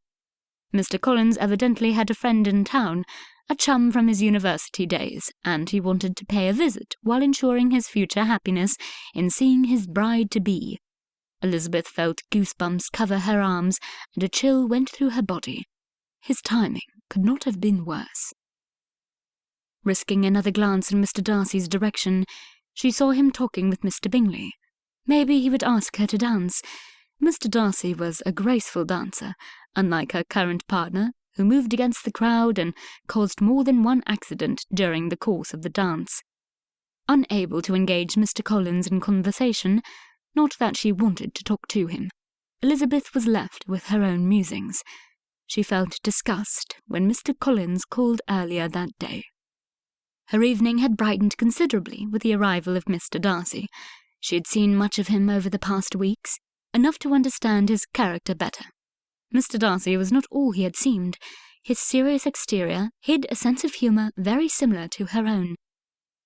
Mr. Collins evidently had a friend in town, a chum from his university days, and he wanted to pay a visit while ensuring his future happiness in seeing his bride-to-be. Elizabeth felt goosebumps cover her arms, and a chill went through her body. His timing could not have been worse. Risking another glance in Mr. Darcy's direction, she saw him talking with Mr. Bingley. Maybe he would ask her to dance. Mr. Darcy was a graceful dancer, unlike her current partner, who moved against the crowd and caused more than one accident during the course of the dance. Unable to engage Mr. Collins in conversation, not that she wanted to talk to him, Elizabeth was left with her own musings. She felt disgust when Mr. Collins called earlier that day. Her evening had brightened considerably with the arrival of Mr. Darcy. She had seen much of him over the past weeks, enough to understand his character better. Mr. Darcy was not all he had seemed. His serious exterior hid a sense of humour very similar to her own.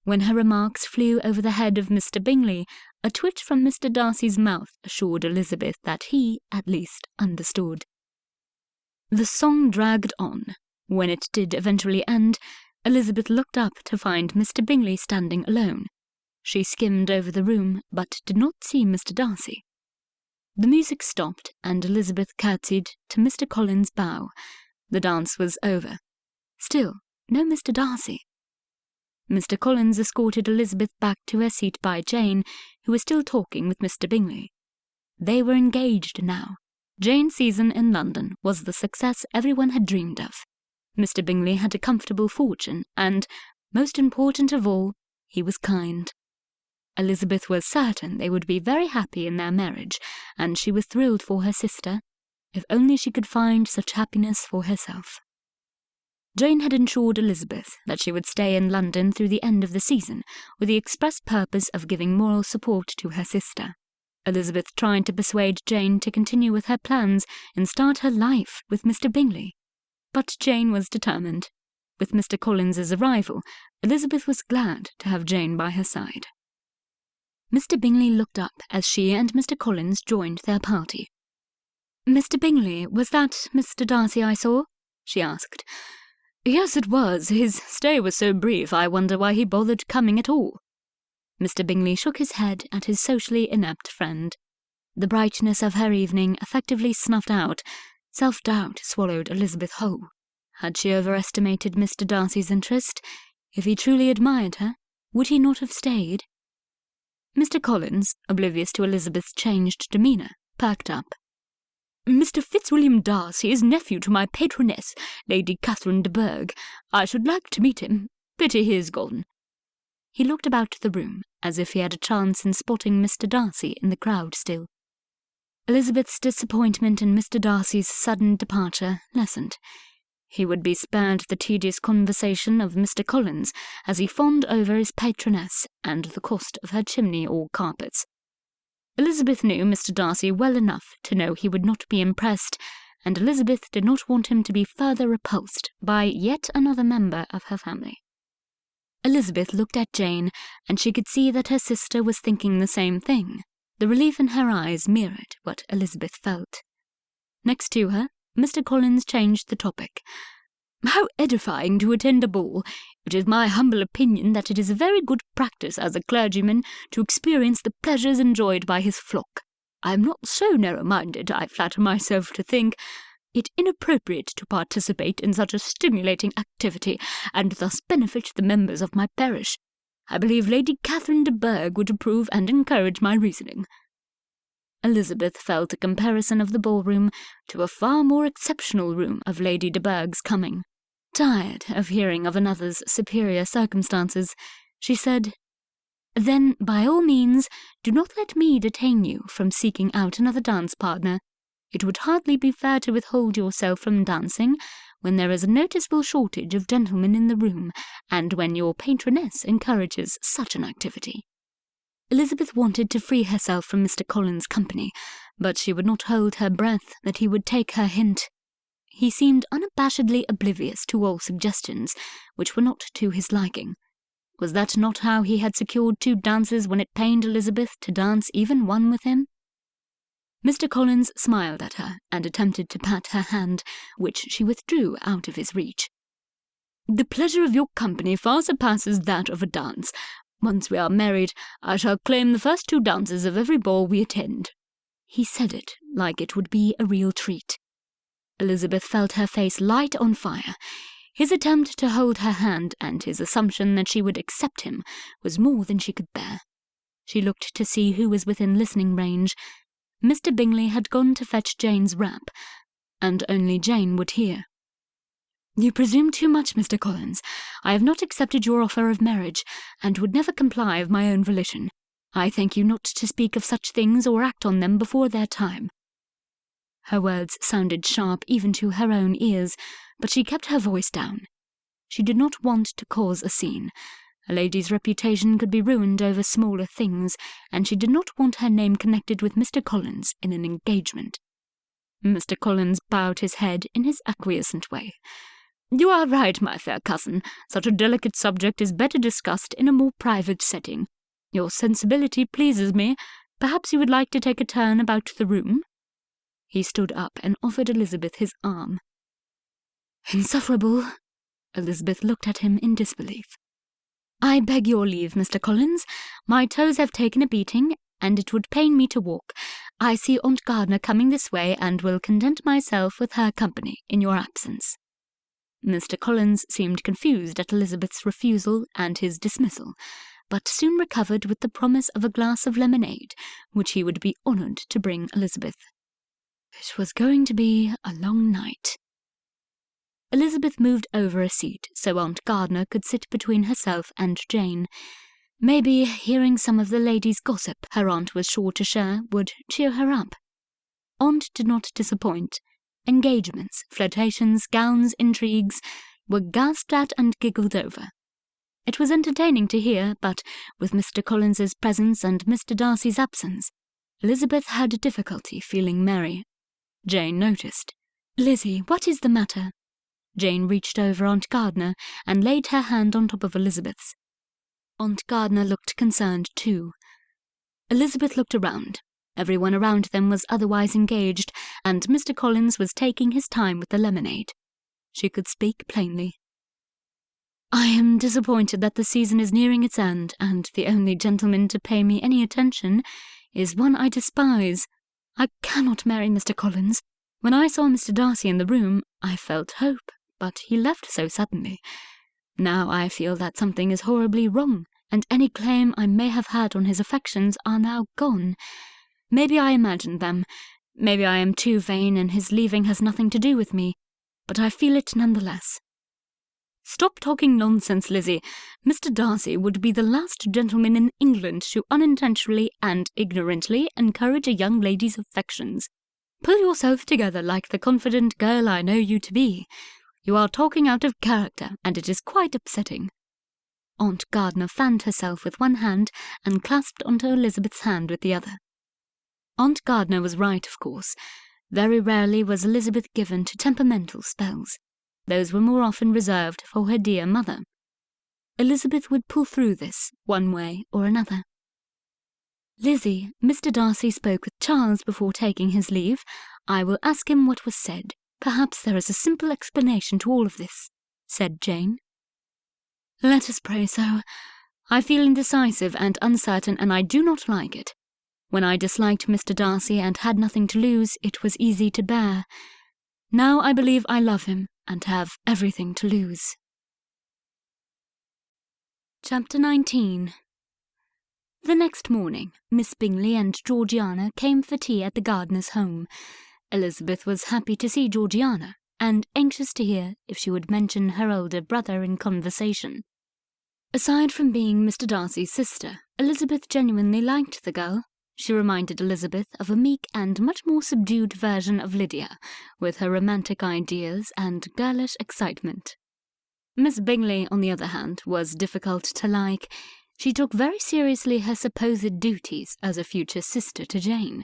When her remarks flew over the head of Mr. Bingley, a twitch from Mr. Darcy's mouth assured Elizabeth that he, at least, understood. The song dragged on. When it did eventually end, Elizabeth looked up to find Mr. Bingley standing alone. She skimmed over the room, but did not see Mr. Darcy. The music stopped, and Elizabeth curtsied to Mr. Collins' bow. The dance was over. Still, no Mr. Darcy. Mr. Collins escorted Elizabeth back to her seat by Jane, who was still talking with Mr. Bingley. They were engaged now. Jane's season in London was the success everyone had dreamed of. Mr. Bingley had a comfortable fortune, and, most important of all, he was kind. Elizabeth was certain they would be very happy in their marriage, and she was thrilled for her sister, if only she could find such happiness for herself. Jane had ensured Elizabeth that she would stay in London through the end of the season, with the express purpose of giving moral support to her sister. Elizabeth tried to persuade Jane to continue with her plans and start her life with Mr. Bingley. But Jane was determined. With Mr. Collins's arrival, Elizabeth was glad to have Jane by her side. Mr. Bingley looked up as she and Mr. Collins joined their party. "Mr. Bingley, was that Mr. Darcy I saw?" she asked. "Yes, it was. His stay was so brief, I wonder why he bothered coming at all." Mr. Bingley shook his head at his socially inept friend. The brightness of her evening effectively snuffed out. Self-doubt swallowed Elizabeth whole. Had she overestimated Mr. Darcy's interest? If he truly admired her, would he not have stayed? Mr. Collins, oblivious to Elizabeth's changed demeanour, perked up. "Mr. Fitzwilliam Darcy is nephew to my patroness, Lady Catherine de Bourgh. I should like to meet him. Pity he is gone." He looked about the room, as if he had a chance in spotting Mr. Darcy in the crowd still. Elizabeth's disappointment in Mr. Darcy's sudden departure lessened. He would be spared the tedious conversation of Mr. Collins as he fawned over his patroness and the cost of her chimney or carpets. Elizabeth knew Mr. Darcy well enough to know he would not be impressed, and Elizabeth did not want him to be further repulsed by yet another member of her family. Elizabeth looked at Jane, and she could see that her sister was thinking the same thing. The relief in her eyes mirrored what Elizabeth felt. Next to her, Mr. Collins changed the topic. "How edifying to attend a ball! It is my humble opinion that it is a very good practice as a clergyman to experience the pleasures enjoyed by his flock. I am not so narrow-minded, I flatter myself to think it inappropriate to participate in such a stimulating activity, and thus benefit the members of my parish. I believe Lady Catherine de Bourgh would approve and encourage my reasoning." Elizabeth felt a comparison of the ballroom to a far more exceptional room of Lady de Bourgh's coming. Tired of hearing of another's superior circumstances, she said, "Then, by all means, do not let me detain you from seeking out another dance partner. It would hardly be fair to withhold yourself from dancing when there is a noticeable shortage of gentlemen in the room, and when your patroness encourages such an activity." Elizabeth wanted to free herself from Mr. Collins' company, but she would not hold her breath that he would take her hint. He seemed unabashedly oblivious to all suggestions which were not to his liking. Was that not how he had secured 2 dances when it pained Elizabeth to dance even one with him? Mr. Collins smiled at her and attempted to pat her hand, which she withdrew out of his reach. "The pleasure of your company far surpasses that of a dance. Once we are married, I shall claim the first 2 dances of every ball we attend." He said it like it would be a real treat. Elizabeth felt her face light on fire. His attempt to hold her hand and his assumption that she would accept him was more than she could bear. She looked to see who was within listening range. Mr. Bingley had gone to fetch Jane's wrap, and only Jane would hear. "You presume too much, Mr. Collins. I have not accepted your offer of marriage, and would never comply of my own volition. I thank you not to speak of such things or act on them before their time." Her words sounded sharp even to her own ears, but she kept her voice down. She did not want to cause a scene. A lady's reputation could be ruined over smaller things, and she did not want her name connected with Mr. Collins in an engagement. Mr. Collins bowed his head in his acquiescent way. "You are right, my fair cousin. Such a delicate subject is better discussed in a more private setting. Your sensibility pleases me. Perhaps you would like to take a turn about the room?" He stood up and offered Elizabeth his arm. "Insufferable!" Elizabeth looked at him in disbelief. "I beg your leave, Mr. Collins. My toes have taken a beating, and it would pain me to walk. I see Aunt Gardner coming this way, and will content myself with her company in your absence." Mr. Collins seemed confused at Elizabeth's refusal and his dismissal, but soon recovered with the promise of a glass of lemonade, which he would be honoured to bring Elizabeth. It was going to be a long night. Elizabeth moved over a seat so Aunt Gardner could sit between herself and Jane. Maybe hearing some of the ladies' gossip her aunt was sure to share would cheer her up. Aunt did not disappoint. Engagements, flirtations, gowns, intrigues were gasped at and giggled over. It was entertaining to hear, but with Mr. Collins's presence and Mr. Darcy's absence, Elizabeth had difficulty feeling merry. Jane noticed. "Lizzie, what is the matter?" Jane reached over Aunt Gardner and laid her hand on top of Elizabeth's. Aunt Gardner looked concerned too. Elizabeth looked around. Everyone around them was otherwise engaged, and Mr. Collins was taking his time with the lemonade. She could speak plainly. "I am disappointed that the season is nearing its end, and the only gentleman to pay me any attention is one I despise. I cannot marry Mr. Collins. When I saw Mr. Darcy in the room, I felt hope, but he left so suddenly. Now I feel that something is horribly wrong, and any claim I may have had on his affections are now gone. Maybe I imagined them. Maybe I am too vain, and his leaving has nothing to do with me, but I feel it nonetheless." "Stop talking nonsense, Lizzie. Mr. Darcy would be the last gentleman in England to unintentionally and ignorantly encourage a young lady's affections. Pull yourself together like the confident girl I know you to be. You are talking out of character, and it is quite upsetting." Aunt Gardner fanned herself with one hand and clasped onto Elizabeth's hand with the other. Aunt Gardner was right, of course. Very rarely was Elizabeth given to temperamental spells. Those were more often reserved for her dear mother. Elizabeth would pull through this, one way or another. "Lizzie, Mr. Darcy spoke with Charles before taking his leave. I will ask him what was said. Perhaps there is a simple explanation to all of this," said Jane. "Let us pray so. I feel indecisive and uncertain, and I do not like it. When I disliked Mr. Darcy and had nothing to lose, it was easy to bear. Now I believe I love him and have everything to lose." Chapter 19. The next morning, Miss Bingley and Georgiana came for tea at the Gardners' home. Elizabeth was happy to see Georgiana, and anxious to hear if she would mention her older brother in conversation. Aside from being Mr. Darcy's sister, Elizabeth genuinely liked the girl. She reminded Elizabeth of a meek and much more subdued version of Lydia, with her romantic ideas and girlish excitement. Miss Bingley, on the other hand, was difficult to like. She took very seriously her supposed duties as a future sister to Jane.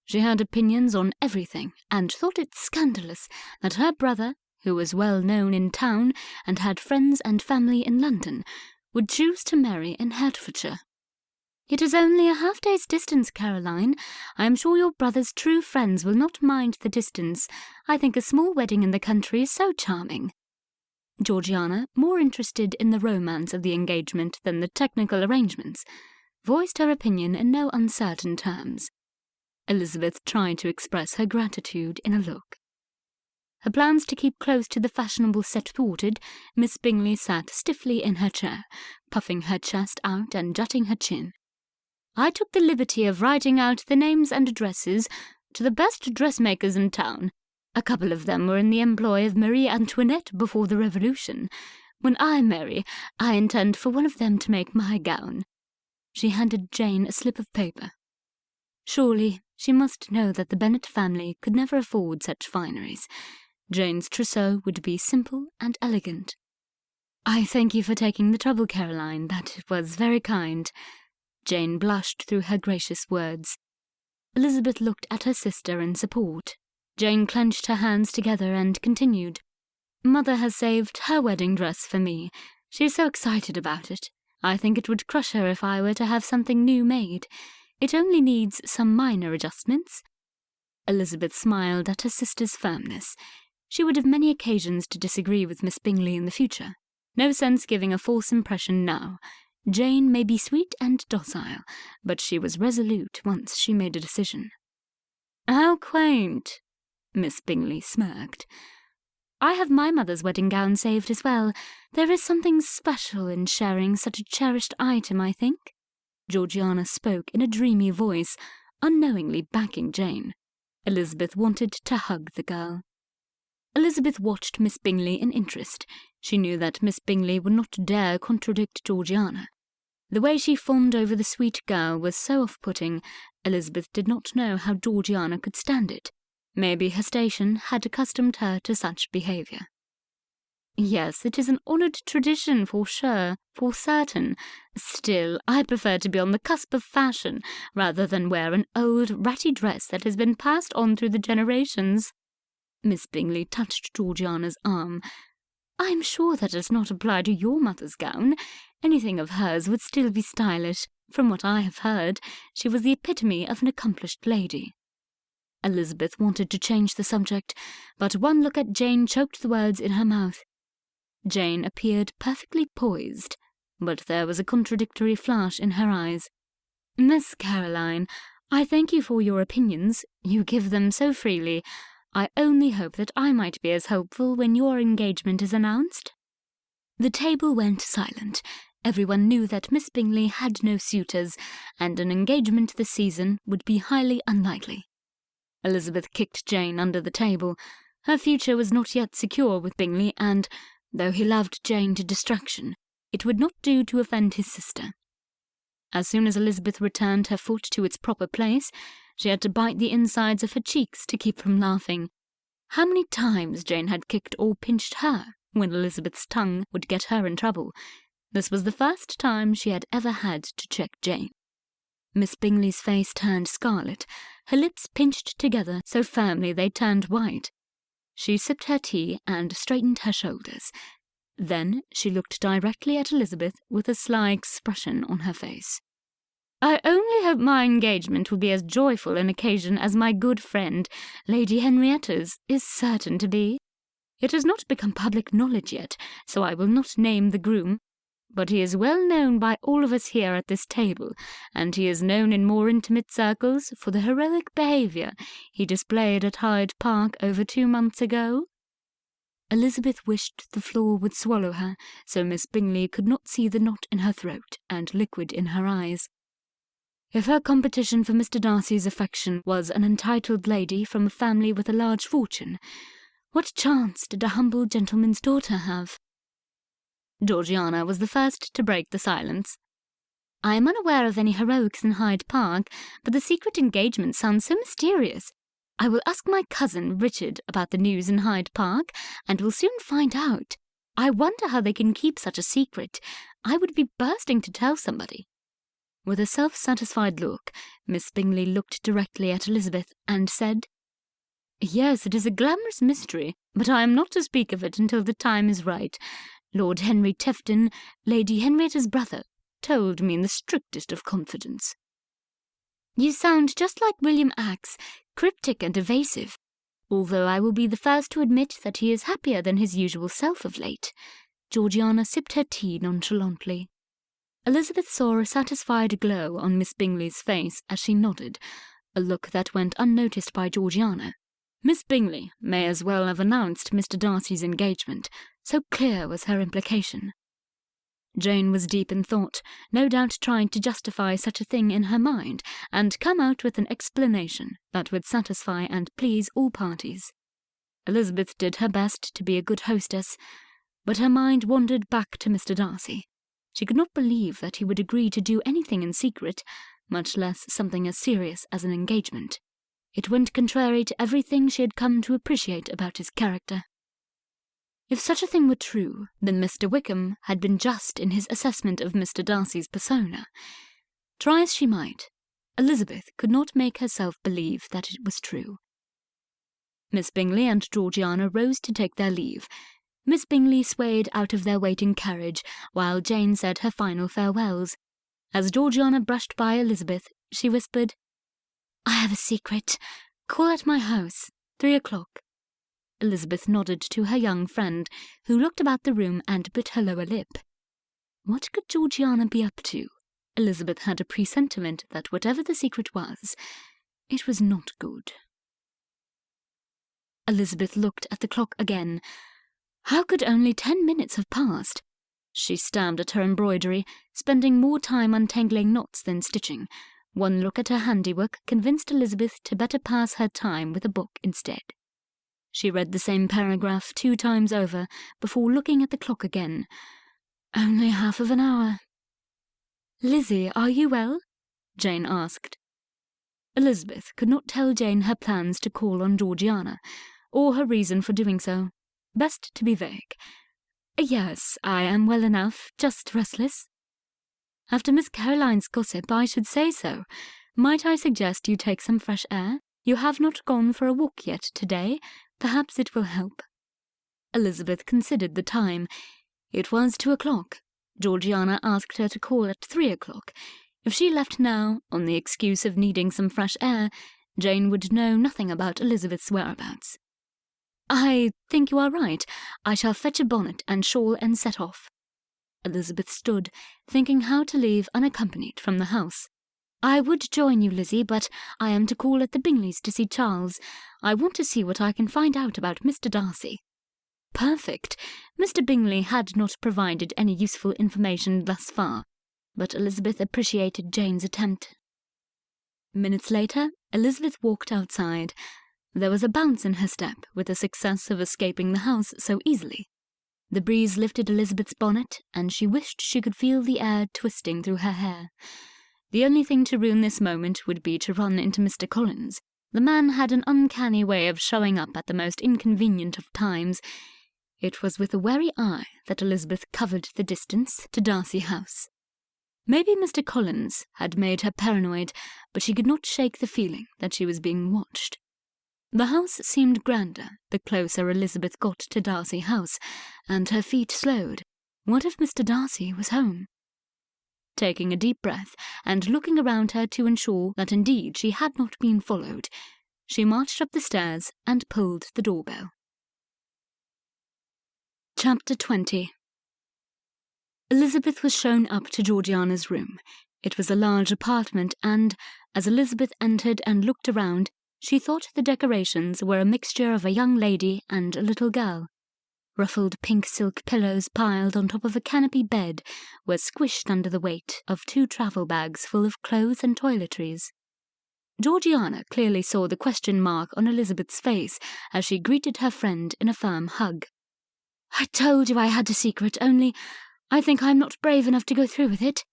She had opinions on everything, and thought it scandalous that her brother, who was well known in town and had friends and family in London, would choose to marry in Hertfordshire. "It is only a half-day's distance, Caroline. I am sure your brother's true friends will not mind the distance. I think a small wedding in the country is so charming." Georgiana, more interested in the romance of the engagement than the technical arrangements, voiced her opinion in no uncertain terms. Elizabeth tried to express her gratitude in a look. Her plans to keep close to the fashionable set thwarted, Miss Bingley sat stiffly in her chair, puffing her chest out and jutting her chin. "I took the liberty of writing out the names and addresses to the best dressmakers in town. A couple of them were in the employ of Marie Antoinette before the Revolution. When I marry, I intend for one of them to make my gown." She handed Jane a slip of paper. Surely she must know that the Bennet family could never afford such fineries. Jane's trousseau would be simple and elegant. "I thank you for taking the trouble, Caroline. That was very kind." Jane blushed through her gracious words. Elizabeth looked at her sister in support. Jane clenched her hands together and continued. "Mother has saved her wedding dress for me. She is so excited about it. I think it would crush her if I were to have something new made. It only needs some minor adjustments." Elizabeth smiled at her sister's firmness. She would have many occasions to disagree with Miss Bingley in the future. No sense giving a false impression now. Jane may be sweet and docile, but she was resolute once she made a decision. "How quaint!" Miss Bingley smirked. "I have my mother's wedding gown saved as well. There is something special in sharing such a cherished item, I think." Georgiana spoke in a dreamy voice, unknowingly backing Jane. Elizabeth wanted to hug the girl. Elizabeth watched Miss Bingley in interest. She knew that Miss Bingley would not dare contradict Georgiana. The way she fawned over the sweet girl was so off-putting, Elizabeth did not know how Georgiana could stand it. Maybe her station had accustomed her to such behaviour. "Yes, it is an honoured tradition for sure, for certain. Still, I prefer to be on the cusp of fashion, rather than wear an old, ratty dress that has been passed on through the generations." Miss Bingley touched Georgiana's arm. "I'm sure that does not apply to your mother's gown. Anything of hers would still be stylish. From what I have heard, she was the epitome of an accomplished lady. Elizabeth wanted to change the subject, but one look at Jane choked the words in her mouth. Jane appeared perfectly poised, but there was a contradictory flash in her eyes. "Miss Caroline, I thank you for your opinions. You give them so freely. I only hope that I might be as helpful when your engagement is announced." The table went silent. Everyone knew that Miss Bingley had no suitors, and an engagement this season would be highly unlikely. Elizabeth kicked Jane under the table. Her future was not yet secure with Bingley, and, though he loved Jane to distraction, it would not do to offend his sister. As soon as Elizabeth returned her foot to its proper place, she had to bite the insides of her cheeks to keep from laughing. How many times Jane had kicked or pinched her when Elizabeth's tongue would get her in trouble. This was the first time she had ever had to check Jane. Miss Bingley's face turned scarlet, her lips pinched together so firmly they turned white. She sipped her tea and straightened her shoulders. Then she looked directly at Elizabeth with a sly expression on her face. "I only hope my engagement will be as joyful an occasion as my good friend, Lady Henrietta's, is certain to be. It has not become public knowledge yet, so I will not name the groom, but he is well known by all of us here at this table, and he is known in more intimate circles for the heroic behaviour he displayed at Hyde Park over 2 months ago." Elizabeth wished the floor would swallow her, so Miss Bingley could not see the knot in her throat and liquid in her eyes. If her competition for Mr. Darcy's affection was an entitled lady from a family with a large fortune, what chance did a humble gentleman's daughter have? Georgiana was the first to break the silence. "I am unaware of any heroics in Hyde Park, but the secret engagement sounds so mysterious. I will ask my cousin Richard about the news in Hyde Park, and will soon find out. I wonder how they can keep such a secret. I would be bursting to tell somebody." With a self-satisfied look, Miss Bingley looked directly at Elizabeth and said, "Yes, it is a glamorous mystery, but I am not to speak of it until the time is right. Lord Henry Tefton, Lady Henrietta's brother, told me in the strictest of confidence." "You sound just like William Axe, cryptic and evasive, although I will be the first to admit that he is happier than his usual self of late." Georgiana sipped her tea nonchalantly. Elizabeth saw a satisfied glow on Miss Bingley's face as she nodded, a look that went unnoticed by Georgiana. Miss Bingley may as well have announced Mr. Darcy's engagement, so clear was her implication. Jane was deep in thought, no doubt trying to justify such a thing in her mind, and come out with an explanation that would satisfy and please all parties. Elizabeth did her best to be a good hostess, but her mind wandered back to Mr. Darcy. She could not believe that he would agree to do anything in secret, much less something as serious as an engagement. It went contrary to everything she had come to appreciate about his character. If such a thing were true, then Mr. Wickham had been just in his assessment of Mr. Darcy's persona. Try as she might, Elizabeth could not make herself believe that it was true. Miss Bingley and Georgiana rose to take their leave. Miss Bingley swayed out of their waiting carriage, while Jane said her final farewells. As Georgiana brushed by Elizabeth, she whispered, "I have a secret. Call at my house, 3 o'clock. Elizabeth nodded to her young friend, who looked about the room and bit her lower lip. What could Georgiana be up to? Elizabeth had a presentiment that whatever the secret was, it was not good. Elizabeth looked at the clock again. How could only 10 minutes have passed? She stabbed at her embroidery, spending more time untangling knots than stitching. One look at her handiwork convinced Elizabeth to better pass her time with a book instead. She read the same paragraph 2 times over before looking at the clock again. Only half of an hour. "Lizzie, are you well?" Jane asked. Elizabeth could not tell Jane her plans to call on Georgiana, or her reason for doing so. Best to be vague. "Yes, I am well enough, just restless." "After Miss Caroline's gossip, I should say so. Might I suggest you take some fresh air? You have not gone for a walk yet today. Perhaps it will help." Elizabeth considered the time. It was 2 o'clock. Georgiana asked her to call at 3 o'clock. If she left now, on the excuse of needing some fresh air, Jane would know nothing about Elizabeth's whereabouts. "I think you are right. I shall fetch a bonnet and shawl and set off." Elizabeth stood, thinking how to leave unaccompanied from the house. "I would join you, Lizzie, but I am to call at the Bingleys to see Charles. I want to see what I can find out about Mr. Darcy." Perfect. Mr. Bingley had not provided any useful information thus far, but Elizabeth appreciated Jane's attempt. Minutes later, Elizabeth walked outside. There was a bounce in her step with the success of escaping the house so easily. The breeze lifted Elizabeth's bonnet, and she wished she could feel the air twisting through her hair. The only thing to ruin this moment would be to run into Mr. Collins. The man had an uncanny way of showing up at the most inconvenient of times. It was with a wary eye that Elizabeth covered the distance to Darcy House. Maybe Mr. Collins had made her paranoid, but she could not shake the feeling that she was being watched. The house seemed grander the closer Elizabeth got to Darcy House, and her feet slowed. What if Mr. Darcy was home? Taking a deep breath and looking around her to ensure that indeed she had not been followed, she marched up the stairs and pulled the doorbell. Chapter 20. Elizabeth was shown up to Georgiana's room. It was a large apartment, and, as Elizabeth entered and looked around, she thought the decorations were a mixture of a young lady and a little girl. Ruffled pink silk pillows piled on top of a canopy bed were squished under the weight of 2 travel bags full of clothes and toiletries. Georgiana clearly saw the question mark on Elizabeth's face as she greeted her friend in a firm hug. "I told you I had a secret, only I think I'm not brave enough to go through with it."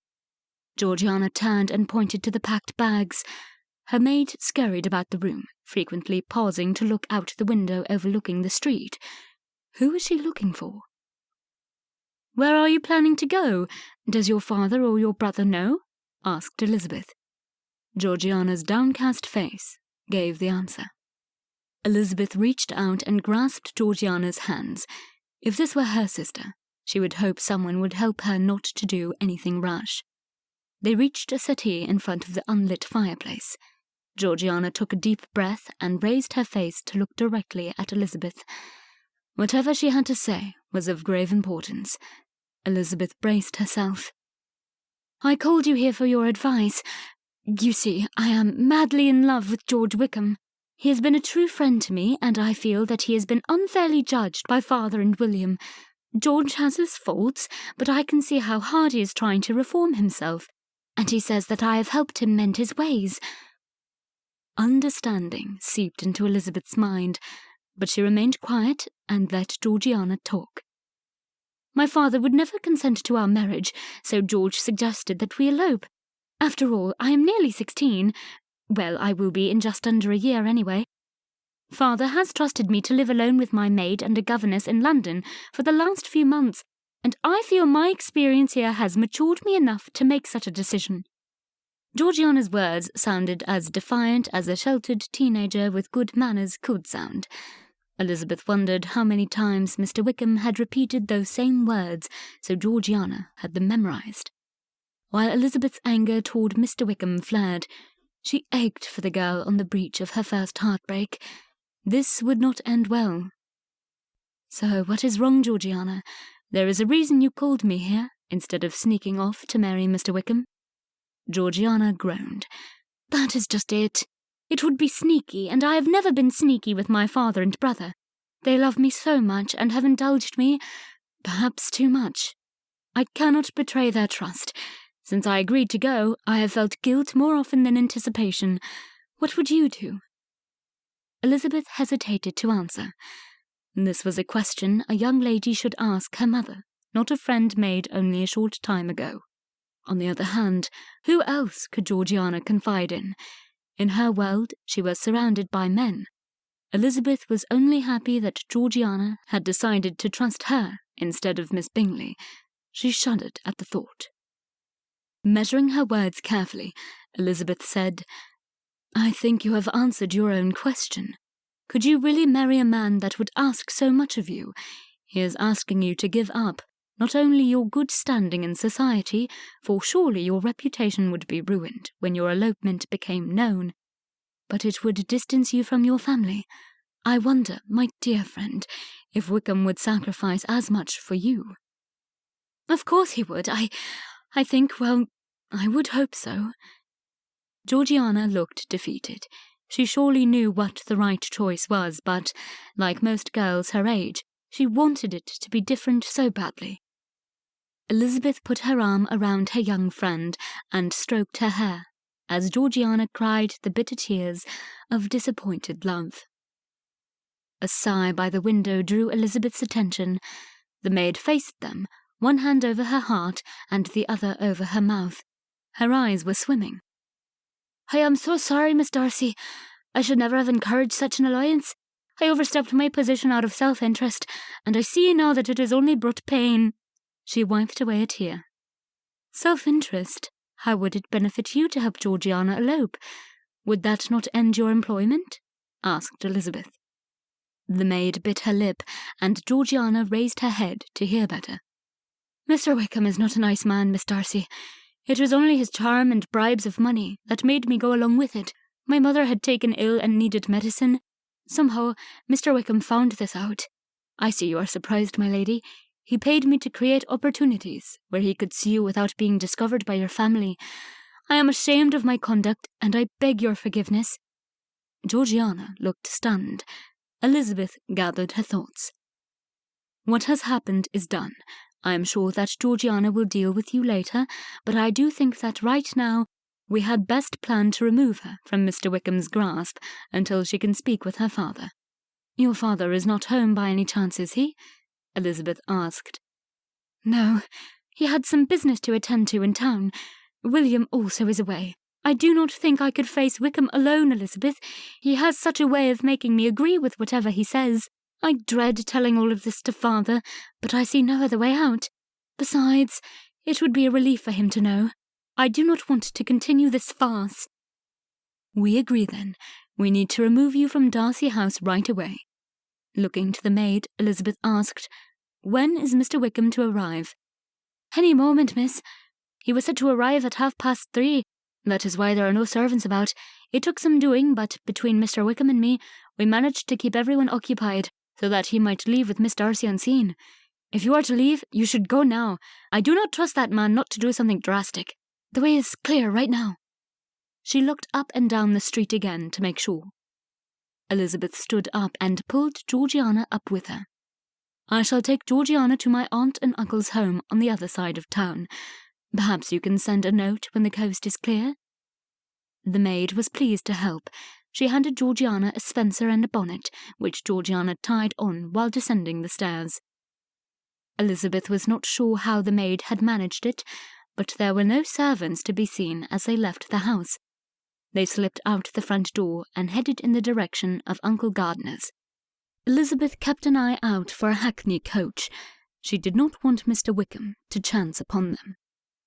Georgiana turned and pointed to the packed bags. Her maid scurried about the room, frequently pausing to look out the window overlooking the street. Who was she looking for? "Where are you planning to go? Does your father or your brother know?" asked Elizabeth. Georgiana's downcast face gave the answer. Elizabeth reached out and grasped Georgiana's hands. If this were her sister, she would hope someone would help her not to do anything rash. They reached a settee in front of the unlit fireplace. Georgiana took a deep breath and raised her face to look directly at Elizabeth. Whatever she had to say was of grave importance. Elizabeth braced herself. "I called you here for your advice. You see, I am madly in love with George Wickham. He has been a true friend to me, and I feel that he has been unfairly judged by Father and William. George has his faults, but I can see how hard he is trying to reform himself, and he says that I have helped him mend his ways." Understanding seeped into Elizabeth's mind, but she remained quiet and let Georgiana talk. "My father would never consent to our marriage, so George suggested that we elope. After all, I am nearly 16. Well, I will be in just under a year anyway. Father has trusted me to live alone with my maid and a governess in London for the last few months, and I feel my experience here has matured me enough to make such a decision." Georgiana's words sounded as defiant as a sheltered teenager with good manners could sound. Elizabeth wondered how many times Mr. Wickham had repeated those same words, so Georgiana had them memorized. While Elizabeth's anger toward Mr. Wickham flared, she ached for the girl on the breach of her first heartbreak. This would not end well. "So what is wrong, Georgiana? There is a reason you called me here, instead of sneaking off to marry Mr. Wickham." Georgiana groaned. "That is just it. It would be sneaky, and I have never been sneaky with my father and brother. They love me so much and have indulged me, perhaps too much. I cannot betray their trust. Since I agreed to go, I have felt guilt more often than anticipation. What would you do?" Elizabeth hesitated to answer. This was a question a young lady should ask her mother, not a friend made only a short time ago. On the other hand, who else could Georgiana confide in? In her world, she was surrounded by men. Elizabeth was only happy that Georgiana had decided to trust her instead of Miss Bingley. She shuddered at the thought. Measuring her words carefully, Elizabeth said, "I think you have answered your own question. Could you really marry a man that would ask so much of you? He is asking you to give up, not only your good standing in society, for surely your reputation would be ruined when your elopement became known, but it would distance you from your family. I wonder, my dear friend, if Wickham would sacrifice as much for you." "Of course he would. I think, well, I would hope so." Georgiana looked defeated. She surely knew what the right choice was, but, like most girls her age, she wanted it to be different so badly. Elizabeth put her arm around her young friend and stroked her hair, as Georgiana cried the bitter tears of disappointed love. A sigh by the window drew Elizabeth's attention. The maid faced them, one hand over her heart and the other over her mouth. Her eyes were swimming. "I am so sorry, Miss Darcy. I should never have encouraged such an alliance. I overstepped my position out of self-interest, and I see now that it has only brought pain." She wiped away a tear. "Self-interest? How would it benefit you to help Georgiana elope? Would that not end your employment?" asked Elizabeth. The maid bit her lip, and Georgiana raised her head to hear better. "Mr. Wickham is not a nice man, Miss Darcy. It was only his charm and bribes of money that made me go along with it. My mother had taken ill and needed medicine. Somehow, Mr. Wickham found this out. I see you are surprised, my lady. He paid me to create opportunities where he could see you without being discovered by your family. I am ashamed of my conduct, and I beg your forgiveness." Georgiana looked stunned. Elizabeth gathered her thoughts. "What has happened is done. I am sure that Georgiana will deal with you later, but I do think that right now we had best plan to remove her from Mr. Wickham's grasp until she can speak with her father." "Your father is not home by any chance, is he?" Elizabeth asked. "No, he had some business to attend to in town. William also is away. I do not think I could face Wickham alone, Elizabeth. He has such a way of making me agree with whatever he says. I dread telling all of this to father, but I see no other way out. Besides, it would be a relief for him to know. I do not want to continue this farce." "We agree then. We need to remove you from Darcy House right away." Looking to the maid, Elizabeth asked, "When is Mr. Wickham to arrive?" "Any moment, miss. He was said to arrive at 3:30. That is why there are no servants about. It took some doing, but between Mr. Wickham and me, we managed to keep everyone occupied, so that he might leave with Miss Darcy unseen. If you are to leave, you should go now. I do not trust that man not to do something drastic. The way is clear right now." She looked up and down the street again to make sure. Elizabeth stood up and pulled Georgiana up with her. "I shall take Georgiana to my aunt and uncle's home on the other side of town. Perhaps you can send a note when the coast is clear?" The maid was pleased to help. She handed Georgiana a spencer and a bonnet, which Georgiana tied on while descending the stairs. Elizabeth was not sure how the maid had managed it, but there were no servants to be seen as they left the house. They slipped out the front door and headed in the direction of Uncle Gardiner's. Elizabeth kept an eye out for a hackney coach. She did not want Mr. Wickham to chance upon them.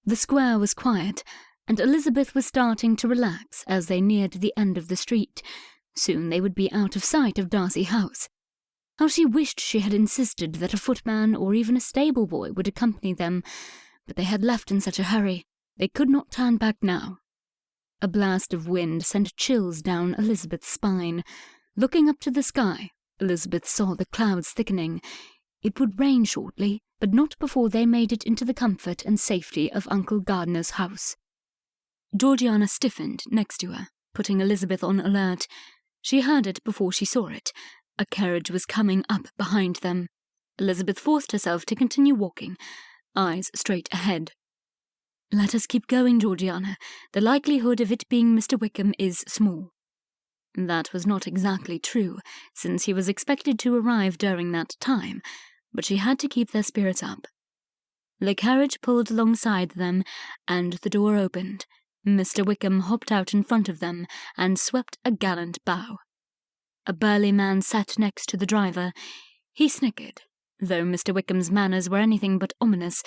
The square was quiet, and Elizabeth was starting to relax as they neared the end of the street. Soon they would be out of sight of Darcy House. How she wished she had insisted that a footman or even a stable boy would accompany them, but they had left in such a hurry. They could not turn back now. A blast of wind sent chills down Elizabeth's spine. Looking up to the sky, Elizabeth saw the clouds thickening. It would rain shortly, but not before they made it into the comfort and safety of Uncle Gardiner's house. Georgiana stiffened next to her, putting Elizabeth on alert. She heard it before she saw it. A carriage was coming up behind them. Elizabeth forced herself to continue walking, eyes straight ahead. "Let us keep going, Georgiana. The likelihood of it being Mr. Wickham is small." That was not exactly true, since he was expected to arrive during that time, but she had to keep their spirits up. The carriage pulled alongside them, and the door opened. Mr. Wickham hopped out in front of them and swept a gallant bow. A burly man sat next to the driver. He snickered. Though Mr. Wickham's manners were anything but ominous,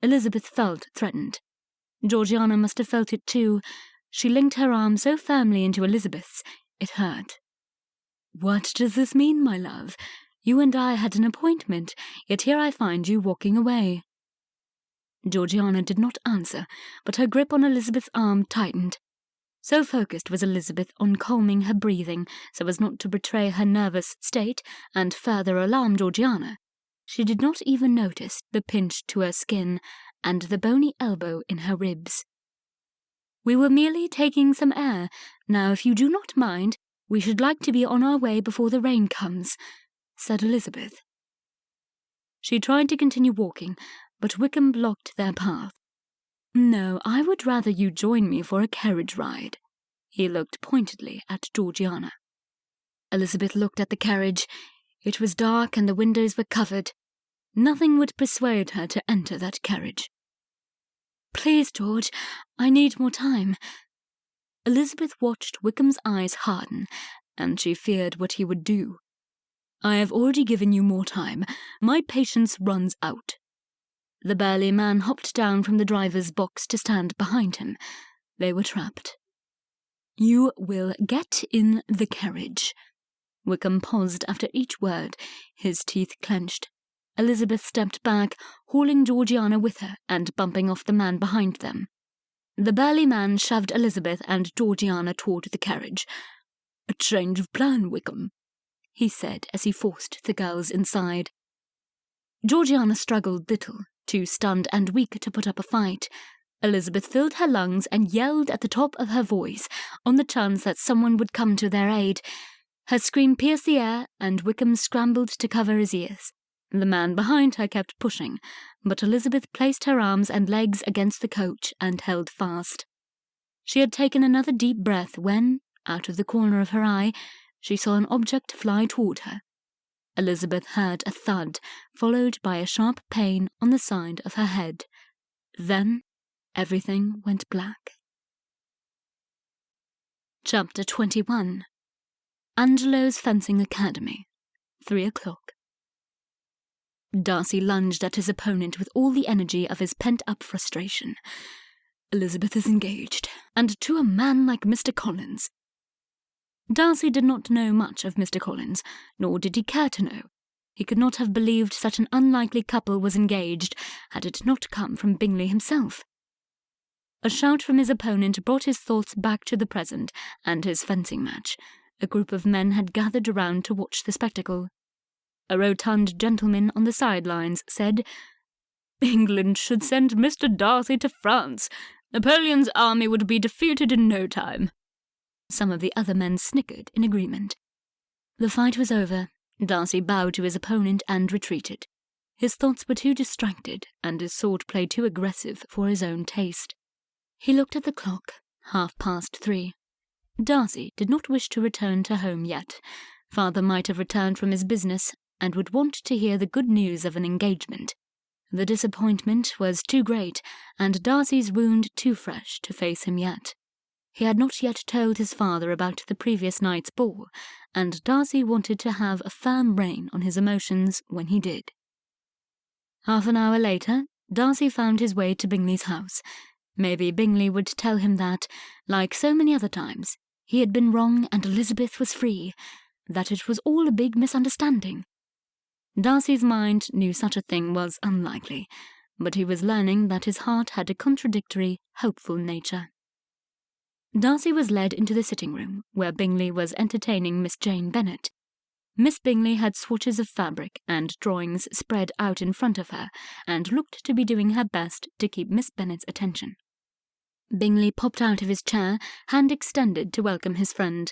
Elizabeth felt threatened. Georgiana must have felt it too. She linked her arm so firmly into Elizabeth's, it hurt. "What does this mean, my love? You and I had an appointment, yet here I find you walking away." Georgiana did not answer, but her grip on Elizabeth's arm tightened. So focused was Elizabeth on calming her breathing so as not to betray her nervous state and further alarm Georgiana, she did not even notice the pinch to her skin and the bony elbow in her ribs. "We were merely taking some air. Now, if you do not mind, we should like to be on our way before the rain comes," said Elizabeth. She tried to continue walking, but Wickham blocked their path. "No, I would rather you join me for a carriage ride." He looked pointedly at Georgiana. Elizabeth looked at the carriage. It was dark and the windows were covered. Nothing would persuade her to enter that carriage. "Please, George, I need more time." Elizabeth watched Wickham's eyes harden, and she feared what he would do. "I have already given you more time. My patience runs out." The burly man hopped down from the driver's box to stand behind him. They were trapped. "You will get in the carriage." Wickham paused after each word, his teeth clenched. Elizabeth stepped back, hauling Georgiana with her and bumping off the man behind them. The burly man shoved Elizabeth and Georgiana toward the carriage. "A change of plan, Wickham," he said as he forced the girls inside. Georgiana struggled little, too stunned and weak to put up a fight. Elizabeth filled her lungs and yelled at the top of her voice on the chance that someone would come to their aid. Her scream pierced the air, and Wickham scrambled to cover his ears. The man behind her kept pushing, but Elizabeth placed her arms and legs against the coach and held fast. She had taken another deep breath when, out of the corner of her eye, she saw an object fly toward her. Elizabeth heard a thud, followed by a sharp pain on the side of her head. Then everything went black. Chapter 21. Angelo's Fencing Academy. 3 o'clock. Darcy lunged at his opponent with all the energy of his pent-up frustration. "Elizabeth is engaged, and to a man like Mr. Collins." Darcy did not know much of Mr. Collins, nor did he care to know. He could not have believed such an unlikely couple was engaged had it not come from Bingley himself. A shout from his opponent brought his thoughts back to the present and his fencing match. A group of men had gathered around to watch the spectacle. A rotund gentleman on the sidelines said, "England should send Mr. Darcy to France. Napoleon's army would be defeated in no time." Some of the other men snickered in agreement. The fight was over. Darcy bowed to his opponent and retreated. His thoughts were too distracted, and his sword-play too aggressive for his own taste. He looked at the clock, 3:30. Darcy did not wish to return to home yet. Father might have returned from his business, and would want to hear the good news of an engagement. The disappointment was too great, and Darcy's wound too fresh to face him yet. He had not yet told his father about the previous night's ball, and Darcy wanted to have a firm rein on his emotions when he did. Half an hour later, Darcy found his way to Bingley's house. Maybe Bingley would tell him that, like so many other times, he had been wrong and Elizabeth was free, that it was all a big misunderstanding. Darcy's mind knew such a thing was unlikely, but he was learning that his heart had a contradictory, hopeful nature. Darcy was led into the sitting room, where Bingley was entertaining Miss Jane Bennet. Miss Bingley had swatches of fabric and drawings spread out in front of her, and looked to be doing her best to keep Miss Bennet's attention. Bingley popped out of his chair, hand extended to welcome his friend.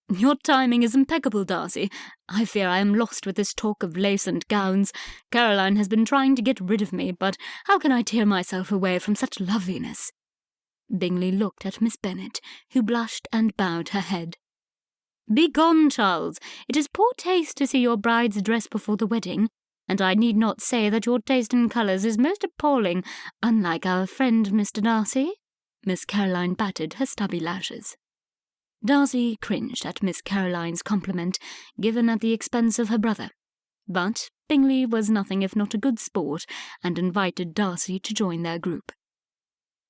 "Your timing is impeccable, Darcy. I fear I am lost with this talk of lace and gowns. Caroline has been trying to get rid of me, but how can I tear myself away from such loveliness?" Bingley looked at Miss Bennet, who blushed and bowed her head. "Begone, Charles. It is poor taste to see your bride's dress before the wedding, and I need not say that your taste in colours is most appalling, unlike our friend Mr. Darcy." Miss Caroline batted her stubby lashes. Darcy cringed at Miss Caroline's compliment, given at the expense of her brother. But Bingley was nothing if not a good sport, and invited Darcy to join their group.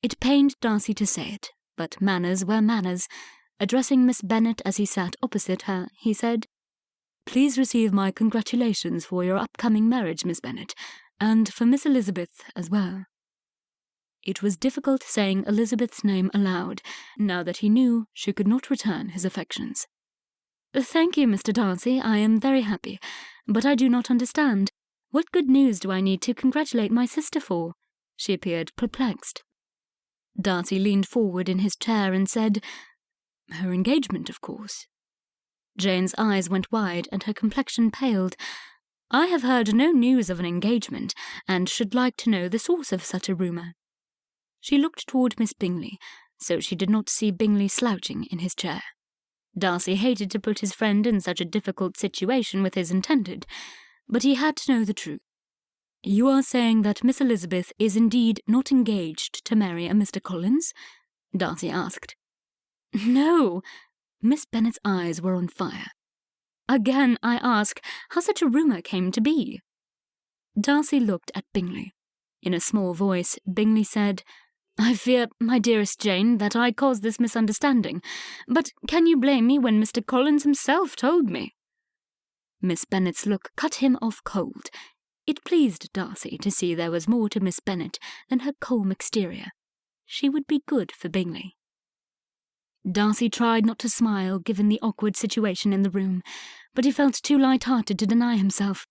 It pained Darcy to say it, but manners were manners. Addressing Miss Bennet as he sat opposite her, he said, "Please receive my congratulations for your upcoming marriage, Miss Bennet, and for Miss Elizabeth as well." It was difficult saying Elizabeth's name aloud, now that he knew she could not return his affections. "Thank you, Mr. Darcy, I am very happy, but I do not understand. What good news do I need to congratulate my sister for?" She appeared perplexed. Darcy leaned forward in his chair and said, "Her engagement, of course." Jane's eyes went wide and her complexion paled. "I have heard no news of an engagement, and should like to know the source of such a rumour." She looked toward Miss Bingley, so she did not see Bingley slouching in his chair. Darcy hated to put his friend in such a difficult situation with his intended, but he had to know the truth. "You are saying that Miss Elizabeth is indeed not engaged to marry a Mr. Collins?" Darcy asked. "No." Miss Bennet's eyes were on fire. "Again, I ask how such a rumour came to be." Darcy looked at Bingley. In a small voice, Bingley said, "I fear, my dearest Jane, that I caused this misunderstanding, but can you blame me when Mr. Collins himself told me?" Miss Bennet's look cut him off cold. It pleased Darcy to see there was more to Miss Bennet than her calm exterior. She would be good for Bingley. Darcy tried not to smile given the awkward situation in the room, but he felt too light-hearted to deny himself.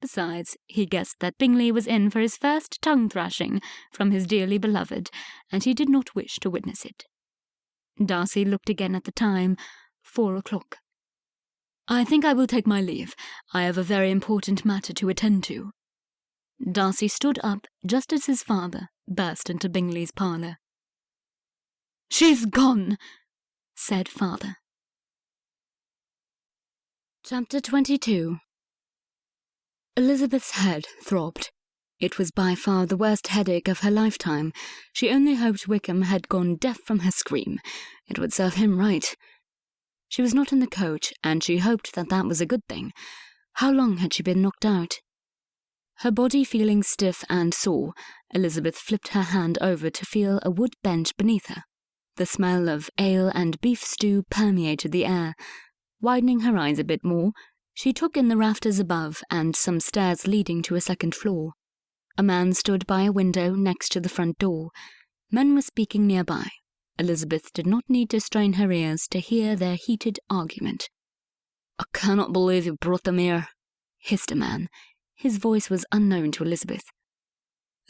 Besides, he guessed that Bingley was in for his first tongue-thrashing from his dearly beloved, and he did not wish to witness it. Darcy looked again at the time, 4 o'clock. "I think I will take my leave. I have a very important matter to attend to." Darcy stood up just as his father burst into Bingley's parlour. "She's gone," said father. Chapter 22. Elizabeth's head throbbed. It was by far the worst headache of her lifetime. She only hoped Wickham had gone deaf from her scream. It would serve him right. She was not in the coach, and she hoped that that was a good thing. How long had she been knocked out? Her body feeling stiff and sore, Elizabeth flipped her hand over to feel a wood bench beneath her. The smell of ale and beef stew permeated the air. Widening her eyes a bit more, she took in the rafters above and some stairs leading to a second floor. A man stood by a window next to the front door. Men were speaking nearby. Elizabeth did not need to strain her ears to hear their heated argument. "I cannot believe you brought them here," hissed a man. His voice was unknown to Elizabeth.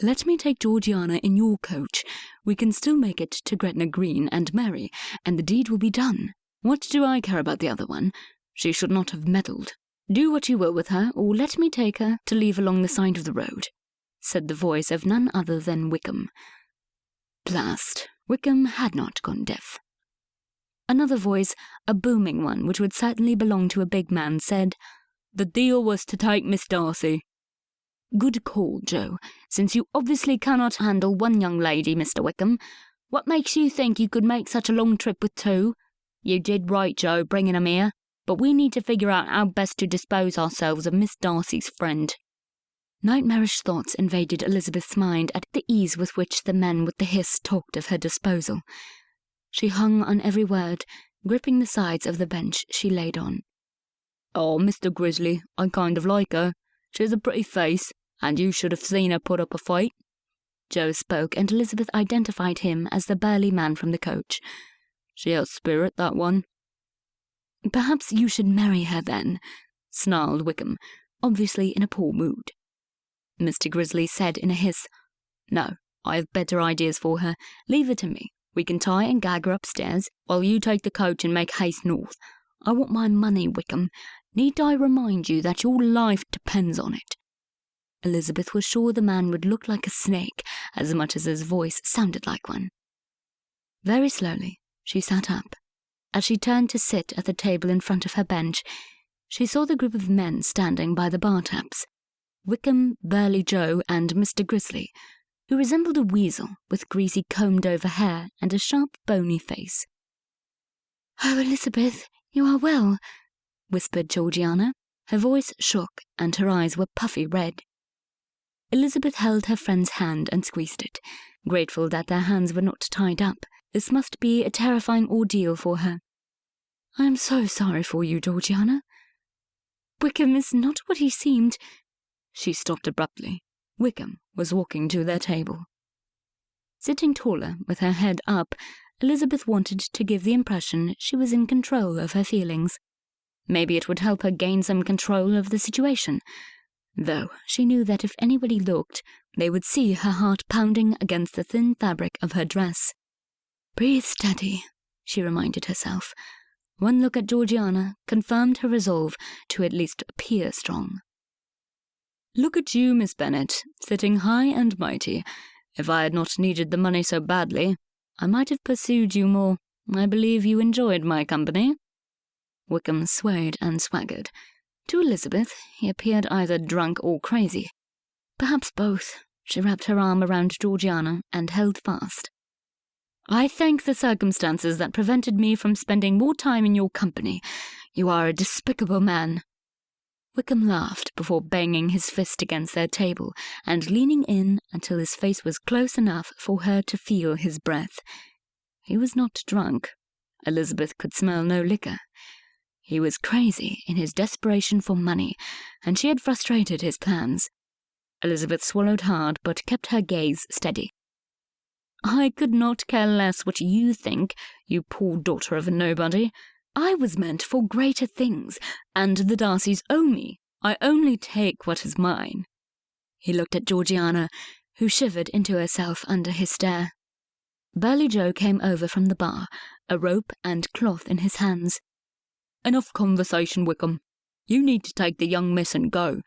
"Let me take Georgiana in your coach. We can still make it to Gretna Green and Mary, and the deed will be done. What do I care about the other one? She should not have meddled. Do what you will with her, or let me take her to leave along the side of the road," said the voice of none other than Wickham. Blast! Wickham had not gone deaf. Another voice, a booming one which would certainly belong to a big man, said, "The deal was to take Miss Darcy." "Good call, Joe, since you obviously cannot handle one young lady, Mr. Wickham. What makes you think you could make such a long trip with two? You did right, Joe, bringing 'em here, but we need to figure out how best to dispose ourselves of Miss Darcy's friend." Nightmarish thoughts invaded Elizabeth's mind at the ease with which the men with the hiss talked of her disposal. She hung on every word, gripping the sides of the bench she laid on. "Oh, Mr. Grizzly, I kind of like her. She's a pretty face, and you should have seen her put up a fight." Joe spoke, and Elizabeth identified him as the burly man from the coach. "She has spirit, that one." "Perhaps you should marry her, then," snarled Wickham, obviously in a poor mood. Mr. Grizzly said in a hiss, "No, I have better ideas for her. Leave her to me. We can tie and gag her upstairs, while you take the coach and make haste north. I want my money, Wickham. Need I remind you that your life depends on it?" Elizabeth was sure the man would look like a snake, as much as his voice sounded like one. Very slowly, she sat up. As she turned to sit at the table in front of her bench, she saw the group of men standing by the bar taps. Wickham, Burly Joe, and Mr. Grizzly, who resembled a weasel with greasy combed-over hair and a sharp, bony face. "Oh, Elizabeth, you are well," whispered Georgiana. Her voice shook, and her eyes were puffy red. Elizabeth held her friend's hand and squeezed it, grateful that their hands were not tied up. This must be a terrifying ordeal for her. "I am so sorry for you, Georgiana. Wickham is not what he seemed—" She stopped abruptly. Wickham was walking to their table. Sitting taller, with her head up, Elizabeth wanted to give the impression she was in control of her feelings. Maybe it would help her gain some control of the situation, though she knew that if anybody looked, they would see her heart pounding against the thin fabric of her dress. "Breathe steady," she reminded herself. One look at Georgiana confirmed her resolve to at least appear strong. "Look at you, Miss Bennet, sitting high and mighty. If I had not needed the money so badly, I might have pursued you more. I believe you enjoyed my company." Wickham swayed and swaggered. To Elizabeth, he appeared either drunk or crazy. Perhaps both. She wrapped her arm around Georgiana and held fast. "I thank the circumstances that prevented me from spending more time in your company. You are a despicable man." Wickham laughed before banging his fist against their table and leaning in until his face was close enough for her to feel his breath. He was not drunk. Elizabeth could smell no liquor. He was crazy in his desperation for money, and she had frustrated his plans. Elizabeth swallowed hard but kept her gaze steady. "I could not care less what you think, you poor daughter of a nobody. I was meant for greater things, and the Darcys owe me. I only take what is mine." He looked at Georgiana, who shivered into herself under his stare. Burly Joe came over from the bar, a rope and cloth in his hands. "Enough conversation, Wickham. You need to take the young miss and go.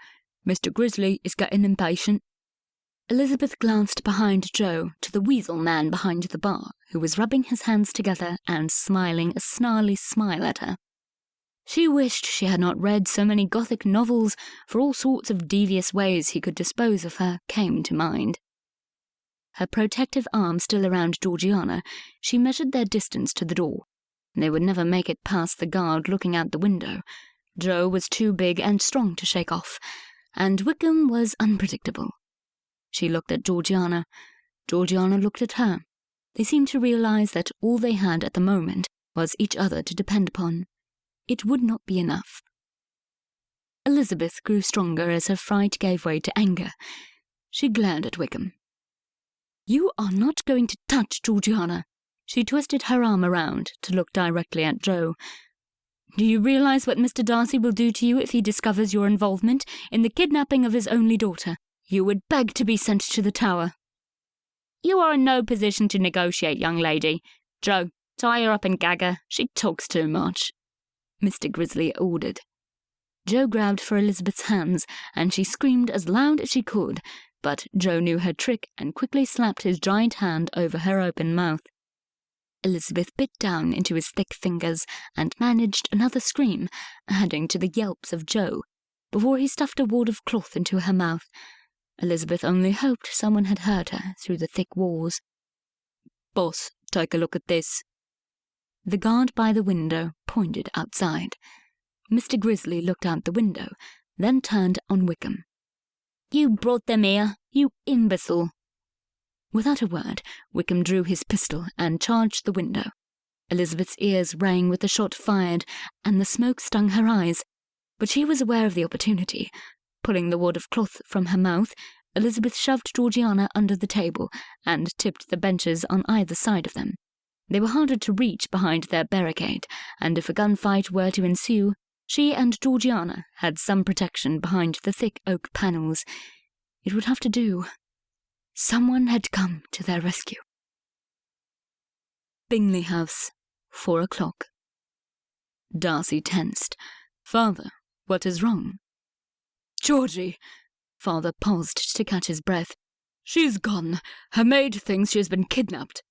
Mr. Grizzly is getting impatient." Elizabeth glanced behind Joe to the weasel man behind the bar, who was rubbing his hands together and smiling a snarly smile at her. She wished she had not read so many Gothic novels, for all sorts of devious ways he could dispose of her came to mind. Her protective arm still around Georgiana, she measured their distance to the door. They would never make it past the guard looking out the window. Joe was too big and strong to shake off, and Wickham was unpredictable. She looked at Georgiana. Georgiana looked at her. They seemed to realize that all they had at the moment was each other to depend upon. It would not be enough. Elizabeth grew stronger as her fright gave way to anger. She glared at Wickham. "You are not going to touch Georgiana." She twisted her arm around to look directly at Joe. "Do you realize what Mr. Darcy will do to you if he discovers your involvement in the kidnapping of his only daughter? You would beg to be sent to the Tower." "You are in no position to negotiate, young lady. Joe, tie her up and gag her. She talks too much," Mr. Grizzly ordered. Joe grabbed for Elizabeth's hands, and she screamed as loud as she could, but Joe knew her trick and quickly slapped his giant hand over her open mouth. Elizabeth bit down into his thick fingers and managed another scream, adding to the yelps of Joe, before he stuffed a wad of cloth into her mouth. Elizabeth only hoped someone had heard her through the thick walls. "Boss, take a look at this." The guard by the window pointed outside. Mr. Grizzly looked out the window, then turned on Wickham. "You brought them here, you imbecile." Without a word, Wickham drew his pistol and charged the window. Elizabeth's ears rang with the shot fired, and the smoke stung her eyes, but she was aware of the opportunity. Pulling the wad of cloth from her mouth, Elizabeth shoved Georgiana under the table and tipped the benches on either side of them. They were harder to reach behind their barricade, and if a gunfight were to ensue, she and Georgiana had some protection behind the thick oak panels. It would have to do. Someone had come to their rescue. Bingley House, 4 o'clock. Darcy tensed. "Father, what is wrong?" "Georgie!" Father paused to catch his breath. "She's gone. Her maid thinks she has been kidnapped."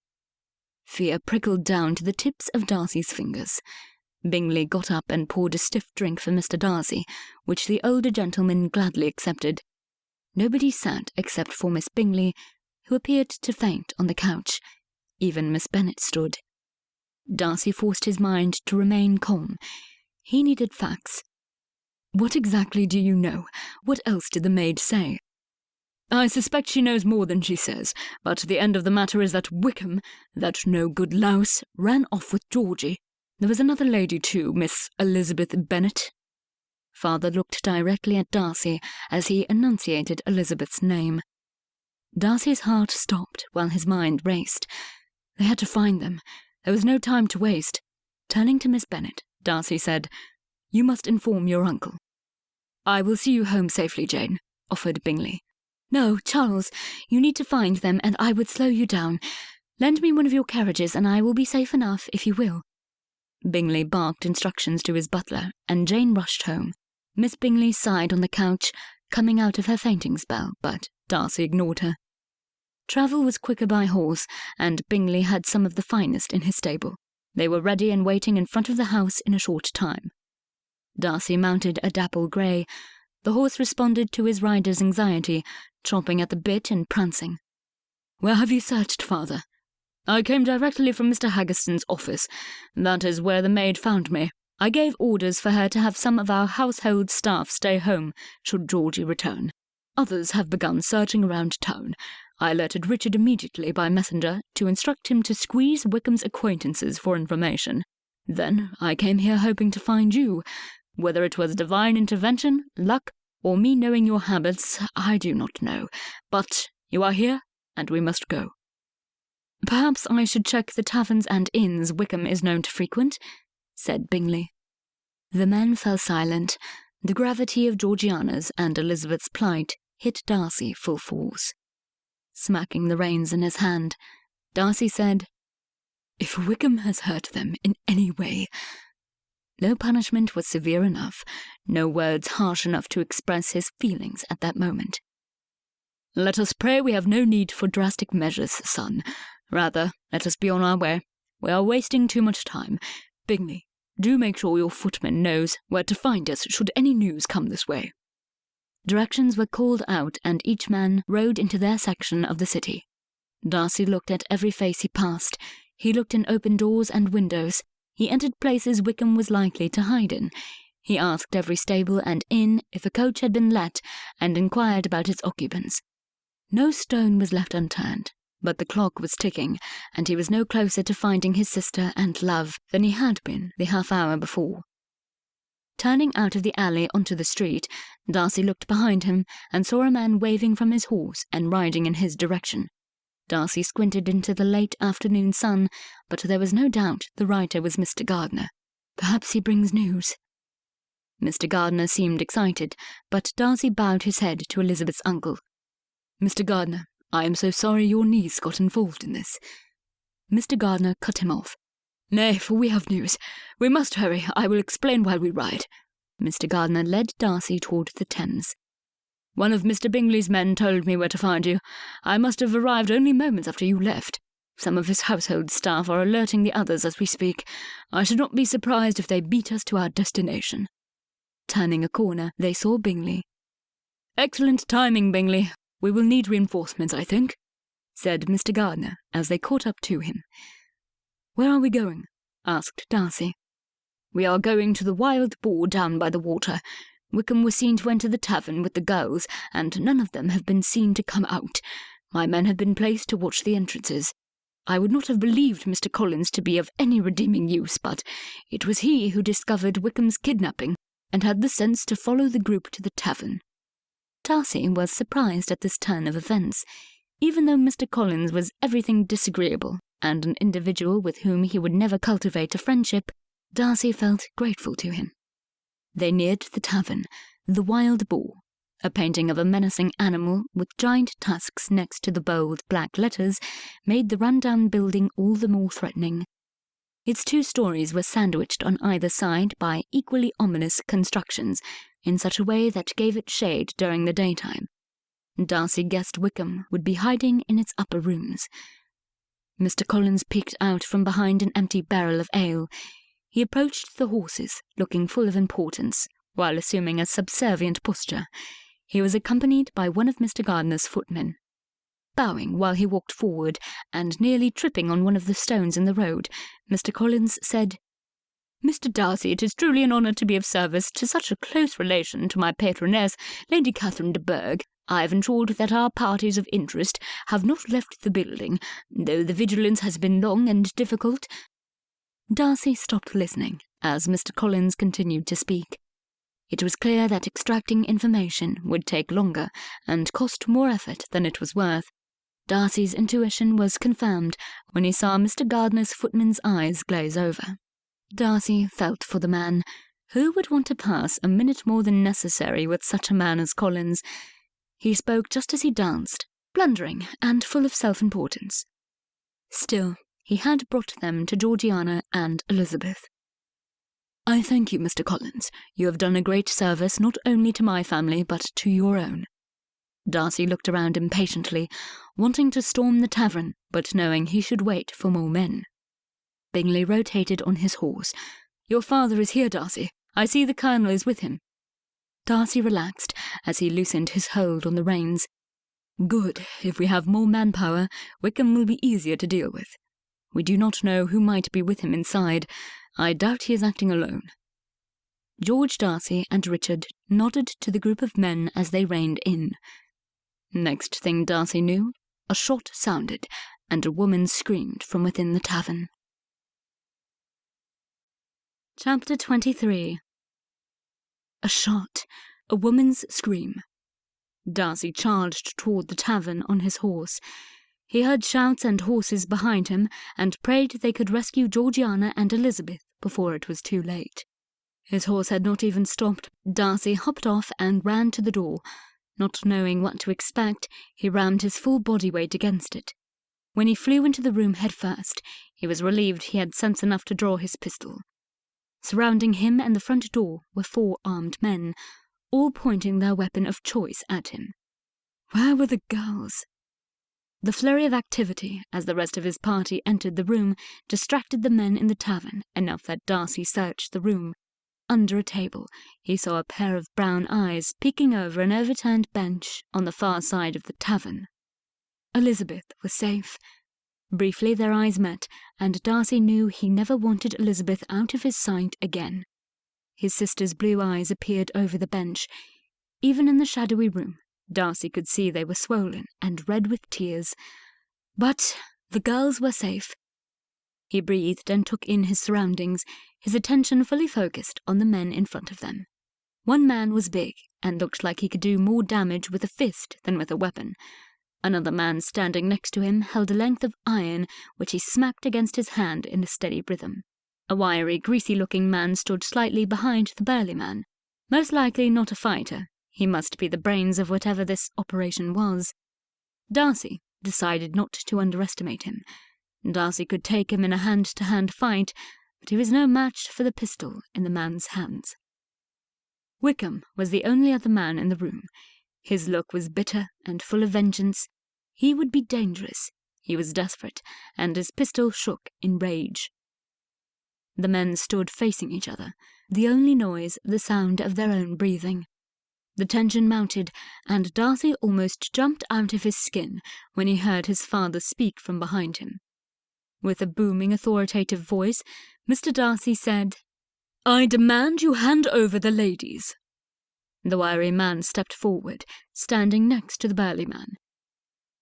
Fear prickled down to the tips of Darcy's fingers. Bingley got up and poured a stiff drink for Mr. Darcy, which the older gentleman gladly accepted. Nobody sat except for Miss Bingley, who appeared to faint on the couch. Even Miss Bennet stood. Darcy forced his mind to remain calm. He needed facts. "What exactly do you know? What else did the maid say?" "I suspect she knows more than she says, but the end of the matter is that Wickham, that no-good louse, ran off with Georgie. There was another lady too, Miss Elizabeth Bennet." Father looked directly at Darcy as he enunciated Elizabeth's name. Darcy's heart stopped while his mind raced. They had to find them. There was no time to waste. Turning to Miss Bennet, Darcy said, "You must inform your uncle." "I will see you home safely, Jane," offered Bingley. "No, Charles, you need to find them, and I would slow you down. Lend me one of your carriages, and I will be safe enough if you will." Bingley barked instructions to his butler, and Jane rushed home. Miss Bingley sighed on the couch, coming out of her fainting spell, but Darcy ignored her. Travel was quicker by horse, and Bingley had some of the finest in his stable. They were ready and waiting in front of the house in a short time. Darcy mounted a dapple grey. The horse responded to his rider's anxiety, chomping at the bit and prancing. "Where have you searched, father?" "I came directly from Mr. Haggerston's office. That is where the maid found me. I gave orders for her to have some of our household staff stay home, should Georgie return. Others have begun searching around town. I alerted Richard immediately by messenger to instruct him to squeeze Wickham's acquaintances for information. Then I came here hoping to find you. Whether it was divine intervention, luck, or me knowing your habits, I do not know. But you are here, and we must go." "Perhaps I should check the taverns and inns Wickham is known to frequent," said Bingley. The men fell silent. The gravity of Georgiana's and Elizabeth's plight hit Darcy full force. Smacking the reins in his hand, Darcy said, "If Wickham has hurt them in any way—" No punishment was severe enough, no words harsh enough to express his feelings at that moment. "Let us pray we have no need for drastic measures, son. Rather, let us be on our way. We are wasting too much time. Bingley, do make sure your footman knows where to find us should any news come this way." Directions were called out, and each man rode into their section of the city. Darcy looked at every face he passed. He looked in open doors and windows. He entered places Wickham was likely to hide in. He asked every stable and inn if a coach had been let, and inquired about its occupants. No stone was left unturned, but the clock was ticking, and he was no closer to finding his sister and love than he had been the half-hour before. Turning out of the alley onto the street, Darcy looked behind him and saw a man waving from his horse and riding in his direction. Darcy squinted into the late afternoon sun, but there was no doubt the rider was Mr. Gardiner. "Perhaps he brings news." Mr. Gardiner seemed excited, but Darcy bowed his head to Elizabeth's uncle. "Mr. Gardiner, I am so sorry your niece got involved in this." Mr. Gardiner cut him off. "Nay, for we have news. We must hurry. I will explain while we ride." Mr. Gardiner led Darcy toward the Thames. "One of Mr. Bingley's men told me where to find you. I must have arrived only moments after you left. Some of his household staff are alerting the others as we speak. I should not be surprised if they beat us to our destination." Turning a corner, they saw Bingley. "Excellent timing, Bingley. We will need reinforcements, I think," said Mr. Gardiner as they caught up to him. "Where are we going?" asked Darcy. "We are going to the Wild Boar down by the water. Wickham was seen to enter the tavern with the girls, and none of them have been seen to come out. My men have been placed to watch the entrances. I would not have believed Mr. Collins to be of any redeeming use, but it was he who discovered Wickham's kidnapping and had the sense to follow the group to the tavern." Darcy was surprised at this turn of events. Even though Mr. Collins was everything disagreeable and an individual with whom he would never cultivate a friendship, Darcy felt grateful to him. They neared the tavern, the Wild Boar, a painting of a menacing animal with giant tusks next to the bold black letters made the run-down building all the more threatening. Its 2 stories were sandwiched on either side by equally ominous constructions, in such a way that gave it shade during the daytime. Darcy guessed Wickham would be hiding in its upper rooms. Mr. Collins peeked out from behind an empty barrel of ale. He approached the horses, looking full of importance, while assuming a subservient posture. He was accompanied by one of Mr. Gardiner's footmen. Bowing while he walked forward, and nearly tripping on one of the stones in the road, Mr. Collins said, "Mr. Darcy, it is truly an honour to be of service to such a close relation to my patroness, Lady Catherine de Bourgh. I have ensured that our parties of interest have not left the building, though the vigilance has been long and difficult." Darcy stopped listening as Mr. Collins continued to speak. It was clear that extracting information would take longer and cost more effort than it was worth, Darcy's intuition was confirmed when he saw Mr. Gardiner's footman's eyes glaze over. Darcy felt for the man. Who would want to pass a minute more than necessary with such a man as Collins? He spoke just as he danced, blundering and full of self-importance. Still, he had brought them to Georgiana and Elizabeth. "I thank you, Mr. Collins. You have done a great service not only to my family but to your own." Darcy looked around impatiently, wanting to storm the tavern, but knowing he should wait for more men. Bingley rotated on his horse. "Your father is here, Darcy. I see the Colonel is with him." Darcy relaxed as he loosened his hold on the reins. "Good. If we have more manpower, Wickham will be easier to deal with. We do not know who might be with him inside. I doubt he is acting alone." George Darcy and Richard nodded to the group of men as they reined in. Next thing Darcy knew, a shot sounded, and a woman screamed from within the tavern. Chapter 23. A shot, a woman's scream. Darcy charged toward the tavern on his horse. He heard shouts and horses behind him, and prayed they could rescue Georgiana and Elizabeth before it was too late. His horse had not even stopped. Darcy hopped off and ran to the door. Not knowing what to expect, he rammed his full body weight against it. When he flew into the room head first, he was relieved he had sense enough to draw his pistol. Surrounding him and the front door were 4 armed men, all pointing their weapon of choice at him. Where were the girls? The flurry of activity, as the rest of his party entered the room, distracted the men in the tavern enough that Darcy searched the room. Under a table, he saw a pair of brown eyes peeking over an overturned bench on the far side of the tavern. Elizabeth was safe. Briefly their eyes met, and Darcy knew he never wanted Elizabeth out of his sight again. His sister's blue eyes appeared over the bench. Even in the shadowy room, Darcy could see they were swollen and red with tears. But the girls were safe. He breathed and took in his surroundings, his attention fully focused on the men in front of them. One man was big and looked like he could do more damage with a fist than with a weapon. Another man standing next to him held a length of iron which he smacked against his hand in a steady rhythm. A wiry, greasy-looking man stood slightly behind the burly man. Most likely not a fighter. He must be the brains of whatever this operation was. Darcy decided not to underestimate him. Darcy could take him in a hand-to-hand fight, but he was no match for the pistol in the man's hands. Wickham was the only other man in the room. His look was bitter and full of vengeance. He would be dangerous. He was desperate, and his pistol shook in rage. The men stood facing each other, the only noise the sound of their own breathing. The tension mounted, and Darcy almost jumped out of his skin when he heard his father speak from behind him. With a booming, authoritative voice, Mr. Darcy said, "I demand you hand over the ladies." The wiry man stepped forward, standing next to the burly man.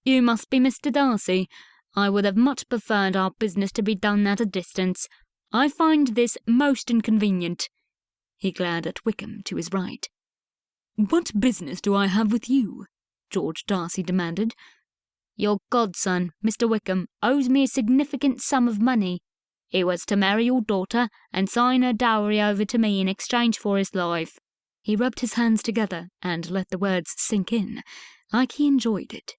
"You must be Mr. Darcy. I would have much preferred our business to be done at a distance. I find this most inconvenient." He glared at Wickham to his right. "What business do I have with you?" George Darcy demanded. "Your godson, Mr. Wickham, owes me a significant sum of money. He was to marry your daughter and sign her dowry over to me in exchange for his life." He rubbed his hands together and let the words sink in, like he enjoyed it.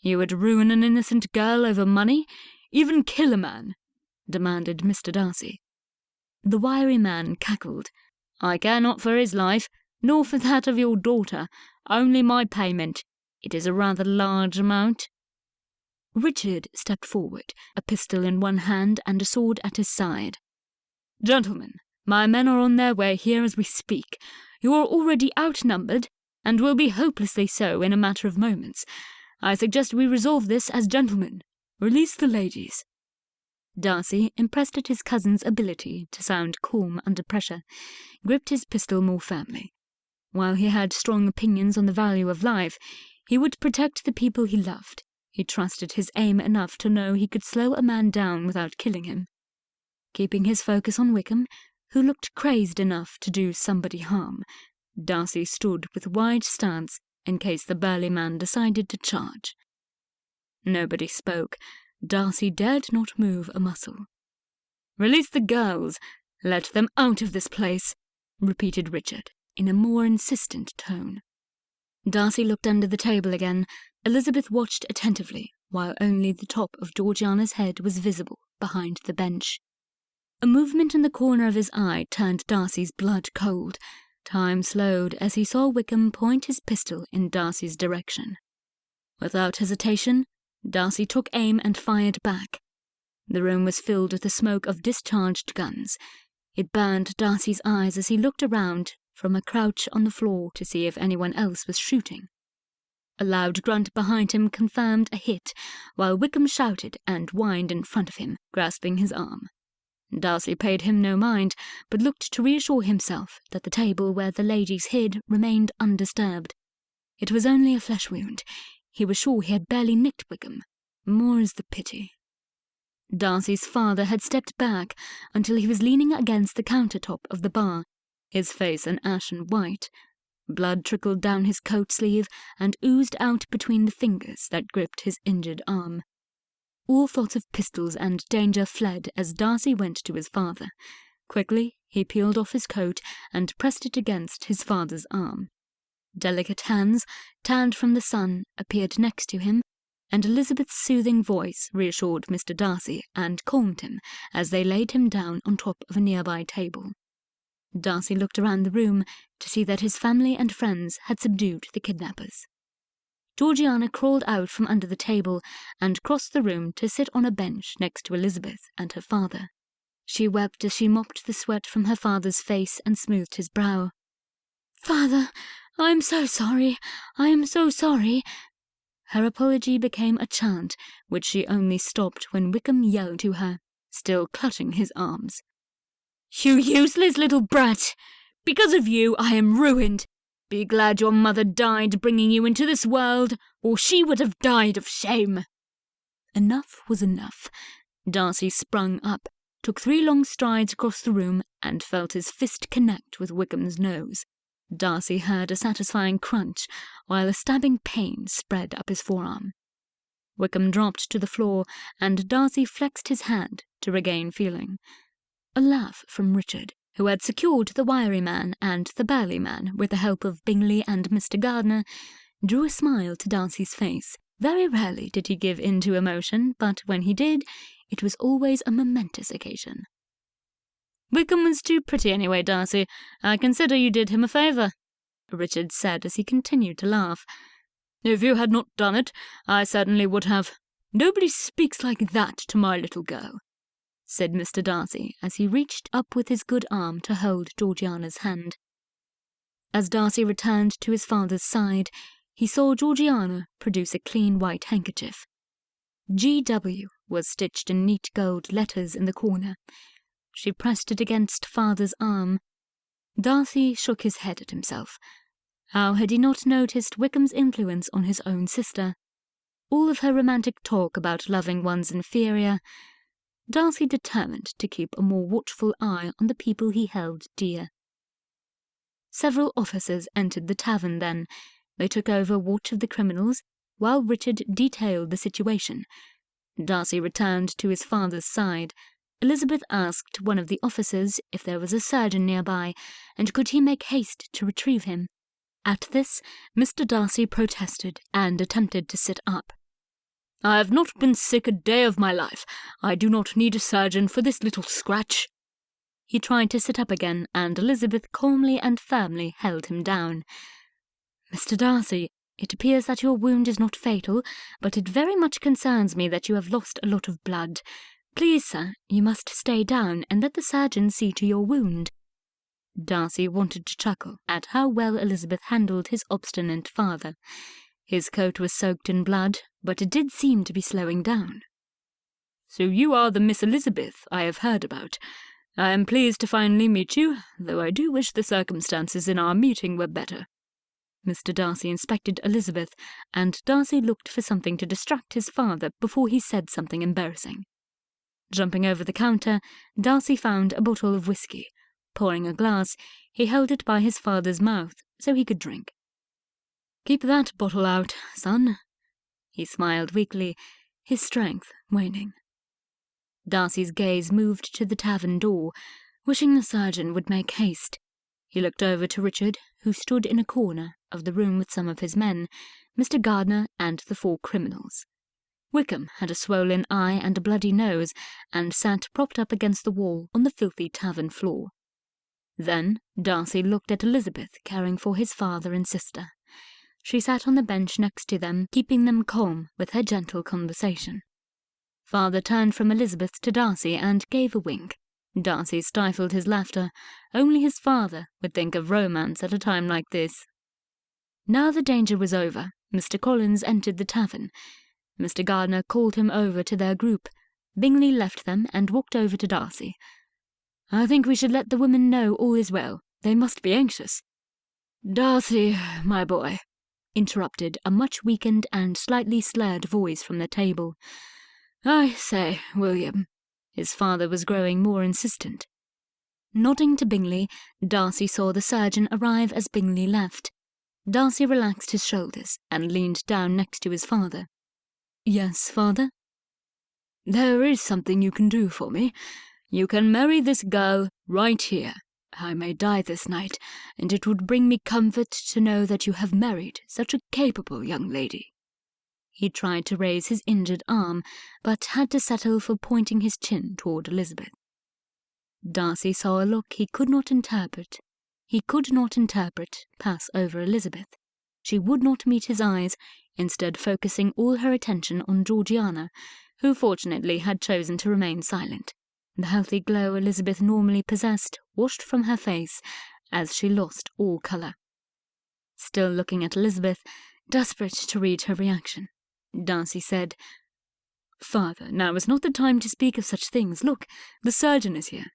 "You would ruin an innocent girl over money? Even kill a man?" demanded Mr. Darcy. The wiry man cackled. "I care not for his life, nor for that of your daughter, only my payment. It is a rather large amount." Richard stepped forward, a pistol in one hand and a sword at his side. "Gentlemen, my men are on their way here as we speak. You are already outnumbered, and will be hopelessly so in a matter of moments. I suggest we resolve this as gentlemen. Release the ladies." Darcy, impressed at his cousin's ability to sound calm under pressure, gripped his pistol more firmly. While he had strong opinions on the value of life, he would protect the people he loved. He trusted his aim enough to know he could slow a man down without killing him. Keeping his focus on Wickham, who looked crazed enough to do somebody harm, Darcy stood with wide stance in case the burly man decided to charge. Nobody spoke. Darcy dared not move a muscle. "Release the girls. Let them out of this place," repeated Richard, in a more insistent tone. Darcy looked under the table again. Elizabeth watched attentively, while only the top of Georgiana's head was visible behind the bench. A movement in the corner of his eye turned Darcy's blood cold. Time slowed as he saw Wickham point his pistol in Darcy's direction. Without hesitation, Darcy took aim and fired back. The room was filled with the smoke of discharged guns. It burned Darcy's eyes as he looked around from a crouch on the floor to see if anyone else was shooting. A loud grunt behind him confirmed a hit, while Wickham shouted and whined in front of him, grasping his arm. Darcy paid him no mind, but looked to reassure himself that the table where the ladies hid remained undisturbed. It was only a flesh wound. He was sure he had barely nicked Wickham. More is the pity. Darcy's father had stepped back until he was leaning against the countertop of the bar, his face an ashen white. Blood trickled down his coat sleeve and oozed out between the fingers that gripped his injured arm. All thoughts of pistols and danger fled as Darcy went to his father. Quickly, he peeled off his coat and pressed it against his father's arm. Delicate hands, tanned from the sun, appeared next to him, and Elizabeth's soothing voice reassured Mr. Darcy and calmed him as they laid him down on top of a nearby table. Darcy looked around the room to see that his family and friends had subdued the kidnappers. Georgiana crawled out from under the table and crossed the room to sit on a bench next to Elizabeth and her father. She wept as she mopped the sweat from her father's face and smoothed his brow. "Father, I am so sorry. I am so sorry." Her apology became a chant, which she only stopped when Wickham yelled to her, still clutching his arms. "You useless little brat! Because of you I am ruined. Be glad your mother died bringing you into this world, or she would have died of shame." Enough was enough. Darcy sprung up, took 3 long strides across the room, and felt his fist connect with Wickham's nose. Darcy heard a satisfying crunch, while a stabbing pain spread up his forearm. Wickham dropped to the floor, and Darcy flexed his hand to regain feeling. A laugh from Richard, who had secured the wiry man and the burly man with the help of Bingley and Mr. Gardiner, drew a smile to Darcy's face. Very rarely did he give in to emotion, but when he did, it was always a momentous occasion. "Wickham was too pretty anyway, Darcy. I consider you did him a favour," Richard said as he continued to laugh. "If you had not done it, I certainly would have." "Nobody speaks like that to my little girl," said Mr. Darcy as he reached up with his good arm to hold Georgiana's hand. As Darcy returned to his father's side, he saw Georgiana produce a clean white handkerchief. G.W. was stitched in neat gold letters in the corner. She pressed it against father's arm. Darcy shook his head at himself. How had he not noticed Wickham's influence on his own sister? All of her romantic talk about loving one's inferior. Darcy determined to keep a more watchful eye on the people he held dear. Several officers entered the tavern then. They took over watch of the criminals, while Richard detailed the situation. Darcy returned to his father's side. Elizabeth asked one of the officers if there was a surgeon nearby, and could he make haste to retrieve him. At this, Mr. Darcy protested and attempted to sit up. "I have not been sick a day of my life. I do not need a surgeon for this little scratch." He tried to sit up again, and Elizabeth calmly and firmly held him down. "Mr. Darcy, it appears that your wound is not fatal, but it very much concerns me that you have lost a lot of blood. Please, sir, you must stay down and let the surgeon see to your wound." Darcy wanted to chuckle at how well Elizabeth handled his obstinate father. His coat was soaked in blood, but it did seem to be slowing down. "So you are the Miss Elizabeth I have heard about. I am pleased to finally meet you, though I do wish the circumstances in our meeting were better." Mr. Darcy inspected Elizabeth, and Darcy looked for something to distract his father before he said something embarrassing. Jumping over the counter, Darcy found a bottle of whisky. Pouring a glass, he held it by his father's mouth so he could drink. "Keep that bottle out, son," He smiled weakly, his strength waning. Darcy's gaze moved to the tavern door, wishing the surgeon would make haste. He looked over to Richard, who stood in a corner of the room with some of his men, Mr. Gardner and the 4 criminals. Wickham had a swollen eye and a bloody nose, and sat propped up against the wall on the filthy tavern floor. Then Darcy looked at Elizabeth caring for his father and sister. She sat on the bench next to them, keeping them calm with her gentle conversation. Father turned from Elizabeth to Darcy and gave a wink. Darcy stifled his laughter. Only his father would think of romance at a time like this. Now the danger was over. Mr. Collins entered the tavern. Mr. Gardner called him over to their group. Bingley left them and walked over to Darcy. "I think we should let the women know all is well. They must be anxious." "Darcy, my boy," interrupted a much weakened and slightly slurred voice from the table. "I say, William." His father was growing more insistent. Nodding to Bingley, Darcy saw the surgeon arrive as Bingley left. Darcy relaxed his shoulders and leaned down next to his father. "Yes, father?" "There is something you can do for me. You can marry this girl right here. I may die this night, and it would bring me comfort to know that you have married such a capable young lady." He tried to raise his injured arm, but had to settle for pointing his chin toward Elizabeth. Darcy saw a look he could not interpret. He could not interpret pass over Elizabeth. She would not meet his eyes, instead focusing all her attention on Georgiana, who fortunately had chosen to remain silent. The healthy glow Elizabeth normally possessed washed from her face as she lost all colour. Still looking at Elizabeth, desperate to read her reaction, Darcy said, "Father, now is not the time to speak of such things. Look, the surgeon is here."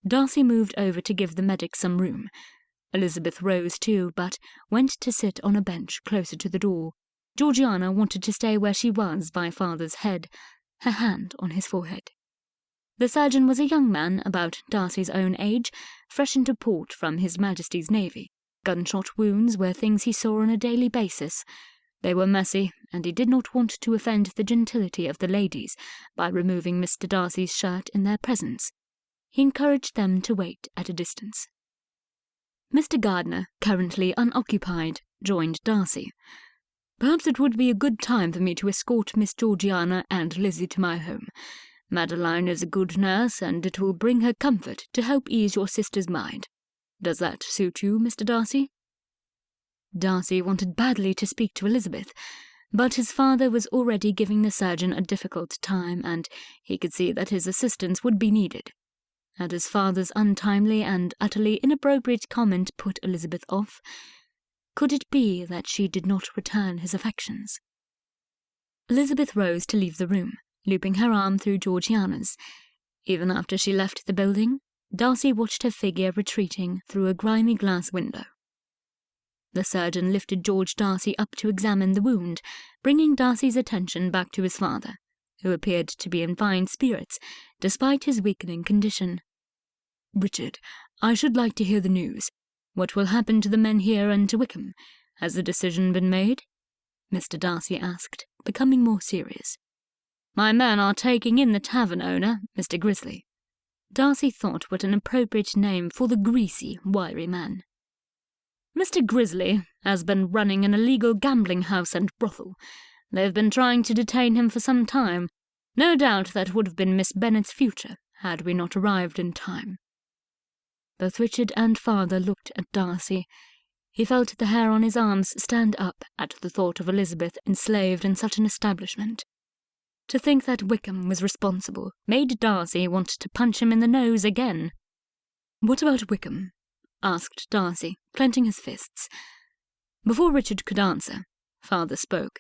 Darcy moved over to give the medic some room. Elizabeth rose too, but went to sit on a bench closer to the door. Georgiana wanted to stay where she was by father's head, her hand on his forehead. The surgeon was a young man about Darcy's own age, fresh into port from His Majesty's Navy. Gunshot wounds were things he saw on a daily basis. They were messy, and he did not want to offend the gentility of the ladies by removing Mr. Darcy's shirt in their presence. He encouraged them to wait at a distance. Mr. Gardner, currently unoccupied, joined Darcy. "Perhaps it would be a good time for me to escort Miss Georgiana and Lizzie to my home. Madeline is a good nurse, and it will bring her comfort to help ease your sister's mind. Does that suit you, Mr. Darcy?" Darcy wanted badly to speak to Elizabeth, but his father was already giving the surgeon a difficult time, and he could see that his assistance would be needed. Had his father's untimely and utterly inappropriate comment put Elizabeth off? Could it be that she did not return his affections? Elizabeth rose to leave the room, looping her arm through Georgiana's. Even after she left the building, Darcy watched her figure retreating through a grimy glass window. The surgeon lifted George Darcy up to examine the wound, bringing Darcy's attention back to his father, who appeared to be in fine spirits, despite his weakening condition. "Richard, I should like to hear the news. What will happen to the men here and to Wickham? Has the decision been made?" Mr. Darcy asked, becoming more serious. "My men are taking in the tavern owner, Mr. Grizzly." Darcy thought what an appropriate name for the greasy, wiry man. "Mr. Grizzly has been running an illegal gambling house and brothel. They've been trying to detain him for some time. No doubt that would have been Miss Bennet's future, had we not arrived in time." Both Richard and father looked at Darcy. He felt the hair on his arms stand up at the thought of Elizabeth enslaved in such an establishment. To think that Wickham was responsible made Darcy want to punch him in the nose again. "What about Wickham?" asked Darcy, clenching his fists. Before Richard could answer, father spoke.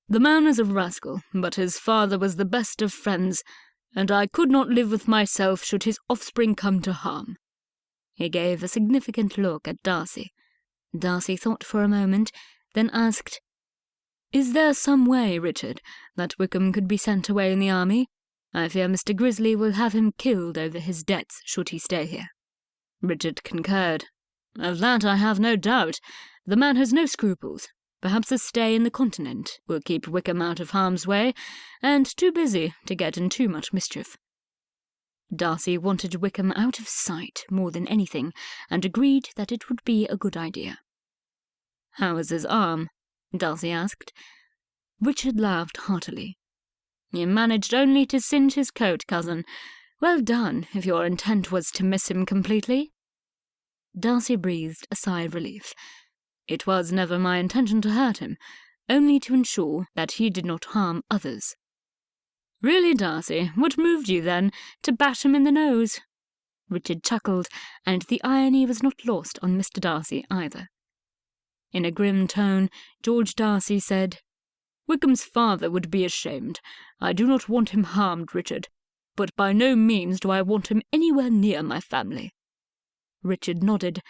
"The man is a rascal, but his father was the best of friends, and I could not live with myself should his offspring come to harm." He gave a significant look at Darcy. Darcy thought for a moment, then asked, "Is there some way, Richard, that Wickham could be sent away in the army? I fear Mr. Grizzly will have him killed over his debts should he stay here." Richard concurred. "Of that I have no doubt. The man has no scruples. Perhaps a stay in the continent will keep Wickham out of harm's way, and too busy to get in too much mischief. Darcy wanted Wickham out of sight more than anything, and agreed that it would be a good idea. "How is his arm?" Darcy asked. Richard laughed heartily. "You managed only to singe his coat, cousin. Well done, if your intent was to miss him completely." Darcy breathed a sigh of relief. "It was never my intention to hurt him, only to ensure that he did not harm others." "Really, Darcy, what moved you, then, to bash him in the nose?" Richard chuckled, and the irony was not lost on Mr. Darcy either. In a grim tone, George Darcy said, "Wickham's father would be ashamed. I do not want him harmed, Richard, but by no means do I want him anywhere near my family." Richard nodded.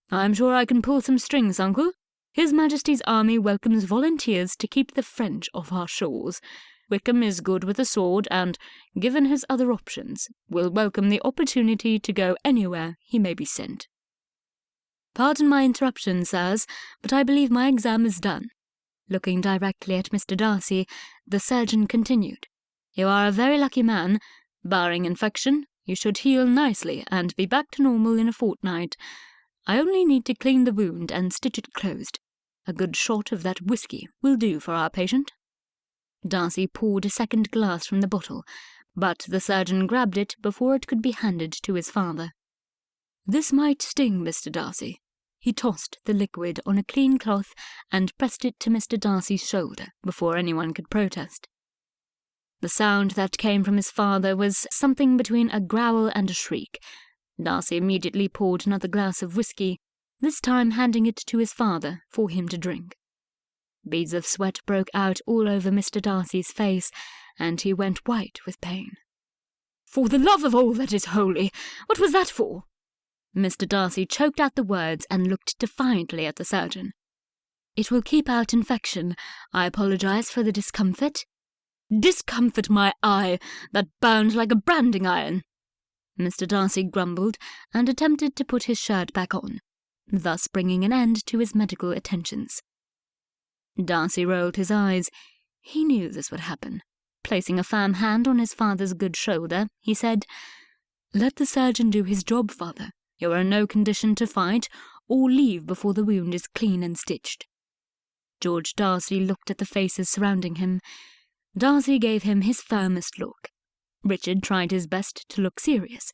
"I'm sure I can pull some strings, uncle. His Majesty's army welcomes volunteers to keep the French off our shores. Wickham is good with a sword and, given his other options, will welcome the opportunity to go anywhere he may be sent." "Pardon my interruption, sirs, but I believe my exam is done." Looking directly at Mr. Darcy, the surgeon continued, "You are a very lucky man. Barring infection, you should heal nicely and be back to normal in a fortnight. I only need to clean the wound and stitch it closed. A good shot of that whiskey will do for our patient." Darcy poured a second glass from the bottle, but the surgeon grabbed it before it could be handed to his father. "This might sting, Mr. Darcy." He tossed the liquid on a clean cloth and pressed it to Mr. Darcy's shoulder before anyone could protest. The sound that came from his father was something between a growl and a shriek. Darcy immediately poured another glass of whiskey, this time handing it to his father for him to drink. Beads of sweat broke out all over Mr. Darcy's face, and he went white with pain. "For the love of all that is holy, what was that for?" Mr. Darcy choked out the words and looked defiantly at the surgeon. "It will keep out infection. I apologize for the discomfort." "Discomfort my eye, that burned like a branding iron!" Mr. Darcy grumbled and attempted to put his shirt back on, thus bringing an end to his medical attentions. Darcy rolled his eyes. He knew this would happen. Placing a firm hand on his father's good shoulder, he said, "Let the surgeon do his job, father. You are in no condition to fight, or leave before the wound is clean and stitched." George Darcy looked at the faces surrounding him. Darcy gave him his firmest look. Richard tried his best to look serious.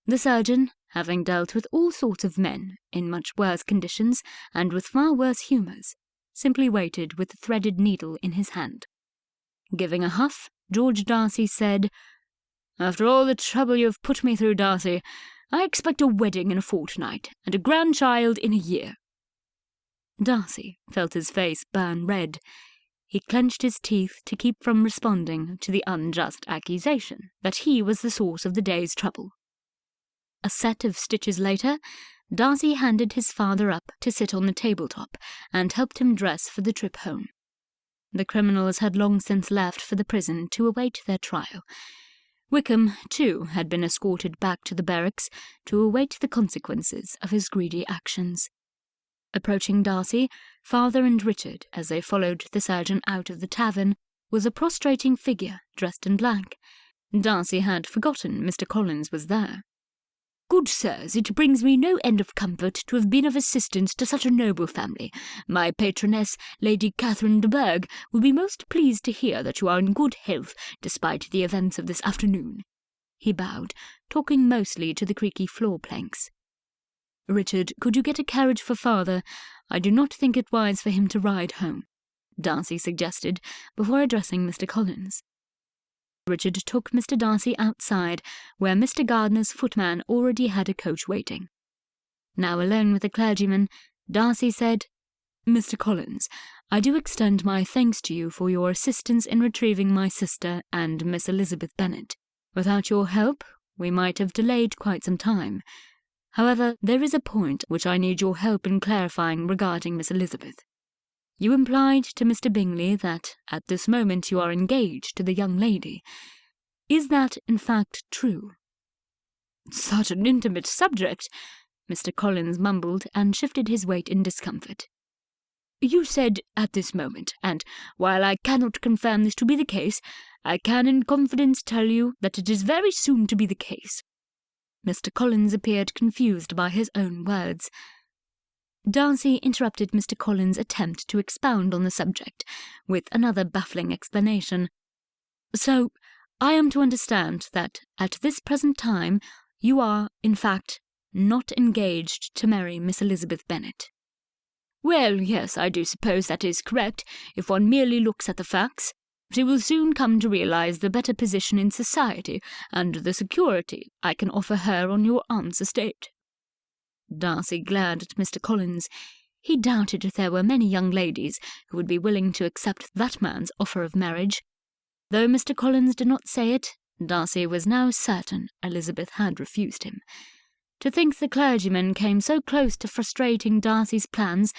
The surgeon, having dealt with all sorts of men in much worse conditions and with far worse humours, simply waited with the threaded needle in his hand. Giving a huff, George Darcy said, "After all the trouble you have put me through, Darcy, I expect a wedding in a fortnight and a grandchild in a year." Darcy felt his face burn red. He clenched his teeth to keep from responding to the unjust accusation that he was the source of the day's trouble. A set of stitches later, Darcy handed his father up to sit on the tabletop and helped him dress for the trip home. The criminals had long since left for the prison to await their trial. Wickham, too, had been escorted back to the barracks to await the consequences of his greedy actions. Approaching Darcy, father and Richard, as they followed the surgeon out of the tavern, was a prostrating figure dressed in black. Darcy had forgotten Mr. Collins was there. "Good sirs, it brings me no end of comfort to have been of assistance to such a noble family. My patroness, Lady Catherine de Bourgh, will be most pleased to hear that you are in good health despite the events of this afternoon." He bowed, talking mostly to the creaky floor planks. "Richard, could you get a carriage for father? I do not think it wise for him to ride home," Darcy suggested, before addressing Mr. Collins. Richard took Mr. Darcy outside, where Mr. Gardner's footman already had a coach waiting. Now alone with the clergyman, Darcy said, "Mr. Collins, I do extend my thanks to you for your assistance in retrieving my sister and Miss Elizabeth Bennet. Without your help, we might have delayed quite some time. However, there is a point which I need your help in clarifying regarding Miss Elizabeth. You implied to Mr. Bingley that at this moment you are engaged to the young lady. Is that, in fact, true?" "Such an intimate subject," Mr. Collins mumbled and shifted his weight in discomfort. You said at this moment, and while I cannot confirm this to be the case, I can in confidence tell you that it is very soon to be the case." Mr. Collins appeared confused by his own words. Darcy interrupted Mr. Collins' attempt to expound on the subject with another baffling explanation. "So, I am to understand that at this present time you are, in fact, not engaged to marry Miss Elizabeth Bennet?" "Well, yes, I do suppose that is correct, if one merely looks at the facts. She will soon come to realize the better position in society and the security I can offer her on your aunt's estate." Darcy glared at Mr. Collins. He doubted if there were many young ladies who would be willing to accept that man's offer of marriage. Though Mr. Collins did not say it, Darcy was now certain Elizabeth had refused him. To think the clergyman came so close to frustrating Darcy's plans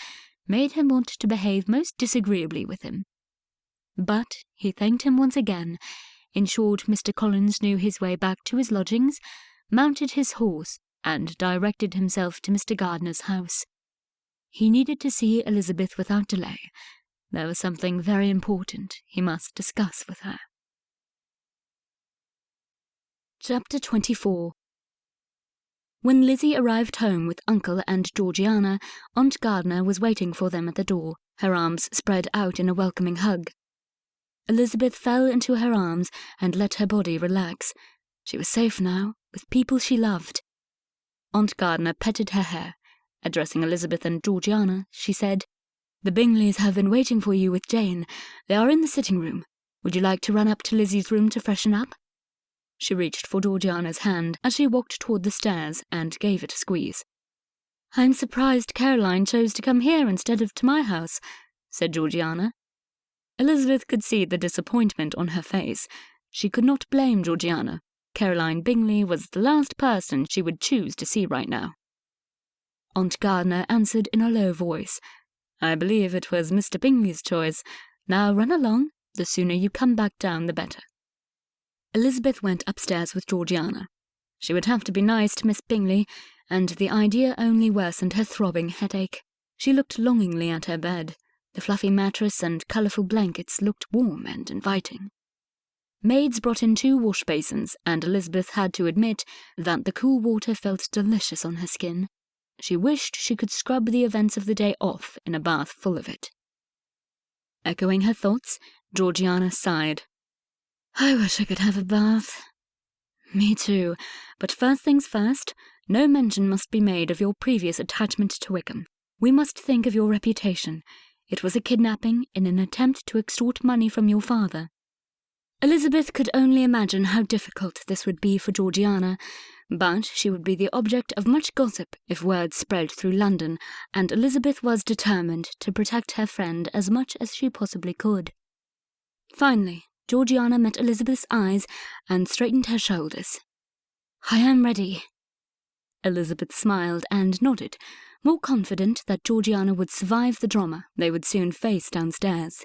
made him want to behave most disagreeably with him. But he thanked him once again, ensured Mr. Collins knew his way back to his lodgings, mounted his horse, and directed himself to Mr. Gardiner's house. He needed to see Elizabeth without delay. There was something very important he must discuss with her. Chapter 24. When Lizzie arrived home with Uncle and Georgiana, Aunt Gardiner was waiting for them at the door, her arms spread out in a welcoming hug. Elizabeth fell into her arms and let her body relax. She was safe now, with people she loved. Aunt Gardiner petted her hair. Addressing Elizabeth and Georgiana, she said, "The Bingleys have been waiting for you with Jane. They are in the sitting room. Would you like to run up to Lizzie's room to freshen up?" She reached for Georgiana's hand as she walked toward the stairs and gave it a squeeze. "I'm surprised Caroline chose to come here instead of to my house," said Georgiana. Elizabeth could see the disappointment on her face. She could not blame Georgiana. Caroline Bingley was the last person she would choose to see right now. Aunt Gardiner answered in a low voice, "I believe it was Mr. Bingley's choice. Now run along. The sooner you come back down, the better." Elizabeth went upstairs with Georgiana. She would have to be nice to Miss Bingley, and the idea only worsened her throbbing headache. She looked longingly at her bed. The fluffy mattress and colourful blankets looked warm and inviting. Maids brought in 2 wash basins, and Elizabeth had to admit that the cool water felt delicious on her skin. She wished she could scrub the events of the day off in a bath full of it. Echoing her thoughts, Georgiana sighed. "I wish I could have a bath." "Me too, but first things first, no mention must be made of your previous attachment to Wickham. We must think of your reputation. It was a kidnapping in an attempt to extort money from your father." Elizabeth could only imagine how difficult this would be for Georgiana, but she would be the object of much gossip if word spread through London, and Elizabeth was determined to protect her friend as much as she possibly could. Finally, Georgiana met Elizabeth's eyes and straightened her shoulders. "I am ready." Elizabeth smiled and nodded, more confident that Georgiana would survive the drama they would soon face downstairs.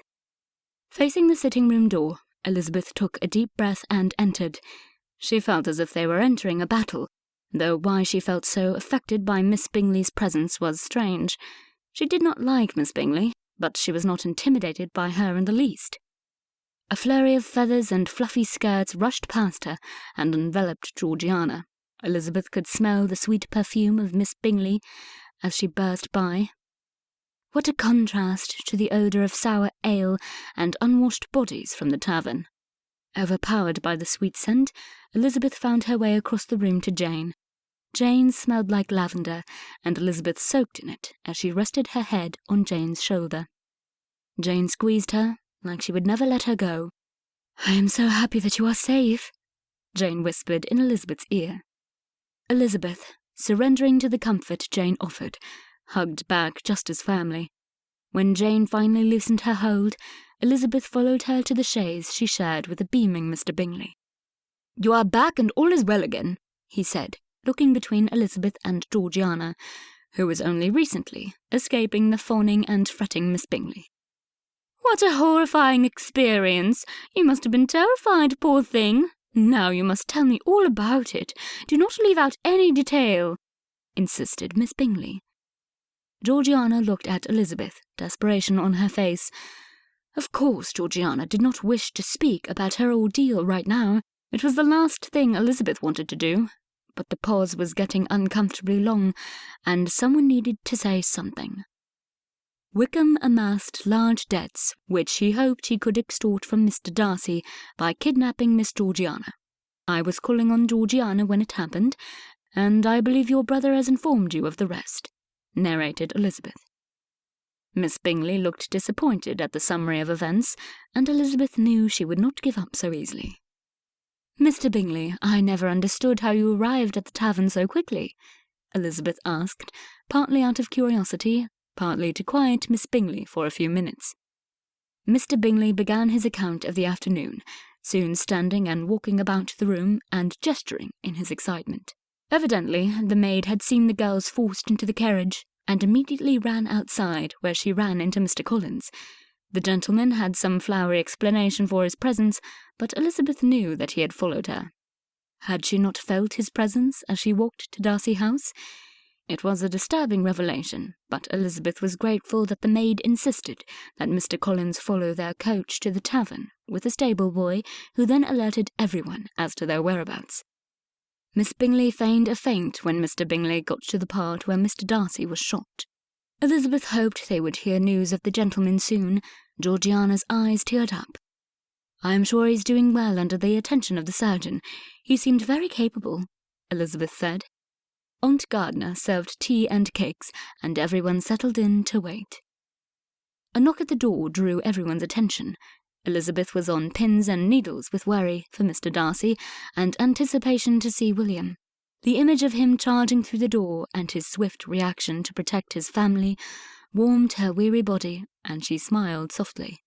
Facing the sitting-room door, Elizabeth took a deep breath and entered. She felt as if they were entering a battle, though why she felt so affected by Miss Bingley's presence was strange. She did not like Miss Bingley, but she was not intimidated by her in the least. A flurry of feathers and fluffy skirts rushed past her and enveloped Georgiana. Elizabeth could smell the sweet perfume of Miss Bingley as she burst by. What a contrast to the odour of sour ale and unwashed bodies from the tavern. Overpowered by the sweet scent, Elizabeth found her way across the room to Jane. Jane smelled like lavender, and Elizabeth soaked in it as she rested her head on Jane's shoulder. Jane squeezed her, like she would never let her go. "I am so happy that you are safe," Jane whispered in Elizabeth's ear. Elizabeth, surrendering to the comfort Jane offered, hugged back just as firmly. When Jane finally loosened her hold, Elizabeth followed her to the chaise she shared with the beaming Mr. Bingley. "You are back and all is well again," he said, looking between Elizabeth and Georgiana, who was only recently escaping the fawning and fretting Miss Bingley. "What a horrifying experience! You must have been terrified, poor thing. Now you must tell me all about it. Do not leave out any detail," insisted Miss Bingley. Georgiana looked at Elizabeth, desperation on her face. Of course, Georgiana did not wish to speak about her ordeal right now. It was the last thing Elizabeth wanted to do. But the pause was getting uncomfortably long, and someone needed to say something. Wickham amassed large debts, which he hoped he could extort from Mr. Darcy by kidnapping Miss Georgiana. I was calling on Georgiana when it happened, and I believe your brother has informed you of the rest, narrated Elizabeth. Miss Bingley looked disappointed at the summary of events, and Elizabeth knew she would not give up so easily. Mr. Bingley, I never understood how you arrived at the tavern so quickly, Elizabeth asked, partly out of curiosity, partly to quiet Miss Bingley for a few minutes. Mr. Bingley began his account of the afternoon, soon standing and walking about the room and gesturing in his excitement. Evidently, the maid had seen the girls forced into the carriage, and immediately ran outside, where she ran into Mr. Collins. The gentleman had some flowery explanation for his presence, but Elizabeth knew that he had followed her. Had she not felt his presence as she walked to Darcy House? It was a disturbing revelation, but Elizabeth was grateful that the maid insisted that Mr. Collins follow their coach to the tavern with a stable boy, who then alerted everyone as to their whereabouts. Miss Bingley feigned a faint when Mr. Bingley got to the part where Mr. Darcy was shot. Elizabeth hoped they would hear news of the gentleman soon. Georgiana's eyes teared up. I am sure he's doing well under the attention of the surgeon. He seemed very capable, Elizabeth said. Aunt Gardiner served tea and cakes, and everyone settled in to wait. A knock at the door drew everyone's attention. Elizabeth was on pins and needles with worry for Mr. Darcy and anticipation to see William. The image of him charging through the door and his swift reaction to protect his family warmed her weary body, and she smiled softly.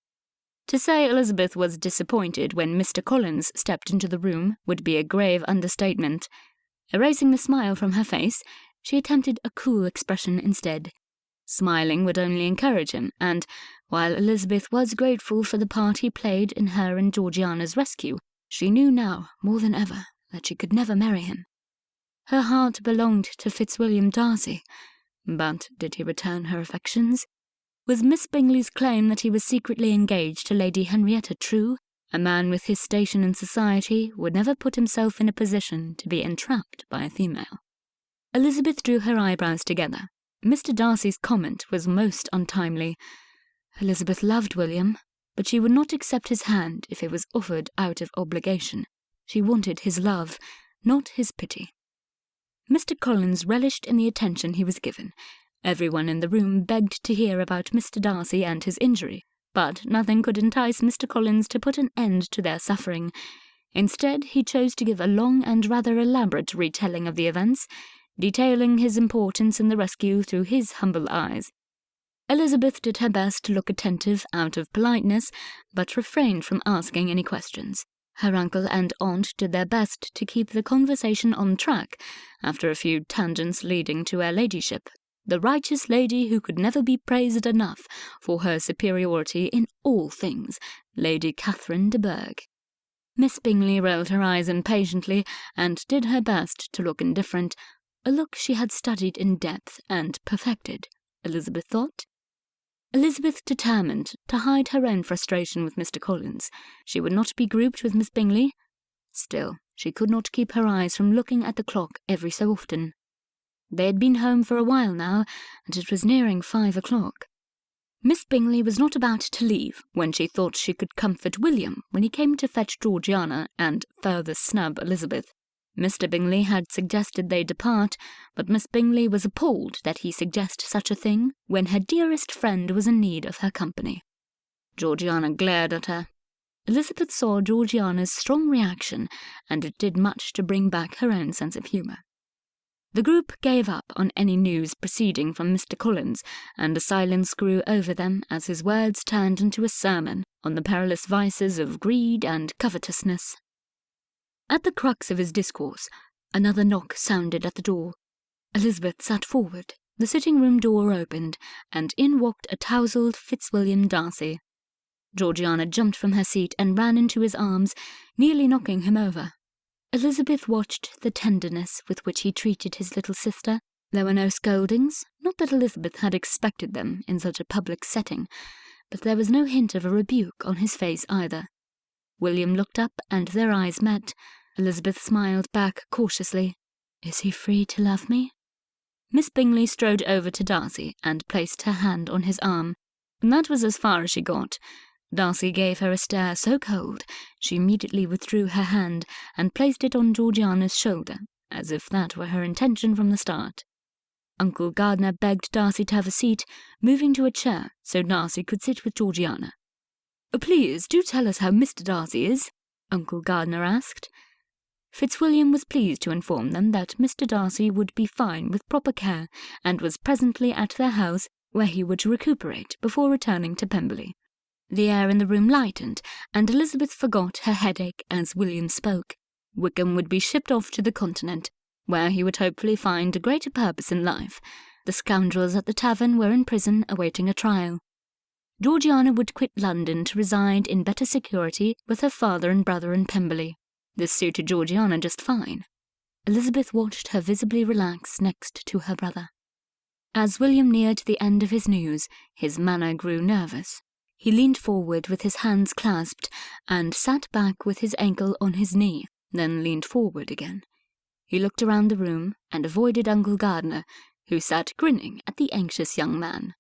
To say Elizabeth was disappointed when Mr. Collins stepped into the room would be a grave understatement. Erasing the smile from her face, she attempted a cool expression instead. Smiling would only encourage him, and, while Elizabeth was grateful for the part he played in her and Georgiana's rescue, she knew now, more than ever, that she could never marry him. Her heart belonged to Fitzwilliam Darcy, but did he return her affections? Was Miss Bingley's claim that he was secretly engaged to Lady Henrietta true? A man with his station in society would never put himself in a position to be entrapped by a female. Elizabeth drew her eyebrows together. Mr. Darcy's comment was most untimely. Elizabeth loved William, but she would not accept his hand if it was offered out of obligation. She wanted his love, not his pity. Mr. Collins relished in the attention he was given. Everyone in the room begged to hear about Mr. Darcy and his injury, but nothing could entice Mr. Collins to put an end to their suffering. Instead, he chose to give a long and rather elaborate retelling of the events, detailing his importance in the rescue through his humble eyes. Elizabeth did her best to look attentive out of politeness, but refrained from asking any questions. Her uncle and aunt did their best to keep the conversation on track, after a few tangents leading to her ladyship, the righteous lady who could never be praised enough for her superiority in all things, Lady Catherine de Bourgh. Miss Bingley rolled her eyes impatiently and did her best to look indifferent, a look she had studied in depth and perfected, Elizabeth thought. Elizabeth determined to hide her own frustration with Mr. Collins. She would not be grouped with Miss Bingley. Still, she could not keep her eyes from looking at the clock every so often. They had been home for a while now, and it was nearing 5 o'clock. Miss Bingley was not about to leave when she thought she could comfort William when he came to fetch Georgiana and further snub Elizabeth. Mr. Bingley had suggested they depart, but Miss Bingley was appalled that he suggest such a thing when her dearest friend was in need of her company. Georgiana glared at her. Elizabeth saw Georgiana's strong reaction, and it did much to bring back her own sense of humour. The group gave up on any news proceeding from Mr. Collins, and a silence grew over them as his words turned into a sermon on the perilous vices of greed and covetousness. At the crux of his discourse, another knock sounded at the door. Elizabeth sat forward, the sitting-room door opened, and in walked a tousled Fitzwilliam Darcy. Georgiana jumped from her seat and ran into his arms, nearly knocking him over. Elizabeth watched the tenderness with which he treated his little sister, There were no scoldings, not that Elizabeth had expected them in such a public setting, but there was no hint of a rebuke on his face either. William looked up and their eyes met. Elizabeth smiled back cautiously. "Is he free to love me?" Miss Bingley strode over to Darcy and placed her hand on his arm, and that was as far as she got. Darcy gave her a stare so cold she immediately withdrew her hand and placed it on Georgiana's shoulder, as if that were her intention from the start. Uncle Gardner begged Darcy to have a seat, moving to a chair so Darcy could sit with Georgiana. "Please do tell us how Mr. Darcy is," Uncle Gardner asked. Fitzwilliam was pleased to inform them that Mr. Darcy would be fine with proper care, and was presently at their house, where he would recuperate before returning to Pemberley. The air in the room lightened, and Elizabeth forgot her headache as William spoke. Wickham would be shipped off to the Continent, where he would hopefully find a greater purpose in life. The scoundrels at the tavern were in prison awaiting a trial. Georgiana would quit London to reside in better security with her father and brother in Pemberley. This suited Georgiana just fine. Elizabeth watched her visibly relax next to her brother. As William neared the end of his news, his manner grew nervous. He leaned forward with his hands clasped and sat back with his ankle on his knee, then leaned forward again. He looked around the room and avoided Uncle Gardner, who sat grinning at the anxious young man.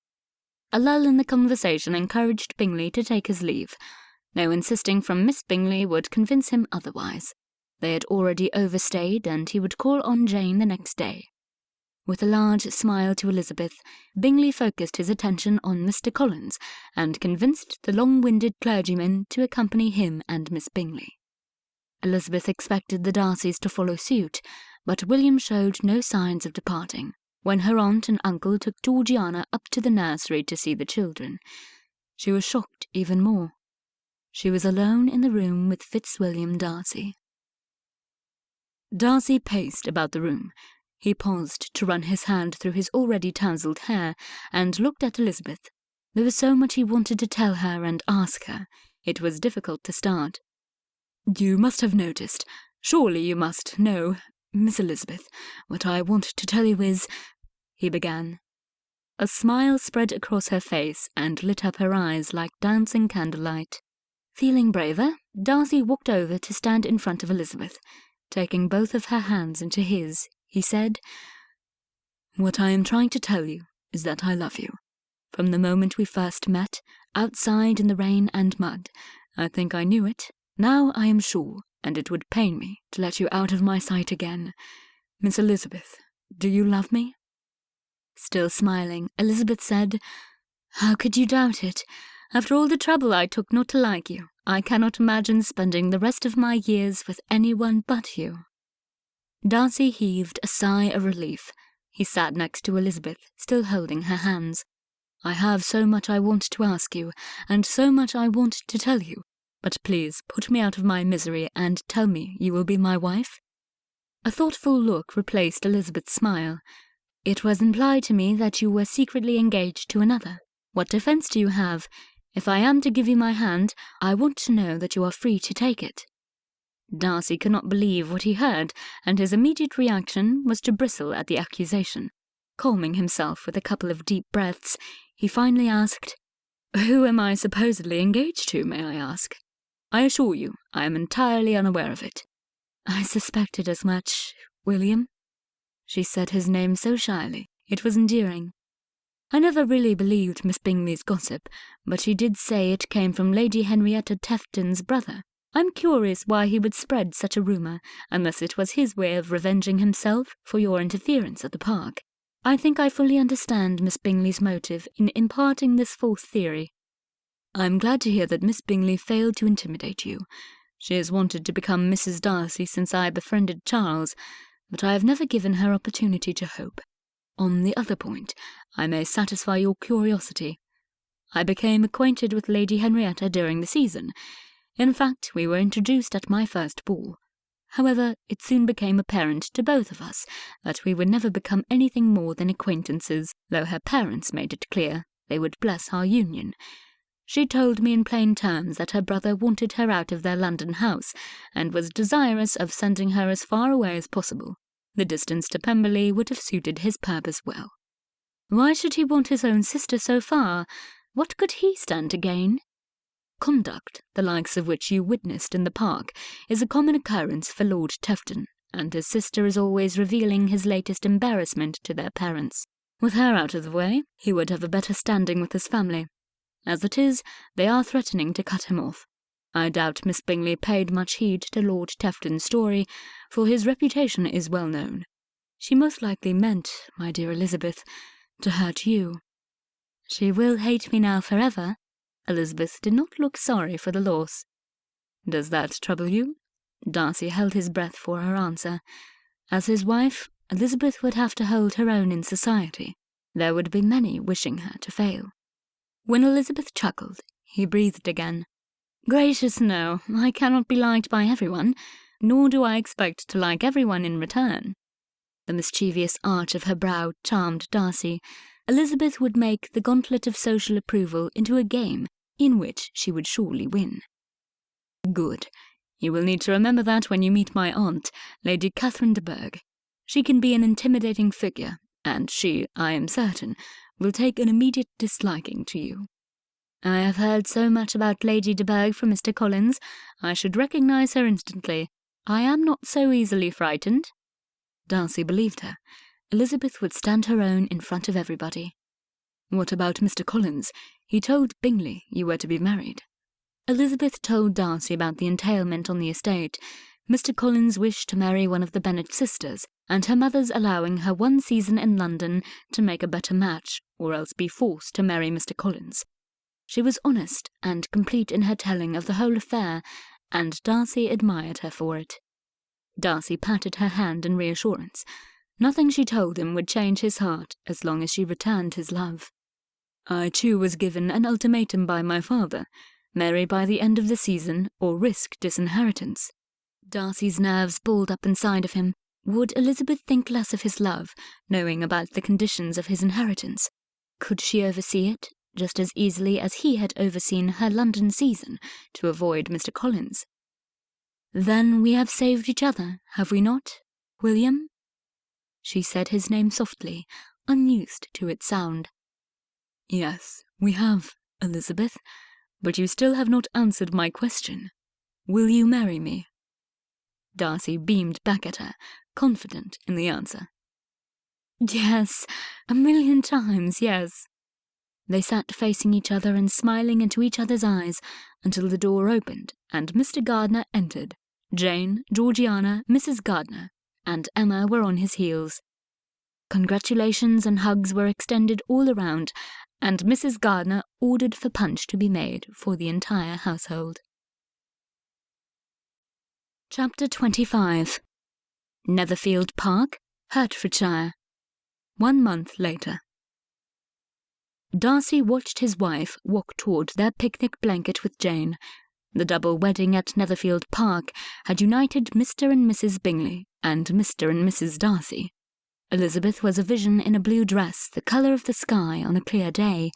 A lull in the conversation encouraged Bingley to take his leave. No insisting from Miss Bingley would convince him otherwise. They had already overstayed, and he would call on Jane the next day. With a large smile to Elizabeth, Bingley focused his attention on Mr. Collins, and convinced the long-winded clergyman to accompany him and Miss Bingley. Elizabeth expected the Darcys to follow suit, but William showed no signs of departing, when her aunt and uncle took Georgiana up to the nursery to see the children. She was shocked even more. She was alone in the room with Fitzwilliam Darcy. Darcy paced about the room. He paused to run his hand through his already tousled hair and looked at Elizabeth. There was so much he wanted to tell her and ask her. It was difficult to start. "You must have noticed, surely you must know, Miss Elizabeth, what I want to tell you is—" he began. A smile spread across her face and lit up her eyes like dancing candlelight. Feeling braver, Darcy walked over to stand in front of Elizabeth. Taking both of her hands into his, he said, "What I am trying to tell you is that I love you. From the moment we first met, outside in the rain and mud, I think I knew it. Now I am sure, and it would pain me to let you out of my sight again. Miss Elizabeth, do you love me?" Still smiling, Elizabeth said, "How could you doubt it? After all the trouble I took not to like you, I cannot imagine spending the rest of my years with anyone but you." Darcy heaved a sigh of relief. He sat next to Elizabeth, still holding her hands. "I have so much I want to ask you, and so much I want to tell you, but please put me out of my misery and tell me you will be my wife." A thoughtful look replaced Elizabeth's smile. "It was implied to me that you were secretly engaged to another. What defense do you have? If I am to give you my hand, I want to know that you are free to take it." Darcy could not believe what he heard, and his immediate reaction was to bristle at the accusation. Calming himself with a couple of deep breaths, he finally asked, "Who am I supposedly engaged to, may I ask? I assure you, I am entirely unaware of it." "I suspected as much, William." She said his name so shyly, it was endearing. "I never really believed Miss Bingley's gossip, but she did say it came from Lady Henrietta Tefton's brother. I'm curious why he would spread such a rumour, unless it was his way of revenging himself for your interference at the park. I think I fully understand Miss Bingley's motive in imparting this false theory. I'm glad to hear that Miss Bingley failed to intimidate you. She has wanted to become Mrs. Darcy since I befriended Charles, but I have never given her opportunity to hope. On the other point, I may satisfy your curiosity. I became acquainted with Lady Henrietta during the season. In fact, we were introduced at my first ball. However, it soon became apparent to both of us that we would never become anything more than acquaintances, though her parents made it clear they would bless our union. She told me in plain terms that her brother wanted her out of their London house, and was desirous of sending her as far away as possible. The distance to Pemberley would have suited his purpose well. Why should he want his own sister so far? What could he stand to gain? Conduct, the likes of which you witnessed in the park, is a common occurrence for Lord Tefton, and his sister is always revealing his latest embarrassment to their parents. With her out of the way, he would have a better standing with his family. As it is, they are threatening to cut him off. I doubt Miss Bingley paid much heed to Lord Tefton's story, for his reputation is well known. She most likely meant, my dear Elizabeth, to hurt you. She will hate me now forever. Elizabeth did not look sorry for the loss. Does that trouble you? Darcy held his breath for her answer. As his wife, Elizabeth would have to hold her own in society. There would be many wishing her to fail. When Elizabeth chuckled, he breathed again. Gracious no, I cannot be liked by everyone, nor do I expect to like everyone in return. The mischievous arch of her brow charmed Darcy. Elizabeth would make the gauntlet of social approval into a game in which she would surely win. Good. You will need to remember that when you meet my aunt, Lady Catherine de Bourgh. She can be an intimidating figure, and she, I am certain, will take an immediate disliking to you. I have heard so much about Lady de Bourgh from Mr. Collins, I should recognise her instantly. I am not so easily frightened. Darcy believed her. Elizabeth would stand her own in front of everybody. What about Mr. Collins? He told Bingley you were to be married. Elizabeth told Darcy about the entailment on the estate. Mr. Collins wished to marry one of the Bennet sisters, and her mother's allowing her 1 season in London to make a better match, or else be forced to marry Mr. Collins. She was honest and complete in her telling of the whole affair, and Darcy admired her for it. Darcy patted her hand in reassurance. Nothing she told him would change his heart as long as she returned his love. I too was given an ultimatum by my father. Marry by the end of the season or risk disinheritance. Darcy's nerves balled up inside of him. Would Elizabeth think less of his love, knowing about the conditions of his inheritance? Could she oversee it, just as easily as he had overseen her London season, to avoid Mr. Collins? Then we have saved each other, have we not, William? She said his name softly, unused to its sound. Yes, we have, Elizabeth, but you still have not answered my question. Will you marry me? Darcy beamed back at her, confident in the answer. Yes, 1,000,000 times, yes. They sat facing each other and smiling into each other's eyes until the door opened and Mr. Gardiner entered. Jane, Georgiana, Mrs. Gardiner, and Emma were on his heels. Congratulations and hugs were extended all around, and Mrs. Gardiner ordered for punch to be made for the entire household. Chapter 25. Netherfield Park, Hertfordshire. 1 month later. Darcy watched his wife walk toward their picnic blanket with Jane. The double wedding at Netherfield Park had united Mr. and Mrs. Bingley and Mr. and Mrs. Darcy. Elizabeth was a vision in a blue dress, the colour of the sky on a clear day.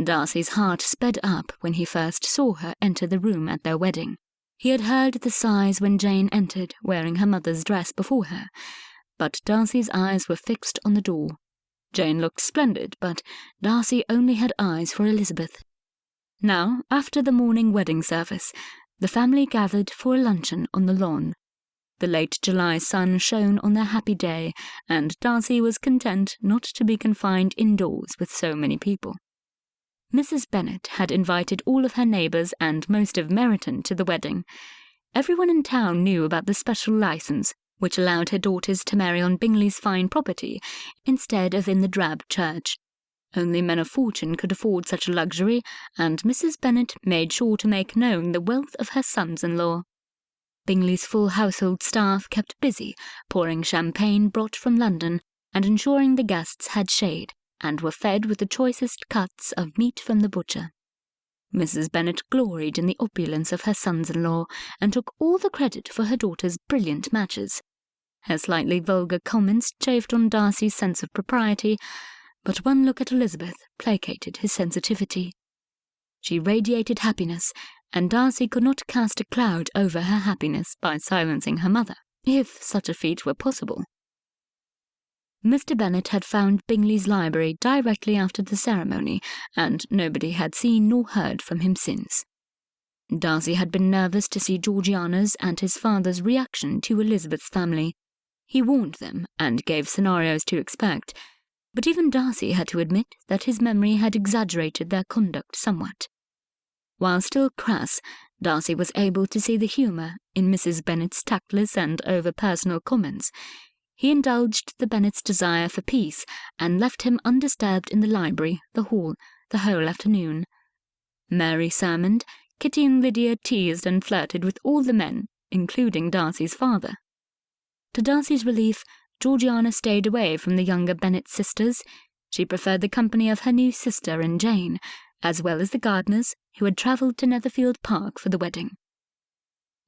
Darcy's heart sped up when he first saw her enter the room at their wedding. He had heard the sighs when Jane entered, wearing her mother's dress before her, but Darcy's eyes were fixed on the door. Jane looked splendid, but Darcy only had eyes for Elizabeth. Now, after the morning wedding service, the family gathered for a luncheon on the lawn. The late July sun shone on their happy day, and Darcy was content not to be confined indoors with so many people. Mrs. Bennet had invited all of her neighbours and most of Meryton to the wedding. Everyone in town knew about the special licence, which allowed her daughters to marry on Bingley's fine property instead of in the drab church. Only men of fortune could afford such a luxury, and Mrs. Bennet made sure to make known the wealth of her sons-in-law. Bingley's full household staff kept busy, pouring champagne brought from London, and ensuring the guests had shade, and were fed with the choicest cuts of meat from the butcher. Mrs. Bennet gloried in the opulence of her sons-in-law, and took all the credit for her daughter's brilliant matches. Her slightly vulgar comments chafed on Darcy's sense of propriety, but one look at Elizabeth placated his sensitivity. She radiated happiness, and Darcy could not cast a cloud over her happiness by silencing her mother, if such a feat were possible. Mr. Bennet had found Bingley's library directly after the ceremony, and nobody had seen nor heard from him since. Darcy had been nervous to see Georgiana's and his father's reaction to Elizabeth's family. He warned them and gave scenarios to expect, but even Darcy had to admit that his memory had exaggerated their conduct somewhat. While still crass, Darcy was able to see the humour in Mrs. Bennet's tactless and over-personal comments. He indulged the Bennets' desire for peace and left him undisturbed in the library, the hall, the whole afternoon. Mary sermoned, Kitty and Lydia teased and flirted with all the men, including Darcy's father. To Darcy's relief, Georgiana stayed away from the younger Bennet sisters. She preferred the company of her new sister and Jane, as well as the Gardiners, who had travelled to Netherfield Park for the wedding.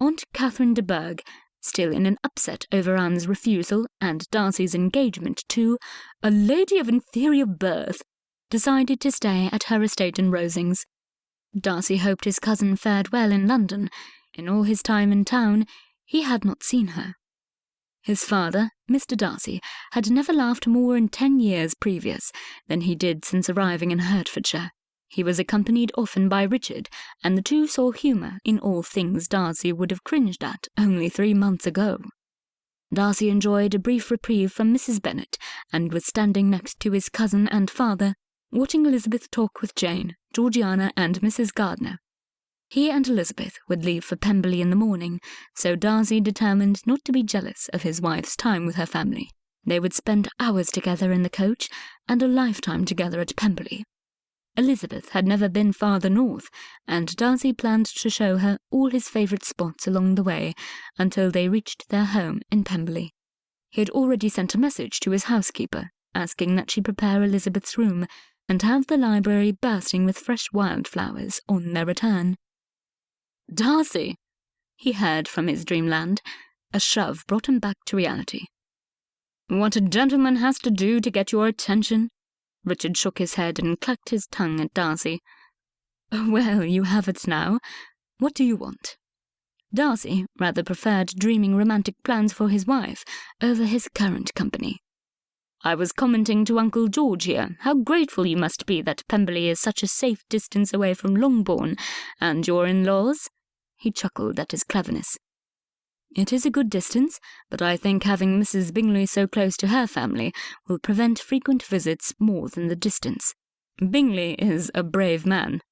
Aunt Catherine de Bourgh, still in an upset over Anne's refusal and Darcy's engagement to a lady of inferior birth, decided to stay at her estate in Rosings. Darcy hoped his cousin fared well in London. In all his time in town, he had not seen her. His father, Mr. Darcy, had never laughed more in 10 years previous than he did since arriving in Hertfordshire. He was accompanied often by Richard, and the two saw humour in all things Darcy would have cringed at only 3 months ago. Darcy enjoyed a brief reprieve from Mrs. Bennet, and was standing next to his cousin and father, watching Elizabeth talk with Jane, Georgiana, and Mrs. Gardiner. He and Elizabeth would leave for Pemberley in the morning, so Darcy determined not to be jealous of his wife's time with her family. They would spend hours together in the coach, and a lifetime together at Pemberley. Elizabeth had never been farther north, and Darcy planned to show her all his favourite spots along the way until they reached their home in Pemberley. He had already sent a message to his housekeeper, asking that she prepare Elizabeth's room and have the library bursting with fresh wildflowers on their return. "Darcy," he heard from his dreamland. A shove brought him back to reality. "What a gentleman has to do to get your attention." Richard shook his head and clacked his tongue at Darcy. "Well, you have it now. What do you want?" Darcy rather preferred dreaming romantic plans for his wife over his current company. "I was commenting to Uncle George here how grateful you must be that Pemberley is such a safe distance away from Longbourn and your in-laws." He chuckled at his cleverness. "It is a good distance, but I think having Mrs. Bingley so close to her family will prevent frequent visits more than the distance. Bingley is a brave man."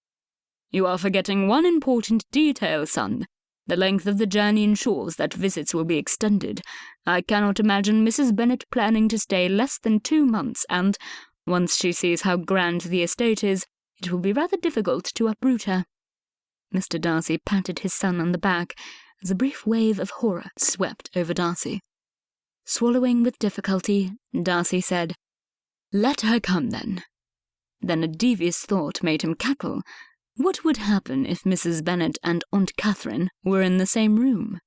"You are forgetting one important detail, son. The length of the journey ensures that visits will be extended. I cannot imagine Mrs. Bennet planning to stay less than 2 months, and, once she sees how grand the estate is, it will be rather difficult to uproot her." Mr. Darcy patted his son on the back as a brief wave of horror swept over Darcy. Swallowing with difficulty, Darcy said, "Let her come, then." Then a devious thought made him cackle. What would happen if Mrs. Bennet and Aunt Catherine were in the same room?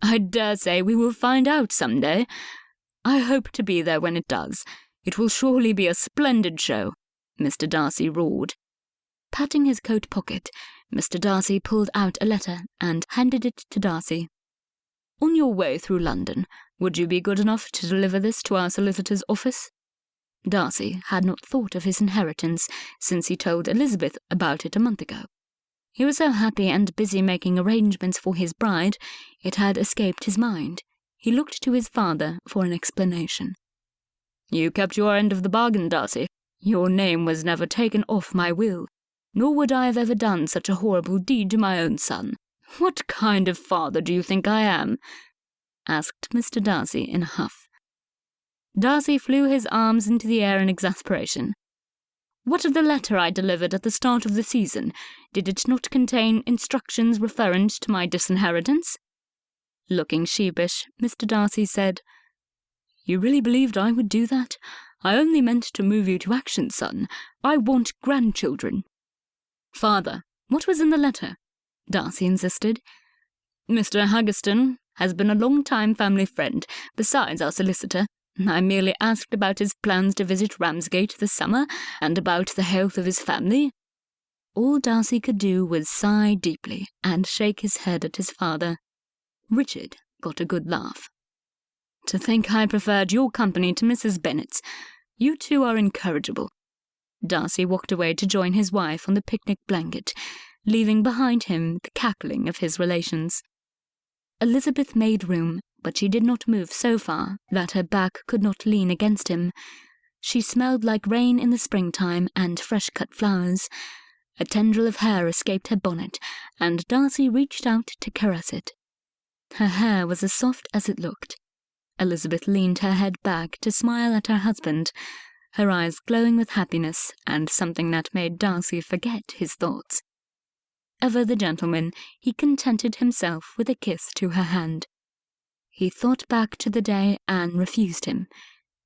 "I dare say we will find out some day. I hope to be there when it does. It will surely be a splendid show," Mr. Darcy roared. Patting his coat pocket, Mr. Darcy pulled out a letter and handed it to Darcy. "On your way through London, would you be good enough to deliver this to our solicitor's office?" Darcy had not thought of his inheritance since he told Elizabeth about it a month ago. He was so happy and busy making arrangements for his bride, it had escaped his mind. He looked to his father for an explanation. "You kept your end of the bargain, Darcy. Your name was never taken off my will, nor would I have ever done such a horrible deed to my own son. What kind of father do you think I am?" asked Mr. Darcy in a huff. Darcy flew his arms into the air in exasperation. "What of the letter I delivered at the start of the season? Did it not contain instructions referent to my disinheritance?" Looking sheepish, Mr. Darcy said, "You really believed I would do that? I only meant to move you to action, son. I want grandchildren." "Father, what was in the letter?" Darcy insisted. "Mr. Haggerston has been a long-time family friend, besides our solicitor. I merely asked about his plans to visit Ramsgate this summer, and about the health of his family." All Darcy could do was sigh deeply and shake his head at his father. Richard got a good laugh. To think I preferred your company to Mrs. Bennet's. You two are incorrigible." Darcy walked away to join his wife on the picnic blanket, leaving behind him the cackling of his relations. Elizabeth made room, but she did not move so far that her back could not lean against him. She smelled like rain in the springtime and fresh-cut flowers. A tendril of hair escaped her bonnet, and Darcy reached out to caress it. Her hair was as soft as it looked. Elizabeth leaned her head back to smile at her husband, her eyes glowing with happiness and something that made Darcy forget his thoughts. Ever the gentleman, he contented himself with a kiss to her hand. He thought back to the day Anne refused him.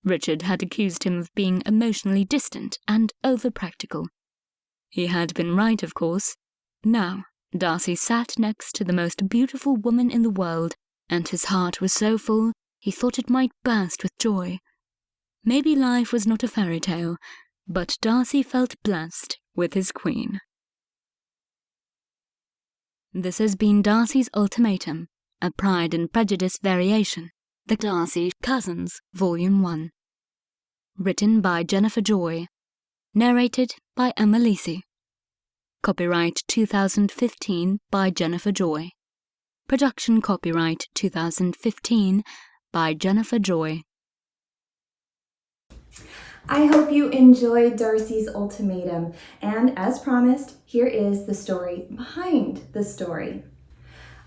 Richard had accused him of being emotionally distant and over-practical. He had been right, of course. Now, Darcy sat next to the most beautiful woman in the world, and his heart was so full he thought it might burst with joy. Maybe life was not a fairy tale, but Darcy felt blessed with his queen. This has been Darcy's Ultimatum, a Pride and Prejudice variation, The Darcy Cousins, Volume 1. Written by Jennifer Joy. Narrated by Emma Lisi. Copyright 2015 by Jennifer Joy. Production copyright 2015 by Jennifer Joy. I hope you enjoyed Darcy's Ultimatum, and as promised, here is the story behind the story.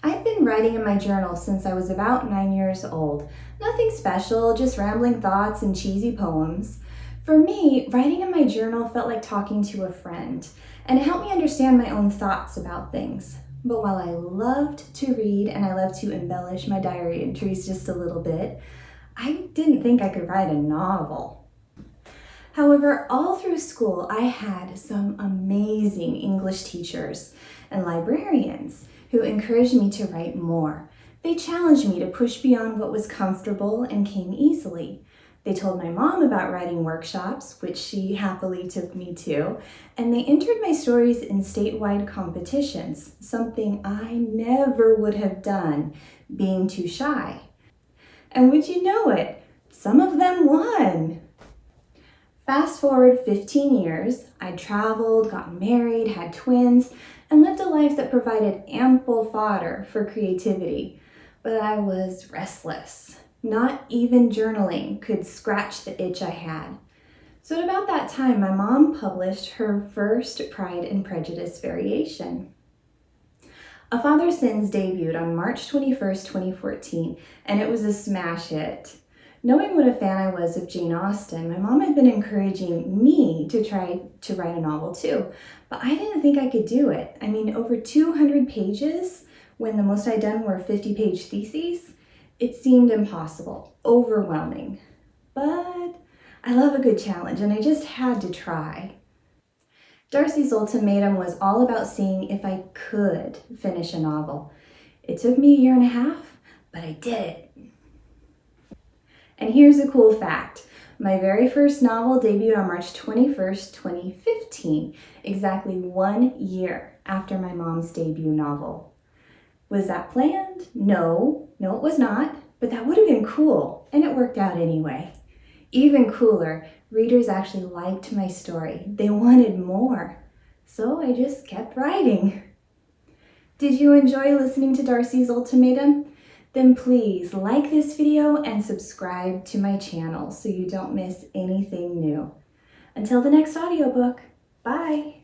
I've been writing in my journal since I was about 9 years old. Nothing special, just rambling thoughts and cheesy poems. For me, writing in my journal felt like talking to a friend, and it helped me understand my own thoughts about things. But while I loved to read and I loved to embellish my diary entries just a little bit, I didn't think I could write a novel. However, all through school, I had some amazing English teachers and librarians who encouraged me to write more. They challenged me to push beyond what was comfortable and came easily. They told my mom about writing workshops, which she happily took me to, and they entered my stories in statewide competitions, something I never would have done, being too shy. And would you know it, some of them won. Fast forward 15 years, I traveled, got married, had twins, and lived a life that provided ample fodder for creativity. But I was restless. Not even journaling could scratch the itch I had. So at about that time, my mom published her first Pride and Prejudice variation. A Father Sins debuted on March 21st, 2014, and it was a smash hit. Knowing what a fan I was of Jane Austen, my mom had been encouraging me to try to write a novel too, but I didn't think I could do it. I mean, over 200 pages, when the most I'd done were 50-page theses, it seemed impossible, overwhelming. But I love a good challenge, and I just had to try. Darcy's Ultimatum was all about seeing if I could finish a novel. It took me 1.5 years, but I did it. And here's a cool fact. My very first novel debuted on March 21st, 2015, exactly 1 year after my mom's debut novel. Was that planned? No, it was not, but that would have been cool, and it worked out anyway. Even cooler, readers actually liked my story. They wanted more, so I just kept writing. Did you enjoy listening to Darcy's Ultimatum? Then please like this video and subscribe to my channel so you don't miss anything new. Until the next audiobook, bye!